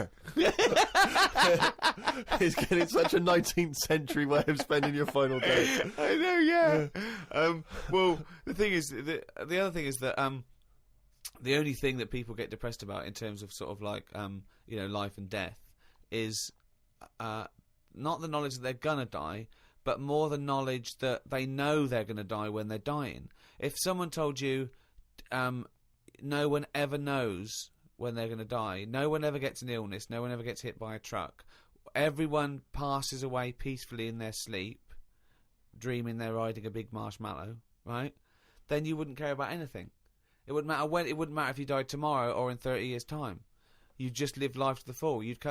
It's getting such a 19th century way of spending your final day. I know, yeah. Well, the thing is, the other thing is that the only thing that people get depressed about in terms of sort of like life and death is not the knowledge that they're gonna die, but more the knowledge that they know they're going to die when they're dying. If someone told you no one ever knows when they're going to die, no one ever gets an illness, no one ever gets hit by a truck, everyone passes away peacefully in their sleep, dreaming they're riding a big marshmallow, right? Then you wouldn't care about anything. It wouldn't matter when. It wouldn't matter if you died tomorrow or in 30 years' time. You'd just live life to the full. You'd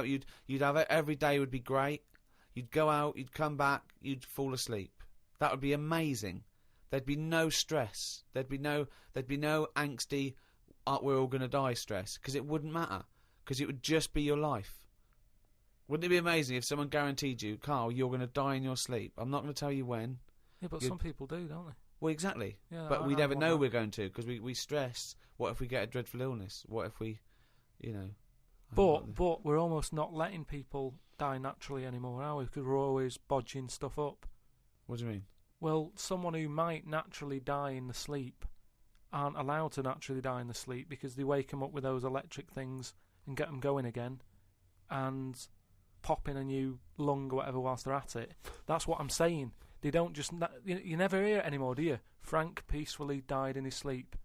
have every day would be great. You'd go out, you'd come back, you'd fall asleep. That would be amazing. There'd be no stress. There'd be no angsty, we're all going to die stress, because it wouldn't matter, because it would just be your life. Wouldn't it be amazing if someone guaranteed you, Carl, you're going to die in your sleep? I'm not going to tell you when. Yeah, but some people do, don't they? Well, exactly. Yeah, but we never know we're going to, because we stress. What if we get a dreadful illness? What if we, But we're almost not letting people die naturally anymore, are we? Because we're always bodging stuff up. What do you mean? Well, someone who might naturally die in the sleep aren't allowed to naturally die in the sleep because they wake them up with those electric things and get them going again and pop in a new lung or whatever whilst they're at it. That's what I'm saying. They don't just... You never hear it anymore, do you? Frank peacefully died in his sleep.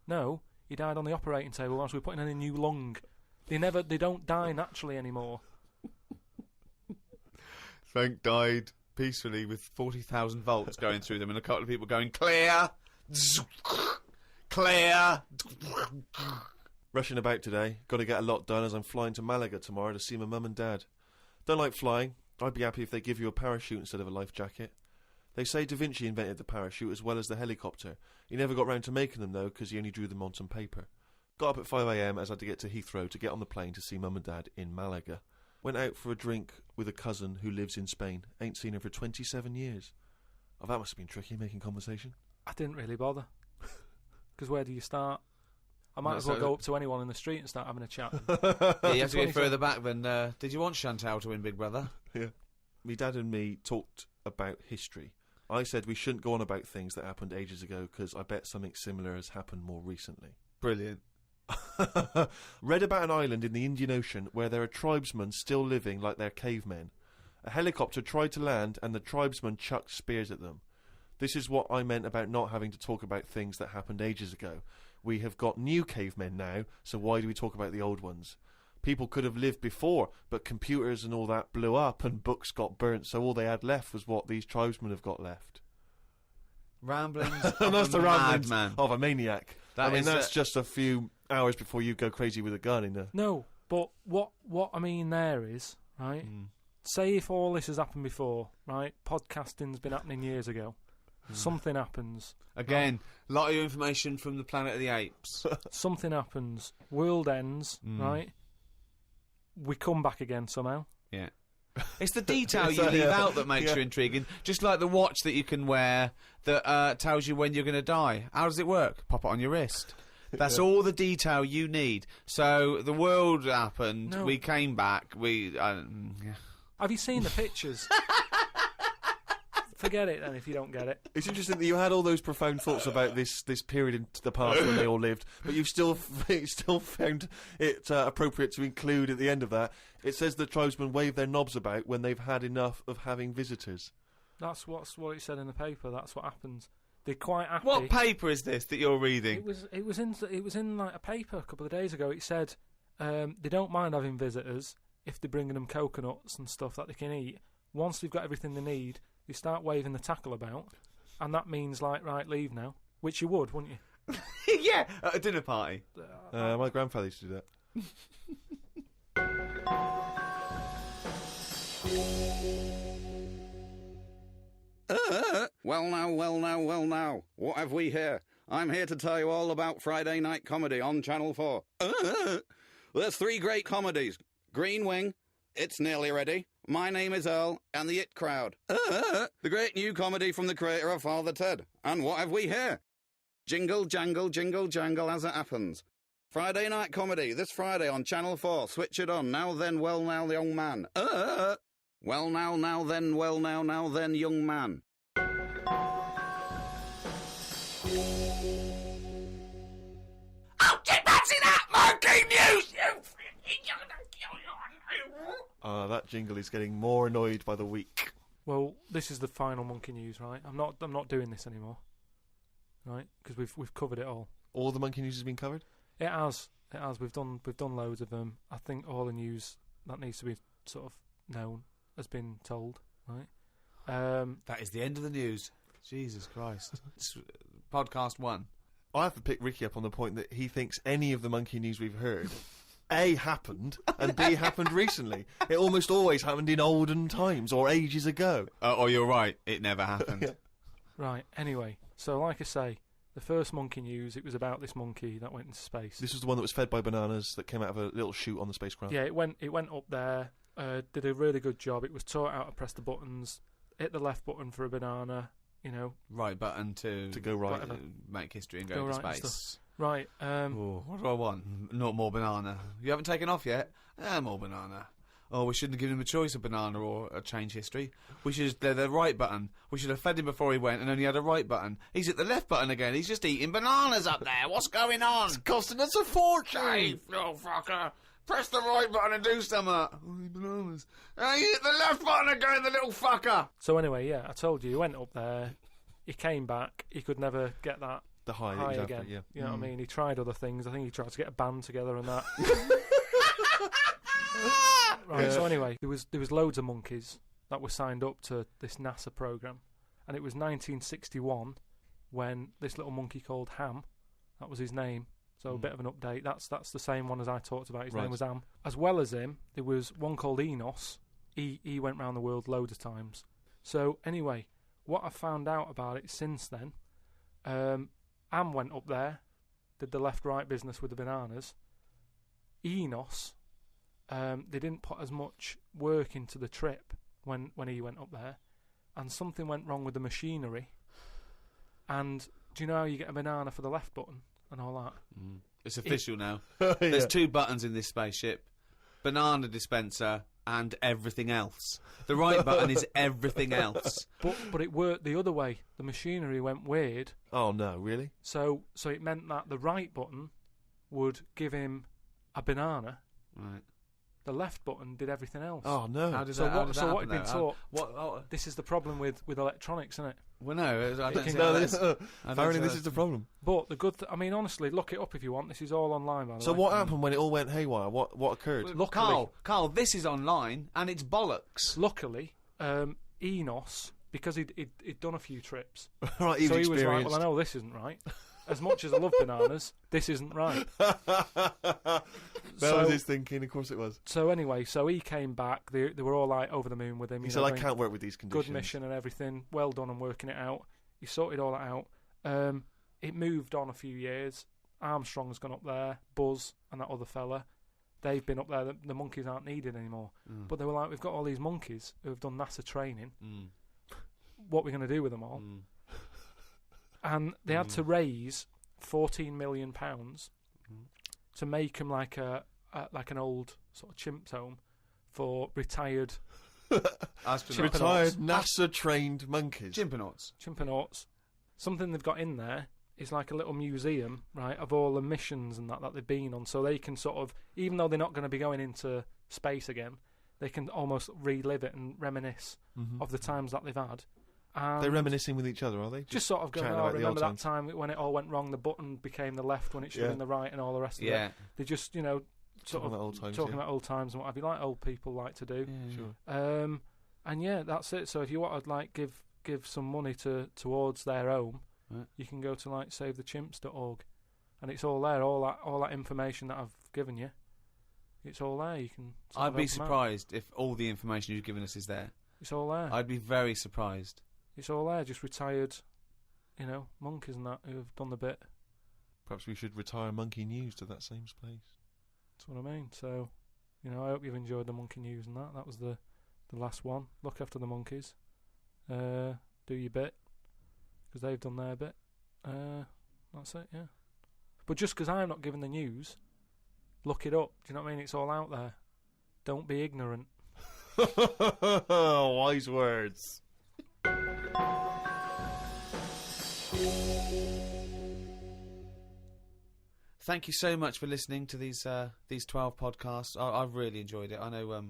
No, he died on the operating table whilst we were putting in a new lung. They don't die naturally anymore. Frank died peacefully with 40,000 volts going through them and a couple of people going, clear, clear. Rushing about today. Got to get a lot done as I'm flying to Malaga tomorrow to see my mum and dad. Don't like flying. I'd be happy if they give you a parachute instead of a life jacket. They say Da Vinci invented the parachute as well as the helicopter. He never got round to making them, though, because he only drew them on some paper. Got up at 5 a.m. as I had to get to Heathrow to get on the plane to see mum and dad in Malaga. Went out for a drink with a cousin who lives in Spain. Ain't seen her for 27 years. Oh, that must have been tricky, making conversation. I didn't really bother. Because where do you start? I might as well go up to anyone in the street and start having a chat. Yeah, you have to go further back than... did you want Chantal to win Big Brother? Yeah. Me dad and me talked about history. I said we shouldn't go on about things that happened ages ago because I bet something similar has happened more recently. Brilliant. Read about an island in the Indian Ocean where there are tribesmen still living like they're cavemen. A helicopter tried to land and the tribesmen chucked spears at them. This is what I meant about not having to talk about things that happened ages ago. We have got new cavemen now, so why do we talk about the old ones? People could have lived before, but computers and all that blew up and books got burnt, so all they had left was what these tribesmen have got left. Ramblings And that's the ramblings madman. of a maniac. That's just a few hours before you go crazy with a gun in there. No, but what I mean there is, right, say if all this has happened before, right, podcasting's been happening years ago, something happens. Again, a lot of information from the Planet of the Apes. Something happens, world ends, right, we come back again somehow. Yeah. It's the detail you leave out that makes you intriguing. Just like the watch that you can wear that tells you when you're going to die. How does it work? Pop it on your wrist. That's all the detail you need. So the world happened. No. We came back. Have you seen the pictures? Forget it then if you don't get it. It's interesting that you had all those profound thoughts about this period in the past when they all lived, but you've still found it appropriate to include at the end of that. It says the tribesmen wave their knobs about when they've had enough of having visitors. That's what it said in the paper. That's what happens. They're quite happy. What paper is this that you're reading? It was in like a paper a couple of days ago. It said they don't mind having visitors if they're bringing them coconuts and stuff that they can eat. Once they've got everything they need, they start waving the tackle about, and that means like, right, leave now, which you would, wouldn't you? Yeah, at a dinner party. My grandfather used to do that. Well now, what have we here? I'm here to tell you all about Friday night comedy on Channel 4. There's 3 great comedies. Green Wing, It's Nearly Ready, My Name is Earl, and The It Crowd. The great new comedy from the creator of Father Ted. And what have we here? Jingle, jangle, jingle, jangle as it happens. Friday night comedy, this Friday on Channel 4. Switch it on. Now then, well now, the young man. Well now then, well now then, young man. Oh, fancy that monkey news! That jingle is getting more annoyed by the week. Well, this is the final monkey news, right? I'm not doing this anymore, right? Because we've covered it all. All the monkey news has been covered? It has. We've done loads of them. I think all the news that needs to be sort of known has been told, right? That is the end of the news. Jesus Christ. Podcast 1. I have to pick Ricky up on the point that he thinks any of the monkey news we've heard A, happened, and B, happened recently. It almost always happened in olden times or ages ago. Oh, you're right. It never happened. Yeah. Right, anyway. So, like I say, the first monkey news, it was about this monkey that went into space. This was the one that was fed by bananas that came out of a little chute on the spacecraft. Yeah, it went up there, did a really good job. It was taught how to press the buttons, hit the left button for a banana, you know. Right button to go right. Make history and go to space. Right. What do I want? Not more banana. You haven't taken off yet? More banana. Oh, we shouldn't have given him a choice of banana or a change history. We should have the right button. We should have fed him before he went and only had a right button. He's at the left button again. He's just eating bananas up there. What's going on? It's costing us a fortune. Hey, little fucker. Press the right button and do something. Oh, bananas. Hey, hit the left button again, the little fucker. So anyway, yeah, I told you, he went up there. He came back. He could never get that the high again. After, yeah. You know what I mean? He tried other things. I think he tried to get a band together and that. Right. Yeah. So anyway, there was loads of monkeys that were signed up to this NASA program, and it was 1961 when this little monkey called Ham, that was his name, So a bit of an update. That's the same one as I talked about. His Right. name was Am. As well as him, there was one called Enos. He went round the world loads of times. So anyway, what I found out about it since then, Am went up there, did the left-right business with the bananas. Enos, they didn't put as much work into the trip when he went up there, and something went wrong with the machinery. And do you know how you get a banana for the left button and all that? It's official now. There's Yeah. 2 buttons in this spaceship. Banana dispenser and everything else. The right button is everything else. But it worked the other way. The machinery went weird. Oh no, really? So it meant that the right button would give him a banana. Right. The left button did everything else. Oh no. How did So that, how what? did So that what happen, had been though? taught? What? This is the problem with electronics, isn't it? Well, no, I don't think No, that's... apparently this is the problem. But the good. I mean, honestly, look it up if you want. This is all online, by the way. So what happened when it all went haywire? What occurred? Luckily- Carl, this is online and it's bollocks. Luckily, Enos, because he'd done a few trips, Right, he so was he was like, experienced. "Well, I know this isn't right. As much as I love bananas, this isn't right." That was his thinking. Of course, it was. So anyway, so he came back. They were all like over the moon with him. He you said, know, "I going, can't work with these conditions." Good mission and everything. Well done on working it out. He sorted all that out. It moved on a few years. Armstrong's gone up there. Buzz and that other fella, they've been up there. The monkeys aren't needed anymore. But they were like, we've got all these monkeys who have done NASA training. What are we going to do with them all? And they had to raise £14 million to make them like an old sort of chimps home for retired Retired NASA-trained monkeys. Chimpanauts. Something they've got in there is like a little museum, right, of all the missions and that they've been on, so they can sort of, even though they're not going to be going into space again, they can almost relive it and reminisce of the times that they've had. And They're reminiscing with each other, are they? just sort of going, chatting oh, about the old remember that times. time when it all went wrong, the button became the left when it should have been the right and all the rest of it. They just, you know, sort Talking of about old times, talking yeah. about old times and what have you, like old people like to do. Sure. And yeah, that's it. So if you want to like give some money towards their home, you can go to like savethechimps.org, and it's all there. All that information that I've given you, it's all there. You can. sort of I'd be help 'em out. surprised if all the information you've given us is there. It's all there. I'd be very surprised. It's all there. Just retired, you know, monkeys and that who have done the bit. Perhaps we should retire Monkey News to that same place. That's what I mean. So, you know, I hope you've enjoyed the monkey news and that. That was the last one. Look after the monkeys. Do your bit, because they've done their bit. That's it, yeah. But just because I'm not giving the news, look it up. Do you know what I mean? It's all out there. Don't be ignorant. Wise words. Thank you so much for listening to these 12 podcasts. I've really enjoyed it. I know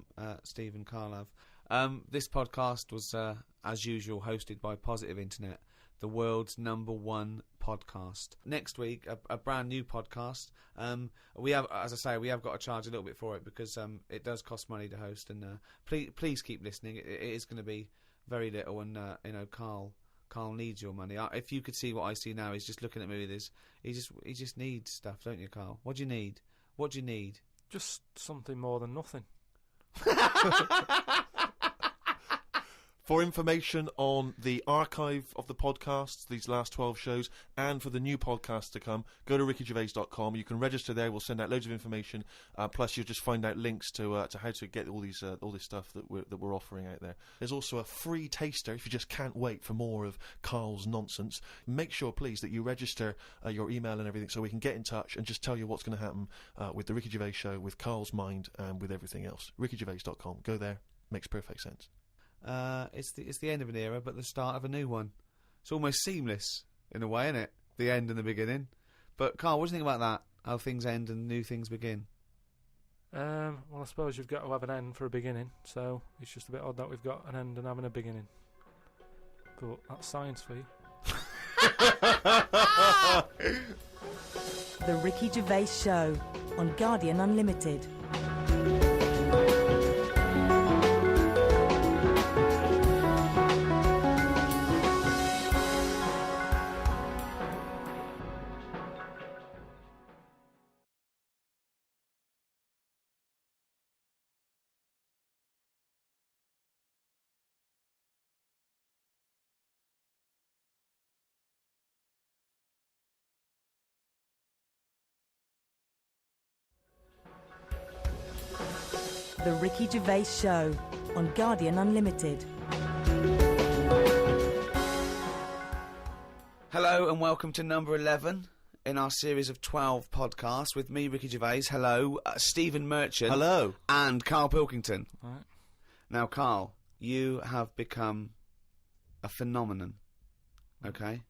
Steve and Carl have. This podcast was, as usual, hosted by Positive Internet, the world's #1 podcast. Next week, a brand new podcast. We have, as I say, we have got to charge a little bit for it because it does cost money to host. And please keep listening. It is going to be very little, and you know, Carl needs your money. If you could see what I see now, he's just looking at me with his. He just needs stuff, don't you, Carl? What do you need? What do you need? Just something more than nothing. For information on the archive of the podcasts, these last 12 shows, and for the new podcasts to come, go to rickygervais.com. You can register there. We'll send out loads of information. Plus, you'll just find out links to how to get all this stuff that we're offering out there. There's also a free taster if you just can't wait for more of Carl's nonsense. Make sure, please, that you register your email and everything so we can get in touch and just tell you what's going to happen with the Ricky Gervais show, with Carl's mind, and with everything else. rickygervais.com. Go there. Makes perfect sense. It's the end of an era, but the start of a new one. It's almost seamless in a way, isn't it? The end and the beginning. But Carl, what do you think about that? How things end and new things begin? Well, I suppose you've got to have an end for a beginning, so it's just a bit odd that we've got an end and having a beginning. But that's science for you. The Ricky Gervais Show on Guardian Unlimited. The Ricky Gervais Show on Guardian Unlimited. Hello and welcome to number 11 in our series of 12 podcasts with me, Ricky Gervais. Hello, Stephen Merchant. Hello. And Karl Pilkington. All right. Now, Karl, you have become a phenomenon. Okay?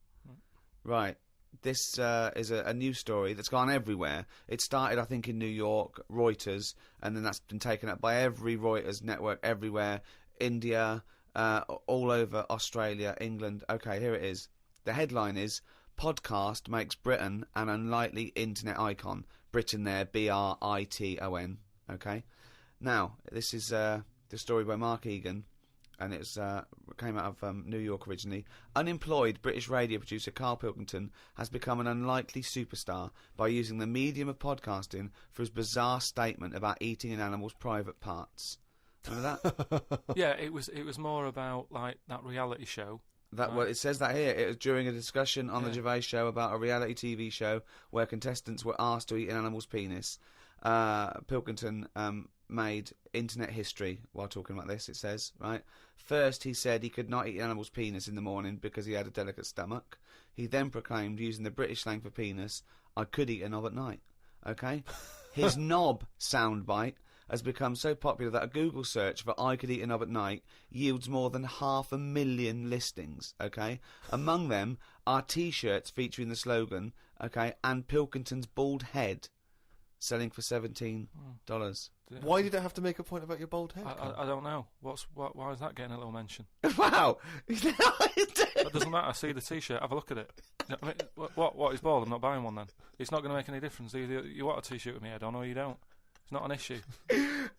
Right. This is a news story that's gone everywhere. It started, I think, in New York, Reuters, and then that's been taken up by every Reuters network everywhere. India, all over Australia, England. Okay, here it is. The headline is, Podcast makes Britain an unlikely internet icon. Britain there, Briton. Okay? Now, this is the story by Mark Egan, and it came out of New York originally. Unemployed British radio producer Karl Pilkington has become an unlikely superstar by using the medium of podcasting for his bizarre statement about eating an animal's private parts. Remember that? Yeah, it was more about like that reality show. Well, it says that here. It was during a discussion on the Gervais Show about a reality TV show where contestants were asked to eat an animal's penis. Pilkington made internet history while talking about this, it says, right? First, he said he could not eat an animal's penis in the morning because he had a delicate stomach. He then proclaimed, using the British slang for penis, I could eat a knob at night. Okay? His knob soundbite has become so popular that a Google search for I could eat a knob at night yields more than 500,000 listings, okay? Among them are T-shirts featuring the slogan, okay, and Pilkington's bald head, selling for $17. Why did I have to make a point about your bald head? I don't know. Why is that getting a little mention? Wow! That doesn't matter. See the T-shirt. Have a look at it. I mean, what is bald? I'm not buying one then. It's not going to make any difference. Either you want a T-shirt with me head on or you don't. It's not an issue.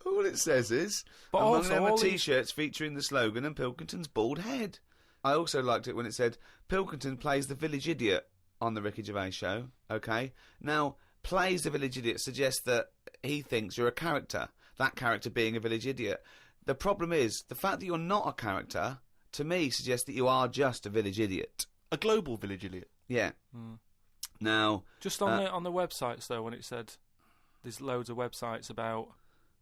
All it says is, but among also them are T-shirts featuring the slogan and Pilkington's bald head. I also liked it when it said, Pilkington plays the village idiot on the Ricky Gervais Show. Okay? Now, plays the village idiot suggests that he thinks you're a character, that character being a village idiot. The problem is, the fact that you're not a character, to me, suggests that you are just a village idiot. A global village idiot. Yeah. Now... Just on the websites, though, when it said there's loads of websites about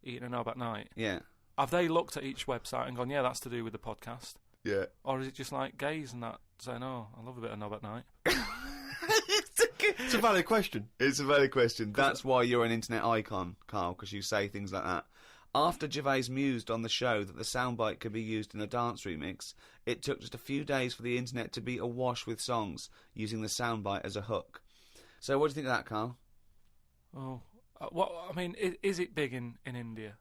eating a knob at night. Yeah. Have they looked at each website and gone, yeah, that's to do with the podcast? Yeah. Or is it just like gays and that saying, oh, I love a bit of knob at night? It's a valid question. It's a valid question. That's why you're an internet icon, Karl, because you say things like that. After Gervais mused on the show that the soundbite could be used in a dance remix, it took just a few days for the internet to be awash with songs using the soundbite as a hook. So what do you think of that, Karl? Oh, is it big in India?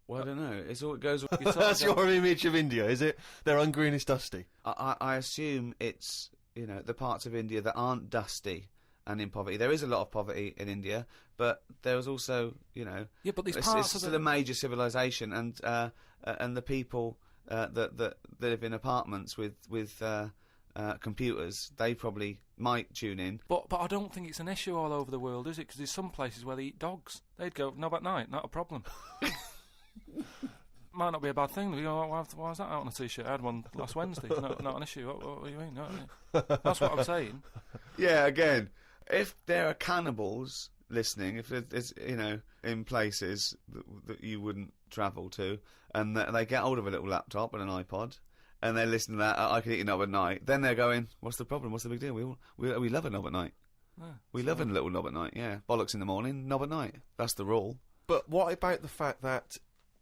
Well, I don't know. It's all it goes. That's your image of India, is it? They're hungry and it's dusty. I assume it's the parts of India that aren't dusty and in poverty. There is a lot of poverty in India, but there's also yeah, but these it's parts still a major civilization, and the people that live in apartments with computers, they probably might tune in. But I don't think it's an issue all over the world, is it? Because there's some places where they eat dogs. They'd go, knob at night, not a problem. Might not be a bad thing. You go, why is that out on a T-shirt? I had one last Wednesday. Not an issue. What do you mean? That's what I'm saying. Yeah, again, if there are cannibals listening, if there's, in places that you wouldn't travel to, and they get hold of a little laptop and an iPod, and they're listening to that, I can eat a knob at night, then they're going, what's the problem? What's the big deal? We love a knob at night. Yeah, we love a little knob at night, yeah. Bollocks in the morning, knob at night. That's the rule. But what about the fact that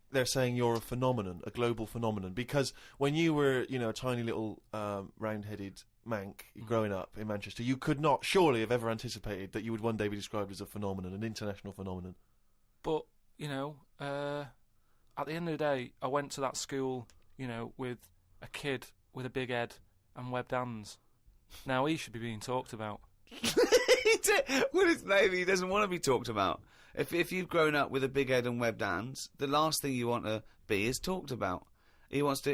they're saying you're a phenomenon, a global phenomenon? Because when you were, a tiny little round-headed mank growing up in Manchester, you could not surely have ever anticipated that you would one day be described as a phenomenon, an international phenomenon. But, at the end of the day, I went to that school, with a kid with a big head and webbed hands. Now he should be being talked about. Well, maybe he doesn't want to be talked about. If you've grown up with a big head and webbed hands, the last thing you want to be is talked about. He wants to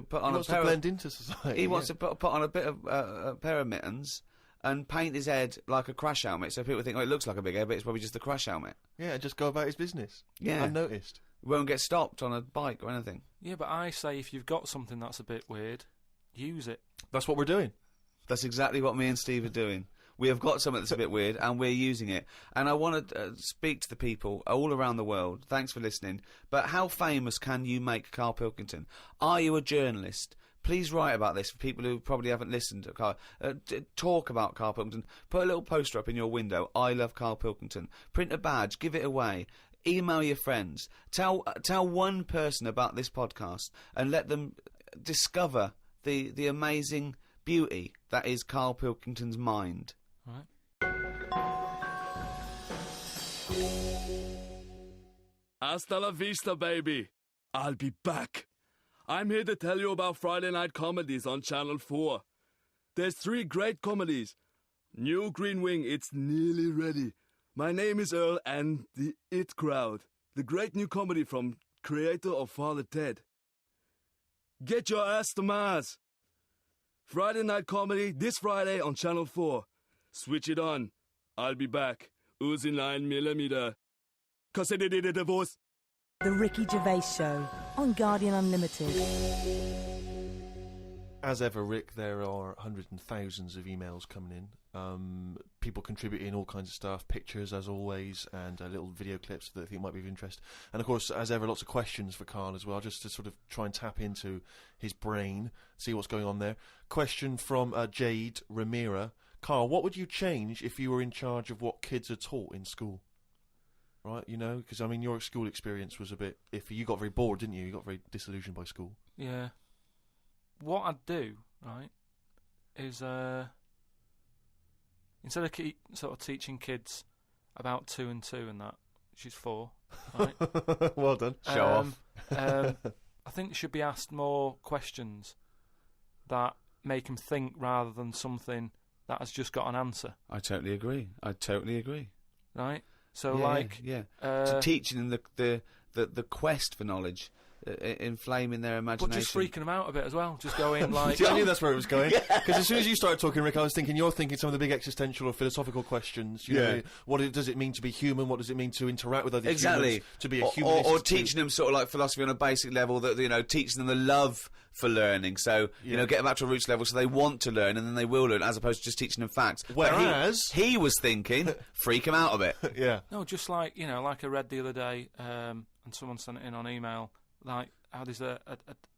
put on to blend into society. He wants to put on a bit of a pair of mittens and paint his head like a crash helmet, so people think, it looks like a big head, but it's probably just a crash helmet. Yeah, just go about his business. Yeah, unnoticed. Won't get stopped on a bike or anything. Yeah, but I say if you've got something that's a bit weird, use it. That's what we're doing. That's exactly what me and Steve are doing. We have got something that's a bit weird, and we're using it. And I want to speak to the people all around the world. Thanks for listening. But how famous can you make Karl Pilkington? Are you a journalist? Please write about this for people who probably haven't listened to Karl. Talk about Karl Pilkington. Put a little poster up in your window. I love Karl Pilkington. Print a badge. Give it away. Email your friends. Tell one person about this podcast and let them discover the amazing beauty that is Karl Pilkington's mind. Right. Hasta la vista, baby. I'll be back. I'm here to tell you about Friday night comedies on Channel 4. There's 3 great comedies. New Green Wing, it's nearly ready. My Name is Earl and The It Crowd, the great new comedy from creator of Father Ted. Get your ass to Mars. Friday night comedy this Friday on Channel 4. Switch it on. I'll be back. Uzi 9mm. Cause I did it a divorce. The Ricky Gervais Show on Guardian Unlimited. As ever, Rick, there are hundreds and thousands of emails coming in. People contributing all kinds of stuff, pictures as always, and little video clips that I think might be of interest. And of course, as ever, lots of questions for Karl as well, just to sort of try and tap into his brain, see what's going on there. Question from Jade Ramira. Karl, what would you change if you were in charge of what kids are taught in school? Right, you know, because I mean, your school experience was a bit iffy. You got very bored, didn't you? You got very disillusioned by school. Yeah. What I'd do, right, is instead of sort of teaching kids about 2 and 2 and that, which is 4, right? Well done. Show off. I think they should be asked more questions that make them think rather than something that has just got an answer. I totally agree. Right? So, to teaching them the quest for knowledge, inflaming their imagination. But just freaking them out a bit as well. Just going like... See, I knew that's where it was going. Because as soon as you started talking, Rick, I was thinking you're thinking some of the big existential or philosophical questions. You know, does it mean to be human? What does it mean to interact with other humans? To be a humanist? Or teaching them sort of like philosophy on a basic level, that, you know, teaching them the love for learning. So, you know, get them back to a roots level so they want to learn and then they will learn, as opposed to just teaching them facts. Whereas... He was thinking, freak them out a bit. Yeah. No, just like, you know, like I read the other day, and someone sent it in on email, like how there's a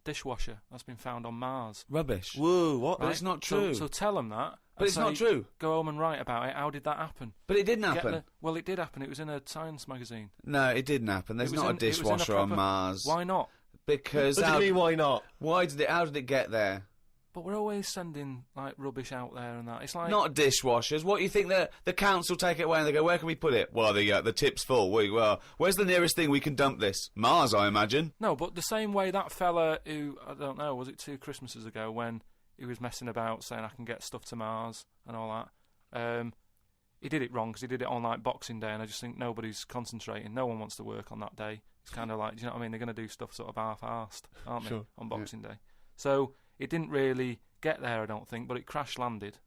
dishwasher that's been found on Mars. Rubbish. Whoa, what? But it's not true. So tell them that. But it's not true. Go home and write about it. How did that happen? But it didn't happen. Well, it did happen. It was in a science magazine. No, it didn't happen. There's not a dishwasher on Mars. Why not? Because... What do you mean, why not? How did it get there? But we're always sending, like, rubbish out there and that. It's like... Not dishwashers. What do you think the council take it away and they go, where can we put it? Well, the tip's full. Well, where's the nearest thing we can dump this? Mars, I imagine. No, but the same way that fella who, I don't know, was it 2 Christmases ago when he was messing about saying I can get stuff to Mars and all that, he did it wrong because he did it on, like, Boxing Day, and I just think nobody's concentrating. No one wants to work on that day. It's kind of like, do you know what I mean? They're going to do stuff sort of half-arsed, aren't they, on Boxing Day? So... It didn't really get there, I don't think, but it crash-landed.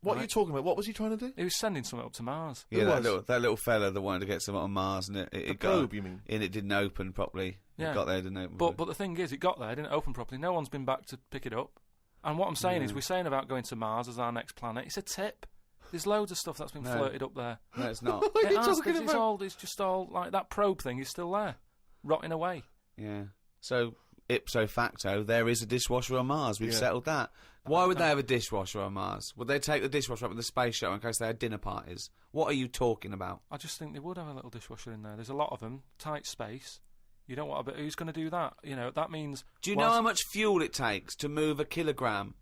What are you talking about? What was he trying to do? He was sending something up to Mars. Yeah, that little fella that wanted to get something on Mars, and it got... probe, you mean? And it didn't open properly. Yeah. It got there, didn't open. But the thing is, it got there, it didn't open properly. No one's been back to pick it up. And what I'm saying is, we're saying about going to Mars as our next planet. It's a tip. There's loads of stuff that's been flirted up there. No, it's not. What are you talking about? It's just all, like, that probe thing is still there, rotting away. Yeah. So... ipso facto, there is a dishwasher on Mars. We've settled that. Why would they have a dishwasher on Mars? Would they take the dishwasher up in the space shuttle in case they had dinner parties? What are you talking about? I just think they would have a little dishwasher in there. There's a lot of them, tight space. You don't want who's going to do that? You know, that means... Do you know how much fuel it takes to move a kilogram?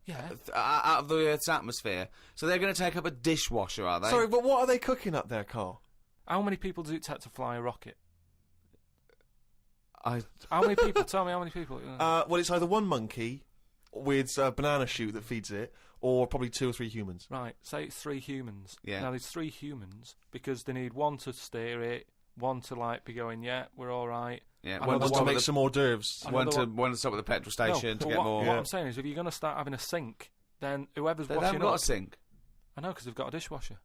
Yeah. Out of the Earth's atmosphere? So they're going to take up a dishwasher, are they? Sorry, but what are they cooking up there, Karl? How many people does it take to fly a rocket? How many people? Tell me how many people. Well, it's either one monkey with a banana shoot that feeds it, or probably 2 or 3 humans. Right, say it's 3 humans. Yeah. Now, there's 3 humans, because they need one to steer it, one to, like, be going, yeah, we're all right. Yeah, one to make some hors d'oeuvres. One to stop at the petrol station to get more. What I'm saying is, if you're going to start having a sink, then whoever's washing up... They haven't got a sink. I know, because they've got a dishwasher.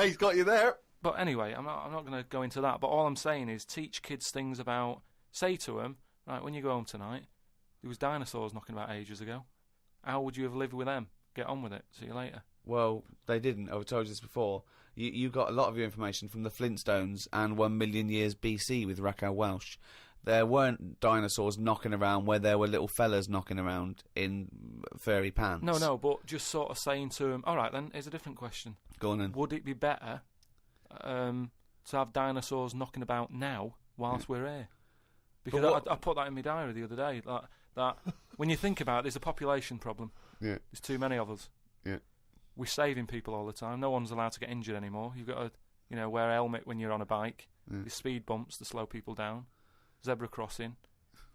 He's got you there. But anyway, I'm not going to go into that. But all I'm saying is teach kids things about... Say to them, right, when you go home tonight, there was dinosaurs knocking about ages ago. How would you have lived with them? get on with it. See you later. Well, they didn't. I've told you this before. You got a lot of your information from the Flintstones and 1 million years BC with Raquel Welch. There weren't dinosaurs knocking around where there were little fellas knocking around in furry pants. No, but just sort of saying to him, all right then, here's a different question. Go on then. Would it be better to have dinosaurs knocking about now whilst we're here? Because I put that in my diary the other day. That when you think about it, there's a population problem. Yeah. There's too many of us. Yeah. We're saving people all the time. No one's allowed to get injured anymore. You've got to, wear a helmet when you're on a bike. There's speed bumps to slow people down. Zebra crossing.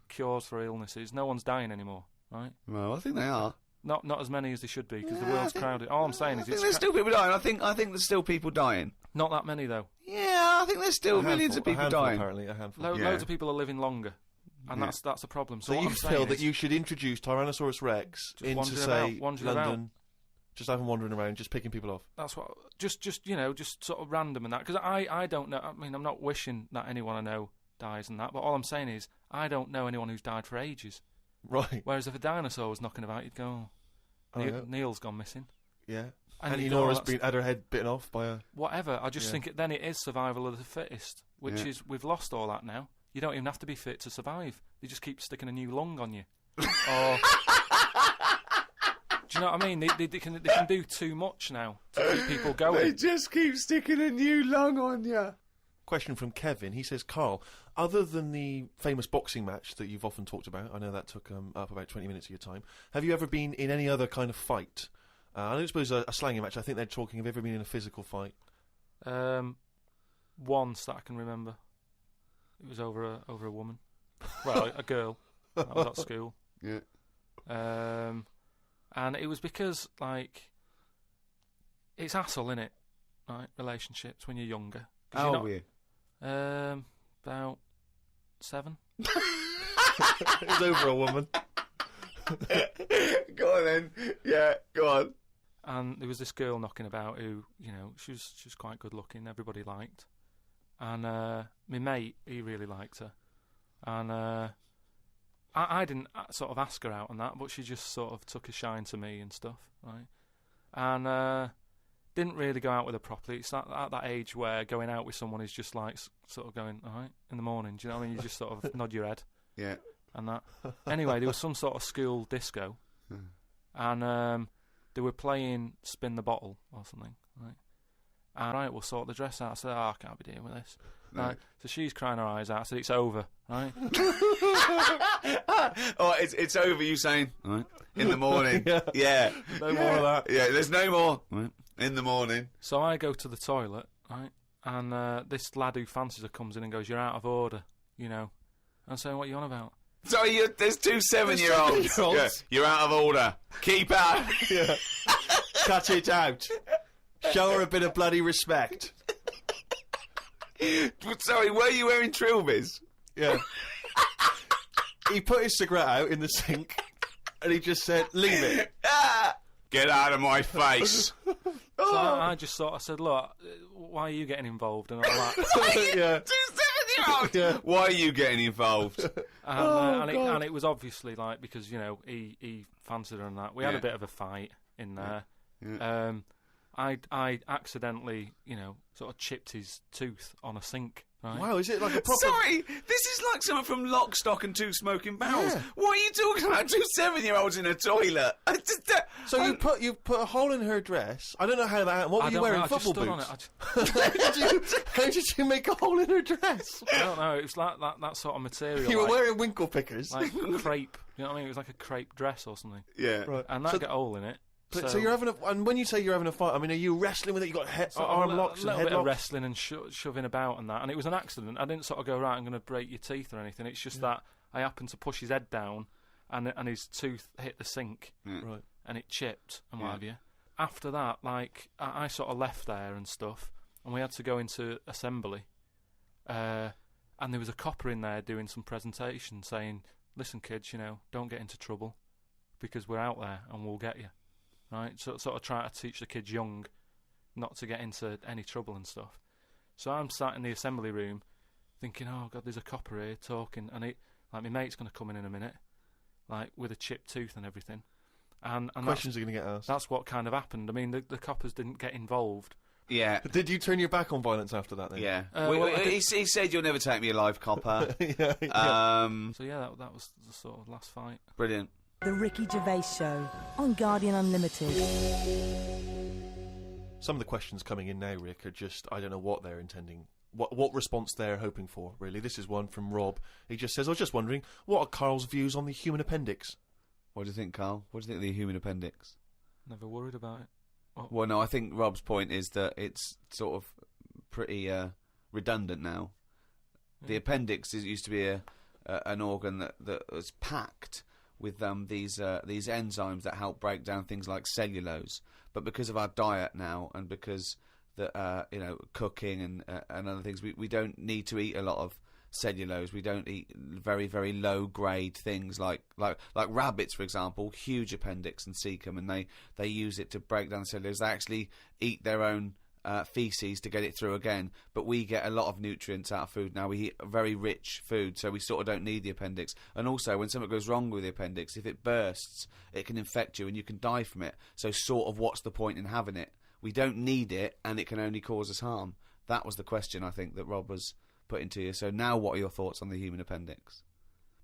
Cures for illnesses. No one's dying anymore, right? Well, I think they are. Not as many as they should be, because the world's crowded. All I'm saying is there's still people dying. I think there's still people dying. Not that many, though. Yeah, I think there's still millions of people dying. Apparently, a handful. Loads of people are living longer, and that's a problem. So you feel that you should introduce Tyrannosaurus Rex into, say, London, just have them wandering around, just picking people off. That's what. Just sort of random and that. Because I don't know. I mean, I'm not wishing that anyone I know dies and that, but all I'm saying is I don't know anyone who's died for ages. Right. Whereas if a dinosaur was knocking about, you'd go, Neil's gone missing. Yeah. And Nora's had her head bitten off by a... Whatever. I just think then it is survival of the fittest, which is, we've lost all that now. You don't even have to be fit to survive. They just keep sticking a new lung on you. Or... Do you know what I mean? They can do too much now to keep people going. They just keep sticking a new lung on you. Question from Kevin. He says, Carl, other than the famous boxing match that you've often talked about, I know that took up about 20 minutes of your time, have you ever been in any other kind of fight? I don't suppose a slanging match. I think they're talking of ever been in a physical fight. Once that I can remember. It was over a woman. Well, a girl. I was at school. Yeah. And it was because, like, it's hassle, innit? Right? Relationships when you're younger. How old were you? About 7. It was over a woman. Go on then. Yeah, go on. And there was this girl knocking about who, she was quite good looking, everybody liked. And my mate, he really liked her. And I didn't sort of ask her out on that, but she just sort of took a shine to me and stuff, right? And didn't really go out with her properly. It's at that age where going out with someone is just like sort of going, all right, in the morning. Do you know what I mean? You just sort of nod your head. Yeah. And that. Anyway, there was some sort of school disco. And they were playing Spin the Bottle or something, right? And, right, we'll sort the dress out. I said, I can't be dealing with this. Right. So she's crying her eyes out. I said, it's over, right? Oh, it's over, you saying, right, in the morning. Yeah. No more of that. Yeah, there's no more. Right. In the morning. So I go to the toilet, right? And this lad who fancies her comes in and goes, you're out of order, I'm saying, what are you on about? Sorry, there's 2 7-year-olds. Yeah, you're out of order. Keep out. Yeah. Cut it out. Show her a bit of bloody respect. Sorry, were you wearing trilbies? Yeah. He put his cigarette out in the sink and he just said, leave it. Get out of my face. So I just said, look, why are you getting involved and all that? Yeah. 2 7-year-olds. Yeah. Why are you getting involved? And it was obviously like because he fancied her and that. We had a bit of a fight in there. Yeah. I accidentally sort of chipped his tooth on a sink. Right? Wow, is it like a proper... Sorry, this is like someone from Lock, Stock and Two Smoking Barrels. Yeah. What are you talking about? 2 7-year-olds in a toilet. So you put a hole in her dress. I don't know how that happened. What were you wearing? Football boots? How did you make a hole in her dress? I don't know. It was like that sort of material. You were wearing winkle pickers. Like crepe. You know what I mean? It was like a crepe dress or something. Yeah. Right. And that got a hole in it. So you're having and when you say you're having a fight, I mean, are you wrestling with it? You got arm locks and head locks? A little bit of wrestling and shoving about and that, and it was an accident. I didn't sort of go, right, I'm going to break your teeth or anything. It's just that I happened to push his head down, and his tooth hit the sink, right, and it chipped and what have you. After that, like I sort of left there and stuff, and we had to go into assembly, and there was a copper in there doing some presentation saying, "Listen, kids, don't get into trouble, because we're out there and we'll get you." Right, so sort of try to teach the kids young not to get into any trouble and stuff. So I'm sat in the assembly room thinking, oh God, there's a copper here talking, and my mate's going to come in a minute, like with a chipped tooth and everything. And questions are going to get asked. That's what kind of happened. I mean, the coppers didn't get involved. Yeah. Did you turn your back on violence after that then? Yeah. He said, "You'll never take me alive, copper." yeah. So yeah, that was the sort of last fight. Brilliant. The Ricky Gervais Show on Guardian Unlimited. Some of the questions coming in now, Rick, are just, I don't know what they're intending. What response they're hoping for, really. This is one from Rob. He just says, I was just wondering, what are Carl's views on the human appendix? What do you think, Carl? What do you think of the human appendix? Never worried about it. What? Well, no, I think Rob's point is that it's sort of pretty redundant now. Yeah. The appendix used to be an organ that was packed with these enzymes that help break down things like cellulose. But because of our diet now, and because cooking and other things, we don't need to eat a lot of cellulose. We don't eat very, very low grade things like rabbits, for example, huge appendix and cecum, and they use it to break down cellulose. They actually eat their own feces to get it through again, but we get a lot of nutrients out of food now. We eat very rich food, so we sort of don't need the appendix. And also, when something goes wrong with the appendix, if it bursts, it can infect you and you can die from it. So sort of what's the point in having it? We don't need it, and it can only cause us harm. That was the question, I think, that Rob was putting to you. So now what are your thoughts on the human appendix?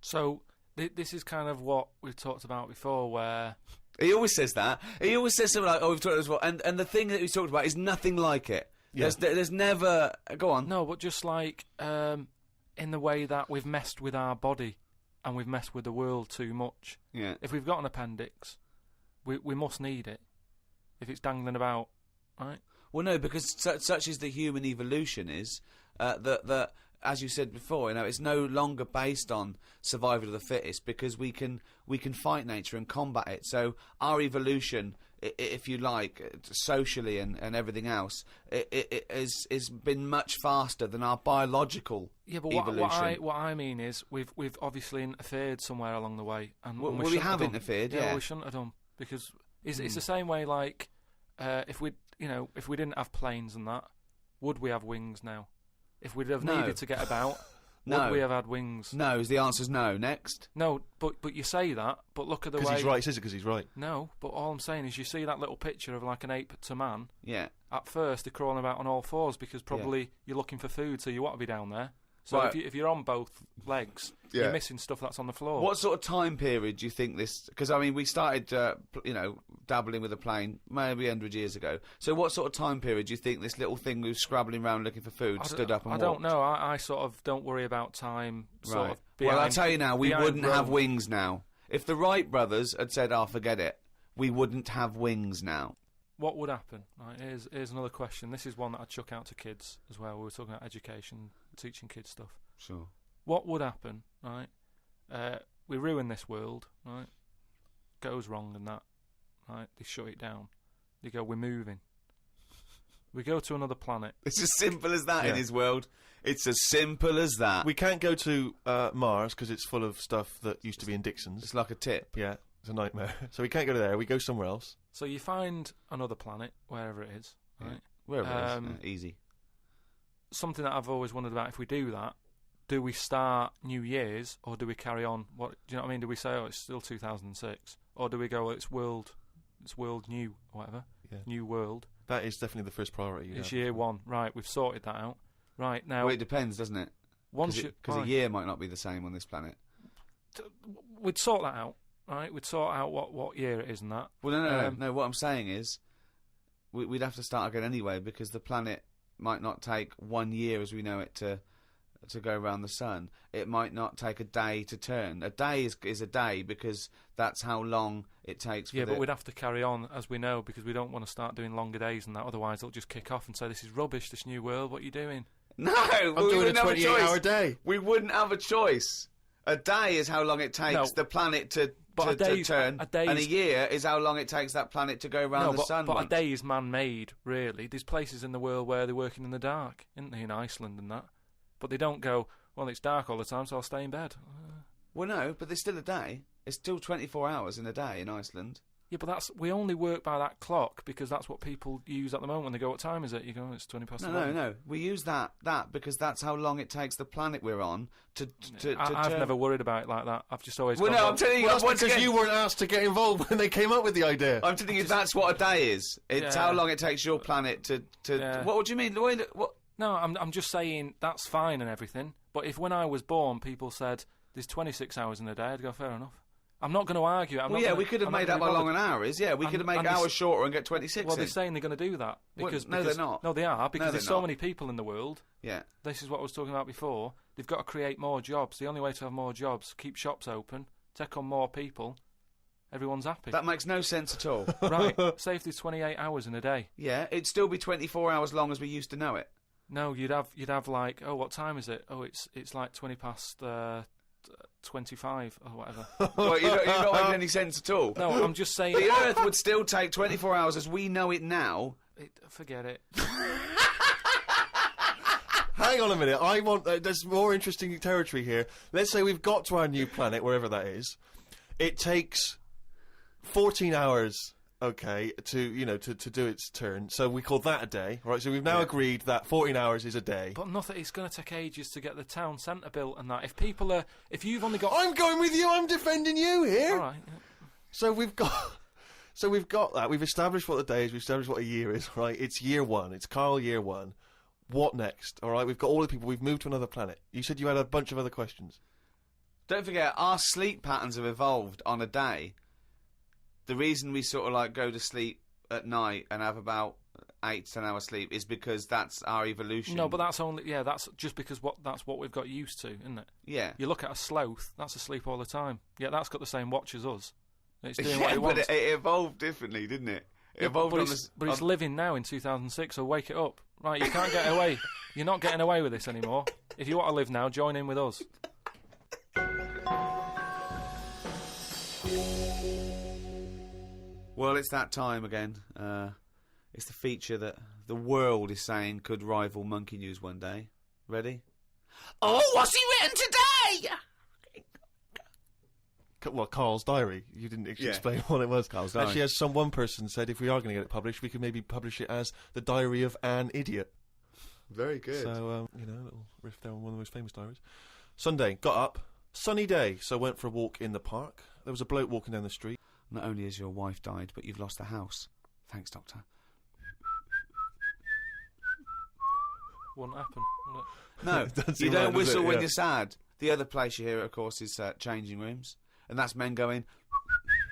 So this is kind of what we've talked about before, where... He always says that. He always says something like, "Oh, we've talked about this before," and the thing that he's talked about is nothing like it. Yeah. There's never... Go on. No, but just like in the way that we've messed with our body and we've messed with the world too much. Yeah. If we've got an appendix, we must need it. If it's dangling about, right? Well, no, because such is the human evolution is that as you said before, it's no longer based on survival of the fittest, because we can fight nature and combat it. So our evolution, if you like, socially and everything else, it has been much faster than our biological evolution. What I mean is we've obviously interfered somewhere along the way, and we have interfered. Yeah, we shouldn't have done, because it's the same way. Like if we didn't have planes and that, would we have wings now? If we'd have needed to get about, would we have had wings? No, the answer's no. Next. No, but you say that, but look at the way... Because he's right, says it because he's right. No, but all I'm saying is you see that little picture of like an ape to man. Yeah. At first, they're crawling about on all fours because probably you're looking for food, so you want to be down there. So right. if you're on both legs, you're missing stuff that's on the floor. What sort of time period do you think this... Because, I mean, we started, dabbling with a plane maybe 100 years ago. So what sort of time period do you think this little thing who was scrabbling around looking for food stood up and walked? I don't know. I sort of don't worry about time. Sort of well, I'll tell you now, we wouldn't have wings now. If the Wright brothers had said, forget it, we wouldn't have wings now. What would happen? Right, here's another question. This is one that I'd chuck out to kids as well. We were talking about education, teaching kids stuff. Sure. What would happen, right? We ruin this world, right? Goes wrong and that, right? They shut it down. They go, we're moving. We go to another planet. It's as simple as that in his world. It's as simple as that. We can't go to Mars because it's full of stuff that used to be in Dixon's. It's like a tip. Yeah, it's a nightmare. So we can't go to there. We go somewhere else. So you find another planet, wherever it is, right? Yeah. Wherever it is. Easy. Something that I've always wondered about, if we do that, do we start New Year's or do we carry on? Do you know what I mean? Do we say, it's still 2006? Or do we go, it's world new, or whatever? Yeah. New world. That is definitely the first priority. It's year one. Right, we've sorted that out. Right, now... Well, it depends, doesn't it? Because a year might not be the same on this planet. We'd sort that out, right? We'd sort out what year it is and that. Well, no. What I'm saying is, we'd have to start again anyway, because the planet might not take 1 year as we know it to go around the sun. It might not take a day to turn. A day is a day, because that's how long it takes for but we'd have to carry on, as we know, because we don't want to start doing longer days and that. Otherwise, it'll just kick off and say, this is rubbish, this new world, what are you doing? No! I'm doing a 28-hour day. We wouldn't have a choice. A day is how long it takes the planet to turn, and a year is how long it takes that planet to go around the sun. But a day is man-made, really. There's places in the world where they're working in the dark, isn't there, in Iceland and that? But they don't go, well, it's dark all the time, so I'll stay in bed. Well, no, but there's still a day. It's still 24 hours in a day in Iceland. Yeah, but we only work by that clock because that's what people use at the moment when they go, what time is it? You go, it's 20 past 11. No. We use that because that's how long it takes the planet we're on to I've never worried about it like that. I've just always Well, no, I'm telling you, that's because you weren't asked to get involved when they came up with the idea. I'm telling you, that's what a day is. It's how long it takes your planet to... What do you mean? What? No, I'm just saying that's fine and everything, but if when I was born people said there's 26 hours in a day, I'd go, fair enough. I'm not going to argue. We could have made up how long an hour is. Yeah, we could have made hours shorter and get 26 Well, they're saying they're going to do that. Because they're not. No, they are, because there's so many people in the world. Yeah. This is what I was talking about before. They've got to create more jobs. The only way to have more jobs, keep shops open, take on more people, everyone's happy. That makes no sense at all. Right, say if there's 28 hours in a day. Yeah, it'd still be 24 hours long as we used to know it. No, you'd have like, oh, what time is it? Oh, it's like 20 past... 25 or whatever. Well, you're not making any sense at all. No, I'm just saying... The Earth would still take 24 hours as we know it now. Forget it. Hang on a minute, I want... there's more interesting territory here. Let's say we've got to our new planet, wherever that is. It takes 14 hours... Okay, to do its turn. So we call that a day, right? So we've now agreed that 14 hours is a day. But nothing. It's going to take ages to get the town centre built and that. If you've only got... I'm going with you. I'm defending you here. All right. Yeah. So we've got that. We've established what the day is. We've established what a year is, right? It's year one. It's Karl year one. What next? All right. We've got all the people. We've moved to another planet. You said you had a bunch of other questions. Don't forget, our sleep patterns have evolved on a day. The reason we sort of like go to sleep at night and have about 8 to 10 hours sleep is because that's our evolution. No, but that's that's just because that's what we've got used to, isn't it? Yeah. You look at a sloth, that's asleep all the time. Yeah, that's got the same watch as us. It's doing what it wants. But it evolved differently, didn't it? It evolved but it's living now in 2006, so wake it up. Right, you can't get away. You're not getting away with this anymore. If you want to live now, join in with us. Well, it's that time again. It's the feature that the world is saying could rival Monkey News one day. Ready? Oh, what's he written today? Well, Karl's diary. You didn't explain what it was. Karl's diary. Actually, as one person said, if we are going to get it published, we could maybe publish it as the Diary of an Idiot. Very good. So, a little riff there on one of the most famous diaries. Sunday, got up, sunny day, so went for a walk in the park. There was a bloke walking down the street. Not only has your wife died, but you've lost the house. Thanks, Doctor. Wouldn't happen, would it? No, you don't whistle when you're sad. The other place you hear it, of course, is changing rooms. And that's men going,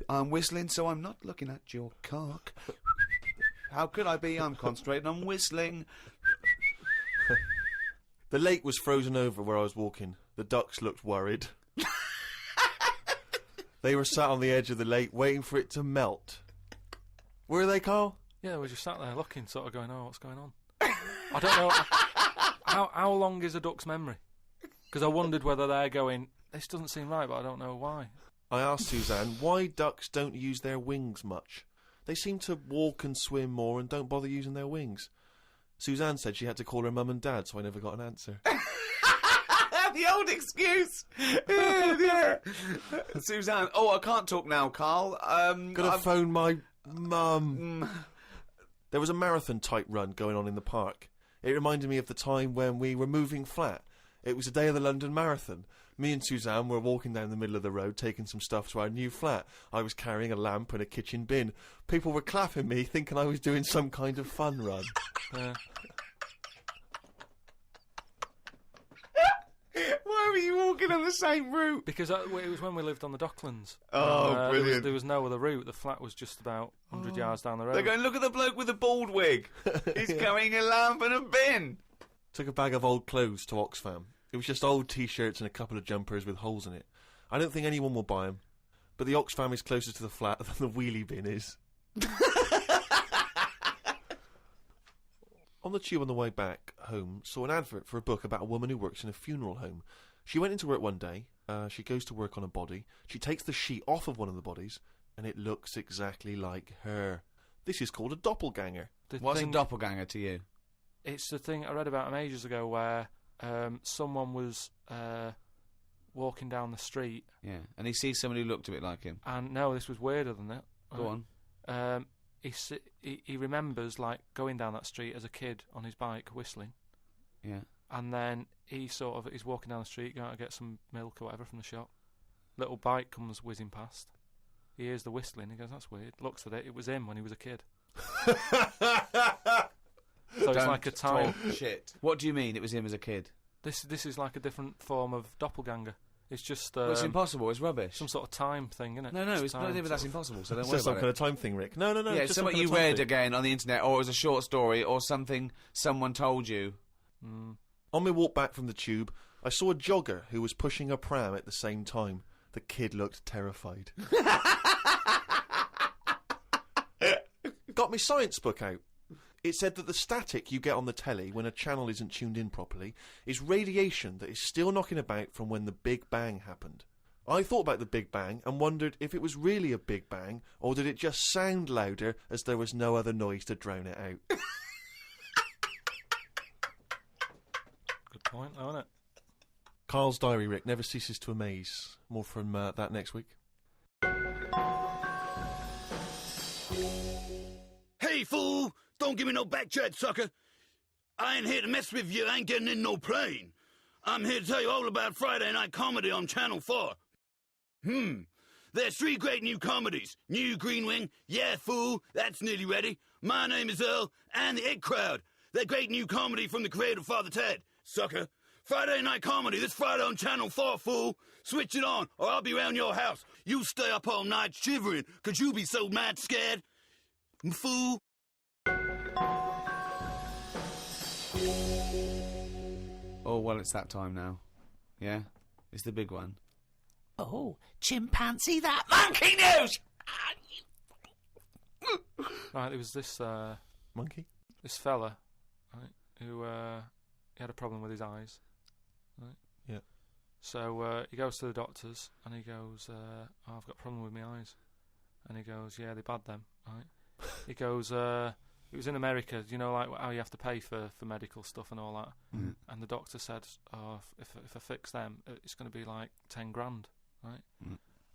I'm whistling, so I'm not looking at your cock. How could I be? I'm concentrating on whistling. The lake was frozen over where I was walking. The ducks looked worried. They were sat on the edge of the lake waiting for it to melt. Were they, Karl? Yeah, we just sat there looking, sort of going, oh, what's going on? I don't know. How long is a duck's memory? Because I wondered whether they're going, this doesn't seem right, but I don't know why. I asked Suzanne why ducks don't use their wings much. They seem to walk and swim more and don't bother using their wings. Suzanne said she had to call her mum and dad, so I never got an answer. The old excuse. Yeah. Suzanne. Oh, I can't talk now, Karl. Gotta phone my mum. There was a marathon type run going on in the park. It reminded me of the time when we were moving flat. It was the day of the London Marathon. Me and Suzanne were walking down the middle of the road taking some stuff to our new flat. I was carrying a lamp and a kitchen bin. People were clapping me, thinking I was doing some kind of fun run. Why were you walking on the same route? Because it was when we lived on the Docklands. Oh, brilliant. There was no other route. The flat was just about 100 yards down the road. They're going, look at the bloke with the bald wig. He's carrying a lamp and a bin. Took a bag of old clothes to Oxfam. It was just old T-shirts and a couple of jumpers with holes in it. I don't think anyone will buy them. But the Oxfam is closer to the flat than the wheelie bin is. On the tube on the way back home, saw an advert for a book about a woman who works in a funeral home. She went into work one day. She goes to work on a body. She takes the sheet off of one of the bodies, and it looks exactly like her. This is called a doppelganger. What's a doppelganger to you? It's the thing I read about him ages ago where someone was walking down the street. Yeah, and he sees somebody who looked a bit like him. And no, this was weirder than that. Go on. He remembers like going down that street as a kid on his bike whistling. Yeah. And then he's walking down the street, going to get some milk or whatever from the shop. Little bike comes whizzing past. He hears the whistling. He goes, "That's weird." Looks at it. It was him when he was a kid. So it's like a time. Shit. What do you mean? It was him as a kid. This is like a different form of doppelganger. It's just. Well, it's impossible. It's rubbish. Some sort of time thing, isn't it? No, it's not even that's impossible. So don't It's worry just some about kind it. of time thing, Rick. No. Yeah, it's something you read again on the internet, or it was a short story, or something someone told you. On my walk back from the tube, I saw a jogger who was pushing a pram at the same time. The kid looked terrified. Got my science book out. It said that the static you get on the telly when a channel isn't tuned in properly is radiation that is still knocking about from when the Big Bang happened. I thought about the Big Bang and wondered if it was really a Big Bang, or did it just sound louder as there was no other noise to drown it out. Good point, though, isn't it? Carl's diary, Rick, never ceases to amaze. More from that next week. Hey, fool! Don't give me no back chat, sucker! I ain't here to mess with you. I ain't getting in no plane. I'm here to tell you all about Friday Night Comedy on Channel 4. There's 3 great new comedies. New Green Wing, yeah, fool, that's nearly ready. My Name is Earl, and The It Crowd. That great new comedy from the creator of Father Ted, sucker. Friday Night Comedy this Friday on Channel 4, fool. Switch it on, or I'll be round your house. You stay up all night shivering, 'cause you be so mad scared. Fool. Oh, well, it's that time now. Yeah? It's the big one. Oh, chimpanzee that monkey news! Right, there was this Monkey? this fella, right, who he had a problem with his eyes, right? Yeah. So he goes to the doctors and he goes, oh, "I've got a problem with my eyes," and he goes, "Yeah, they're bad then," right? He goes, it was in America, you know, like how you have to pay for medical stuff and all that. And the doctor said, "Oh, if I fix them, it's going to be like 10 grand, right?"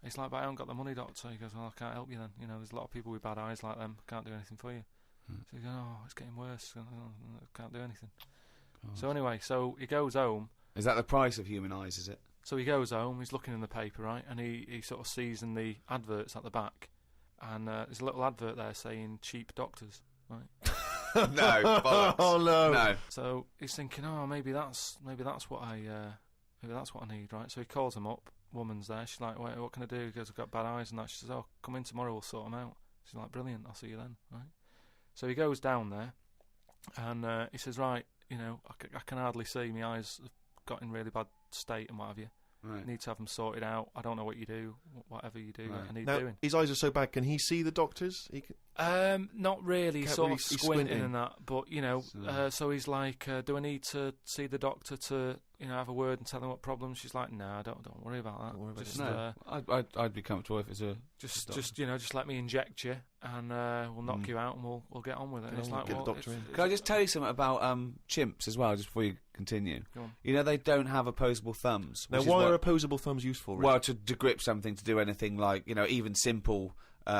He's like, "But I haven't got the money, doctor." He goes, "Well, I can't help you then. You know, there's a lot of people with bad eyes like them. Can't do anything for you." So he goes, "Oh, it's getting worse. Can't do anything." So anyway, so he goes home. Is that the price of human eyes, is it? So he goes home, he's looking in the paper, right, and he sort of sees in the adverts at the back, and there's a little advert there saying cheap doctors, right? No, bollocks. Oh no. No. So he's thinking, oh, maybe that's what I need, right? So he calls him up. Woman's there. She's like, "Wait, what can I do?" He goes, "I've got bad eyes and that." She says, "Oh, come in tomorrow. We'll sort them out." She's like, "Brilliant. I'll see you then." Right. So he goes down there, and he says, "Right, you know, I can hardly see. My eyes have got in really bad state and what have you. Right. Need to have them sorted out. I don't know what you do. Whatever you do, Right. I need Now, doing." his eyes are so bad, can he see the doctors? He can... Not really. Can't Sort really- of he's squinting squinting. and that, but you know. So he's like, "Do I need to see the doctor to, you know, have a word and tell them what problems?" She's like, "Nah, don't worry about that. Don't worry about Just, it. No, I'd be comfortable if it's a... just you know, just let me inject you, and we'll knock you out, and we'll get on with it." And it's like, get the well, doctor in. Can I just tell you something about chimps as well, just before you continue? Go on. You know, they don't have opposable thumbs. Now, which is why what- are opposable thumbs useful, Rick? Well, to grip something, to do anything like, you know, even simple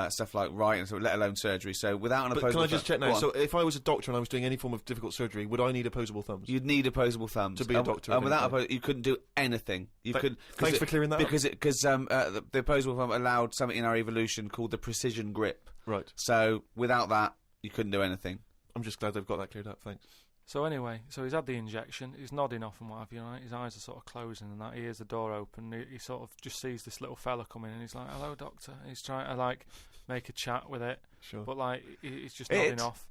stuff like writing, so let alone surgery. So without an But opposable can I just check thumb- now? Go So on. if I was a doctor and I was doing any form of difficult surgery, would I need opposable thumbs? You'd need opposable thumbs To be a doctor, And without eventually. you couldn't do anything. You could. Thanks for clearing that up. Because the opposable thumb allowed something in our evolution called the precision grip. Right. So without that, you couldn't do anything. I'm just glad they've got that cleared up, thanks. So anyway, so he's had the injection. He's nodding off and what have you. Right? His eyes are sort of closing and that. He hears the door open. He sort of just sees this little fella come in and he's like, "Hello, doctor." He's trying to like make a chat with it, Sure. but like he's just nodding It? off.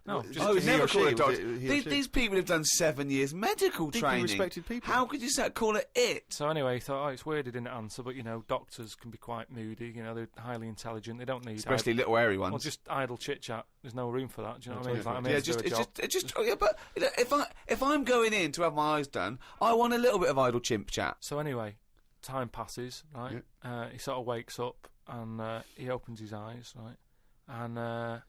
No, just Oh, he never or call she, it doctor. was it he or she? These people have done 7 years medical Deeply training. respected people. How could you call it it? So anyway, he thought, oh, it's weird he didn't answer, but you know, doctors can be quite moody. You know, they're highly intelligent. They don't need Especially little airy ones. well, just idle chit chat. There's no room for that. Do you know what I mean? It's like, I'm Yeah, here to do a job. yeah, but you know, if I'm going in to have my eyes done, I want a little bit of idle chimp chat. So anyway, time passes, right? He sort of wakes up and he opens his eyes, right? And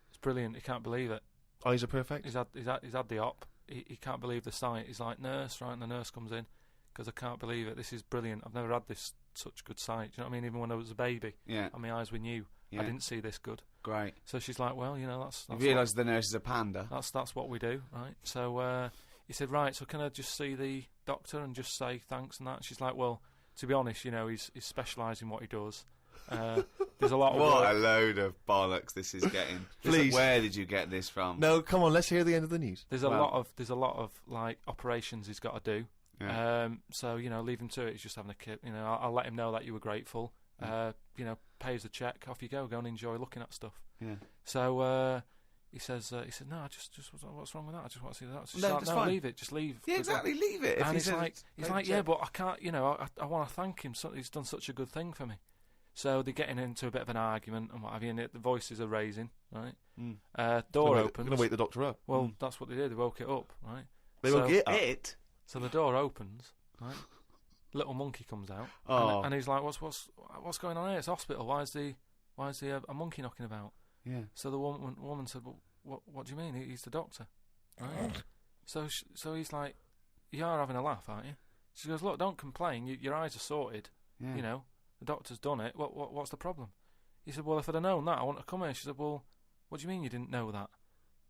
it's brilliant. He can't believe it. Eyes are perfect? He's had the op. He can't believe the sight. He's like, "Nurse," right? And the nurse comes in because I can't believe it. This is brilliant. I've never had this such good sight. Do you know what I mean? Even when I was a baby, Yeah. and my eyes were new. Yeah. I didn't see this good. Great. So she's like, well, you know, that's You realise the nurse is a panda. That's what we do, right? So he said, right, so can I just see the doctor and just say thanks and that? And she's like, well, to be honest, you know, he's specialised in what he does. There's a lot of What work. a load of bollocks this is getting. Please. Where did you get this from? No, come on, let's hear the end of the news. There's a lot of like operations he's got to do. Yeah. So you know, leave him to it. He's just having a kip. You know, I'll let him know that you were grateful. You know, pays the check. Off you go. Go and enjoy looking at stuff. Yeah. So he said, no, I just what's wrong with that? I just want to see that. She's like, just no, fine. leave it. Just leave. Yeah, exactly. Leave it. If And he's like, yeah, but I can't. You know, I want to thank him. So he's done such a good thing for me. So they're getting into a bit of an argument and what have you, and the voices are raising, right? Door opens. Going to wake the doctor up. Well, that's what they did. They woke it up, right? They woke it up. So the door opens, right? Little monkey comes out, and he's like, "What's going on here? It's a hospital. Why is a monkey knocking about?" Yeah. So the woman said, "Well, what do you mean? He's the doctor." Right? So he's like, "You are having a laugh, aren't you?" She goes, "Look, don't complain. Your eyes are sorted. Yeah. You know, the doctor's done it. What's the problem?" He said, "Well, if I'd have known that, I wouldn't have come here." She said, "Well, what do you mean you didn't know that?"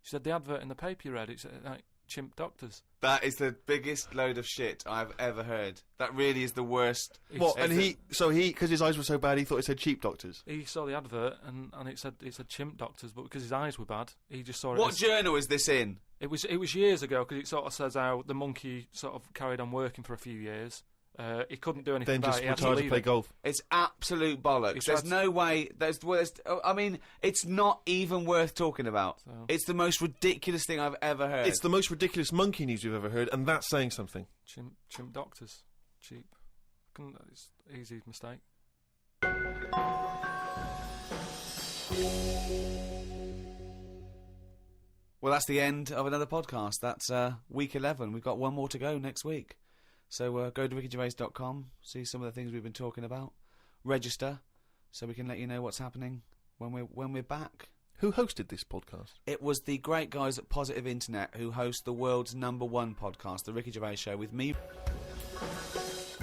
She said, "The advert in the paper you read, it's like chimp doctors." That is the biggest load of shit I've ever heard. That really is the worst. What? And because his eyes were so bad, he thought it said cheap doctors. He saw the advert and it said chimp doctors, but because his eyes were bad, he just saw it. What journal is this in? It was years ago, because it sort of says how the monkey sort of carried on working for a few years. He couldn't do anything Then about just it. He had to retired to leave play it. golf. It's absolute bollocks. There's no way. I mean, it's not even worth talking about. So. It's the most ridiculous thing I've ever heard. It's the most ridiculous monkey news we've ever heard, and that's saying something. Chimp doctors, cheap. It's easy mistake. Well, that's the end of another podcast. That's week 11. We've got one more to go next week. So go to rickygervais.com, see some of the things we've been talking about, register, so we can let you know what's happening when we're back. Who hosted this podcast? It was the great guys at Positive Internet who host the world's #1 podcast, The Ricky Gervais Show, with me.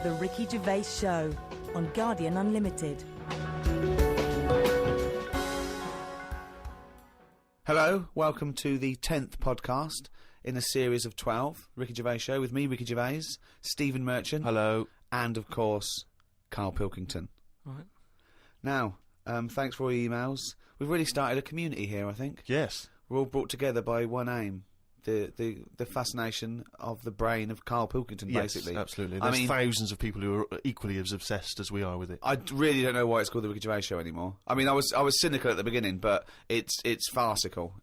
The Ricky Gervais Show on Guardian Unlimited. Hello, welcome to the 10th podcast in a series of 12, Ricky Gervais Show, with me, Ricky Gervais, Stephen Merchant. Hello. And, of course, Karl Pilkington. Right. Now, thanks for all your emails. We've really started a community here, I think. Yes. We're all brought together by one aim. The fascination of the brain of Karl Pilkington, basically. Yes, absolutely. There's thousands of people who are equally as obsessed as we are with it. I really don't know why it's called the Ricky Gervais Show anymore. I mean, I was cynical at the beginning, but it's farcical.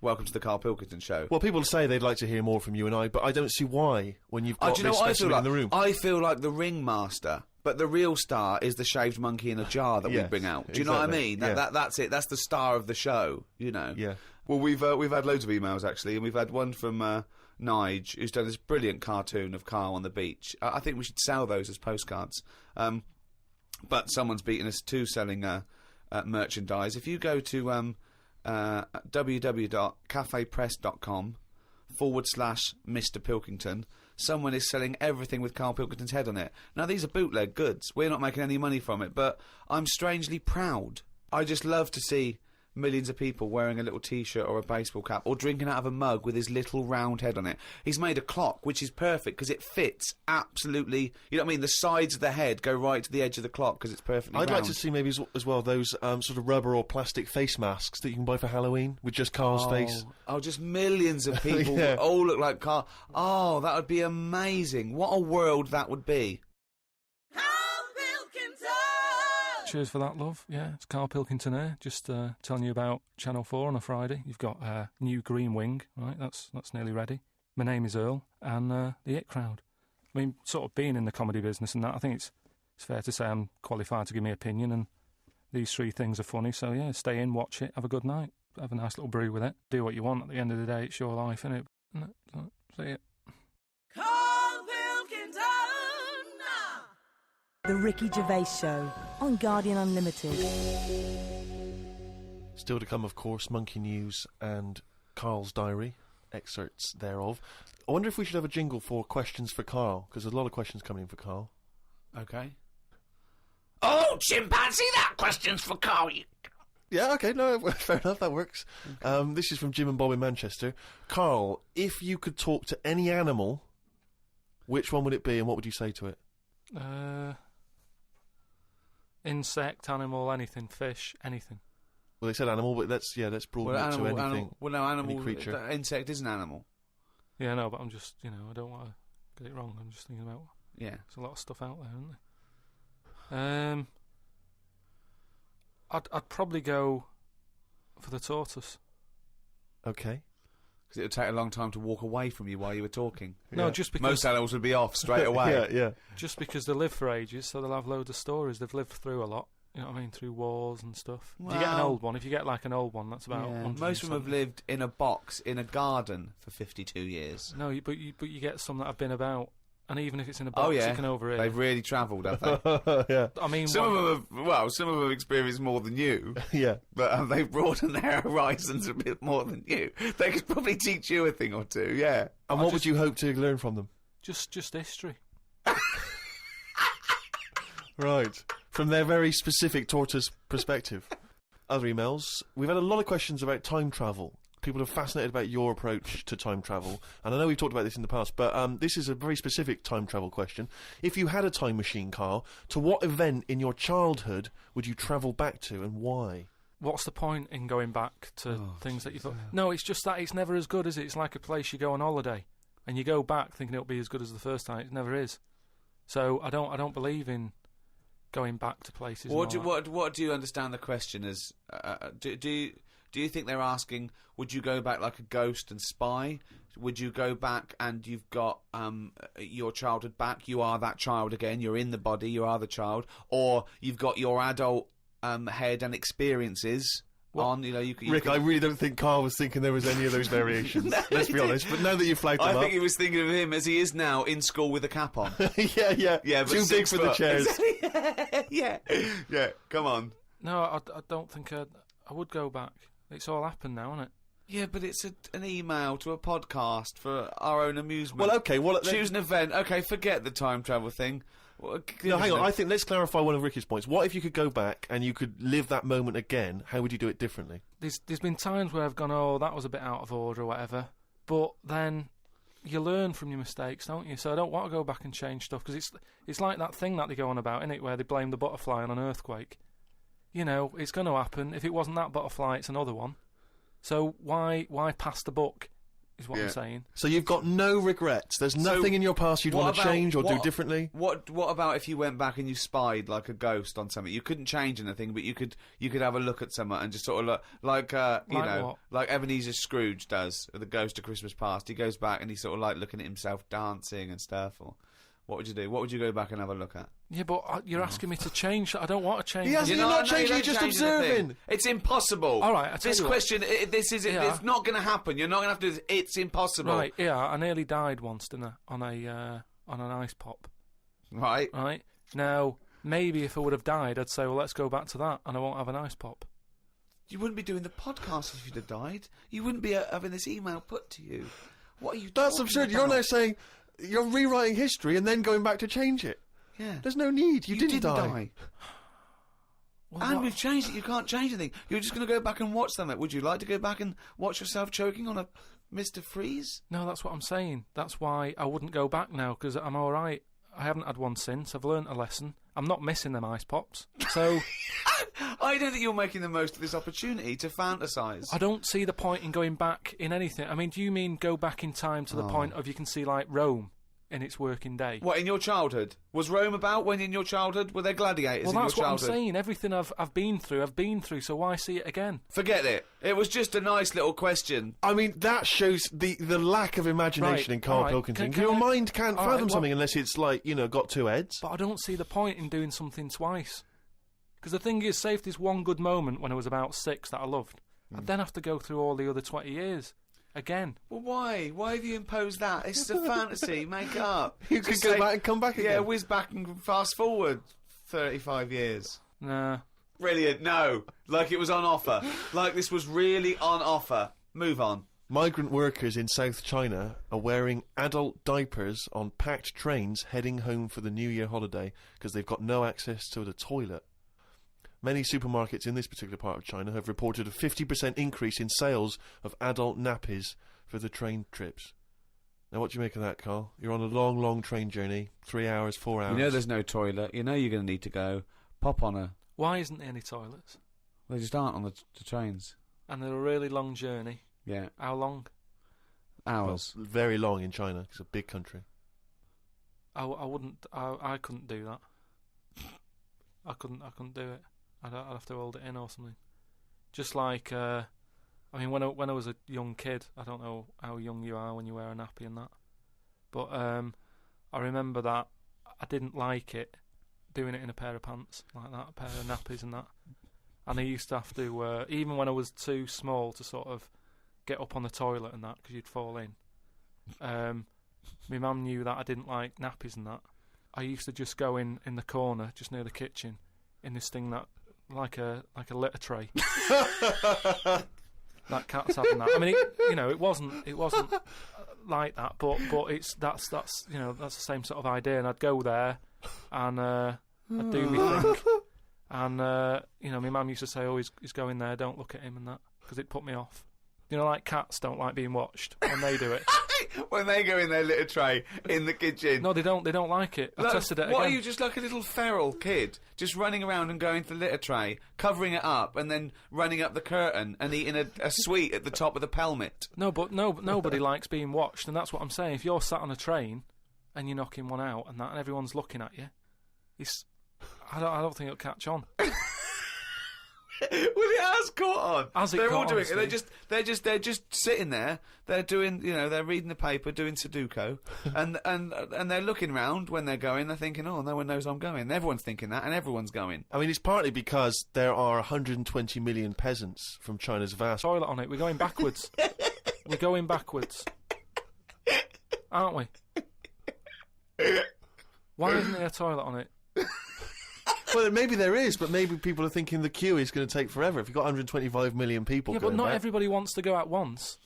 Welcome to the Karl Pilkington Show. Well, people say they'd like to hear more from you and I, but I don't see why when you've got do you know this what I feel specimen like? in the room. I feel like the ringmaster, but the real star is the shaved monkey in a jar that we bring out. Do you know what I mean? That's it. That's the star of the show, you know. Yeah. Well, we've had loads of emails actually, and we've had one from Nige, who's done this brilliant cartoon of Karl on the beach. I think we should sell those as postcards. But someone's beaten us to selling merchandise. If you go to www.cafepress.com/Mr. Pilkington, someone is selling everything with Karl Pilkington's head on it. Now, these are bootleg goods. We're not making any money from it, but I'm strangely proud. I just love to see millions of people wearing a little T-shirt or a baseball cap or drinking out of a mug with his little round head on it. He's made a clock, which is perfect because it fits absolutely. You know what I mean? The sides of the head go right to the edge of the clock because it's perfectly I'd round. like to see maybe as well those sort of rubber or plastic face masks that you can buy for Halloween with just Karl's face. Oh, just millions of people Yeah. who all look like Karl. Oh, that would be amazing. What a world that would be. Cheers for that, love. Yeah, it's Karl Pilkington here, just telling you about Channel 4 on a Friday. You've got new Green Wing, right? That's nearly ready. My name is Earl, and the It Crowd. I mean, sort of being in the comedy business and that, I think it's fair to say I'm qualified to give me opinion, and these three things are funny, so yeah, stay in, watch it, have a good night, have a nice little brew with it, do what you want. At the end of the day, it's your life, innit? See it. The Ricky Gervais Show on Guardian Unlimited. Still to come, of course, Monkey News and Karl's diary, excerpts thereof. I wonder if we should have a jingle for questions for Karl, because there's a lot of questions coming in for Karl. Okay. Oh, chimpanzee, that question's for Karl. Yeah, okay, no, fair enough, that works. Okay. This is from Jim and Bob in Manchester. Carl, if you could talk to any animal, which one would it be and what would you say to it? Insect, animal, anything, fish, anything. Well, they said animal, but let's broaden it to anything. Animal, any creature. Insect is an animal. Yeah, no, but I'm just, I don't want to get it wrong. I'm just thinking about... Yeah. There's a lot of stuff out there, isn't there? I'd probably go for the tortoise. Okay. Because it would take a long time to walk away from you while you were talking. No, just because... Most animals would be off straight away. Yeah. Just because they live for ages, so they'll have loads of stories. They've lived through a lot. You know what I mean? Through wars and stuff. Well, if you get an old one, that's about... Yeah. Most of them have lived in a box in a garden for 52 years. No, but you get some that have been about... And even if it's in a box, you can overhear. They've really travelled, have they? Yeah. I mean, some of them have experienced more than you. Yeah. But they've broadened their horizons a bit more than you. They could probably teach you a thing or two, yeah. And what would you hope to learn from them? Just history. Right. From their very specific tortoise perspective. Other emails. We've had a lot of questions about time travel. People are fascinated about your approach to time travel. And I know we've talked about this in the past, but this is a very specific time travel question. If you had a time machine, Carl, to what event in your childhood would you travel back to and why? What's the point in going back to things that you thought... No, it's just that it's never as good, is it? It's like a place you go on holiday and you go back thinking it'll be as good as the first time. It never is. So I don't believe in going back to places. What do you understand the question as? Do you think they're asking, would you go back like a ghost and spy? Would you go back and you've got your childhood back? You are that child again. You're in the body. You are the child. Or you've got your adult head and experiences on. Rick, I really don't think Carl was thinking there was any of those variations. No, let's be honest. But now that you've flagged him up, I think he was thinking of him as he is now in school with a cap on. yeah. But too big for the chairs. yeah. Come on. No, I don't think I would go back. It's all happened now, isn't it? Yeah, but it's an email to a podcast for our own amusement. Well, okay. Choose an event. Okay, forget the time travel thing. No, hang on. I think let's clarify one of Ricky's points. What if you could go back and you could live that moment again? How would you do it differently? There's been times where I've gone, that was a bit out of order or whatever. But then you learn from your mistakes, don't you? So I don't want to go back and change stuff because it's like that thing that they go on about, isn't it, where they blame the butterfly on an earthquake. It's going to happen. If it wasn't that butterfly, it's another one. So why pass the buck, is what I'm saying. So you've got no regrets. There's nothing in your past you'd want to change or do differently? What about if you went back and you spied like a ghost on something? You couldn't change anything, but you could have a look at someone and just sort of look, like Ebenezer Scrooge does, the Ghost of Christmas Past. He goes back and he's sort of like looking at himself dancing and stuff, or... What would you do? What would you go back and have a look at? Yeah, but you're asking me to change. I don't want to change. You're not changing, you're just observing. It's impossible. All right, this question, it's not going to happen. You're not going to have to do this. It's impossible. Right, yeah, I nearly died once, didn't I, on an ice pop. Right. Right. Now, maybe if I would have died, I'd say, well, let's go back to that, and I won't have an ice pop. You wouldn't be doing the podcast if you'd have died. You wouldn't be having this email put to you. What are you talking That's absurd. about? You're now saying... You're rewriting history and then going back to change it. Yeah. There's no need. You didn't die. Well, we've changed it. You can't change anything. You're just going to go back and watch something. Would you like to go back and watch yourself choking on a Mr. Freeze? No, that's what I'm saying. That's why I wouldn't go back now, because I'm all right. I haven't had one since. I've learnt a lesson. I'm not missing them ice pops. So... I don't think you're making the most of this opportunity to fantasise. I don't see the point in going back in anything. I mean, do you mean go back in time to the point of you can see, like, Rome in its working day? What, in your childhood? Was Rome about when in your childhood? Were there gladiators in your childhood? Well, that's what I'm saying. Everything I've been through, so why see it again? Forget it. It was just a nice little question. I mean, that shows the lack of imagination in Karl Pilkington. Your mind can't fathom something unless it's, like, got two heads. But I don't see the point in doing something twice. Because the thing is, say if there's one good moment when I was about 6 that I loved, I'd then have to go through all the other 20 years again. Well, why? Why have you imposed that? It's a fantasy. Make up. You could go back and come back again. Yeah, whiz back and fast forward 35 years. Nah. Brilliant. No. Like it was on offer. Like this was really on offer. Move on. Migrant workers in South China are wearing adult diapers on packed trains heading home for the New Year holiday because they've got no access to the toilet. Many supermarkets in this particular part of China have reported a 50% increase in sales of adult nappies for the train trips. Now, what do you make of that, Carl? You're on a long, long train journey, 3 hours, 4 hours. You know there's no toilet. You know you're going to need to go. Pop on a... Why isn't there any toilets? They just aren't on the trains. And they're a really long journey. Yeah. How long? Hours. Well, very long in China. It's a big country. I wouldn't. I couldn't do that. I couldn't do it. I'd have to hold it in or something. Just like, I mean, when I was a young kid, I don't know how young you are when you wear a nappy and that, but I remember that I didn't like it doing it in a pair of pants like that, a pair of nappies and that. And I used to have to, even when I was too small to sort of get up on the toilet and that, because you'd fall in. My mum knew that I didn't like nappies and that. I used to just go in the corner, just near the kitchen, in this thing that, like a litter tray. That cat's having that. I mean, it wasn't like that, but that's the same sort of idea. And I'd go there, and I'd do my thing, and my mum used to say, "Oh, he's going there. Don't look at him," and that, because it put me off. Like cats don't like being watched when they do it. When they go in their litter tray in the kitchen. No, they don't. They don't like it. I tested it again. What are you, just like a little feral kid, just running around and going to the litter tray, covering it up, and then running up the curtain and eating a sweet at the top of the pelmet? No, but nobody likes being watched, and that's what I'm saying. If you're sat on a train and you're knocking one out and that, and everyone's looking at you, I don't think it'll catch on. Well, it has caught on. They're all doing it. They're just sitting there. They're doing, they're reading the paper, doing Sudoku, and they're looking round when they're going. They're thinking, oh, no one knows I'm going. And everyone's thinking that, and everyone's going. I mean, it's partly because there are 120 million peasants from China's vast toilet on it. We're going backwards. We're going backwards, aren't we? Why isn't there a toilet on it? Well, maybe there is, but maybe people are thinking the queue is going to take forever. If you've got 125 million people yeah, going but not back. Everybody wants to go at once.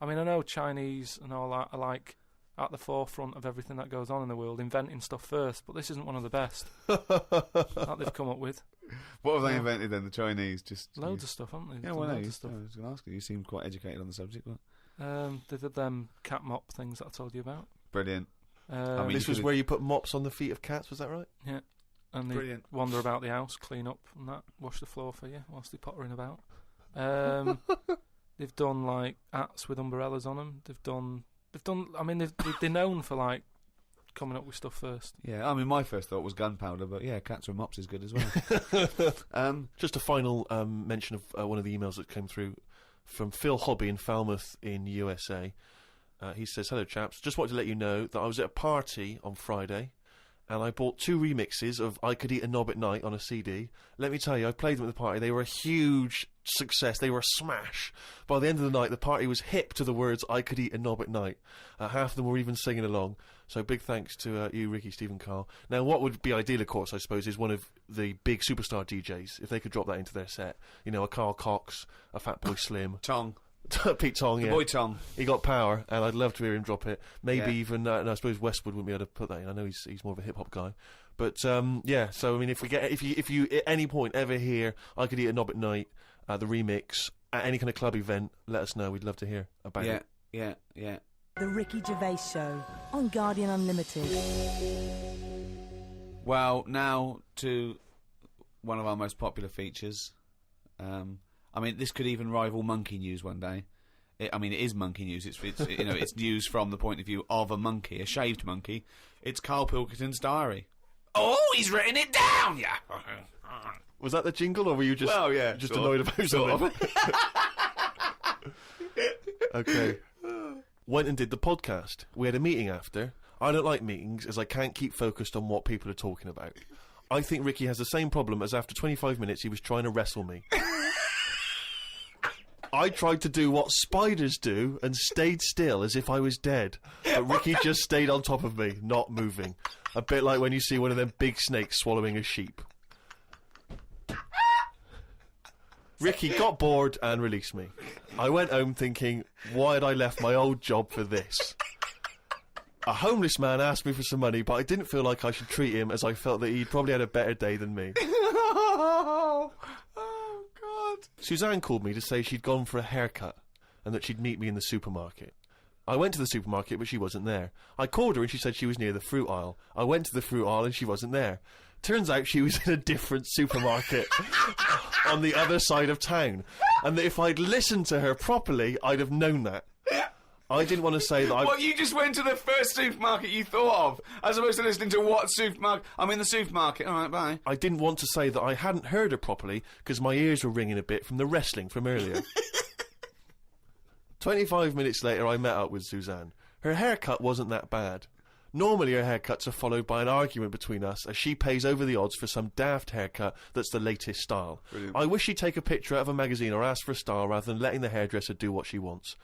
I mean, I know Chinese and all that are like at the forefront of everything that goes on in the world, inventing stuff first, but this isn't one of the best that they've come up with. What have they invented then, the Chinese? Just loads of stuff, haven't they? Yeah, well, loads of stuff. I was going to ask you. You seem quite educated on the subject. But... they did them cat mop things that I told you about. Brilliant. This was where you put mops on the feet of cats, was that right? Yeah. And they wander about the house, clean up and that, wash the floor for you whilst they're pottering about. They've done like hats with umbrellas on them. They've done. I mean, they're known for like coming up with stuff first. Yeah, I mean, my first thought was gunpowder, but yeah, cats with mops is good as well. Just a final mention of one of the emails that came through from Phil Hobby in Falmouth in USA. He says, "Hello chaps, just wanted to let you know that I was at a party on Friday. And I bought 2 remixes of I Could Eat a Knob at Night on a CD. Let me tell you, I played them at the party. They were a huge success. They were a smash. By the end of the night, the party was hip to the words I Could Eat a Knob at Night. Half of them were even singing along. So big thanks to you, Ricky, Steve and Carl. Now, what would be ideal, of course, I suppose, is one of the big superstar DJs, if they could drop that into their set. A Carl Cox, a Fatboy Slim. Tong. Pete Tong, the boy Tong. He got power, and I'd love to hear him drop it. Maybe even, and I suppose Westwood wouldn't be able to put that in. I know he's more of a hip hop guy, but yeah. So I mean, if you at any point ever hear I Could Eat a Knob at Night, the remix at any kind of club event, let us know. We'd love to hear about it. Yeah. The Ricky Gervais Show on Guardian Unlimited. Well, now to one of our most popular features. I mean, this could even rival Monkey News one day. It is Monkey News. It's it's news from the point of view of a monkey, a shaved monkey. It's Karl Pilkington's diary. Oh, he's written it down, yeah. Was that the jingle, or were you just just annoyed about something? Okay. Went and did the podcast. We had a meeting after. I don't like meetings, as I can't keep focused on what people are talking about. I think Ricky has the same problem as after 25 minutes he was trying to wrestle me. I tried to do what spiders do and stayed still as if I was dead. But Ricky just stayed on top of me, not moving. A bit like when you see one of them big snakes swallowing a sheep. Ricky got bored and released me. I went home thinking, why had I left my old job for this? A homeless man asked me for some money, but I didn't feel like I should treat him, as I felt that he'd probably had a better day than me. Suzanne called me to say she'd gone for a haircut and that she'd meet me in the supermarket. I went to the supermarket, but she wasn't there. I called her and she said she was near the fruit aisle. I went to the fruit aisle and she wasn't there. Turns out she was in a different supermarket on the other side of town, and that if I'd listened to her properly, I'd have known that. I didn't want to say that What, you just went to the first supermarket you thought of, as opposed to listening to what supermarket? I'm in the supermarket, alright, bye. I didn't want to say that I hadn't heard her properly, because my ears were ringing a bit from the wrestling from earlier. 25 minutes later, I met up with Suzanne. Her haircut wasn't that bad. Normally her haircuts are followed by an argument between us, as she pays over the odds for some daft haircut that's the latest style. Brilliant. I wish she'd take a picture out of a magazine or ask for a style rather than letting the hairdresser do what she wants.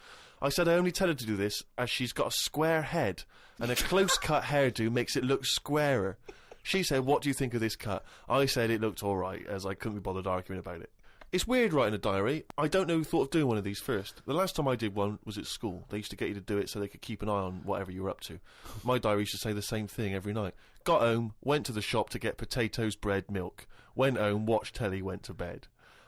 I said I only tell her to do this as she's got a square head, and a close-cut hairdo makes it look squarer. She said, what do you think of this cut? I said it looked alright, as I couldn't be bothered arguing about it. It's weird writing a diary. I don't know who thought of doing one of these first. The last time I did one was at school. They used to get you to do it so they could keep an eye on whatever you were up to. My diary used to say the same thing every night. Got home, went to the shop to get potatoes, bread, milk. Went home, watched telly, went to bed.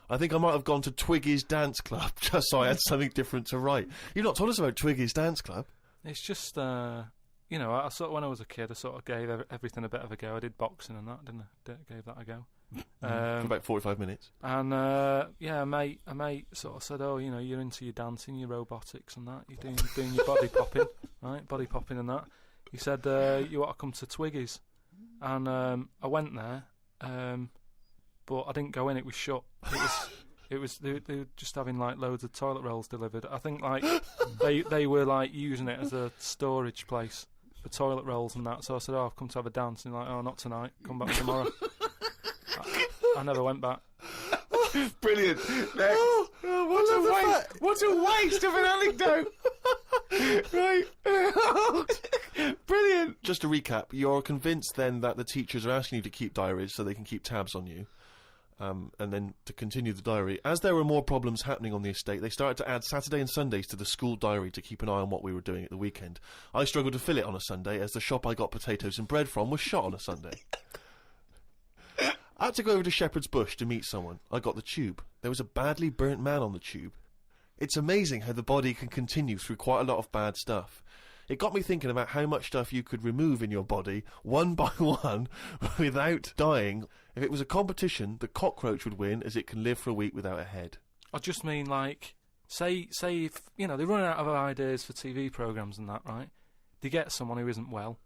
I think I might have gone to Twiggy's Dance Club just so I had something different to write. You've not told us about Twiggy's Dance Club. It's just, you know, I sort of, when I was a kid, I sort of gave everything a bit of a go. I did boxing and that, didn't I? Gave that a go. For about 45 minutes. And, yeah, a mate sort of said, oh, you know, you're into your dancing, your robotics and that. You're doing your body popping, right? Body popping and that. He said, you ought to come to Twiggy's. And I went there, but I didn't go in, it was shut. They were just having like loads of toilet rolls delivered. I think like they were like using it as a storage place for toilet rolls and that. So I said, oh, I've come to have a dance. And like, oh, not tonight, come back tomorrow. I never went back. Brilliant. What a waste of an anecdote. Right. Brilliant. Just to recap, you're convinced then that the teachers are asking you to keep diaries so they can keep tabs on you. And then to continue the diary, as there were more problems happening on the estate, they started to add Saturday and Sundays to the school diary to keep an eye on what we were doing at the weekend. I struggled to fill it on a Sunday, as the shop I got potatoes and bread from was shut on a Sunday. I had to go over to Shepherd's Bush to meet someone. I got the tube. There was a badly burnt man on the tube. It's amazing how the body can continue through quite a lot of bad stuff. It got me thinking about how much stuff you could remove in your body, one by one, without dying. If it was a competition, the cockroach would win, as it can live for a week without a head. I just mean, like, say if, you know, they're running out of ideas for TV programmes and that, right? They get someone who isn't well.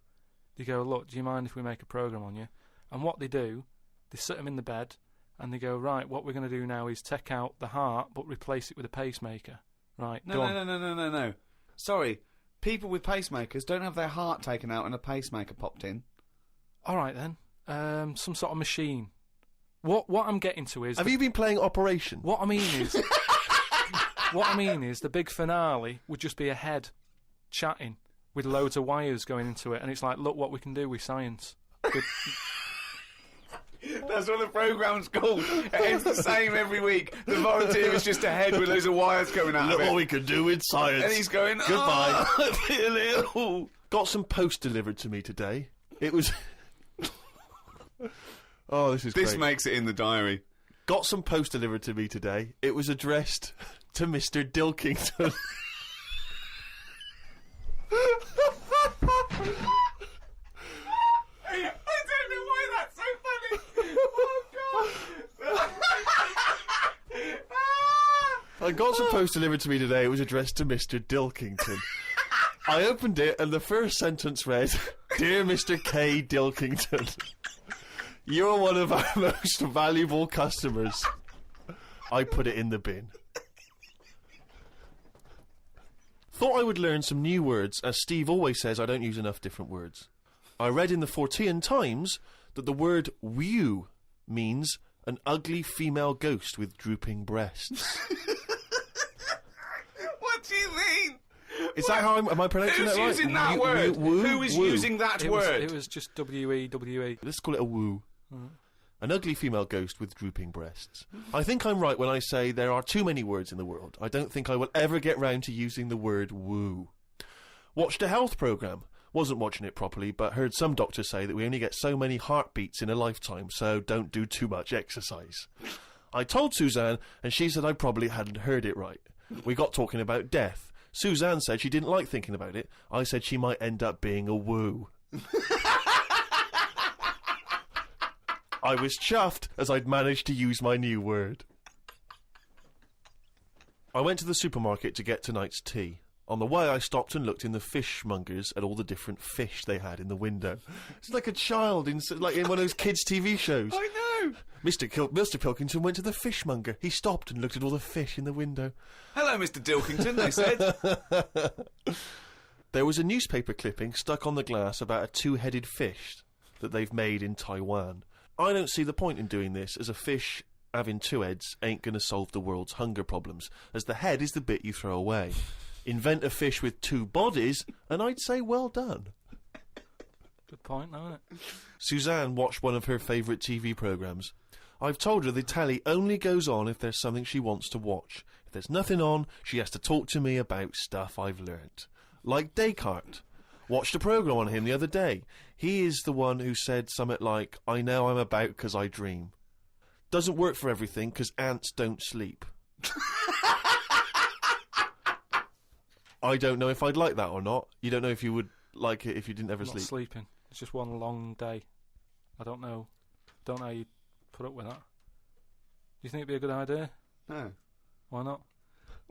They go, look, do you mind if we make a programme on you? And what they do, they sit them in the bed, and they go, right, what we're going to do now is take out the heart, but replace it with a pacemaker. Right, No. Sorry. People with pacemakers don't have their heart taken out and a pacemaker popped in. All right, then. Some sort of machine. What I'm getting to is... Have you been playing Operation? What I mean is the big finale would just be a head chatting with loads of wires going into it, and it's like, look what we can do with science. That's what the programme's called. It's the same every week. The volunteer is just a head with loads of wires coming out of it. Look what we can do with science. And he's going, goodbye. Oh, I feel ill. Got some post delivered to me today. It was... Oh, this is great. This makes it in the diary. Got some post delivered to me today. It was addressed to Mr. Dilkington. I got some post delivered to me today. It was addressed to Mr. Dilkington. I opened it and the first sentence read, Dear Mr. K. Dilkington, you're one of our most valuable customers. I put it in the bin. Thought I would learn some new words, as Steve always says I don't use enough different words. I read in the Fortean Times that the word whew means an ugly female ghost with drooping breasts. What do you mean? Is that how am I pronouncing that right? Who's using that word? Who is using that word? It was just W-E-W-E. Let's call it a woo. An ugly female ghost with drooping breasts. I think I'm right when I say there are too many words in the world. I don't think I will ever get round to using the word woo. Watched a health programme. Wasn't watching it properly, but heard some doctors say that we only get so many heartbeats in a lifetime, so don't do too much exercise. I told Suzanne, and she said I probably hadn't heard it right. We got talking about death. Suzanne said she didn't like thinking about it. I said she might end up being a woo. I was chuffed as I'd managed to use my new word. I went to the supermarket to get tonight's tea. On the way, I stopped and looked in the fishmongers at all the different fish they had in the window. It's like a child in one of those kids' TV shows. I know. Mr. Pilkington went to the fishmonger. He stopped and looked at all the fish in the window. Hello, Mr. Dilkington, they said. There was a newspaper clipping stuck on the glass about a two-headed fish that they've made in Taiwan. I don't see the point in doing this, as a fish having two heads ain't going to solve the world's hunger problems, as the head is the bit you throw away. Invent a fish with two bodies, and I'd say well done. Good point, isn't it? Suzanne watched one of her favourite TV programmes. I've told her the telly only goes on if there's something she wants to watch. If there's nothing on, she has to talk to me about stuff I've learnt. Like Descartes. Watched a programme on him the other day. He is the one who said something like, I know I'm about 'cause I dream. Doesn't work for everything 'cause ants don't sleep. I don't know if I'd like that or not. You don't know if you would like it if you didn't ever sleep. Not sleeping. It's just one long day. I don't know. Don't know how you'd put up with that. Do you think it'd be a good idea? No. Why not?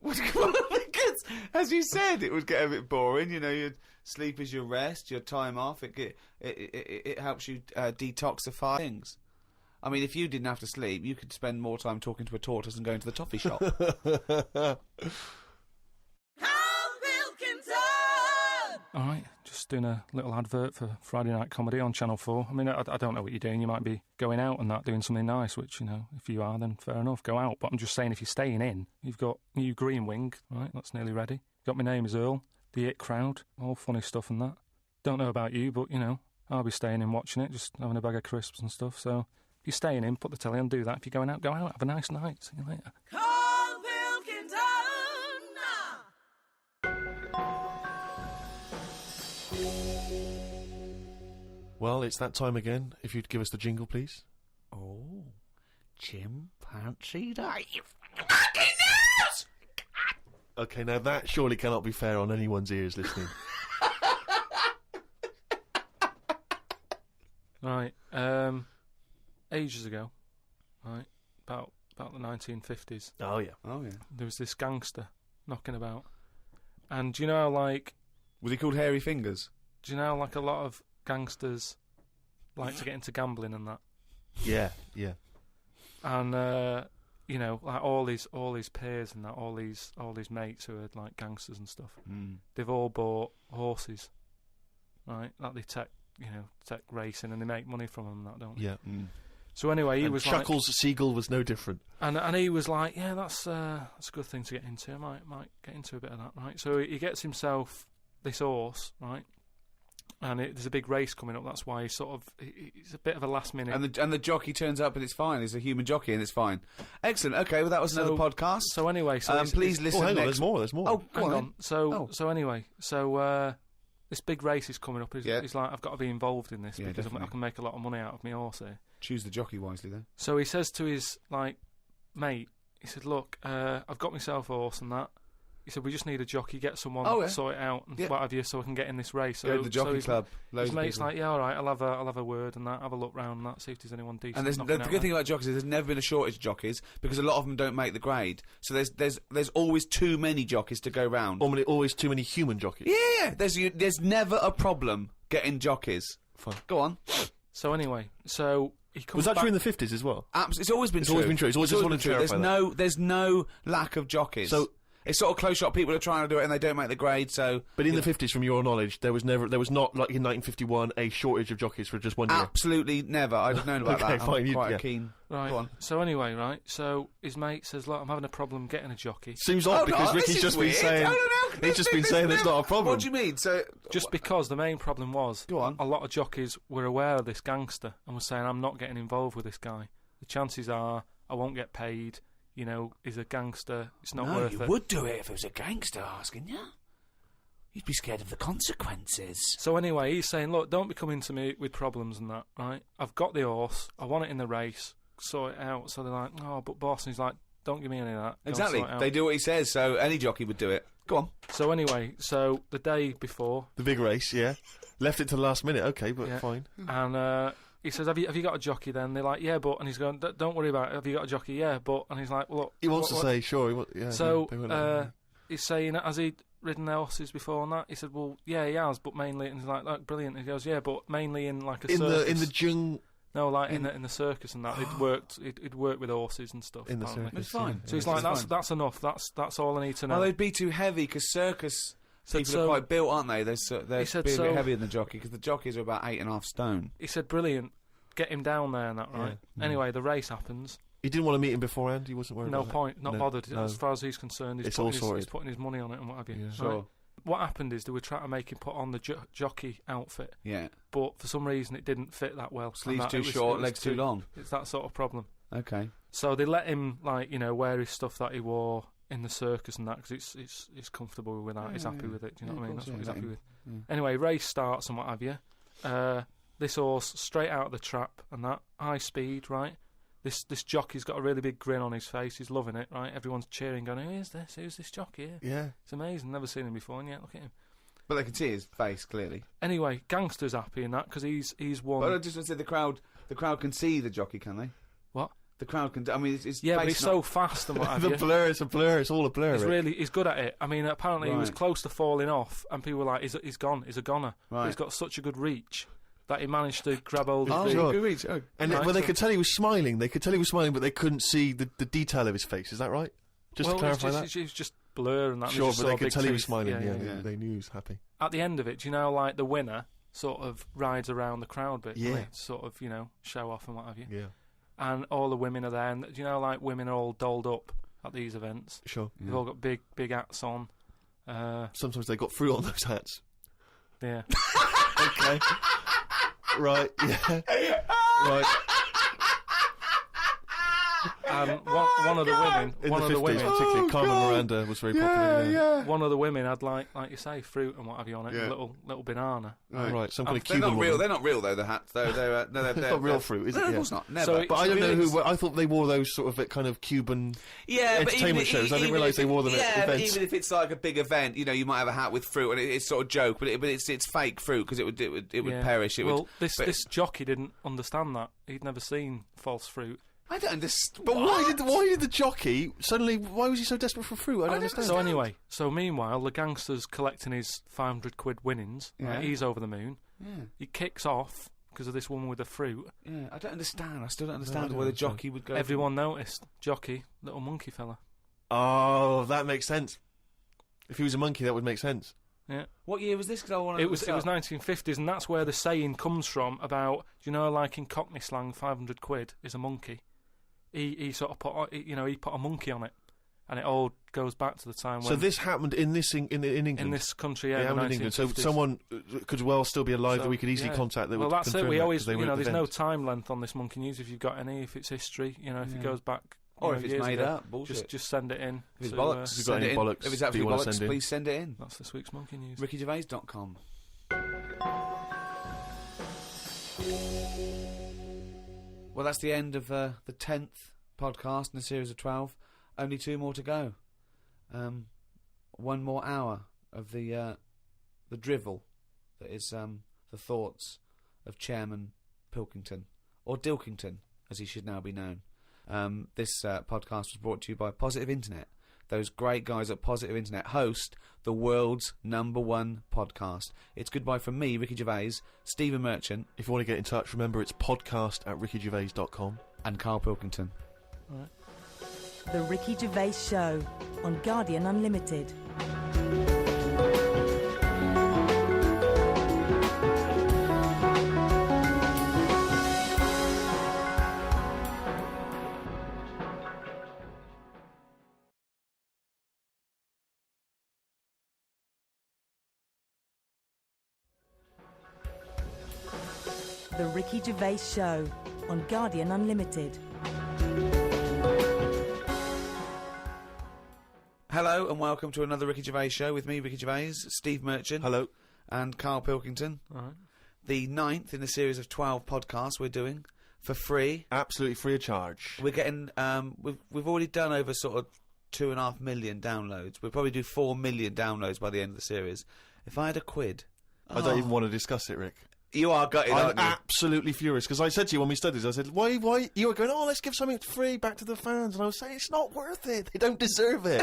Because, as you said, it would get a bit boring. You know, your sleep is your rest, your time off. It helps you detoxify things. I mean, if you didn't have to sleep, you could spend more time talking to a tortoise and going to the toffee shop. All right, just doing a little advert for Friday Night Comedy on Channel 4. I mean, I don't know what you're doing. You might be going out and that, doing something nice, which, you know, if you are, then fair enough, go out. But I'm just saying, if you're staying in, you've got new Green Wing, right, that's nearly ready. Got My Name Is Earl, The It Crowd, all funny stuff and that. Don't know about you, but, you know, I'll be staying in watching it, just having a bag of crisps and stuff. So if you're staying in, put the telly on, do that. If you're going out, go out, have a nice night. See you later. Karl Pilkington! Well, it's that time again. If you'd give us the jingle, please. Oh, chimpanzee day. Okay, now that surely cannot be fair on anyone's ears listening. Right, ages ago, right, about the 1950s. Oh, yeah. There was this gangster knocking about. And do you know how, like... Was he called Hairy Fingers? Do you know how, like, a lot of gangsters like to get into gambling and that? Yeah. And, you know, like all his peers and that, all these mates who are, like, gangsters and stuff, they've all bought horses, right? Like, they take racing and they make money from them and that, don't they? Yeah. So anyway, he was Chuckles Seagull was no different. And he was like, yeah, that's a good thing to get into. I might get into a bit of that, right? So he gets himself this horse, right? And there's a big race coming up. That's why he's a bit of a last minute. And the jockey turns up and it's fine. He's a human jockey and it's fine. Excellent. Okay, well that was another podcast. So anyway, please listen. Oh, hang on, next... there's more. Oh, hang on. So anyway, this big race is coming up. He's like, I've got to be involved in this because I can make a lot of money out of my horse here. Choose the jockey wisely, then. So he says to his mate, he said, "Look, I've got myself a horse and that." He said, "We just need a jockey, get someone to sort it out and what have you, so we can get in this race." So go to the jockey club. His mate's like, "Yeah, all right, I'll have a word and that, have a look round and that, see if there's anyone decent." And the good thing about jockeys is there's never been a shortage of jockeys because a lot of them don't make the grade. So there's always too many jockeys to go round. Always too many human jockeys. Yeah. There's never a problem getting jockeys. Fine. Go on. So anyway, he comes was that back. true in the 50s as well? It's always been true. Always been true. It's always been true. There's no lack of jockeys. So it's sort of close shot. People are trying to do it and they don't make the grade. So, but in the 50s, from your knowledge, there was not like in 1951 a shortage of jockeys for just 1 year. Absolutely never. I'd have known about Okay, that. fine, I'm quite keen. Right. Go on. So anyway, right. So his mate says, "Look, I'm having a problem getting a jockey." Seems odd because Ricky's just been saying. He's just been saying it's not a problem. What do you mean? So just because the main problem was, go on. A lot of jockeys were aware of this gangster and were saying, "I'm not getting involved with this guy. The chances are I won't get paid. You know, he's a gangster. It's not worth it." You would do it if it was a gangster asking you. You'd be scared of the consequences. So anyway, he's saying, "Look, don't be coming to me with problems and that, right? I've got the horse. I want it in the race. sort it out. So they're like, oh, but boss, and he's like, don't give me any of that. Go and Exactly. sort it out. They do what he says, so any jockey would do it. Go on. So anyway, so the day before, The big race, yeah. Left it to the last minute, okay, but Yeah. fine. and he says, have you got a jockey then? They're like, yeah, but, and he's going, don't worry about it, have you got a jockey? Yeah, but, and he's like, well, look. He wants what- to say, sure, yeah. So, they won't let him. he's saying, has he ridden the horses before and that? He said, well, yeah, he has, but mainly, and he's like, brilliant. And he goes, yeah, but mainly in like a circus. In the jung... No, like in the circus and that. He'd worked with horses and stuff. In the apparently. circus. It's fine. So he's like, that's enough. That's all I need to know. Well, they'd be too heavy because circus people are quite built, aren't they? They're He said be a so. bit heavier than the jockey because the jockeys are about 8.5 stone. He said, brilliant. Get him down there and that, right? Yeah. Anyway, the race happens. He didn't want to meet him beforehand, he wasn't worried No about that? point, not No, bothered. no. As far as he's concerned, It's all sorted. he's putting his money on it and what have you. Yeah. Right? Sure. What happened is they were trying to make him put on the jockey outfit, Yeah. but for some reason it didn't fit that well. Sleeves And too it was- short, it was legs too long. It's that sort of problem. Okay. So they let him, like, wear his stuff that he wore in the circus and that because it's comfortable with that. He's happy with it. Do you know what I mean? That's what he's happy with. Yeah. Anyway, race starts and what have you. This horse straight out of the trap and that high speed, right? This jockey's got a really big grin on his face. He's loving it, right? Everyone's cheering, going, "Who is this? Who's this jockey?" Yeah. It's amazing. Never seen him before, and yet look at him. But they can see his face clearly. Anyway, Gangster's happy in that because he's won. But I just want to say the crowd can see the jockey, can they? What? The crowd can. I mean, it's Yeah, but face he's not- so fast and what have The you. blur, it's a blur, it's all a blur. He's good at it. I mean, apparently he was Right. close to falling off, and people were like, he's gone, he's a goner. But Right. he's got such a good reach that he managed to grab hold of Oh, the... Sure. good reach. Oh. And Right, well, they so- could tell he was smiling. They could tell he was smiling, but they couldn't see the detail of his face. Is that right? Just well, to clarify it was just blur and that. and Sure, just but saw they a could big tell he was tooth. smiling. Yeah, yeah. they knew he was happy. At the end of it, do you know, like, the winner sort of rides around the crowd bit, Yeah. doesn't he? Sort of, show off and what have you. Yeah, And all the women are there, and do you know, like, women are all dolled up at these events. sure. They've all got big hats on. Sometimes they got fruit on those hats. Yeah. Okay. Right. Yeah. Right. And one of the women, In one the of the 50s, women, particularly, Carmen Miranda was very popular. Yeah. one of the women had like you say, fruit and what have you on it, Yeah. a little banana. Right. Some kind of They're Cuban not real. woman. They're not real though. The hats. Though they're It's not real fruit, is it? No, of Yeah. course not. Never. So But I don't know really who. I thought they wore those sort of kind of Cuban Yeah, but entertainment shows. I didn't realise they wore them at but events. even if it's like a big event, you might have a hat with fruit, and it's sort of joke, but it's fake fruit because it would Yeah. perish. Well, this jockey didn't understand that. He'd never seen false fruit. I don't understand. But why did the jockey suddenly? Why was he so desperate for fruit? I don't understand. So anyway, meanwhile, the gangster's collecting his 500 quid winnings. Yeah. Right? He's over the moon. Yeah, He kicks off because of this woman with the fruit. yeah. I don't understand. I still don't understand don't why the understand. jockey would go. Everyone noticed. Jockey, little monkey fella. Oh, that makes sense. If he was a monkey, that would make sense. Yeah. What year was this? Because I want to. It was 1950s, and that's where the saying comes from about, like in Cockney slang, 500 quid is a monkey. He sort of put, he put a monkey on it, and it all goes back to the time when. So this happened in England. in this country, Yeah, yeah, it the happened in England. So 1950s. someone could well still be alive that So, we could easily yeah. contact. That Well, would that's it. confirm We that, always, 'cause they were at the there's no event. time length on this monkey news. If you've got any, if it's history, if Yeah. it goes back, Or if it's years made ago, up, bullshit. just send it in. If it's to, bollocks, If you've got send any it in. bollocks If it's that absolute you wanna bollocks, send in. please send it in. That's this week's monkey news. RickyGervais.com. Well, that's the end of the 10th podcast in a series of 12. Only 2 more to go. 1 more hour of the drivel that is the thoughts of Chairman Pilkington, or Dilkington, as he should now be known. This podcast was brought to you by Positive Internet. Those great guys at Positive Internet host the world's #1 podcast. It's goodbye from me, Ricky Gervais, Stephen Merchant. If you want to get in touch, remember it's podcast@rickygervais.com. And Karl Pilkington. Right. The Ricky Gervais Show on Guardian Unlimited. The Ricky Gervais Show on Guardian Unlimited. Hello and welcome to another Ricky Gervais show with me, Ricky Gervais, Steve Merchant. Hello. And Karl Pilkington. All right. The 9th in a series of 12 podcasts we're doing. for free. Absolutely free of charge. We're getting we've already done over sort of 2.5 million downloads. We'll probably do 4 million downloads by the end of the series. If I had a quid, I don't even want to discuss it, Rick. You are gutted, aren't you? I'm absolutely furious, because I said to you when we studied, I said, why, you were going, oh, let's give something free back to the fans, and I was saying, it's not worth it, they don't deserve it.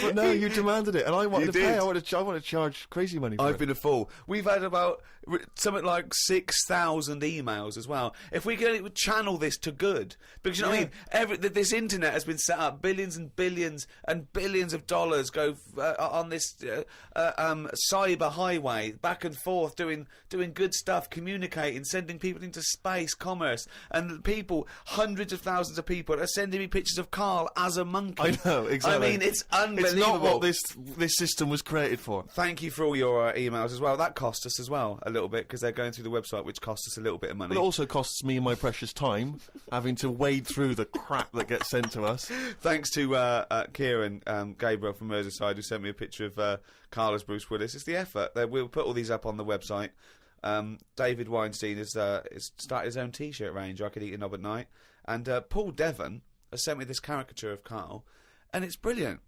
But no, you demanded it, and I wanted to pay, I want to charge crazy money for it. I've been a fool. We've had about something like 6,000 emails as well. If we could channel this to good, because you know what I mean, this internet has been set up, billions and billions and billions of dollars go on this cyber highway back and forth, doing good stuff, communicating, sending people into space, commerce, and people, hundreds of thousands of people are sending me pictures of Karl as a monkey. I know, exactly. I mean, it's unbelievable. It's not what this system was created for. Thank you for all your emails as well. That cost us as well a little bit, because they're going through the website, which costs us a little bit of money. But it also costs me my precious time, having to wade through the crap that gets sent to us. Thanks to Kieran Gabriel from Merseyside, who sent me a picture of Karl as Bruce Willis. It's the effort. We'll put all these up on the website. David Weinstein has started his own T-shirt range. I could eat a knob at night. And Paul Devon has sent me this caricature of Karl, and it's brilliant.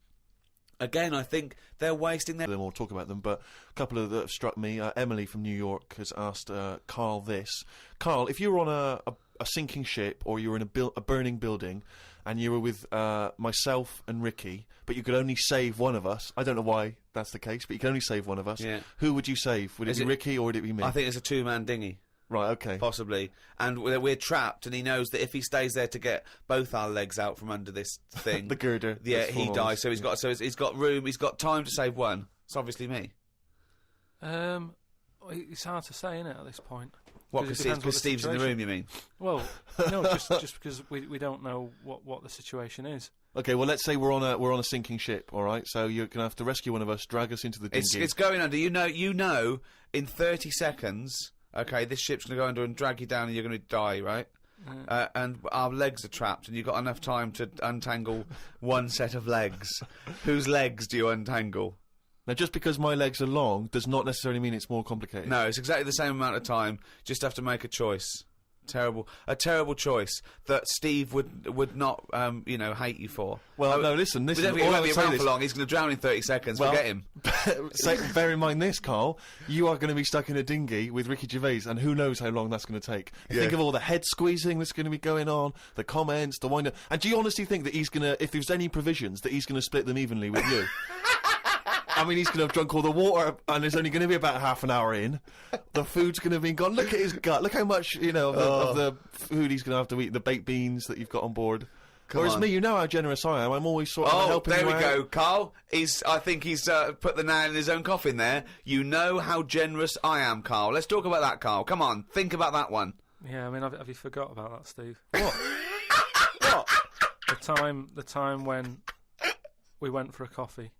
Again, I think they're wasting their... We'll talk about them, but a couple of that have struck me. Emily from New York has asked Karl this. Karl, if you were on a sinking ship, or you were in a burning building, and you were with myself and Ricky, but you could only save one of us, I don't know why that's the case, but you can only save one of us, who would you save? Would it be Ricky, or would it be me? I think it's a two-man dinghy. Right, okay. Possibly. And we're trapped, and he knows that if he stays there to get both our legs out from under this thing... the girder. Yeah, he dies, so he's got room, he's got time to save one. It's obviously me. It's hard to say, isn't it, at this point? What, because Steve's in the room, you mean? Well, no, just because we don't know what the situation is. Okay, well, let's say we're on a sinking ship, all right? So you're going to have to rescue one of us, drag us into the dinghy. It's going under. You know, in 30 seconds... Okay, this ship's going to go under and drag you down, and you're going to die, right? And our legs are trapped, and you've got enough time to untangle one set of legs. Whose legs do you untangle? Now, just because my legs are long does not necessarily mean it's more complicated. No, it's exactly the same amount of time. Just have to make a choice. A terrible choice that Steve would not, hate you for. Well, no, listen, this is... He won't be around for long, he's going to drown in 30 seconds, forget him. Bear in mind this, Karl, you are going to be stuck in a dinghy with Ricky Gervais, and who knows how long that's going to take. Think of all the head squeezing that's going to be going on, the comments, the wind-up, and do you honestly think that he's going to, if there's any provisions, that he's going to split them evenly with you? I mean, he's going to have drunk all the water, and there's only going to be about half an hour in. The food's going to be gone. Look at his gut. Look how much, of the food he's going to have to eat, the baked beans that you've got on board. Whereas me, you know how generous I am. I'm always sort of helping you out. Oh, there we go, Karl. I think he's put the nail in his own coffin there. You know how generous I am, Karl. Let's talk about that, Karl. Come on, think about that one. Yeah, I mean, have you forgot about that, Steve? What? What? The time when... we went for a coffee,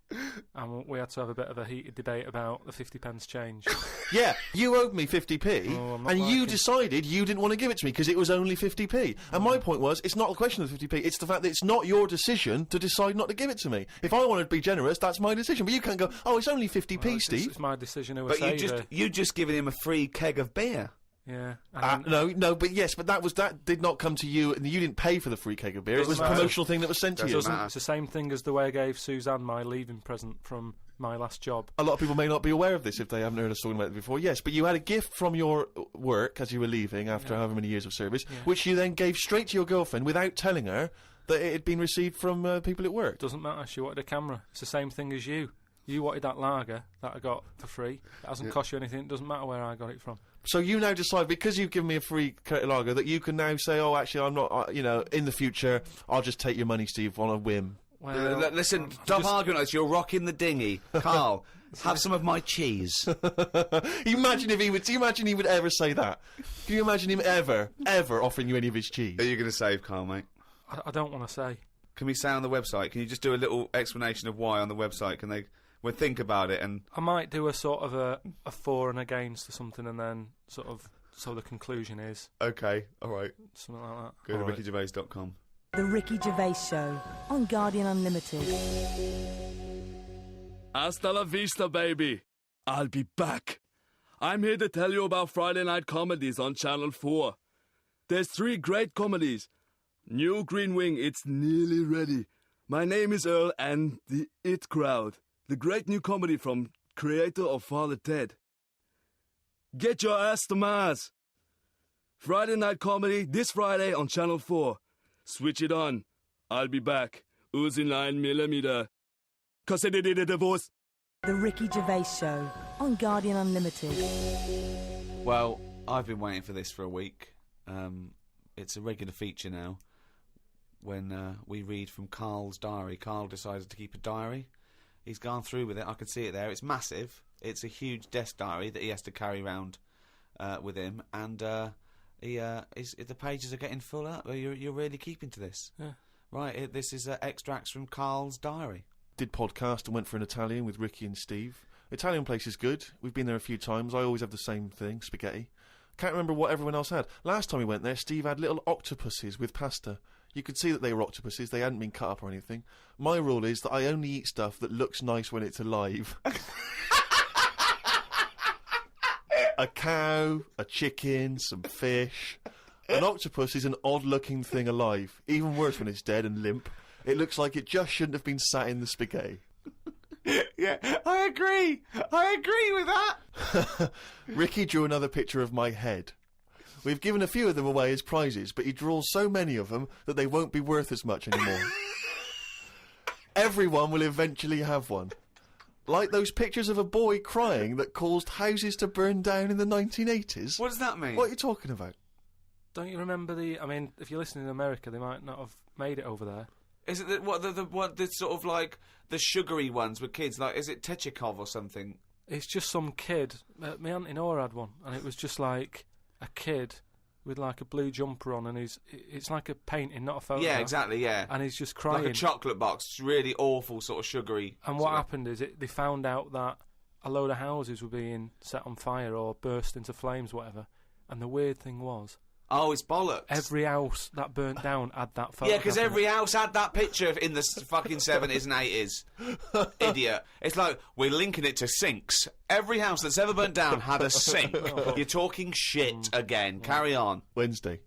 and we had to have a bit of a heated debate about the 50p change. Yeah, you owed me 50p, and you decided you didn't want to give it to me because it was only 50p. And my point was, it's not a question of 50p, it's the fact that it's not your decision to decide not to give it to me. If I wanted to be generous, that's my decision. But you can't go, oh, it's only 50p, Steve. It's my decision. You just given him a free keg of beer. Yeah. That did not come to you, and you didn't pay for the free keg of beer. It was a promotional thing that was sent to you. It's the same thing as the way I gave Suzanne my leaving present from my last job. A lot of people may not be aware of this if they haven't heard us talking about it before. Yes, but you had a gift from your work as you were leaving after however many years of service, which you then gave straight to your girlfriend without telling her that it had been received from people at work. Doesn't matter. She wanted a camera. It's the same thing as you. You wanted that lager that I got for free. It hasn't cost you anything. It doesn't matter where I got it from. So you now decide, because you've given me a free lager, that you can now say, oh, actually, I'm not, in the future, I'll just take your money, Steve, on a whim. Well, listen, stop arguing with us. You're rocking the dinghy. Karl, have some of my cheese. Imagine if he would. Do you imagine he would ever say that? Can you imagine him ever offering you any of his cheese? Are you going to save Karl, mate? I don't want to say. Can we say on the website? Can you just do a little explanation of why on the website? Can they... We'll think about it, and I might do a sort of a for and against or something, and then sort of so the conclusion is okay, all right, something like that. Go to rickygervais.com. The Ricky Gervais Show on Guardian Unlimited. Hasta la vista, baby. I'll be back. I'm here to tell you about Friday night comedies on Channel 4. There's 3 great comedies. New Green Wing, it's nearly ready. My name is Earl and the It Crowd. The great new comedy from creator of Father Ted. Get your ass to Mars. Friday night comedy this Friday on Channel 4. Switch it on. I'll be back. Uzi 9mm. Cause I did a divorce. The Ricky Gervais Show on Guardian Unlimited. Well, I've been waiting for this for a week. It's a regular feature now when we read from Karl's diary. Karl decided to keep a diary. He's gone through with it. I can see it there. It's massive. It's a huge desk diary that he has to carry around with him, and the pages are getting full up. You're really keeping to this, yeah? Right. This is extracts from Karl's diary. Did podcast and went for an Italian with Ricky and Steve. Italian place is good. We've been there a few times. I always have the same thing, spaghetti. Can't remember what everyone else had. Last time we went there, Steve had little octopuses with pasta. You could see that they were octopuses. They hadn't been cut up or anything. My rule is that I only eat stuff that looks nice when it's alive. A cow, a chicken, some fish. An octopus is an odd-looking thing alive. Even worse when it's dead and limp. It looks like it just shouldn't have been sat in the spaghetti. Yeah, I agree. I agree with that. Ricky drew another picture of my head. We've given a few of them away as prizes, but he draws so many of them that they won't be worth as much anymore. Everyone will eventually have one. Like those pictures of a boy crying that caused houses to burn down in the 1980s. What does that mean? What are you talking about? Don't you remember I mean, if you're listening in America, they might not have made it over there. Is it the sort of like the sugary ones with kids? Like, is it Techikov or something? It's just some kid. My auntie Nora had one, and it was just like a kid with like a blue jumper on, and it's like a painting, not a photo. Yeah, exactly. Yeah, and he's just crying. Like a chocolate box. It's really awful, sort of sugary. And what happened is they found out that a load of houses were being set on fire or burst into flames, whatever. And the weird thing was, oh, it's bollocks. every house that burnt down had that photo. Yeah, because every house had that picture in the fucking 70s and 80s. Idiot. It's like, we're linking it to sinks. Every house that's ever burnt down had a sink. You're talking shit again. Carry on. Wednesday.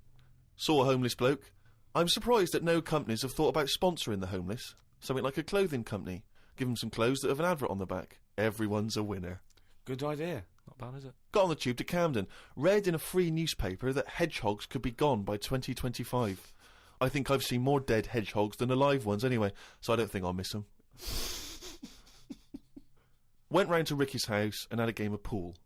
Saw a homeless bloke. I'm surprised that no companies have thought about sponsoring the homeless. Something like a clothing company. Give them some clothes that have an advert on the back. Everyone's a winner. Good idea. Not bad, is it? Got on the tube to Camden. Read in a free newspaper that hedgehogs could be gone by 2025. I think I've seen more dead hedgehogs than alive ones anyway, so I don't think I'll miss them. Went round to Ricky's house and had a game of pool.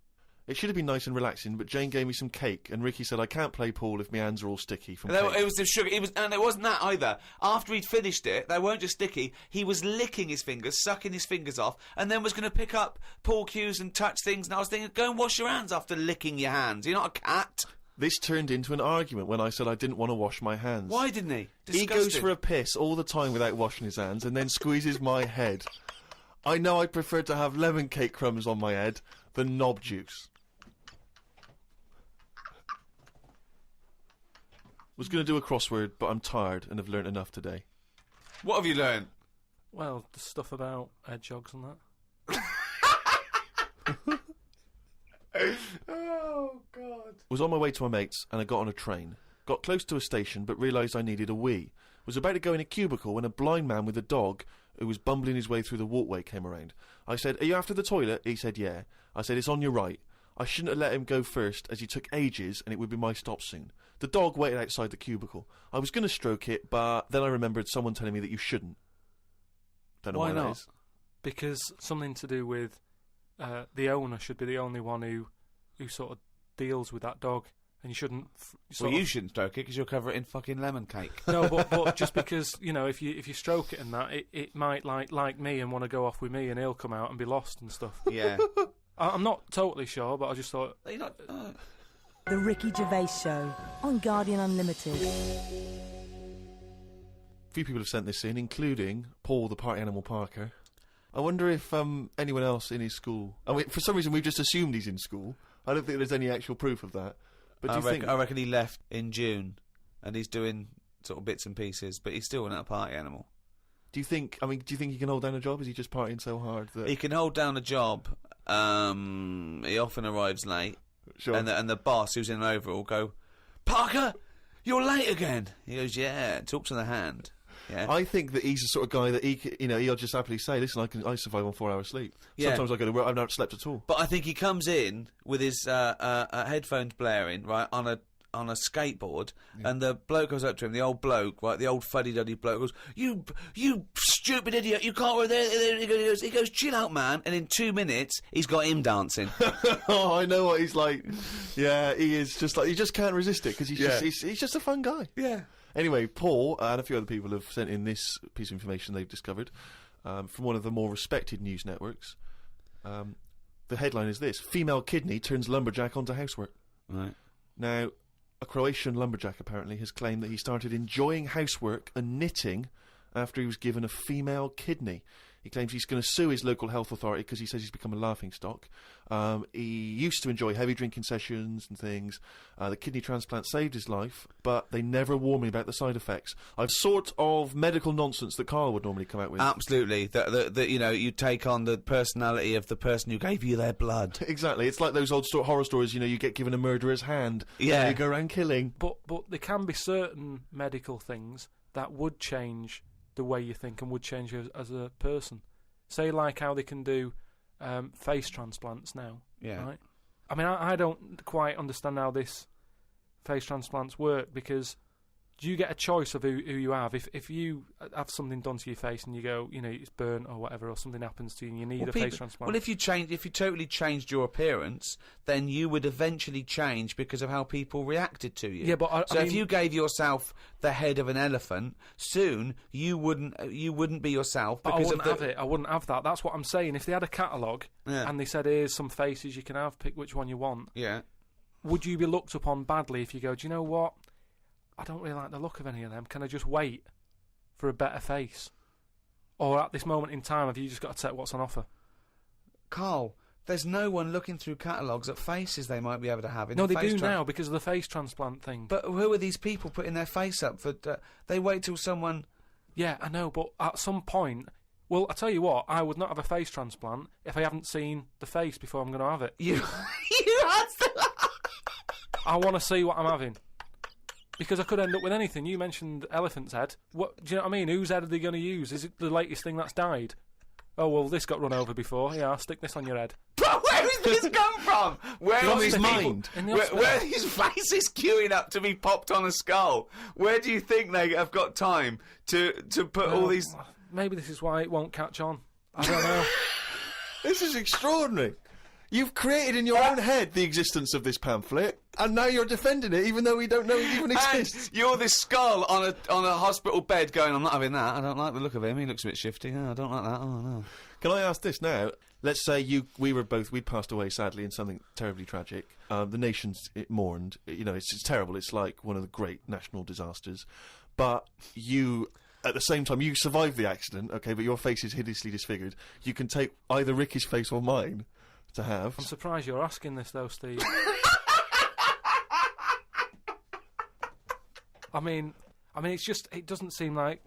It should have been nice and relaxing, but Jane gave me some cake, and Ricky said I can't play pool if my hands are all sticky from cake. It was the sugar. And it wasn't that either. After he'd finished it, they weren't just sticky. He was licking his fingers, sucking his fingers off, and then was going to pick up pool cues and touch things. And I was thinking, go and wash your hands after licking your hands. You're not a cat. This turned into an argument when I said I didn't want to wash my hands. Why didn't he? Disgusting. He goes for a piss all the time without washing his hands, and then squeezes my head. I know I prefer to have lemon cake crumbs on my head than knob juice. Was going to do a crossword, but I'm tired and have learnt enough today. What have you learned? Well, the stuff about hedgehogs and that. Oh, God. Was on my way to my mates and I got on a train. Got close to a station but realised I needed a wee. Was about to go in a cubicle when a blind man with a dog who was bumbling his way through the walkway came around. I said, "Are you after the toilet?" He said, "Yeah." I said, "It's on your right." I shouldn't have let him go first as he took ages and it would be my stop soon. The dog waited outside the cubicle. I was going to stroke it, but then I remembered someone telling me that you shouldn't. Don't know why not? that is. Because something to do with the owner should be the only one who sort of deals with that dog, and you shouldn't. You shouldn't stroke it because you'll cover it in fucking lemon cake. No, but just because, you know, if you stroke it and that, it might like me and want to go off with me, and he'll come out and be lost and stuff. Yeah. I'm not totally sure, but I just thought. You're not. The Ricky Gervais Show on Guardian Unlimited. A few people have sent this in, including Paul the Party Animal Parker. I wonder if anyone else in his school... I mean, for some reason we've just assumed he's in school. I don't think there's any actual proof of that. But do you think... I reckon he left in June, and he's doing sort of bits and pieces, but he's still not a party animal. Do you think he can hold down a job? Is he just partying so hard that... He can hold down a job. He often arrives late. Sure. And the boss, who's in an overall, go, "Parker, You're late again. He goes, yeah, talk to the hand. Yeah. I think that he's the sort of guy that he'll just happily say, listen, I survive on 4 hours sleep. Yeah. Sometimes I go to work, I've not slept at all. But I think he comes in with his headphones blaring, right, on a skateboard, and the bloke goes up to him, the old bloke, right, the old fuddy-duddy bloke goes, you stupid idiot, you can't wear there. He goes, chill out, man, and in 2 minutes, he's got him dancing. Oh, I know what he's like. Yeah, he is just like, you just can't resist it, because he's just a fun guy. Yeah. Anyway, Paul and a few other people have sent in this piece of information they've discovered from one of the more respected news networks. The headline is this: female kidney turns lumberjack onto housework. Right. Now, a Croatian lumberjack apparently has claimed that he started enjoying housework and knitting after he was given a female kidney. He claims he's going to sue his local health authority because he says he's become a laughingstock. He used to enjoy heavy drinking sessions and things. The kidney transplant saved his life, but they never warned me about the side effects. I've sort of medical nonsense that Karl would normally come out with. Absolutely. That you take on the personality of the person who gave you their blood. Exactly. It's like those old horror stories, you get given a murderer's hand. Yeah. And you go around killing. But there can be certain medical things that would change the way you think and would change you as a person. Say like how they can do face transplants now. Yeah. Right? I mean, I don't quite understand how this face transplants work, because do you get a choice of who you have? If you have something done to your face and you go, it's burnt or whatever, or something happens to you and you need a face transplant. Well, if you totally changed your appearance, then you would eventually change because of how people reacted to you. Yeah, but if you gave yourself the head of an elephant, soon you wouldn't be yourself because I wouldn't have it. I wouldn't have that. That's what I'm saying. If they had a catalogue and they said, here's some faces you can have, pick which one you want. Yeah. Would you be looked upon badly if you go, do you know what? I don't really like the look of any of them. Can I just wait for a better face? Or at this moment in time, have you just got to take what's on offer? Karl, there's no one looking through catalogues at faces they might be able to have. No, they do now because of the face transplant thing. But who are these people putting their face up for? They wait till someone... Yeah, I know, but at some point... Well, I tell you what, I would not have a face transplant if I haven't seen the face before I'm going to have it. You had to... I want to see what I'm having. Because I could end up with anything. You mentioned elephant's head. What do you know what I mean? Whose head are they going to use? Is it the latest thing that's died? Oh, well, this got run over before. Yeah, I'll stick this on your head. But where has this come from? Where from his mind? Where his face is queuing up to be popped on a skull? Where do you think they have got time to put all these... Maybe this is why it won't catch on. I don't know. This is extraordinary. You've created in your own head the existence of this pamphlet, and now you're defending it, even though we don't know it even exists. And you're this skull on a hospital bed going, I'm not having that. I don't like the look of him. He looks a bit shifty. Oh, I don't like that. Oh, no. Can I ask this now? Let's say we'd passed away sadly in something terribly tragic. The nation's mourned. It's terrible. It's like one of the great national disasters. But you... At the same time, you survived the accident, okay, but your face is hideously disfigured. You can take either Ricky's face or mine to have. I'm surprised you're asking this, though, Steve. I mean, it's just, it doesn't seem like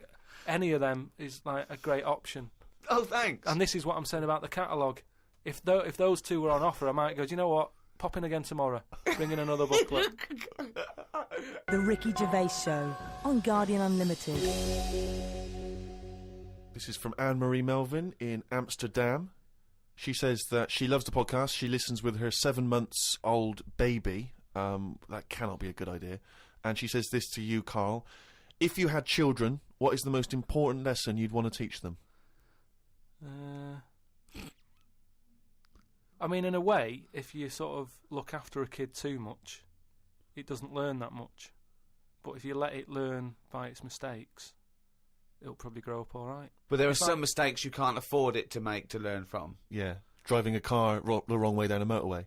any of them is like a great option. Oh, thanks. And this is what I'm saying about the catalogue. If those two were on offer, I might go, do you know what? Pop in again tomorrow. Bring in another booklet. The Ricky Gervais Show on Guardian Unlimited. This is from Anne-Marie Melvin in Amsterdam. She says that she loves the podcast. She listens with her 7-month-old baby. That cannot be a good idea. And she says this to you, Karl. If you had children, what is the most important lesson you'd want to teach them? I mean, in a way, if you sort of look after a kid too much, it doesn't learn that much. But if you let it learn by its mistakes, it'll probably grow up all right. But there are some mistakes you can't afford it to make to learn from. Yeah, driving a car the wrong way down a motorway.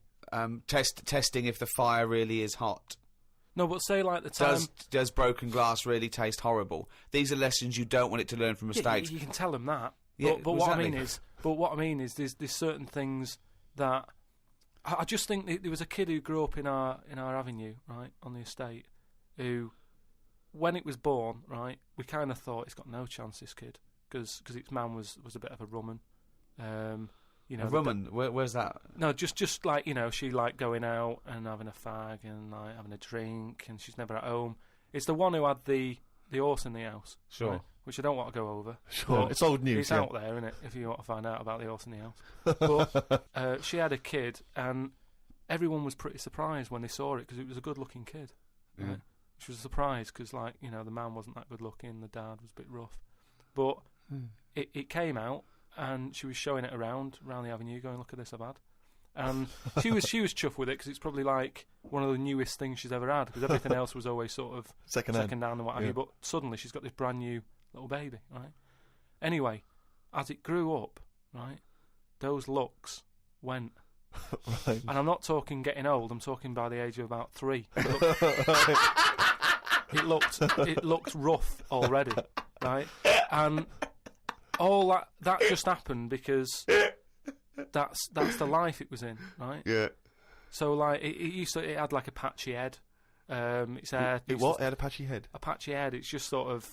Testing if the fire really is hot. No, but say like the time... Does broken glass really taste horrible? These are lessons you don't want it to learn from mistakes. Yeah, you can tell them that. Yeah, but what I mean is, there's certain things that I just think there was a kid who grew up in our avenue, right, on the estate, who, when it was born, right, we kind of thought it's got no chance, this kid, because its man was a bit of a rumman. A rumman? Where's that? No, just like, she liked going out and having a fag and like having a drink, and she's never at home. It's the one who had the horse in the house. Sure. Right? Which I don't want to go over. Sure, it's old news. It's out there, isn't it? If you want to find out about the horse in the house. But she had a kid, and everyone was pretty surprised when they saw it because it was a good-looking kid. Right? Which was a surprise because, like, you know, the man wasn't that good-looking, the dad was a bit rough. But it came out, and she was showing it around the avenue, going, "Look at this I've had." And she was chuffed with it because it's probably like one of the newest things she's ever had because everything else was always sort of second hand and what have you. But suddenly she's got this brand new little baby, right? Anyway, as it grew up, right, those looks went. Right. And I'm not talking getting old. I'm talking by the age of about 3. It looked rough already, right? And all that just happened because that's the life it was in, right? Yeah. So like it had like a patchy head. Its hair. It had a patchy head. A patchy head. It's just sort of.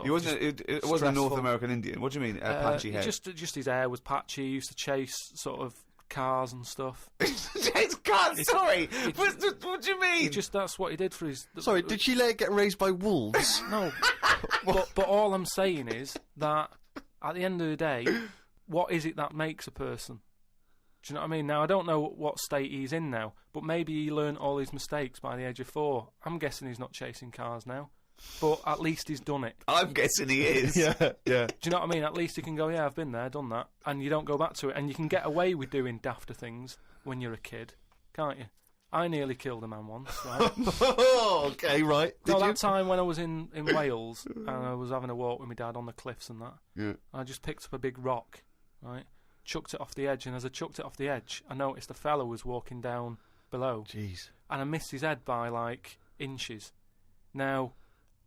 It wasn't a North American Indian. What do you mean, a patchy head? Just his hair was patchy. He used to chase sort of cars and stuff. Chase cars? Sorry. What do you mean? That's what he did for his. Sorry, did she let it get raised by wolves? No. but all I'm saying is that at the end of the day, what is it that makes a person? Do you know what I mean? Now, I don't know what state he's in now, but maybe he learned all his mistakes by the age of 4. I'm guessing he's not chasing cars now. But at least he's done it. I'm guessing he is. Yeah. Do you know what I mean? At least you can go, yeah, I've been there, done that, and you don't go back to it. And you can get away with doing dafter things when you're a kid, can't you? I nearly killed a man once, right? Okay, right. That time when I was in Wales, and I was having a walk with my dad on the cliffs and that, I just picked up a big rock, right? Chucked it off the edge, and as I chucked it off the edge, I noticed a fella was walking down below. Jeez. And I missed his head by, like, inches. Now,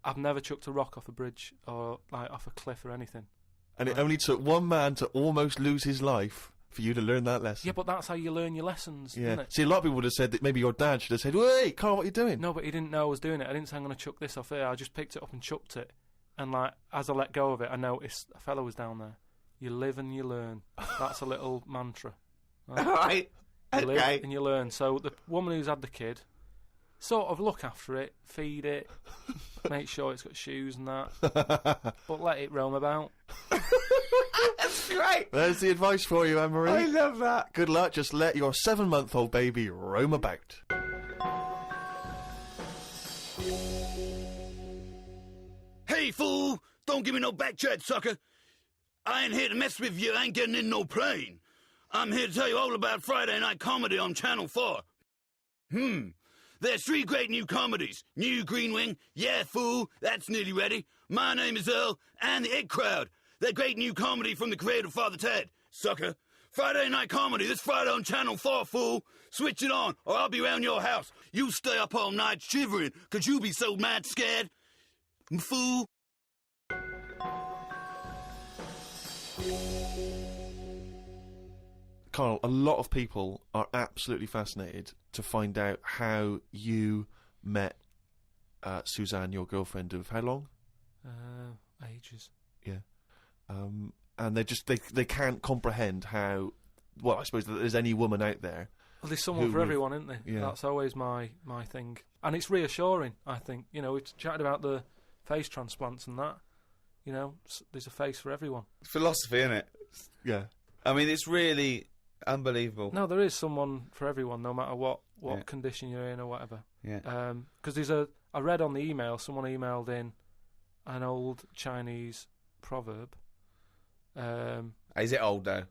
I've never chucked a rock off a bridge or like off a cliff or anything. And it only took one man to almost lose his life for you to learn that lesson. Yeah, but that's how you learn your lessons, isn't it? See, a lot of people would have said that maybe your dad should have said, "Hey, Carl, what are you doing?" No, but he didn't know I was doing it. I didn't say I'm going to chuck this off here. I just picked it up and chucked it. And like, as I let go of it, I noticed a fellow was down there. You live and you learn. That's a little mantra. Right. You live and you learn. So the woman who's had the kid, sort of look after it, feed it, make sure it's got shoes and that, but let it roam about. That's great. There's the advice for you, Anne-Marie. I love that. Good luck. Just let your 7-month-old baby roam about. Hey, fool! Don't give me no back chat, sucker. I ain't here to mess with you. I ain't getting in no plane. I'm here to tell you all about Friday night comedy on Channel 4. There's 3 great new comedies. New Green Wing, Yeah Fool, that's nearly ready. My Name is Earl, and The Egg Crowd. That great new comedy from the creator of Father Ted. Sucker. Friday night comedy this Friday on Channel 4, fool. Switch it on, or I'll be round your house. You stay up all night shivering, 'cause you be so mad scared. Fool. Carl, a lot of people are absolutely fascinated to find out how you met Suzanne, your girlfriend of how long? Ages. Yeah. And they can't comprehend how, well, I suppose that there's any woman out there. Well, there's someone for everyone, isn't there? Yeah. That's always my thing. And it's reassuring, I think. You know, we've chatted about the face transplants and that. You know, there's a face for everyone. Philosophy, innit? Yeah. I mean, it's really unbelievable. No, there is someone for everyone, no matter what condition you're in or whatever. Yeah. Because I read on the email, someone emailed in an old Chinese proverb. Is it old, though?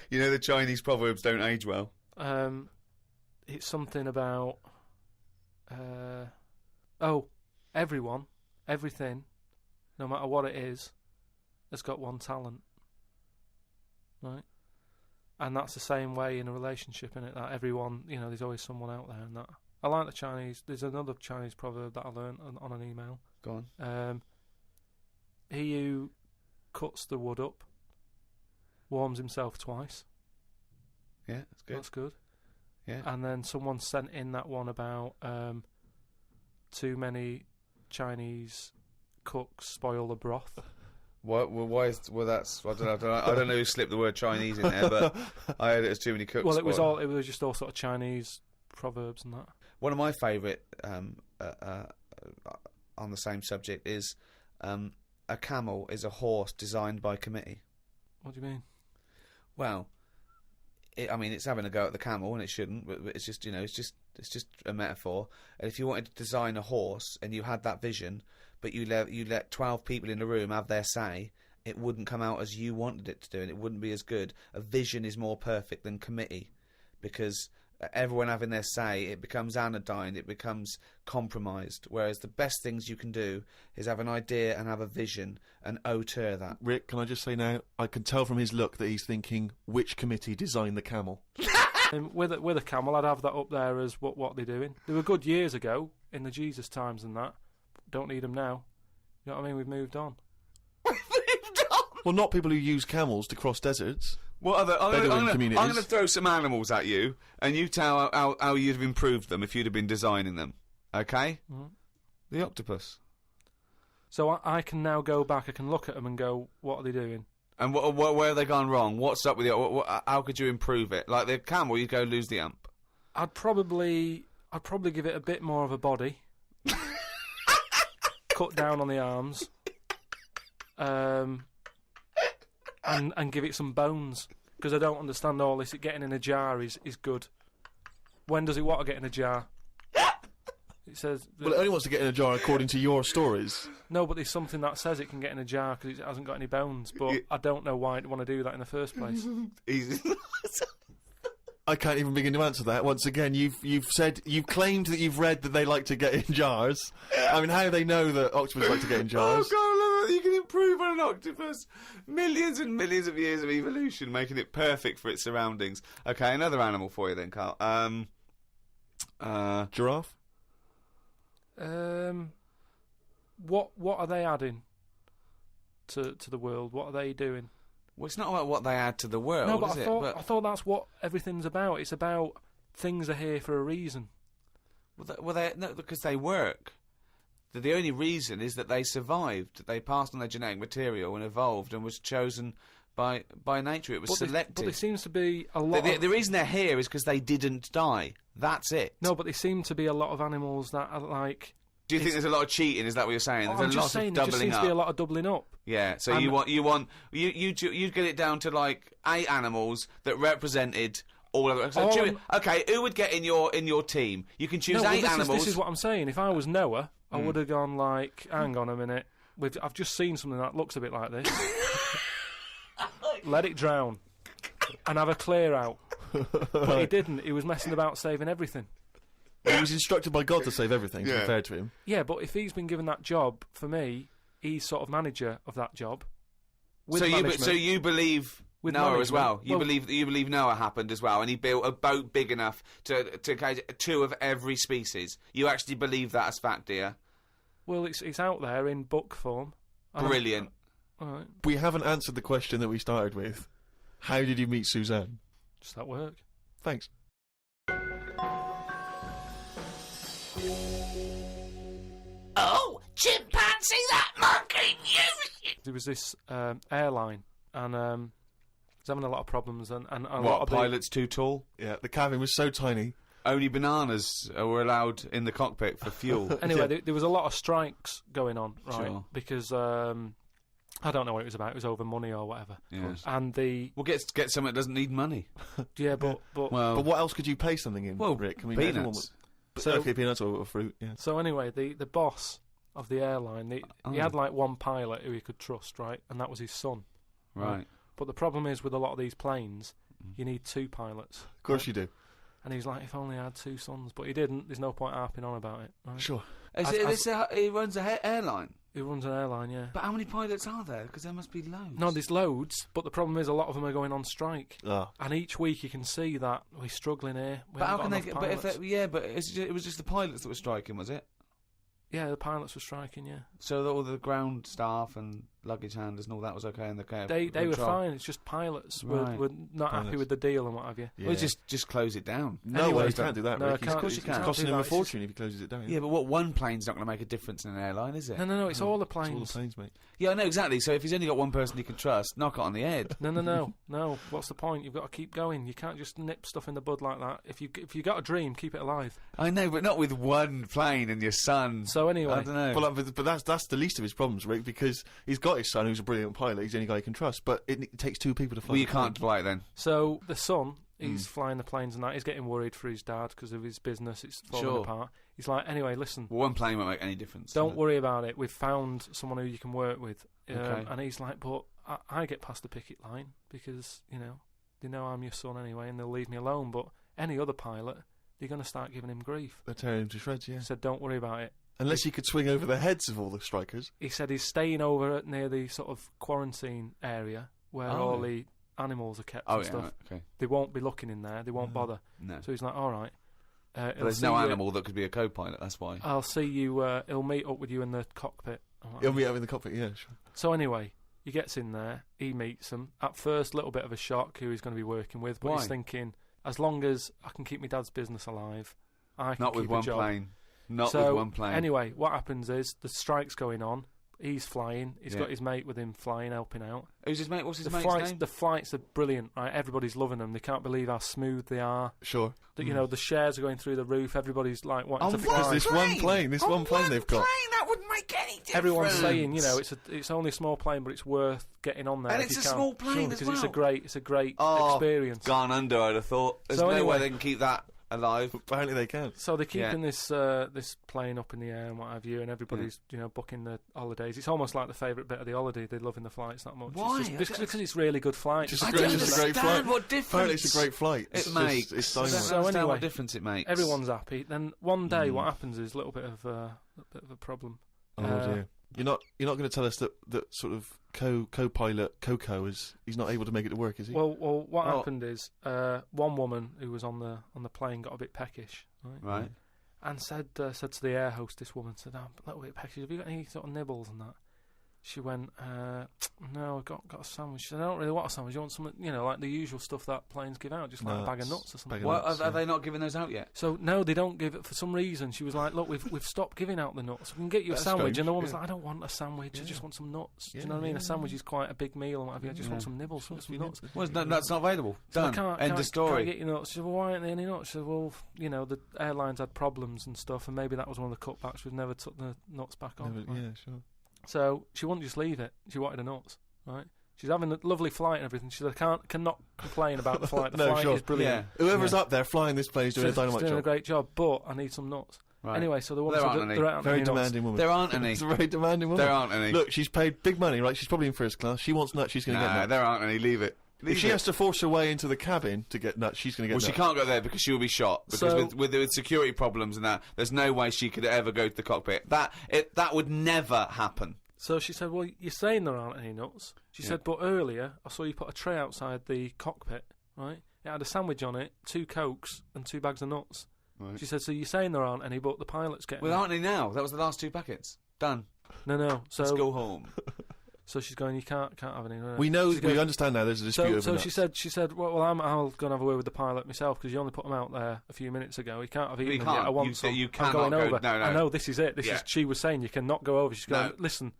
You know the Chinese proverbs don't age well. It's something about... everyone, everything, no matter what it is, has got one talent. Right? And that's the same way in a relationship, innit? That everyone, you know, there's always someone out there and that. I like the Chinese... There's another Chinese proverb that I learned on an email. Go on. He who cuts the wood up warms himself twice. Yeah, that's good. That's good. Yeah. And then someone sent in that one about too many Chinese cooks spoil the broth. Why is that's I don't know who slipped the word Chinese in there, but I heard it as too many cooks. Well, it was just all sort of Chinese proverbs and that. one of my favourite on the same subject is a camel is a horse designed by committee. What do you mean? Well, it's having a go at the camel, and it shouldn't. But it's just, it's just a metaphor. And if you wanted to design a horse and you had that vision, but you let 12 people in the room have their say, it wouldn't come out as you wanted it to do, and it wouldn't be as good. A vision is more perfect than committee, because everyone having their say, it becomes anodyne, it becomes compromised. Whereas the best things you can do is have an idea and have a vision and auteur that. Rick, can I just say now, I can tell from his look that he's thinking, which committee designed the camel? With a camel, I'd have that up there as what they're doing. They were good years ago, in the Jesus times and that. Don't need them now. You know what I mean? We've moved on. Well, not people who use camels to cross deserts. What other? I'm communities. going to throw some animals at you, and you tell how you'd have improved them if you'd have been designing them. Okay? Mm. The octopus. So I can now go back. I can look at them and go, "What are they doing?" And where have they gone wrong? What's up with it? How could you improve it? Like the camel, you'd go lose the amp. I'd probably give it a bit more of a body. Cut down on the arms. And give it some bones, because I don't understand all this. It getting in a jar is good. When does it want to get in a jar? It says... Well, it only wants to get in a jar according to your stories. No, but there's something that says it can get in a jar because it hasn't got any bones, but I don't know why it want to do that in the first place. I can't even begin to answer that. Once again, you've claimed that you've read that they like to get in jars. I mean, how do they know that octopus like to get in jars? Oh God, you can improve on an octopus. Millions and millions of years of evolution, making it perfect for its surroundings. Okay, another animal for you then, Carl. Giraffe? What are they adding to the world? What are they doing? Well, it's not about what they add to the world, no, but is I thought that's what everything's about. It's about things are here for a reason. No, because they work. The only reason is that they survived. They passed on their genetic material and evolved and was chosen by nature. It was selected. But there seems to be a lot. The reason they're here is because they didn't die. That's it. No, but there seem to be a lot of animals that are like. Do you think there's a lot of cheating? Is that what you're saying? There's I'm just saying, there just seems to be a lot of doubling up. Yeah, so you get it down to like 8 animals that represented all of it. So okay, who would get in your team? You can choose 8 animals. This is what I'm saying. If I was Noah, I would have gone like, hang on a minute, I've just seen something that looks a bit like this. Let it drown and have a clear out. But he didn't. He was messing about saving everything. He was instructed by God to save everything, to be fair to him. Yeah, but if he's been given that job, for me, he's sort of manager of that job. So you believe Noah as well? You believe Noah happened as well, and he built a boat big enough to catch 2 of every species. You actually believe that as fact, do you? Well, it's out there in book form. Brilliant. All right. We haven't answered the question that we started with. How did you meet Suzanne? Just at work. Thanks. Oh, chimpanzee, that monkey music! There was this airline, and was having a lot of problems, and a what, lot of pilots too tall? Yeah, the cabin was so tiny. Only bananas were allowed in the cockpit for fuel. Anyway, there was a lot of strikes going on, right? Sure. Because I don't know what it was about. It was over money or whatever. Yes. And get something that doesn't need money. Yeah, but but what else could you pay something in? Well, Rick, I mean, peanuts. Okay, peanuts or fruit. Yeah. So anyway, the boss of the airline, he had like one pilot who he could trust, right? And that was his son. Right. But the problem is with a lot of these planes, you need 2 pilots. Of course you do. And he was like, if only I had 2 sons. But he didn't. There's no point harping on about it. Right? Sure. He runs an airline? He runs an airline, yeah. But how many pilots are there? Because there must be loads. No, there's loads, but the problem is a lot of them are going on strike. Oh. And each week you can see that we're struggling here. But how can they get... it was just the pilots that were striking, was it? Yeah, the pilots were striking, yeah. So all the ground staff and luggage handlers and all that was okay in the cab? They were fine. It's just pilots were not happy with the deal and what have you. Yeah. Well, just close it down. No way, you can't do that, Rick. Of course you can't. It's costing him a fortune if he closes it down. Yeah, but what one plane's not going to make a difference in an airline, is it? No, it's all the planes. It's all the planes, mate. Yeah, I know, exactly. So if he's only got one person he can trust, knock it on the head. No. What's the point? You've got to keep going. You can't just nip stuff in the bud like that. If you got a dream, keep it alive. I know, but not with one plane and your son. So anyway, I don't know. But that's the least of his problems, Rick, because he's got his son who's a brilliant pilot. He's the only guy he can trust. But it takes two people to fly. Well, you can't fly it then. So the son, he's flying the planes and that. He's getting worried for his dad because of his business. It's falling apart. He's like, anyway, listen. Well, one plane won't make any difference. Don't worry about it. We've found someone who you can work with. Okay. And he's like, but I get past the picket line because, they know I'm your son anyway and they'll leave me alone. But any other pilot, they're going to start giving him grief. They're tearing him to shreds, yeah. He said, don't worry about it. Unless he could swing over the heads of all the strikers. He said he's staying over near the sort of quarantine area where all the animals are kept and stuff. Right, okay. They won't be looking in there. They won't bother. No. So he's like, all right. But there's no animal that could be a co-pilot, that's why. I'll see you, he'll meet up with you in the cockpit. He'll meet up in the cockpit, yeah, sure. So anyway, he gets in there, he meets them. At first, a little bit of a shock who he's going to be working with, but he's thinking, as long as I can keep my dad's business alive, I can keep a job. Not with one plane. Anyway, what happens is, the strike's going on, he's flying, he's got his mate with him flying, helping out. Who's his mate? What's his mate's name? The flights are brilliant, right? Everybody's loving them. They can't believe how smooth they are. Sure. The shares are going through the roof. Everybody's like wanting to fly. This one plane they've got. That wouldn't make any difference. Everyone's saying, it's only a small plane, but it's worth getting on there. And it's a small plane as well. Because it's a great experience. Gone under, I'd have thought. There's no way they can keep that alive. Apparently they can. So they're keeping this plane up in the air and what have you, and everybody's booking the holidays. It's almost like the favourite bit of the holiday. They're loving the flights that much. Why? It's just because it's really good flight. I don't understand what difference apparently it's a great flight. It makes. So anyway, what difference it makes. Everyone's happy. Then one day, what happens is a little bit of a problem. Oh dear. You're not going to tell us that sort of co-pilot Coco he's not able to make it to work, is he? Well, what happened is one woman who was on the plane got a bit peckish, right? And said to the air hostess woman, said, "I'm a little bit peckish. Have you got any sort of nibbles and that?" She went, "No, I've got a sandwich." She said, "I don't really want a sandwich. You want something, like the usual stuff that planes give out, just like a bag of nuts or something." Are they not giving those out yet? So no, they don't give it for some reason. She was like, "Look, we've stopped giving out the nuts. We can get you a sandwich." Strange. And the woman was like, "I don't want a sandwich. I just want some nuts." Do you know what I mean? A sandwich is quite a big meal and what have you. I just want some nibbles, want some nuts. Well, nuts not available. So Done. End of story. Can't get your nuts. She said, "Well, why aren't there any nuts?" She said, "Well, the airlines had problems and stuff, and maybe that was one of the cutbacks. We've never took the nuts back on." Yeah, sure. So she wouldn't just leave it. She wanted a nuts, right? She's having a lovely flight and everything. She said, "I cannot complain about the flight. The flight is brilliant. Yeah. Whoever's up there flying this plane is doing a dynamite job. Doing a great job, but I need some nuts." Right. Anyway, so the woman said there aren't very any demanding nuts. woman. There aren't any. It's a very demanding woman. There aren't any. Look, she's paid big money, right? She's probably in first class. She wants nuts. She's going to get nuts. There aren't any. Leave it. If she has to force her way into the cabin to get nuts, she's going to get nuts. Well, she can't go there because she will be shot. Because with security problems and that, there's no way she could ever go to the cockpit. That would never happen. So she said, "Well, you're saying there aren't any nuts." She said, "But earlier I saw you put a tray outside the cockpit, right? It had a sandwich on it, 2 Cokes and 2 bags of nuts." Right. She said, "So you're saying there aren't any, but the pilot's getting." Well, aren't any now? That was the last 2 packets. Done. No. So let's go home. So she's going, "You can't have any." No. We know. We understand now. There's a dispute over So nuts. she said, "Well, I'll go and have a word with the pilot myself because you only put them out there a few minutes ago. He can't have eaten them yet. I want some. You I'm going over. No. I know this is it. This is." She was saying you cannot go over. She's going, "Listen,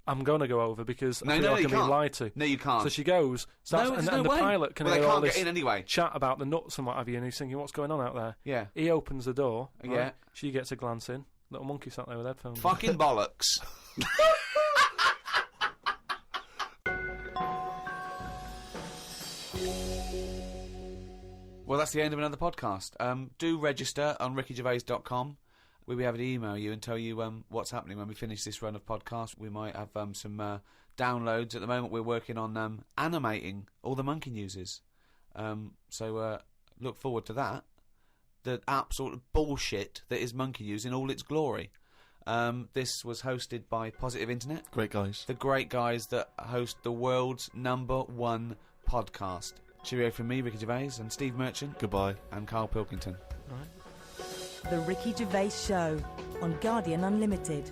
I'm going to go over because I feel like I'm being lied to." No, you can't. So she goes, and the pilot can hear all this get in anyway. Chat about the nuts and what have you, and he's thinking, "What's going on out there?" Yeah. He opens the door. Right? Yeah. She gets a glance in. Little monkey sat there with headphones. Fucking bollocks. Well, that's the end of another podcast. Do register on rickygervais.com. We'll be able to email you and tell you what's happening when we finish this run of podcasts. We might have some downloads. At the moment, we're working on animating all the monkey newses. So look forward to that. The absolute bullshit that is monkey news in all its glory. This was hosted by Positive Internet. Great guys. The great guys that host the world's #1 podcast. Cheerio from me, Ricky Gervais, and Steve Merchant. Goodbye. And Karl Pilkington. All right. The Ricky Gervais Show on Guardian Unlimited.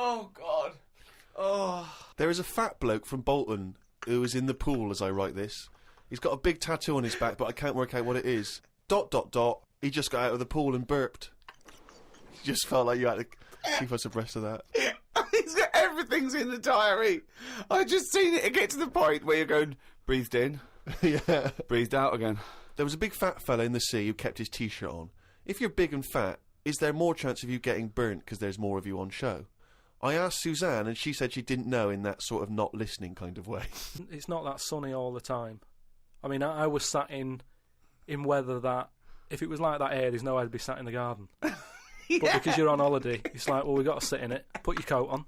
Oh, God. Oh. There is a fat bloke from Bolton who is in the pool as I write this. He's got a big tattoo on his back, but I can't work out what it is. ... He just got out of the pool and burped. Just felt like you had to keep us abreast of that. Everything's in the diary. I just seen it get to the point where you're going, breathed in, Yeah. breathed out again. There was a big fat fella in the sea who kept his T-shirt on. If you're big and fat, is there more chance of you getting burnt because there's more of you on show? I asked Suzanne, and she said she didn't know in that sort of not listening kind of way. It's not that sunny all the time. I mean, I was sat in weather that, if it was like that here, there's no way I'd be sat in the garden. Yeah. But because you're on holiday, it's like, well, we've got to sit in it. Put your coat on.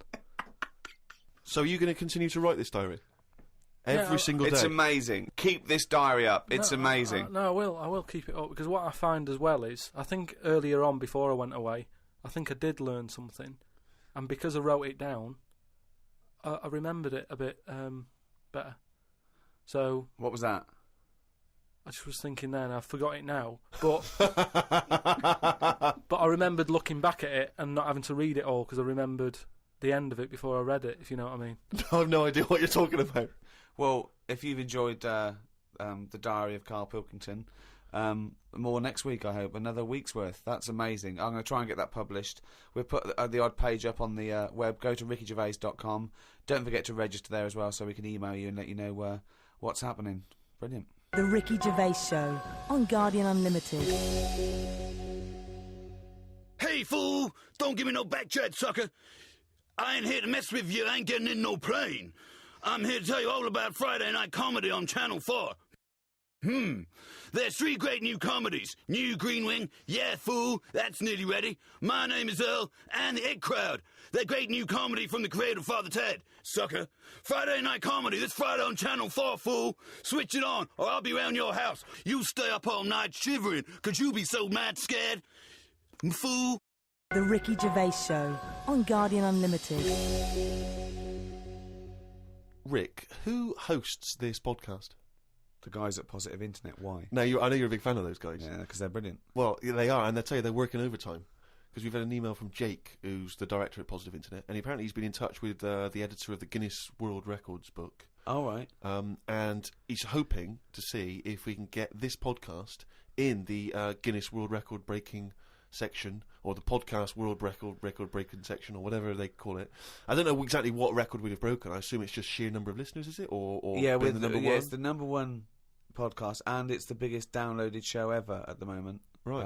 So are you going to continue to write this diary? Every single day? It's amazing. Keep this diary up. It's amazing. No, I will keep it up, because what I find as well is, I think earlier on, before I went away, I think I did learn something. And because I wrote it down, I remembered it a bit better. So... What was that? I just was thinking then, I forgot it now. But but I remembered looking back at it and not having to read it all, because I remembered the end of it before I read it, if you know what I mean. I have no idea what you're talking about. Well, if you've enjoyed the Diary of Karl Pilkington, more next week, I hope. Another week's worth. That's amazing. I'm going to try and get that published. We'll put the odd page up on the web. Go to rickygervais.com. Don't forget to register there as well, so we can email you and let you know what's happening. Brilliant. The Ricky Gervais Show on Guardian Unlimited. Hey, fool! Don't give me no back chat, sucker. I ain't here to mess with you. I ain't getting in no plane. I'm here to tell you all about Friday night comedy on Channel 4. There's 3 great new comedies. New Green Wing, Yeah, Fool, that's nearly ready. My Name is Earl, and The Egg Crowd. They're great new comedy from the creator of Father Ted, sucker. Friday night comedy, this Friday on Channel 4, fool. Switch it on, or I'll be round your house. You stay up all night shivering, 'cause you be so mad scared. Fool. The Ricky Gervais Show on Guardian Unlimited. Rick, who hosts this podcast? The guys at Positive Internet. Why? Now, I know you're a big fan of those guys. Yeah, because they're brilliant. Well, yeah, they are, and I tell you, they're working overtime. Because we've had an email from Jake, who's the director at Positive Internet, and apparently he's been in touch with the editor of the Guinness World Records book. Oh, right. And he's hoping to see if we can get this podcast in the Guinness World Record breaking section, or the podcast world record breaking section, or whatever they call it. I don't know exactly what record we'd have broken. I assume it's just sheer number of listeners, is it? Or yeah, the number one? It's the number one podcast, and it's the biggest downloaded show ever at the moment. Right.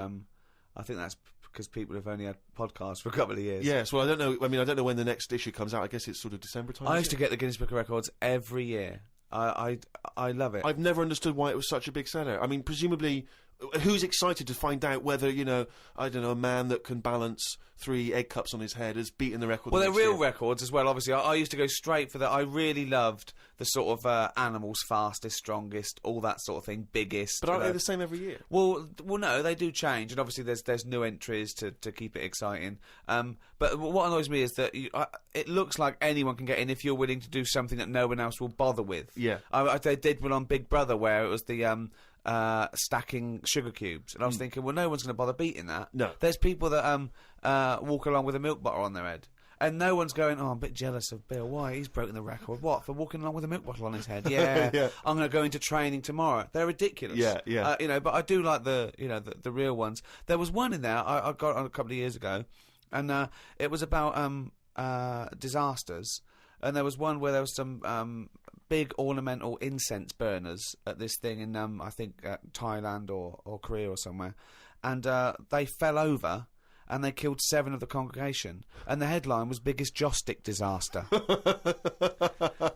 I think that's because people have only had podcasts for a couple of years. Yes, well, I don't know. I mean, I don't know when the next issue comes out. I guess it's sort of December time. I used to get the Guinness Book of Records every year. I love it. I've never understood why it was such a big seller. I mean, presumably, who's excited to find out whether, I don't know, a man that can balance 3 egg cups on his head has beaten the record? Well, they're real records as well, obviously. I used to go straight for that. I really loved the sort of animals, fastest, strongest, all that sort of thing, biggest. But aren't they the same every year? Well, no, they do change, and obviously there's new entries to keep it exciting. But what annoys me is that it looks like anyone can get in if you're willing to do something that no one else will bother with. Yeah. They did one on Big Brother where it was the stacking sugar cubes, and I was thinking, well, no one's going to bother beating that. No. There's people that walk along with a milk bottle on their head, and no one's going, oh, I'm a bit jealous of Bill. Why? He's broken the record. What? For walking along with a milk bottle on his head? Yeah. Yeah. I'm going to go into training tomorrow. They're ridiculous. Yeah. But I do like the real ones. There was one in there I got on a couple of years ago, and it was about disasters. And there was one where there was some big ornamental incense burners at this thing in, I think, Thailand or Korea or somewhere. And they fell over and they killed 7 of the congregation. And the headline was Biggest Joss Stick Disaster.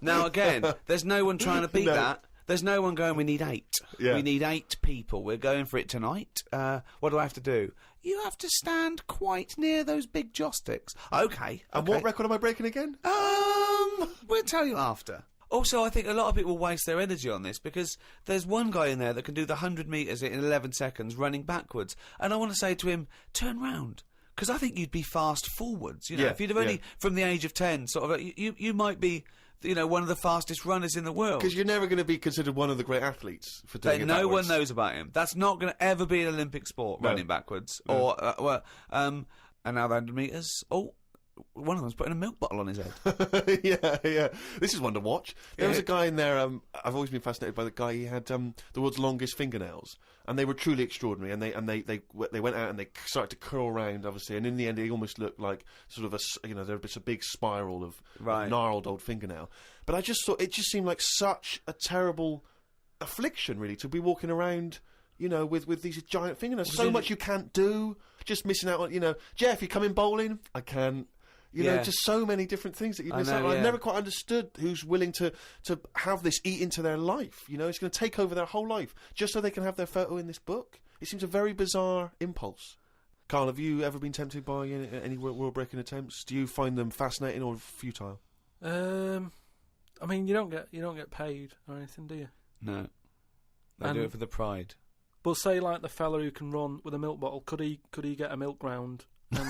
Now, again, there's no one trying to beat that. There's no one going, we need 8. Yeah. We need 8 people. We're going for it tonight. What do I have to do? You have to stand quite near those big joss sticks. Okay. And what record am I breaking again? We'll tell you after. Also, I think a lot of people waste their energy on this because there's one guy in there that can do the 100 metres in 11 seconds running backwards. And I want to say to him, turn round. Because I think you'd be fast forwards. If you'd have only, from the age of 10, sort of, you might be... one of the fastest runners in the world. Because you're never going to be considered one of the great athletes for doing it no backwards. one knows about him. That's not going to ever be an Olympic sport, running backwards. No. And now the 100 metres. Oh, one of them's putting a milk bottle on his head. yeah. This is one to watch. There was a guy in there. I've always been fascinated by the guy. He had the world's longest fingernails, and they were truly extraordinary. And they went out and they started to curl around, obviously. And in the end, he almost looked like sort of there was a big spiral of gnarled old fingernail. But I just thought it just seemed like such a terrible affliction, really, to be walking around. With these giant fingernails. So much you can't do. Just missing out on, Jeff, you coming bowling? I can't. Just so many different things that you miss out on. I've never quite understood who's willing to have this eat into their life. It's going to take over their whole life just so they can have their photo in this book. It seems a very bizarre impulse. Karl, have you ever been tempted by any world-breaking attempts? Do you find them fascinating or futile? I mean, you don't get paid or anything, do you? No. They do it for the pride. But say like the fella who can run with a milk bottle, could he get a milk round? Do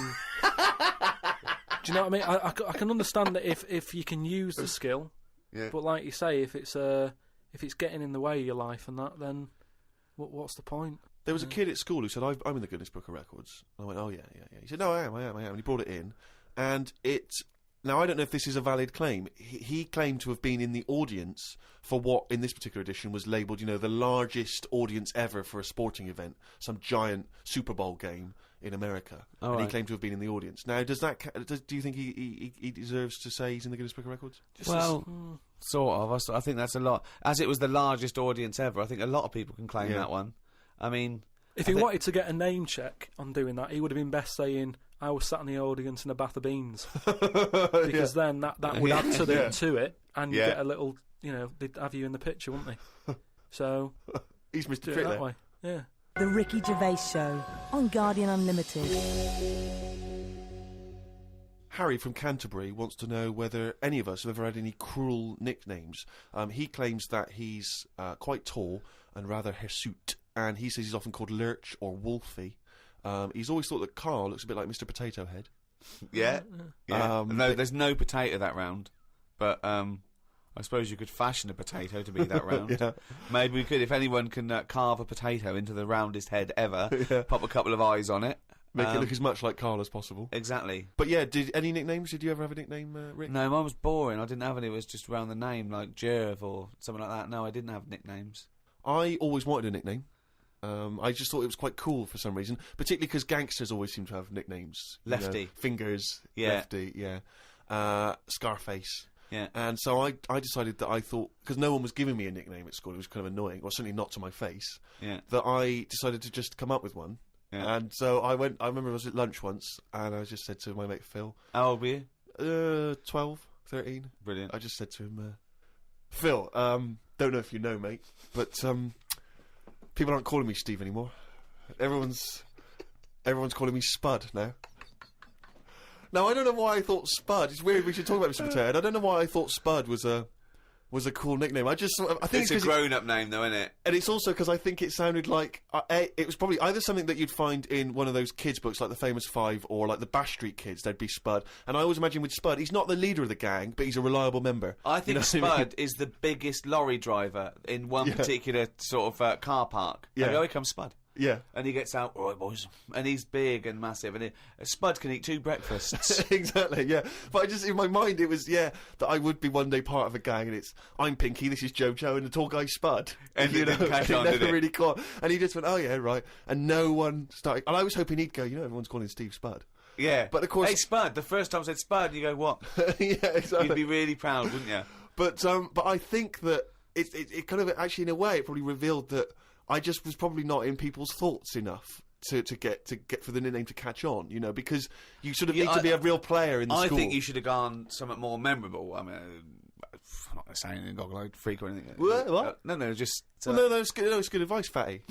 you know what I mean? I can understand that if you can use the skill, but like you say, if it's getting in the way of your life and that, then what's the point? There was a kid at school who said, I'm in the Guinness Book of Records. I went, oh yeah. He said, no, I am. And he brought it in, and now, I don't know if this is a valid claim. He claimed to have been in the audience for what, in this particular edition, was labelled, the largest audience ever for a sporting event, some giant Super Bowl game in America. He claimed to have been in the audience. Now, do you think he deserves to say he's in the Guinness Book of Records? Sort of. I think that's a lot. As it was the largest audience ever, I think a lot of people can claim that one. I mean... If he wanted to get a name check on doing that, he would have been best saying... I was sat in the audience in a bath of beans because then that would add to it, and you get a little, they'd have you in the picture, wouldn't they? So he's Mr. Trick that way. Yeah. The Ricky Gervais Show on Guardian Unlimited. Harry from Canterbury wants to know whether any of us have ever had any cruel nicknames. He claims that he's quite tall and rather hirsute, and he says he's often called Lurch or Wolfie. He's always thought that Karl looks a bit like Mr. Potato Head. Yeah. No, there's no potato that round, but I suppose you could fashion a potato to be that round. Maybe we could, if anyone can carve a potato into the roundest head ever, pop a couple of eyes on it. Make it look as much like Karl as possible. Exactly. But yeah, any nicknames? Did you ever have a nickname, Rick? No, mine was boring. I didn't have any. It was just around the name, like Gerv or something like that. No, I didn't have nicknames. I always wanted a nickname. I just thought it was quite cool for some reason, particularly because gangsters always seem to have nicknames. Lefty. Fingers, Lefty, Scarface. Yeah. And so I decided that I thought, because no one was giving me a nickname at school, it was kind of annoying, or certainly not to my face, that I decided to just come up with one. Yeah. And so I remember I was at lunch once, and I just said to my mate Phil. How old were you? 12, 13. Brilliant. I just said to him, Phil, don't know if you know, mate, but... people aren't calling me Steve anymore. Everyone's calling me Spud now. Now, I don't know why I thought Spud... It's weird we should talk about Mr. Potato Head. I don't know why I thought Spud was a cool nickname. I think it's a grown-up name, though, isn't it? And it's also because I think it sounded like... it was probably either something that you'd find in one of those kids' books, like The Famous Five, or like the Bash Street Kids, there'd be Spud. And I always imagine with Spud, he's not the leader of the gang, but he's a reliable member. I think Spud is the biggest lorry driver in one particular sort of car park. Yeah. And here comes Spud. Yeah. And he gets out, all right, boys. And he's big and massive. And Spud can eat 2 breakfasts. Exactly, yeah. But I just, in my mind, it was, that I would be one day part of a gang, and it's, I'm Pinky, this is Jojo, and the tall guy's Spud. And it didn't catch on, did it? Really caught. And he just went, oh, yeah, right. And no one started... And I was hoping he'd go, everyone's calling Steve Spud. Yeah. But of course... Hey, Spud. The first time I said Spud, you go, what? Yeah, exactly. You'd be really proud, wouldn't you? But I think that it kind of, actually, in a way, it probably revealed that I just was probably not in people's thoughts enough to get for the nickname to catch on, because you sort of need to be a real player in the school. I think you should have gone somewhat more memorable. I mean, I'm not saying anything goggle-eyed freak or anything. What? No, just... no, it's good advice, Fatty.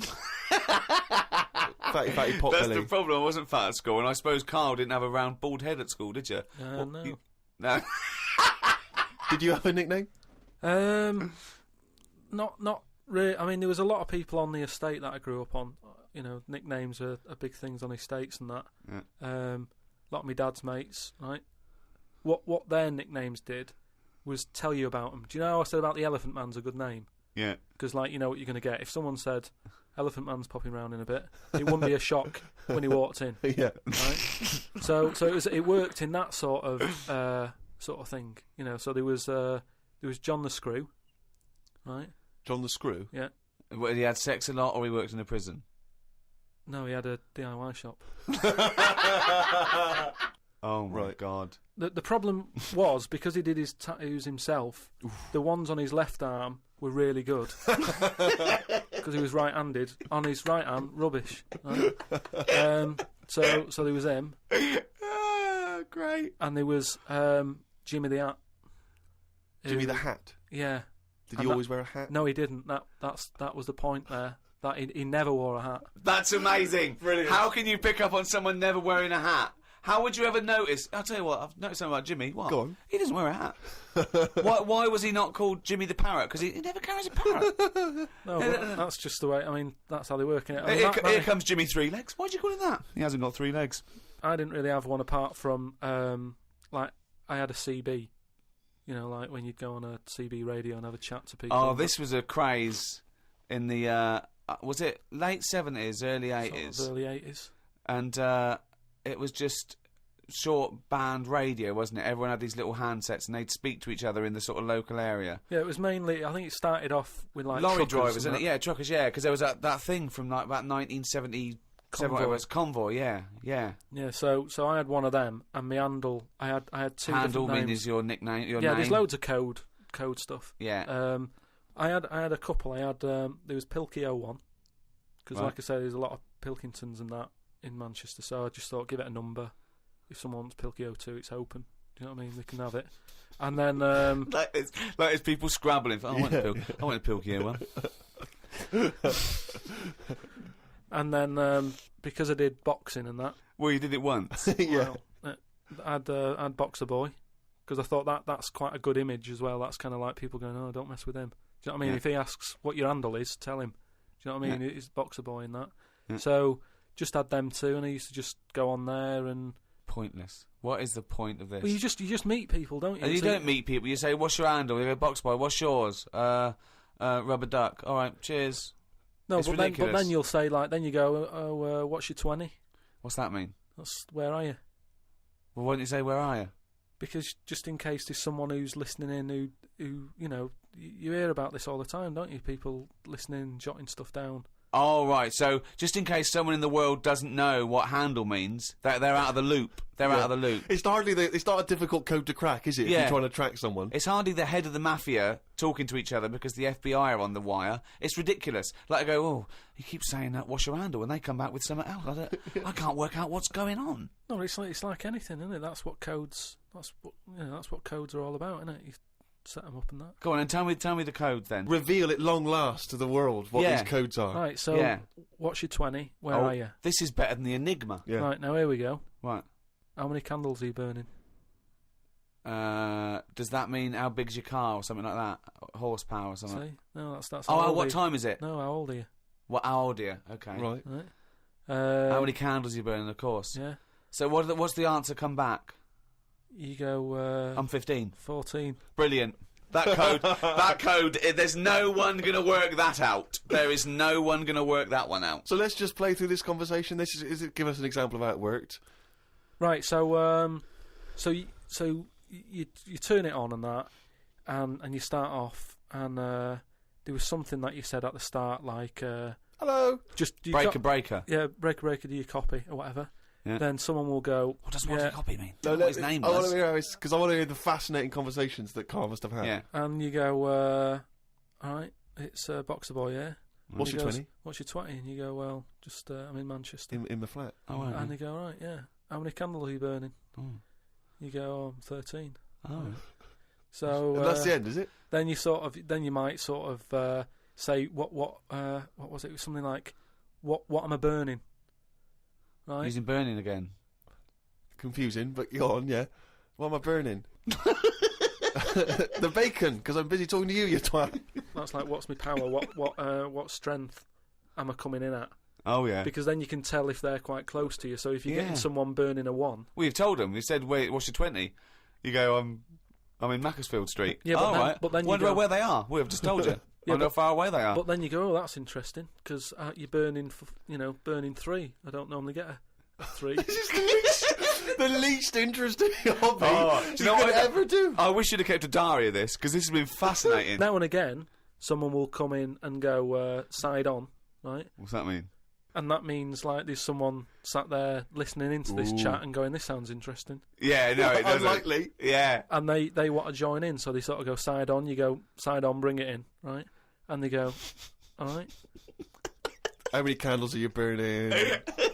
fatty pot That's belly. the problem. I wasn't fat at school, and I suppose Karl didn't have a round bald head at school, did you? No. No. Did you have a nickname? Not really. I mean, there was a lot of people on the estate that I grew up on. Nicknames are big things on estates and that. Yeah. A lot of my dad's mates, right? What their nicknames did was tell you about them. Do you know how I said about the Elephant Man's a good name? Yeah. Because, like, you know what you're going to get. If someone said, Elephant Man's popping round in a bit, it wouldn't be a shock when he walked in. Yeah. Right? So it worked in that sort of thing, you know. So there was John the Screw, right? John the Screw? Yeah. He had sex a lot, or he worked in a prison? No, he had a DIY shop. Oh my God! The problem was, because he did his tattoos himself, the ones on his left arm were really good because he was right-handed. On his right hand, rubbish. Right? So there was him. Great. And there was Jimmy the Hat. Jimmy the Hat. Yeah. Did he always wear a hat? No, he didn't. That was the point there. That he never wore a hat. That's amazing. Brilliant. How can you pick up on someone never wearing a hat? How would you ever notice? I'll tell you what, I've noticed something about Jimmy. What? Go on. He doesn't wear a hat. Why was he not called Jimmy the Parrot? Because he never carries a parrot. No, but that's just the way. I mean, that's how they work in it. I mean, Here comes Jimmy Three Legs. Why'd you call him that? He hasn't got 3 legs. I didn't really have one apart from, like, I had a CB. You know, like when you'd go on a CB radio and have a chat to people. Oh, this was a craze in the, was it late 70s, early 80s? Sort of early 80s. And it was just short band radio, wasn't it? Everyone had these little handsets and they'd speak to each other in the sort of local area. Yeah, it was mainly, I think it started off with like lorry truckers drivers, and isn't it? Yeah, truckers, yeah, because there was that thing from like about 1977, whatever it was, Convoy, yeah. Yeah, so I had one of them, and my handle, I had 2 handle different names. Is your nickname, your yeah, name? there's loads of code stuff. Yeah. I had a couple. I had there was Pilky 01, because Right. like I say, there's a lot of Pilkingtons and that in Manchester. So I just thought, give it a number. If someone wants Pilky 02, it's open. Do you know what I mean? They can have it. And then like it's people scrabbling. I want a Pilky 01. And then because I did boxing and that. Well, you did it once. Yeah. Well, I'd Boxer Boy, because I thought that's quite a good image as well. That's kind of like people going, oh, don't mess with him. Do you know what I mean? Yeah. If he asks what your handle is, tell him. Do you know what I mean? Yeah. It's Boxer Boy and that. Yeah. So just had them 2, and I used to just go on there and. Pointless. What is the point of this? Well, you just meet people, don't you? And you don't meet people. You say, "What's your handle?" You go, "Box Boy." What's yours? Rubber duck. All right, cheers. No, it's but ridiculous. then you'll say like, then you go, oh, what's your 20? What's that mean? That's where are you? Well, why don't you say where are you? Because just in case there's someone who's listening in who you know, you hear about this all the time, don't you? People listening, jotting stuff down. Oh, right. So, just in case someone in the world doesn't know what handle means, they're out of the loop. They're out of the loop. It's not a difficult code to crack, is it? Yeah. If you're trying to track someone. It's hardly the head of the mafia talking to each other because the FBI are on the wire. It's ridiculous. Like, I go, oh, he keeps saying that, what's your handle? And they come back with something else. I can't work out what's going on. No, it's like anything, isn't it? That's what codes are all about, isn't it? You set them up and that. Go on and tell me the code then. Reveal at long last to the world what these codes are. Right, so what's your 20? Where are you? This is better than the Enigma. Yeah. Right, now here we go. Right. How many candles are you burning? Does that mean how big's your car or something like that? Horsepower or something? See? No, that's Oh, what time is it? No, how old are you? How old are you? Okay. Right. How many candles are you burning, of course? Yeah. So what's the answer come back? You go, I'm 15. 14. Brilliant. That code, there's no one going to work that out. There is no one going to work that one out. So let's just play through this conversation. Give us an example of how it worked. Right, so you turn it on and that, and you start off, and there was something that you said at the start, like hello, just breaker. Yeah, breaker. Do you copy or whatever? Yeah. Then someone will go. What does what copy mean? No, what his name was. I want to hear because I want to hear the fascinating conversations that Karl must have had. Yeah. And you go, all right, it's Boxer Boy, yeah. What's your 20? What's your 20? And you go, well, just I'm in Manchester. In the flat. Oh, right. And they go, right, yeah. How many candles are you burning? Oh. You go, oh, I'm 13. Oh. So and that's the end, is it? Then you might sort of say what was it? It was something like what am I burning? Right. Using burning again. Confusing, but go on, yeah. What am I burning? The bacon, because I'm busy talking to you, you twat. That's like, what's my power? What strength am I coming in at? Oh, yeah. Because then you can tell if they're quite close to you. So if you're getting someone burning a 1... Well, you've told them. You said, wait, what's your 20? You go, I'm in Macclesfield Street. Yeah, but then you wonder go, where they are. We've just told you. I wonder how far away they are. But then you go, oh, that's interesting, because you're burning, burning 3. I don't normally get a 3. This is the least interesting hobby do you know what could ever do. I wish you'd have kept a diary of this, because this has been fascinating. Now and again, someone will come in and go side on, right? What's that mean? And that means, like, there's someone sat there listening into this chat and going, this sounds interesting. Yeah, no, it doesn't. Unlikely. Yeah. And they want to join in, so they sort of go side on, you go side on, bring it in, right? And they go, all right. How many candles are you burning?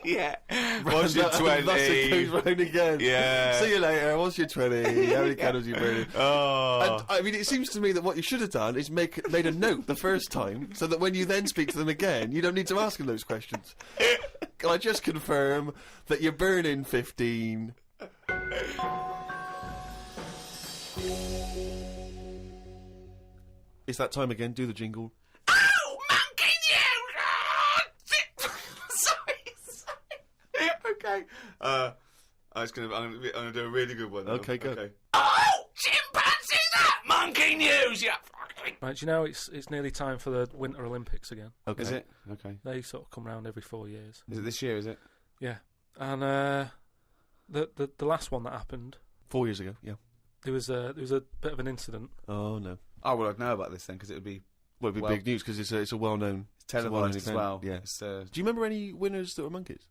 Yeah. What's your 20? That's it goes round again. Yeah. See you later. What's your 20? How many candles are you burning? Oh. And, I mean, it seems to me that what you should have done is made a note the first time, so that when you then speak to them again, you don't need to ask them those questions. Can I just confirm that you're burning 15? It's that time again. Do the jingle. Oh, monkey Sorry. Okay. I'm gonna do a really good one. Okay, go. Oh, chimpanzee that! Monkey news, yeah. Right, do you know it's nearly time for the Winter Olympics again? Okay. Is it? Okay. They sort of come round every 4 years. Is it this year, is it? Yeah. And the last one that happened, 4 years ago, yeah. there was a bit of an incident. Oh, no. Oh, well, I'd know about this then, because it would be... Well, it'd be big news, because it's a well-known... It's televised as well. Yeah. Do you remember any winners that were monkeys?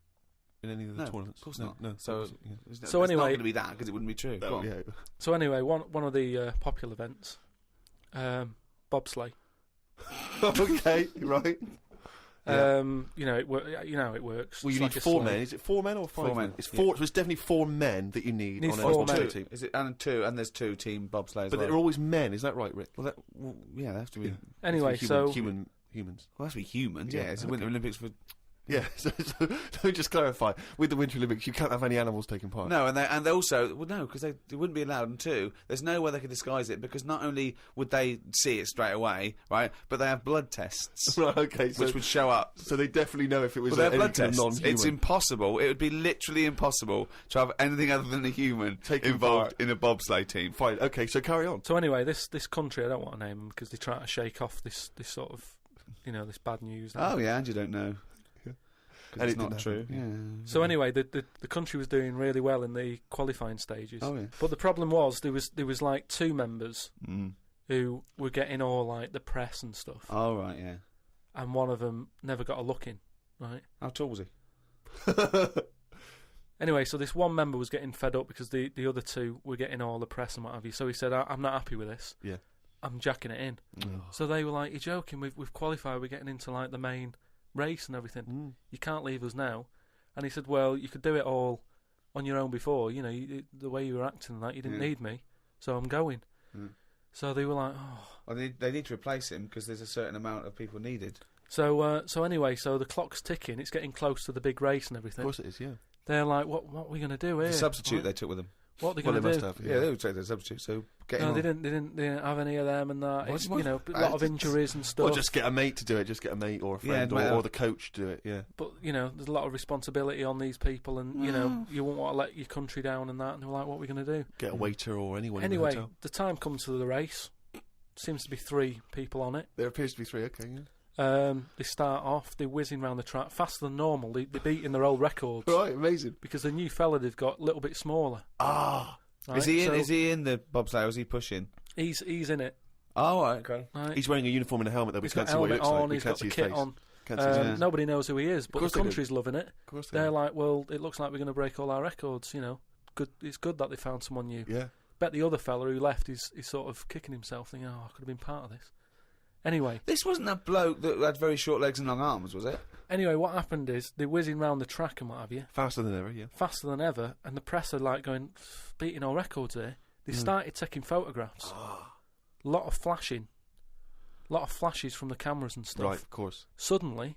In any of the tournaments? Of course not. No. So anyway... It's not going to be that, because it wouldn't be true. Go on. Yeah. So anyway, one of the popular events, bobsleigh. Okay, right. It works. Well, you It's need like a 4 sleigh. men. Is it 4 men or 5 4 men? men. It's 4. So it's definitely 4 men that you need Needs on 4 a men. team. Is it and there's 2 team bobsleigh as But well. they're always men. Is that right, Rick? Well, yeah, they have to be. Yeah. Anyway, humans. Well, that's be humans. Yeah, it's the Winter Olympics for. Yeah, so let me just clarify. With the Winter Olympics, you can't have any animals taking part. No, and they also because they wouldn't be allowed. And 2, there's no way they could disguise it, because not only would they see it straight away, right, but they have blood tests, Right, okay, which would show up. So they definitely know if it was Well, they have any blood kind of tests. non-human. It's impossible. It would be literally impossible to have anything other than a human Taking involved part. in a bobsleigh team. Fine, okay, so carry on. So anyway, this country, I don't want to name them because they try to shake off this sort of, this bad news. Oh yeah, and you don't know. And It's it not didn't true. happen. Yeah. So anyway, the country was doing really well in the qualifying stages. Oh yeah. But the problem was there was like 2 members who were getting all like the press and stuff, Oh right, yeah. and one of them never got a look in. Right. How tall was he? Anyway, so this one member was getting fed up because the other 2 were getting all the press and what have you. So he said, "I'm not happy with this. Yeah. I'm jacking it in." So they were like, "You're joking? We've qualified. We're getting into like the main race and everything. You can't leave us now." And he said, "Well, you could do it all on your own before. The way you were acting and that, you didn't need me, so I'm going." So they were like, "Oh." Well, they need to replace him because there's a certain amount of people needed. So anyway, so the clock's ticking. It's getting close to the big race and everything. Of course it is, yeah. They're like, "What are we going to do here?" The substitute Right? they took with them. What are they Well, going they to do? must have. Yeah, they would take their substitute. So get him No, on. they didn't have any of them and that. It's, What? a lot of injuries and stuff. Or just get a mate to do it. Just get a mate or a friend or the coach to do it, yeah. But, there's a lot of responsibility on these people and, you won't want to let your country down and that. And they're like, what are we going to do? Get a waiter or anyone in the Anyway, hotel. the time comes to the race. Seems to be 3 people on it. There appears to be 3, okay, yeah. They start off, they're whizzing around the track faster than normal. They're beating their old records. Right, amazing. Because the new fella they've got a little bit smaller. Ah. Right? Is he in the bobsleigh or is he pushing? He's in it. Oh, right, okay. Right? He's wearing a uniform and a helmet, though. We He's can't got see what he helmet looks like. on, We he's can't got see the his kit face. on. Can't see his face. Nobody knows who he is, but the course they do. country's loving it. Of course they They're do. like, well, it looks like we're going to break all our records, Good. It's good that they found someone new. Yeah. Bet the other fella who left is sort of kicking himself, thinking, I could have been part of this. Anyway. This wasn't that bloke that had very short legs and long arms, was it? Anyway, what happened is they're whizzing round the track and what have you. Faster than ever, yeah. Faster than ever, and the press are like going, beating all records here. They started taking photographs. A lot of flashing. A lot of flashes from the cameras and stuff. Right, of course. Suddenly,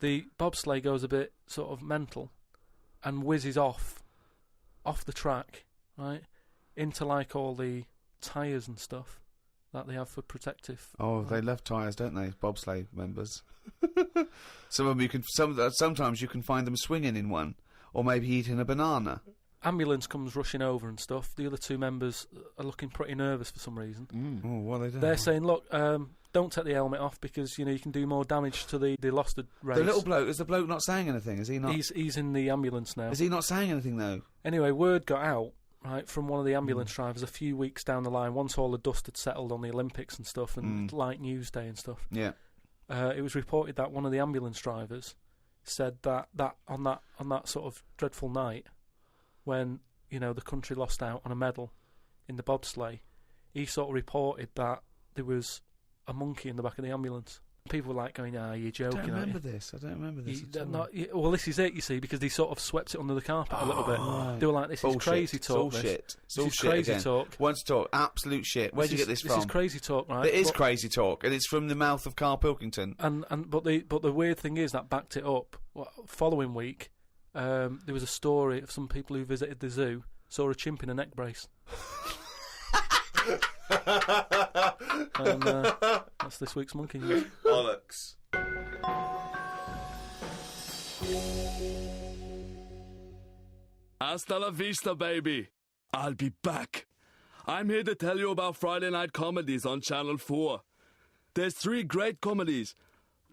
the bobsleigh goes a bit sort of mental and whizzes off the track, right, into like all the tyres and stuff that they have for protective. Oh, they love tyres, don't they? Bobsleigh members. Some of them sometimes you can find them swinging in one, or maybe eating a banana. Ambulance comes rushing over and stuff. The other 2 members are looking pretty nervous for some reason. Oh, what are they doing? They're saying, look, don't take the helmet off because you can do more damage to the lost race. The little bloke, is the bloke not saying anything? Is he not? He's in the ambulance now. Is he not saying anything though? Anyway, word got out right from one of the ambulance drivers a few weeks down the line, once all the dust had settled on the Olympics and stuff, and light news day and stuff. Yeah. It was reported that one of the ambulance drivers said that on that sort of dreadful night when the country lost out on a medal in the bobsleigh, he sort of reported that there was a monkey in the back of the ambulance. People were like going, you're joking. I don't remember this. At all. Well, this is it, you see, because they sort of swept it under the carpet a little bit. Right. They were like, this is crazy talk. Bullshit. This is crazy talk. Once talk, absolute shit. Where'd you get this from? This is crazy talk, right? It is crazy talk, and it's from the mouth of Karl Pilkington. But the weird thing is that backed it up. Following week, there was a story of some people who visited the zoo, saw a chimp in a neck brace. And that's this week's Monkey News. Bollocks. Hasta la vista, baby. I'll be back. I'm here to tell you about Friday night comedies on Channel 4. There's 3 great comedies.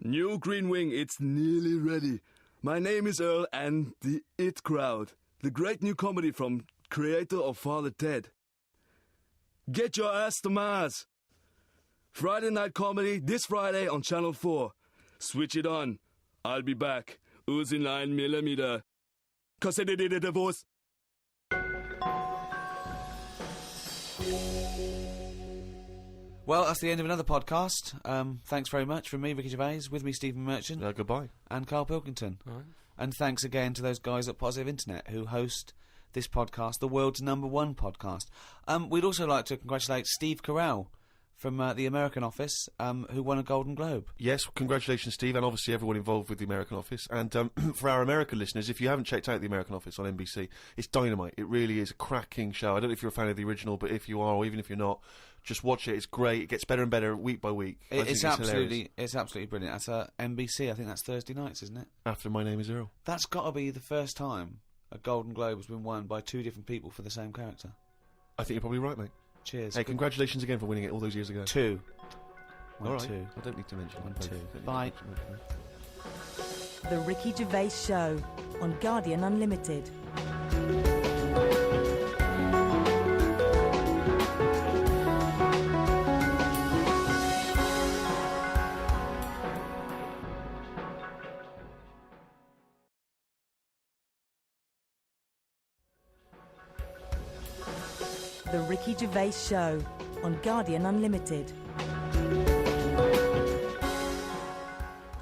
New Green Wing, it's nearly ready. My name is Earl and the It Crowd. The great new comedy from creator of Father Ted. Get your ass to Mars. Friday night comedy this Friday on Channel 4. Switch it on. I'll be back. Uzi 9mm. Cause I did a divorce. Well, that's the end of another podcast. Thanks very much from me, Ricky Gervais, with me, Stephen Merchant. Goodbye. And Karl Pilkington. All right. And thanks again to those guys at Positive Internet who host this podcast, the world's #1 podcast. We'd also like to congratulate Steve Carell from the American office, who won a Golden Globe. Yes, congratulations, Steve, and obviously everyone involved with the American office. And for our American listeners, if you haven't checked out the American office on NBC, it's dynamite. It really is a cracking show. I don't know if you're a fan of the original, but if you are, or even if you're not, just watch it. It's great. It gets better and better week by week. It's absolutely brilliant. That's NBC. I think that's Thursday nights, isn't it? After My Name Is Earl. That's got to be the first time a Golden Globe has been won by 2 different people for the same character. I think you're probably right, mate. Cheers. Hey, congratulations again for winning it all those years ago. 2. All right. 2. I don't need to mention 1, 2. Bye. The Ricky Gervais Show on Guardian Unlimited. The Ricky Gervais Show on Guardian Unlimited.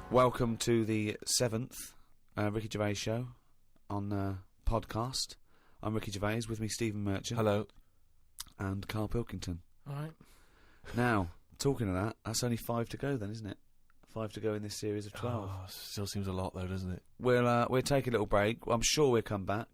Welcome to the 7th Ricky Gervais Show on podcast. I'm Ricky Gervais, with me Stephen Merchant. Hello. And Karl Pilkington. All right. Now, talking of that, that's only 5 to go then, isn't it? 5 to go in this series of 12. Oh, still seems a lot though, doesn't it? We'll take a little break. I'm sure we'll come back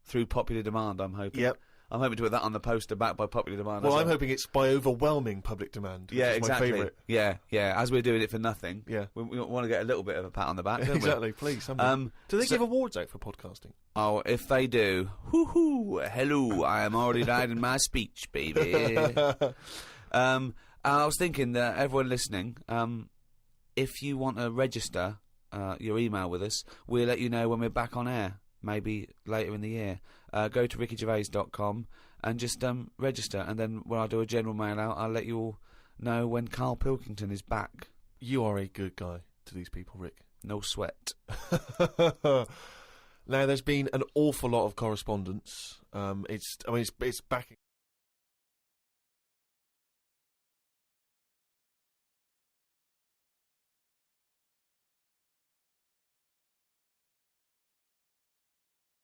through popular demand, I'm hoping. Yep. I'm hoping to put that on the poster, back by popular demand. Well, I'm hoping it's by overwhelming public demand. Yeah, which is exactly. my favourite. Yeah. As we're doing it for nothing. Yeah. We want to get a little bit of a pat on the back, don't exactly, please. Do they give awards out for podcasting? Oh, if they do, hello, I am already writing my speech, baby. I was thinking that everyone listening, if you want to register your email with us, we'll let you know when we're back on air, maybe later in the year. Go to rickygervais.com and just register, and then when I do a general mail out, I'll let you all know when Karl Pilkington is back. You are a good guy to these people, Rick. No sweat. Now, there's been an awful lot of correspondence. It's back.